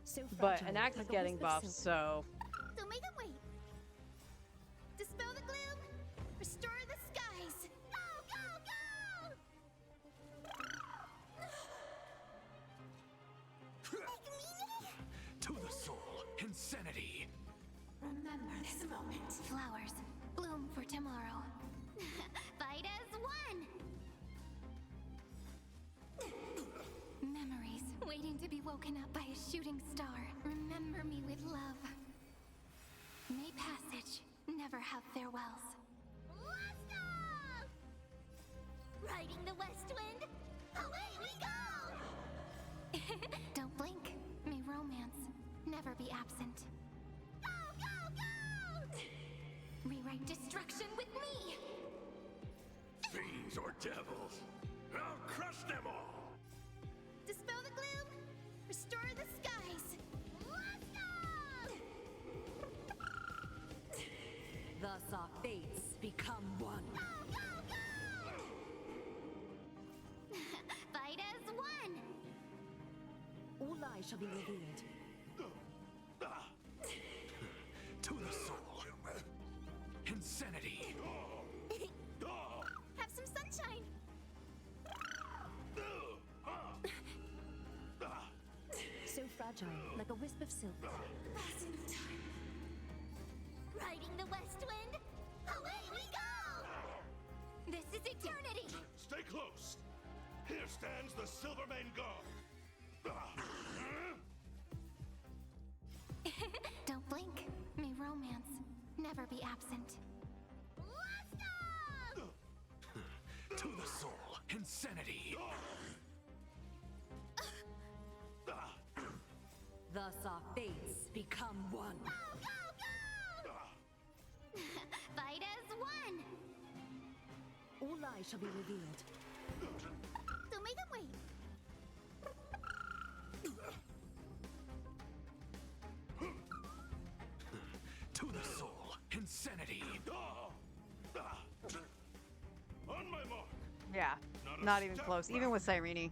So But fragile, an axe is like a getting wisp of buffed, silk. so Don't make them wait. Dispel the gloom. Restore the skies. Go, go, go! To the soul. Insanity. Remember this moment. Flowers bloom for tomorrow. Fight as one. Memories waiting to be woken up by a shooting star. Remember me with love. May passage never have farewells. Riding the west wind. Away we go. Don't blink. May romance never be absent. Go, go, go! Rewrite destruction with me. Fiends or devils, I'll crush them all! Dispel the gloom. Restore the skies. Thus our fates become one. Fight as one. All lies shall be revealed. To the soul. Insanity. Have some sunshine. So fragile, like a wisp of silk. Passing of time. Riding the west wind. Away we go. This is eternity. Stay close! Here stands the Silvermane Guard! Don't blink. May romance never be absent. To the soul. Insanity. Thus our fates become one. Fight as one! All lies shall be revealed. Don't make them wait! To the soul, insanity. On my mark. Yeah, not even close, even with Cyrene.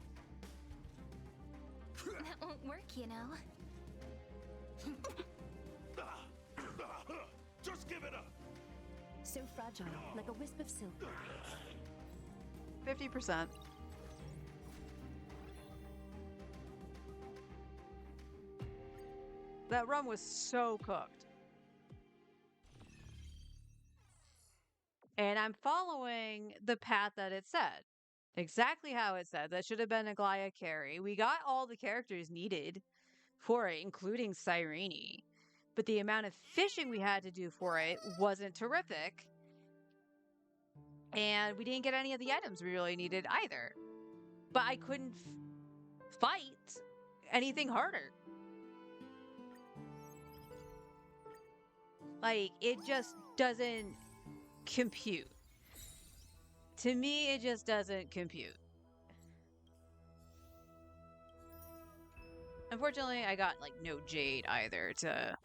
That won't work, you know. Just give it up. So fragile, like a wisp of silk. 50%. That rum was so cooked. And I'm following the path that it said. Exactly how it said. That should have been a Glaya carry. We got all the characters needed for it, including Cyrene. But the amount of fishing we had to do for it wasn't terrific. And we didn't get any of the items we really needed either. But I couldn't fight anything harder. Like, it just doesn't compute. To me, it just doesn't compute. Unfortunately, I got, like, no jade either to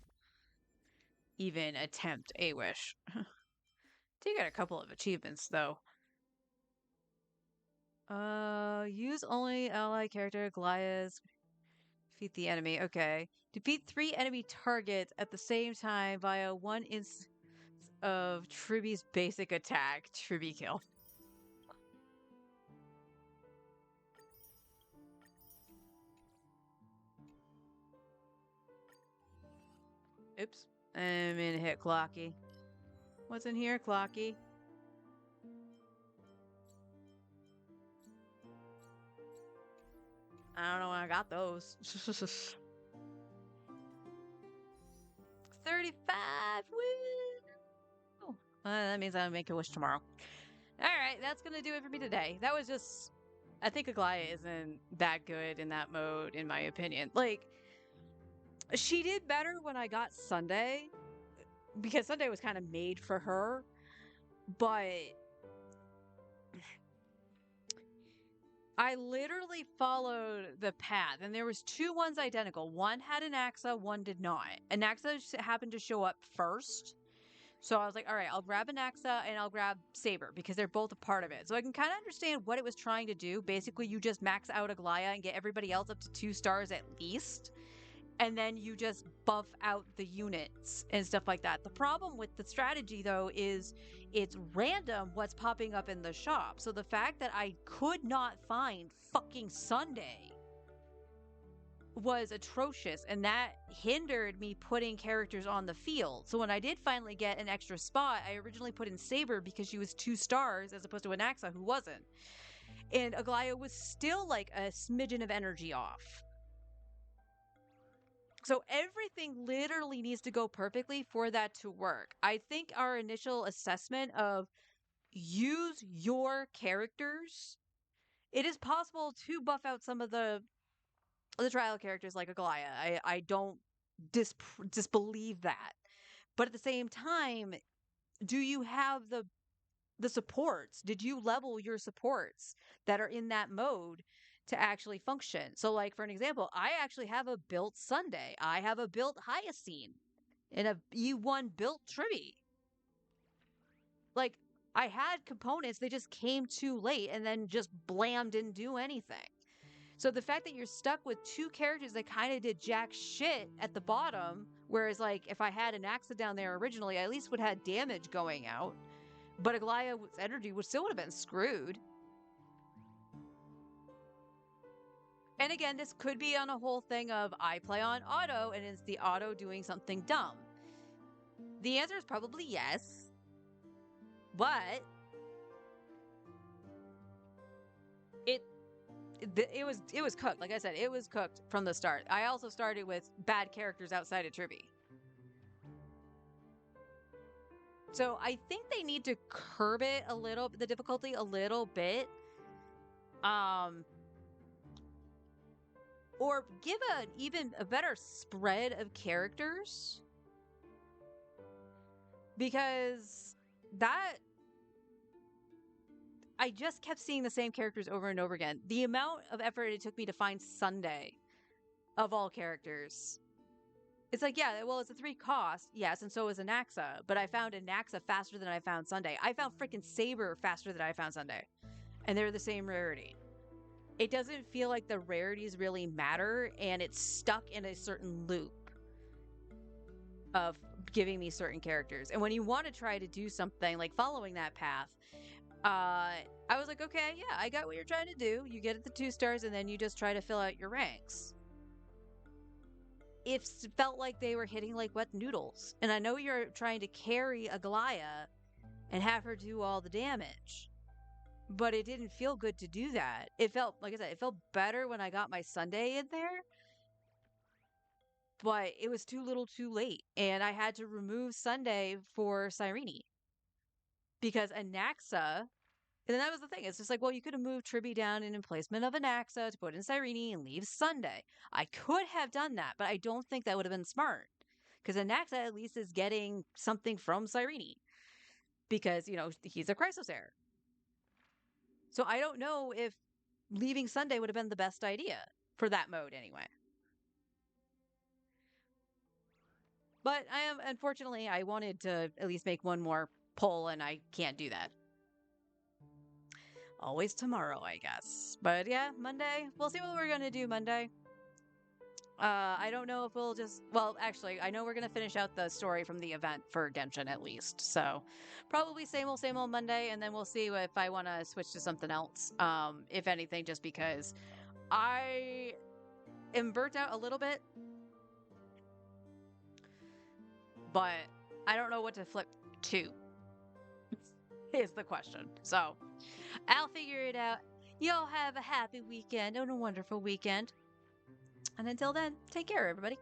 even attempt a wish. Did get a couple of achievements, though. Use only ally character Goliath. Defeat the enemy. Okay. Defeat 3 enemy targets at the same time via 1 instance of Triby's basic attack. Triby kill. Oops. I'm in hit Clocky. What's in here, Clocky? I don't know when I got those. 35! Woo! That means I'll make a wish tomorrow. Alright, that's gonna do it for me today. That was just... I think Aglaya isn't that good in that mode, in my opinion. Like, she did better when I got Sunday, because Sunday was kind of made for her, but... I literally followed the path, and there was 2 ones identical. One had an Axa, one did not. An Axa happened to show up first. So I was like, all right, I'll grab an Axa and I'll grab Saber because they're both a part of it. So I can kind of understand what it was trying to do. Basically, you just max out Aglaya and get everybody else up to 2 stars at least. And then you just buff out the units and stuff like that. The problem with the strategy, though, is it's random what's popping up in the shop. So the fact that I could not find fucking Sunday was atrocious, and that hindered me putting characters on the field. So when I did finally get an extra spot, I originally put in Saber because she was 2 stars as opposed to an Axa who wasn't. And Aglaya was still like a smidgen of energy off. So everything literally needs to go perfectly for that to work. I think our initial assessment of use your characters, it is possible to buff out some of the trial characters like Aglaya. I don't disbelieve that. But at the same time, do you have the supports? Did you level your supports that are in that mode to actually function? So like for an example, I actually have a built Sunday. I have a built Hyacine and a E1 built Triby. Like I had components, they just came too late and then just blam didn't do anything. So the fact that you're stuck with 2 characters that kind of did jack shit at the bottom, whereas like if I had an Axa down there originally, I at least would have had damage going out. But Aglaya's energy would still have been screwed. And again, this could be on a whole thing of I play on auto and it's the auto doing something dumb. The answer is probably yes. But it was cooked. Like I said, it was cooked from the start. I also started with bad characters outside of Triby. So I think they need to curb it a little, the difficulty a little bit. or give an even a better spread of characters, because that I just kept seeing the same characters over and over again. The amount of effort it took me to find Sunday, of all characters. It's like, yeah, well, it's a 3 cost, yes, and so is Anaxa, but I found Anaxa faster than I found Sunday. I found freaking Saber faster than I found Sunday, and they're the same rarity. It doesn't feel like the rarities really matter, and it's stuck in a certain loop of giving me certain characters. And when you want to try to do something like following that path, I was like, okay, yeah, I got what you're trying to do. You get it the 2 stars, and then you just try to fill out your ranks. It felt like they were hitting like wet noodles. And I know you're trying to carry Aglaya and have her do all the damage, but it didn't feel good to do that. It felt, like I said, it felt better when I got my Sunday in there, but it was too little too late. And I had to remove Sunday for Cyrene because Anaxa. And then that was the thing. It's just like, well, you could have moved Tribby down in emplacement of Anaxa to put in Cyrene and leave Sunday. I could have done that, but I don't think that would have been smart. Because Anaxa at least is getting something from Cyrene. Because, you know, he's a Chrysosaur. So I don't know if leaving Sunday would have been the best idea. For that mode, anyway. But unfortunately, I wanted to at least make one more poll, and I can't do that. Always tomorrow, I guess. But yeah, Monday. We'll see what we're going to do Monday. I don't know if we'll just... Well, actually, I know we're going to finish out the story from the event for Genshin at least. So probably same old Monday. And then we'll see if I want to switch to something else. If anything, just because I am burnt out a little bit. But I don't know what to flip to. Is the question. So I'll figure it out. Y'all have a happy weekend and a wonderful weekend. And until then, take care, everybody.